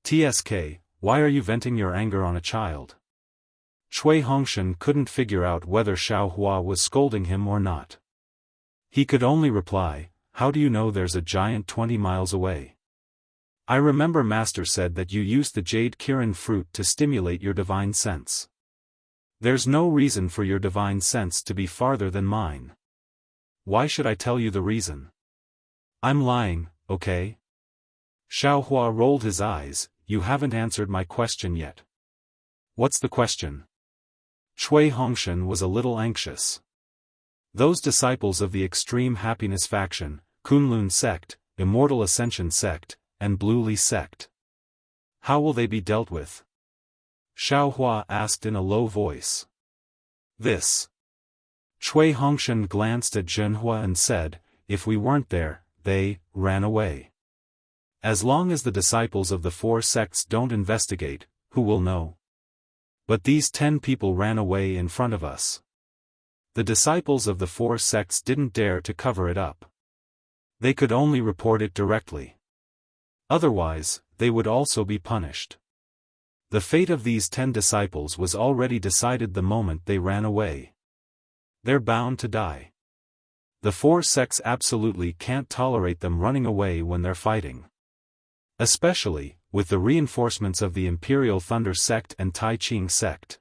"TSK, why are you venting your anger on a child?" Cui Hongshan couldn't figure out whether Xiaohua was scolding him or not. He could only reply, "How do you know there's a giant 20 miles away? I remember Master said that you used the jade Kirin fruit to stimulate your divine sense. There's no reason for your divine sense to be farther than mine. Why should I tell you the reason? I'm lying, okay?" Xiaohua rolled his eyes, "You haven't answered my question yet." "What's the question?" Cui Hongshan was a little anxious. Those disciples of the Extreme Happiness faction, Kunlun sect, Immortal Ascension sect, and Blue Li sect. How will they be dealt with? Xiaohua asked in a low voice. "This." Cui Hongshan glanced at Zhenhua and said, "If we weren't there, they ran away. As long as the disciples of the 4 sects don't investigate, who will know? But these 10 people ran away in front of us. The disciples of the 4 sects didn't dare to cover it up. They could only report it directly. Otherwise, they would also be punished. The fate of these 10 disciples was already decided the moment they ran away. They're bound to die. The 4 sects absolutely can't tolerate them running away when they're fighting. Especially, with the reinforcements of the Imperial Thunder sect and Tai Ching sect."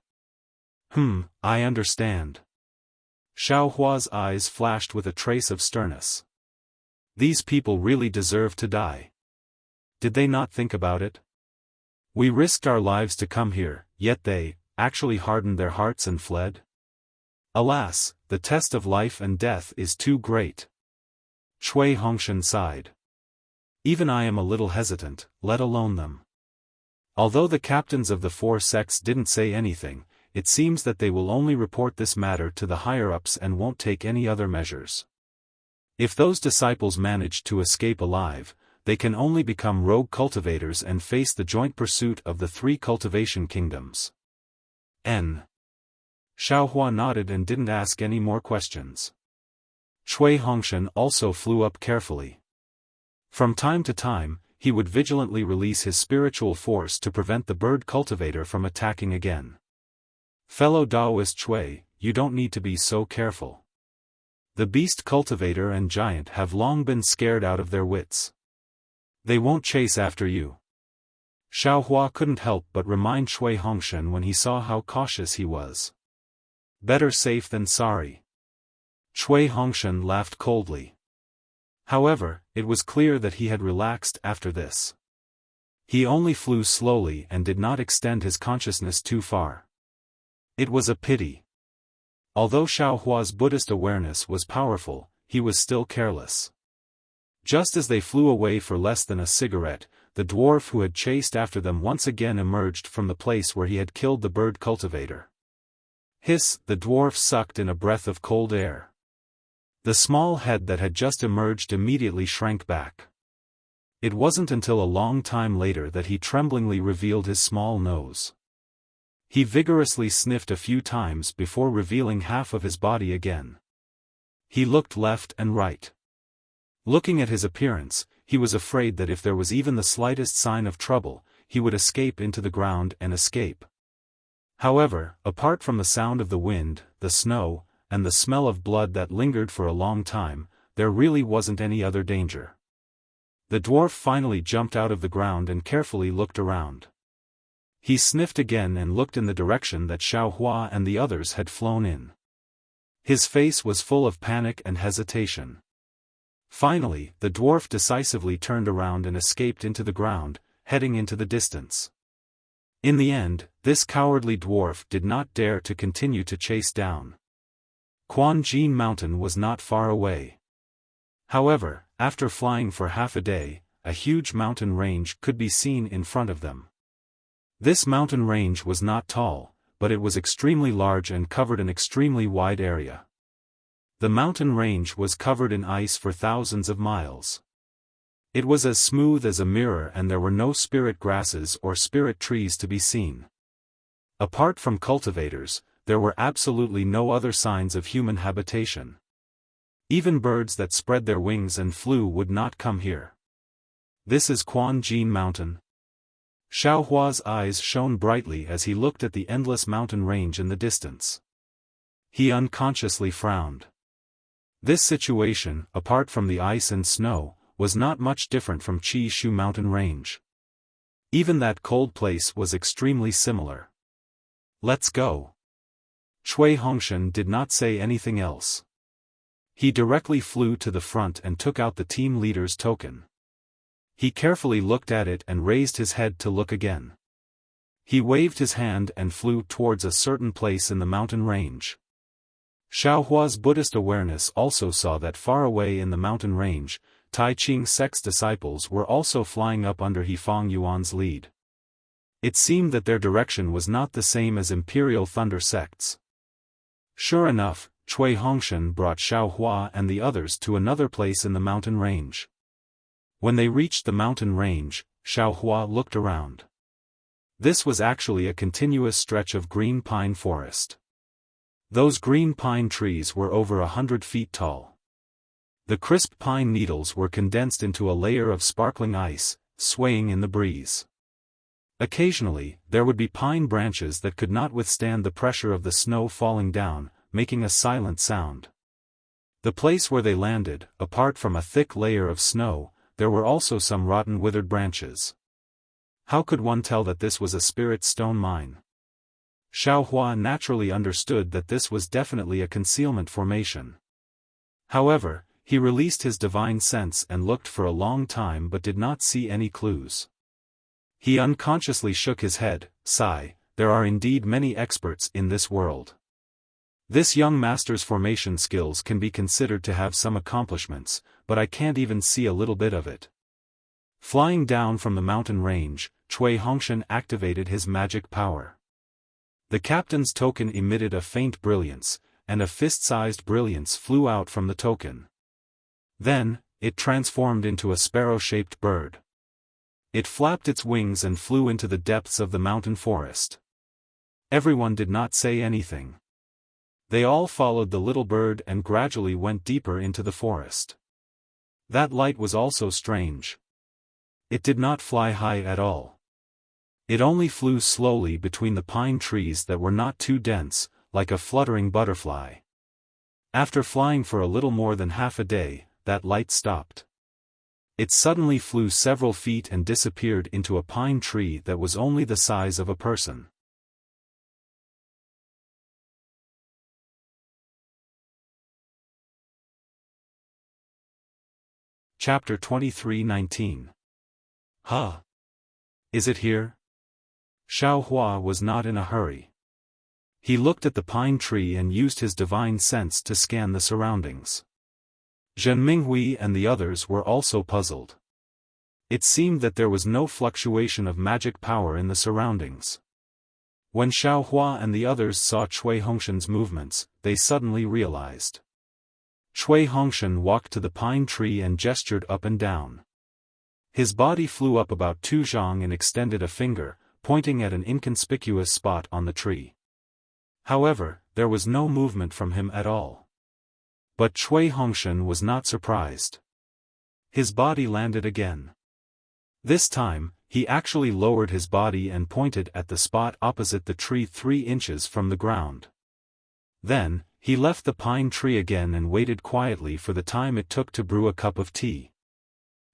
I understand." Xiaohua's eyes flashed with a trace of sternness. These people really deserve to die. Did they not think about it? We risked our lives to come here, yet they actually hardened their hearts and fled? Alas, the test of life and death is too great. Cui Hongshan sighed. Even I am a little hesitant, let alone them. Although the captains of the 4 sects didn't say anything, it seems that they will only report this matter to the higher-ups and won't take any other measures. If those disciples manage to escape alive, they can only become rogue cultivators and face the joint pursuit of the 3 cultivation kingdoms. Xiaohua nodded and didn't ask any more questions. Cui Hongshan also flew up carefully. From time to time, he would vigilantly release his spiritual force to prevent the bird cultivator from attacking again. Fellow Taoist Cui, you don't need to be so careful. The beast cultivator and giant have long been scared out of their wits. They won't chase after you. Xiaohua couldn't help but remind Cui Hongshan when he saw how cautious he was. Better safe than sorry. Cui Hongshan laughed coldly. However, it was clear that he had relaxed after this. He only flew slowly and did not extend his consciousness too far. It was a pity. Although Xiaohua's Buddhist awareness was powerful, he was still careless. Just as they flew away for less than a cigarette, the dwarf who had chased after them once again emerged from the place where he had killed the bird cultivator. Hiss! The dwarf sucked in a breath of cold air. The small head that had just emerged immediately shrank back. It wasn't until a long time later that he tremblingly revealed his small nose. He vigorously sniffed a few times before revealing half of his body again. He looked left and right. Looking at his appearance, he was afraid that if there was even the slightest sign of trouble, he would escape into the ground and escape. However, apart from the sound of the wind, the snow, and the smell of blood that lingered for a long time, there really wasn't any other danger. The dwarf finally jumped out of the ground and carefully looked around. He sniffed again and looked in the direction that Xiaohua and the others had flown in. His face was full of panic and hesitation. Finally, the dwarf decisively turned around and escaped into the ground, heading into the distance. In the end, this cowardly dwarf did not dare to continue to chase down. Quanjin Mountain was not far away. However, after flying for half a day, a huge mountain range could be seen in front of them. This mountain range was not tall, but it was extremely large and covered an extremely wide area. The mountain range was covered in ice for thousands of miles. It was as smooth as a mirror and there were no spirit grasses or spirit trees to be seen. Apart from cultivators, there were absolutely no other signs of human habitation. Even birds that spread their wings and flew would not come here. This is Quanjin Mountain. Xiaohua's eyes shone brightly as he looked at the endless mountain range in the distance. He unconsciously frowned. This situation, apart from the ice and snow, was not much different from Qi Shu mountain range. Even that cold place was extremely similar. Let's go. Cui Hongshan did not say anything else. He directly flew to the front and took out the team leader's token. He carefully looked at it and raised his head to look again. He waved his hand and flew towards a certain place in the mountain range. Xiaohua's Buddhist awareness also saw that far away in the mountain range, Tai Ching sect's disciples were also flying up under He Fang Yuan's lead. It seemed that their direction was not the same as Imperial Thunder sects. Sure enough, Cui Hongshan brought Xiaohua and the others to another place in the mountain range. When they reached the mountain range, Xiaohua looked around. This was actually a continuous stretch of green pine forest. Those green pine trees were over 100 feet tall. The crisp pine needles were condensed into a layer of sparkling ice, swaying in the breeze. Occasionally, there would be pine branches that could not withstand the pressure of the snow falling down, making a silent sound. The place where they landed, apart from a thick layer of snow, there were also some rotten withered branches. How could one tell that this was a spirit stone mine? Xiaohua naturally understood that this was definitely a concealment formation. However, he released his divine sense and looked for a long time but did not see any clues. He unconsciously shook his head, sigh, there are indeed many experts in this world. This young master's formation skills can be considered to have some accomplishments, but I can't even see a little bit of it. Flying down from the mountain range, Cui Hongshan activated his magic power. The captain's token emitted a faint brilliance, and a fist-sized brilliance flew out from the token. Then, it transformed into a sparrow-shaped bird. It flapped its wings and flew into the depths of the mountain forest. Everyone did not say anything. They all followed the little bird and gradually went deeper into the forest. That light was also strange. It did not fly high at all. It only flew slowly between the pine trees that were not too dense, like a fluttering butterfly. After flying for a little more than half a day, that light stopped. It suddenly flew several feet and disappeared into a pine tree that was only the size of a person. Chapter 23:19. Huh? Is it here? Xiaofan was not in a hurry. He looked at the pine tree and used his divine sense to scan the surroundings. Zhen Minghui and the others were also puzzled. It seemed that there was no fluctuation of magic power in the surroundings. When Xiaofan and the others saw Cui Hongshan's movements, they suddenly realized. Cui Hongshan walked to the pine tree and gestured up and down. His body flew up about 2 zhang and extended a finger, pointing at an inconspicuous spot on the tree. However, there was no movement from him at all. But Cui Hongshan was not surprised. His body landed again. This time, he actually lowered his body and pointed at the spot opposite the tree 3 inches from the ground. Then, he left the pine tree again and waited quietly for the time it took to brew a cup of tea.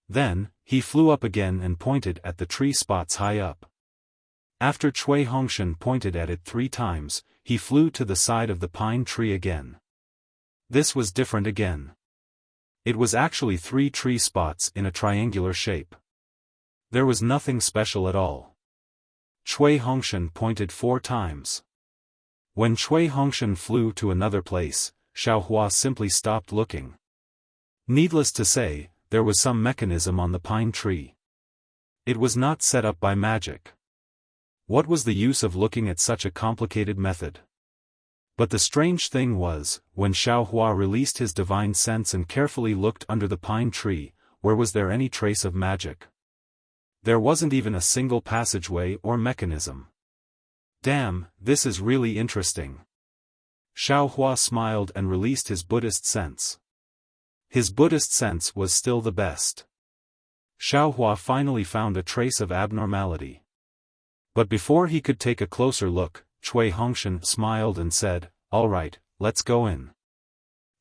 Then, he flew up again and pointed at the tree spots high up. After Cui Hongshan pointed at it 3 times, he flew to the side of the pine tree again. This was different again. It was actually 3 tree spots in a triangular shape. There was nothing special at all. Cui Hongshan pointed 4 times. When Cui Hongshan flew to another place, Xiaofan simply stopped looking. Needless to say, there was some mechanism on the pine tree. It was not set up by magic. What was the use of looking at such a complicated method? But the strange thing was, when Xiaofan released his divine sense and carefully looked under the pine tree, where was there any trace of magic? There wasn't even a single passageway or mechanism. Damn, this is really interesting. Xiaofan smiled and released his Buddhist sense. His Buddhist sense was still the best. Xiaofan finally found a trace of abnormality. But before he could take a closer look, Cui Hongshan smiled and said, "All right, let's go in."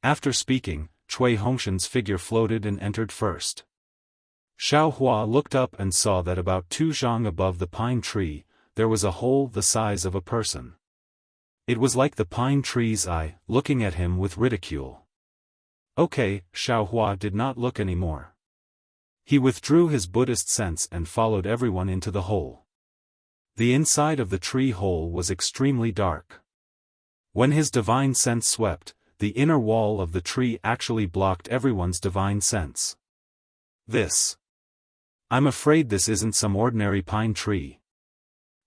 After speaking, Cui Hongshan's figure floated and entered first. Xiaofan looked up and saw that about 2 zhang above the pine tree, there was a hole the size of a person. It was like the pine tree's eye, looking at him with ridicule. Okay, Xiaofan did not look anymore. He withdrew his Buddhist sense and followed everyone into the hole. The inside of the tree hole was extremely dark. When his divine sense swept, the inner wall of the tree actually blocked everyone's divine sense. I'm afraid this isn't some ordinary pine tree.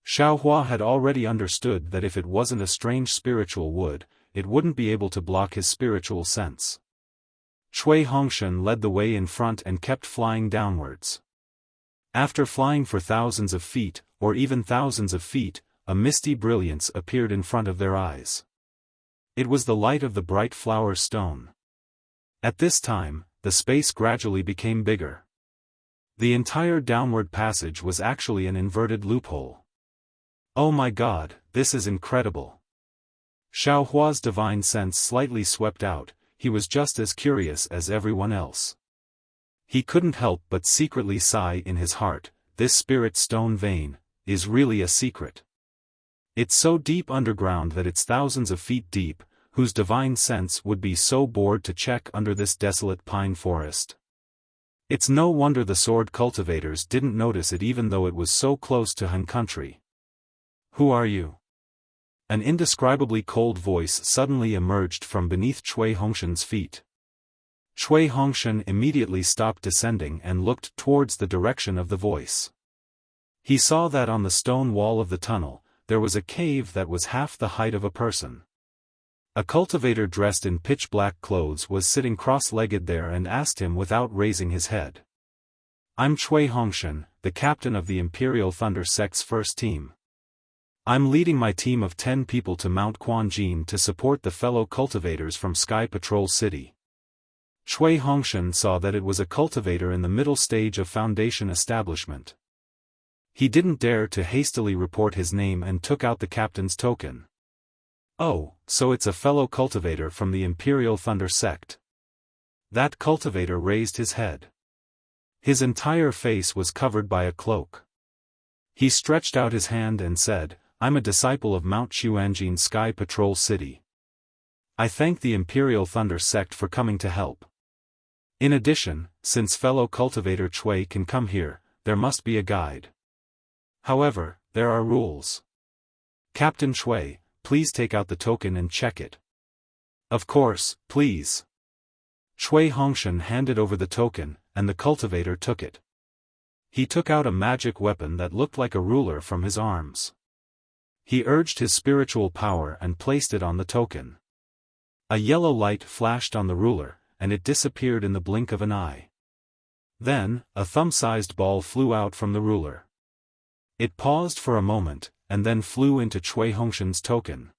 Xiaofan had already understood that if it wasn't a strange spiritual wood, it wouldn't be able to block his spiritual sense. Cui Hongshan led the way in front and kept flying downwards. After flying for thousands of feet, or even thousands of feet, a misty brilliance appeared in front of their eyes. It was the light of the bright flower stone. At this time, the space gradually became bigger. The entire downward passage was actually an inverted loophole. Oh my god, this is incredible. Xiaohua's divine sense slightly swept out, he was just as curious as everyone else. He couldn't help but secretly sigh in his heart, this spirit stone vein is really a secret. It's so deep underground that it's thousands of feet deep, whose divine sense would be so bored to check under this desolate pine forest. It's no wonder the sword cultivators didn't notice it even though it was so close to Han country. Who are you? An indescribably cold voice suddenly emerged from beneath Cui Hongshan's feet. Cui Hongshan immediately stopped descending and looked towards the direction of the voice. He saw that on the stone wall of the tunnel, there was a cave that was half the height of a person. A cultivator dressed in pitch-black clothes was sitting cross-legged there and asked him without raising his head. "I'm Cui Hongshan, the captain of the Imperial Thunder Sect's first team. I'm leading my team of 10 people to Mount Quanjin to support the fellow cultivators from Sky Patrol City." Cui Hongshan saw that it was a cultivator in the middle stage of Foundation establishment. He didn't dare to hastily report his name and took out the captain's token. "Oh, so it's a fellow cultivator from the Imperial Thunder Sect." That cultivator raised his head. His entire face was covered by a cloak. He stretched out his hand and said, "I'm a disciple of Mount Quanjin Sky Patrol City. I thank the Imperial Thunder Sect for coming to help. In addition, since fellow cultivator Cui can come here, there must be a guide. However, there are rules. Captain Cui, please take out the token and check it." "Of course, please." Cui Hongshan handed over the token, and the cultivator took it. He took out a magic weapon that looked like a ruler from his arms. He urged his spiritual power and placed it on the token. A yellow light flashed on the ruler, and it disappeared in the blink of an eye. Then, a thumb-sized ball flew out from the ruler. It paused for a moment, and then flew into Cui Hongshan's token.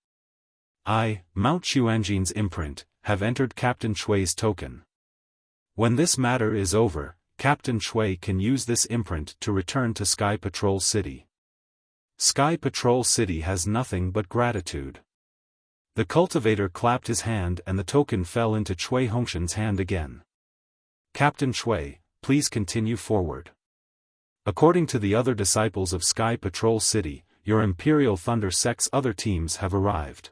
"I, Mount Quanjin's imprint, have entered Captain Cui's token. When this matter is over, Captain Cui can use this imprint to return to Sky Patrol City. Sky Patrol City has nothing but gratitude." The cultivator clapped his hand and the token fell into Cui Hongshan's hand again. "Captain Cui, please continue forward. According to the other disciples of Sky Patrol City, your Imperial Thunder Sect's other teams have arrived.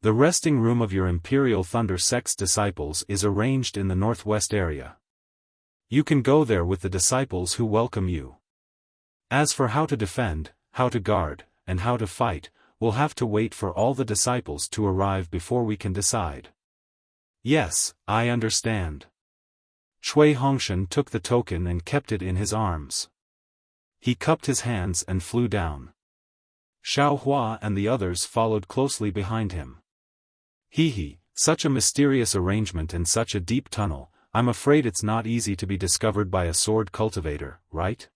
The resting room of your Imperial Thunder Sect's disciples is arranged in the northwest area. You can go there with the disciples who welcome you. As for how to defend, how to guard, and how to fight, we'll have to wait for all the disciples to arrive before we can decide." "Yes, I understand." Cui Hongshan took the token and kept it in his arms. He cupped his hands and flew down. Xiaofan and the others followed closely behind him. "Hee, such a mysterious arrangement in such a deep tunnel, I'm afraid it's not easy to be discovered by a sword cultivator, right?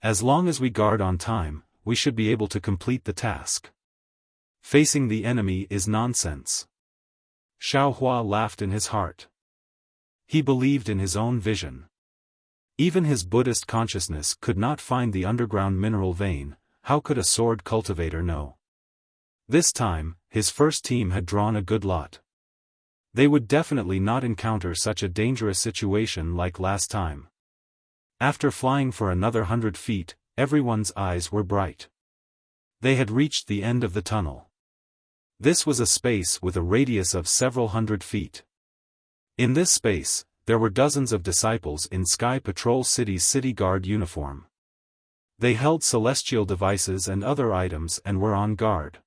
As long as we guard on time, we should be able to complete the task. Facing the enemy is nonsense." Xiaofan laughed in his heart. He believed in his own vision. Even his Buddhist consciousness could not find the underground mineral vein, how could a sword cultivator know? This time, his first team had drawn a good lot. They would definitely not encounter such a dangerous situation like last time. After flying for another 100 feet, everyone's eyes were bright. They had reached the end of the tunnel. This was a space with a radius of several hundred feet. In this space, there were dozens of disciples in Sky Patrol City's city guard uniform. They held celestial devices and other items and were on guard.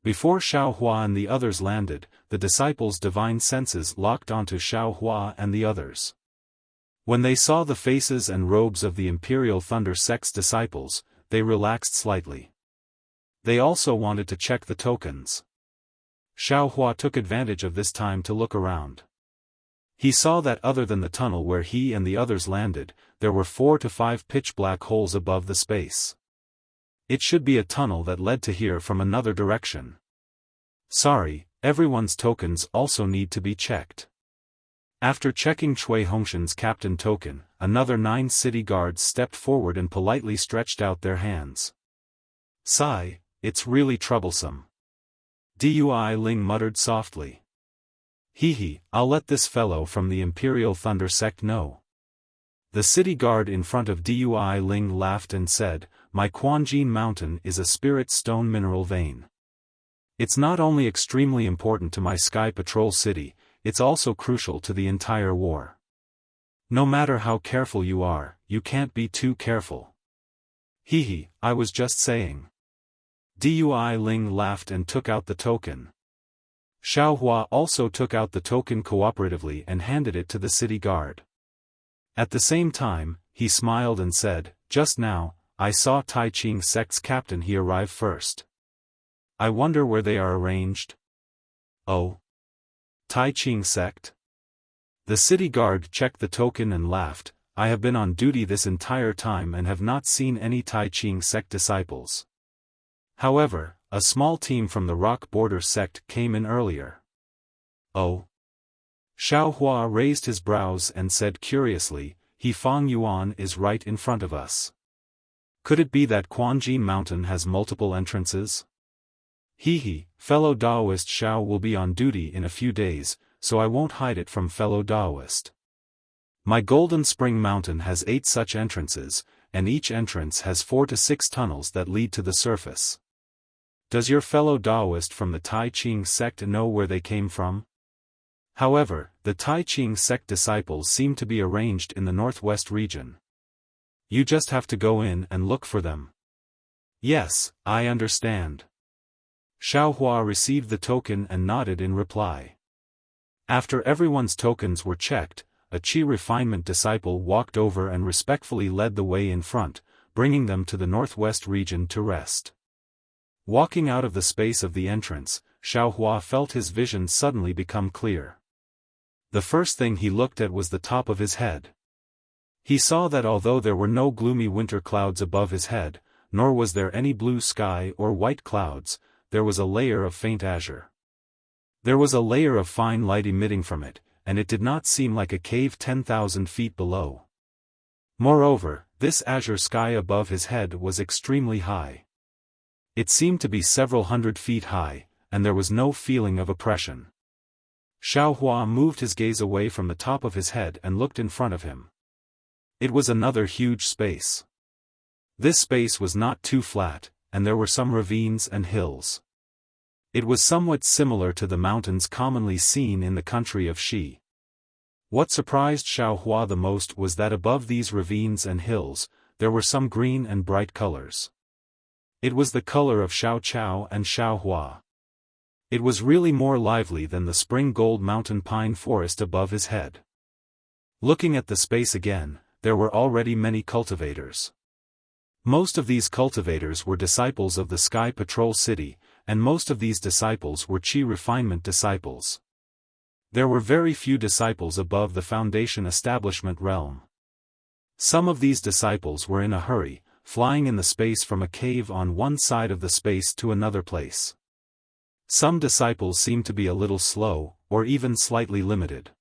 Before Xiaofan and the others landed, the disciples' divine senses locked onto Xiaofan and the others. When they saw the faces and robes of the Imperial Thunder Sect's disciples, they relaxed slightly. They also wanted to check the tokens. Xiaofan took advantage of this time to look around. He saw that other than the tunnel where he and the others landed, there were 4 to 5 pitch-black holes above the space. It should be a tunnel that led to here from another direction. Sorry, everyone's tokens also need to be checked. After checking Cui Hongshan's captain token, another 9 city guards stepped forward and politely stretched out their hands. "Sigh, it's really troublesome." Dui Ling muttered softly. I'll let this fellow from the Imperial Thunder Sect know." The city guard in front of Dui Ling laughed and said, "My Quanjin Mountain is a spirit stone mineral vein. It's not only extremely important to my Sky Patrol City, it's also crucial to the entire war. No matter how careful you are, you can't be too careful." I was just saying." Dui Ling laughed and took out the token. Xiaofan also took out the token cooperatively and handed it to the city guard. At the same time, he smiled and said, "Just now, I saw Tai Ching sect's captain he arrive first. I wonder where they are arranged? Oh. Tai Ching sect? The city guard checked the token and laughed. I have been on duty this entire time and have not seen any Tai Ching sect disciples. However, a small team from the Rock Border sect came in earlier. Oh. Xiaofan raised his brows and said curiously, Fang Yuan is right in front of us. Could it be that Quanjin Mountain has multiple entrances? Fellow Daoist Xiao will be on duty in a few days, so I won't hide it from fellow Daoist. My Golden Spring Mountain has 8 such entrances, and each entrance has 4 to 6 tunnels that lead to the surface. Does your fellow Daoist from the Tai Ching sect know where they came from? However, the Tai Ching sect disciples seem to be arranged in the northwest region. You just have to go in and look for them. Yes, I understand. Xiaofan received the token and nodded in reply. After everyone's tokens were checked, a Qi refinement disciple walked over and respectfully led the way in front, bringing them to the northwest region to rest. Walking out of the space of the entrance, Xiaofan felt his vision suddenly become clear. The first thing he looked at was the top of his head. He saw that although there were no gloomy winter clouds above his head, nor was there any blue sky or white clouds, there was a layer of faint azure. There was a layer of fine light emitting from it, and it did not seem like a cave 10,000 feet below. Moreover, this azure sky above his head was extremely high. It seemed to be several hundred feet high, and there was no feeling of oppression. Xiaofan moved his gaze away from the top of his head and looked in front of him. It was another huge space. This space was not too flat, and there were some ravines and hills. It was somewhat similar to the mountains commonly seen in the country of Xi. What surprised Xiaofan the most was that above these ravines and hills, there were some green and bright colors. It was the color of Xiaochao and Xiaohua. It was really more lively than the spring gold mountain pine forest above his head. Looking at the space again, there were already many cultivators. Most of these cultivators were disciples of the Sky Patrol City, and most of these disciples were Qi refinement disciples. There were very few disciples above the Foundation establishment realm. Some of these disciples were in a hurry, flying in the space from a cave on one side of the space to another place. Some disciples seemed to be a little slow, or even slightly limited.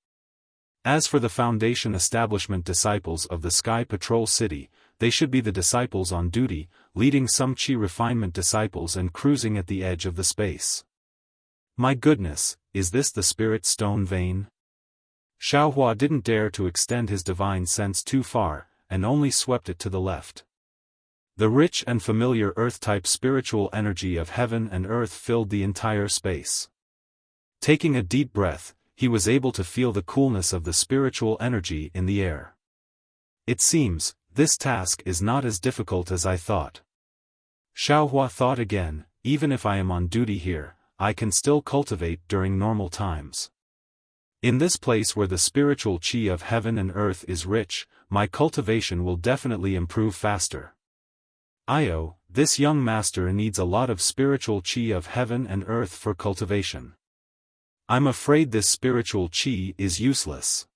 As for the Foundation establishment disciples of the Sky Patrol City, they should be the disciples on duty, leading some Qi refinement disciples and cruising at the edge of the space. My goodness, is this the Spirit Stone vein? Xiaofan didn't dare to extend his divine sense too far, and only swept it to the left. The rich and familiar earth-type spiritual energy of heaven and earth filled the entire space. Taking a deep breath, he was able to feel the coolness of the spiritual energy in the air. It seems, this task is not as difficult as I thought. Xiaofan thought again, even if I am on duty here, I can still cultivate during normal times. In this place where the spiritual qi of heaven and earth is rich, my cultivation will definitely improve faster. This young master needs a lot of spiritual qi of heaven and earth for cultivation. I'm afraid this spiritual qi is useless.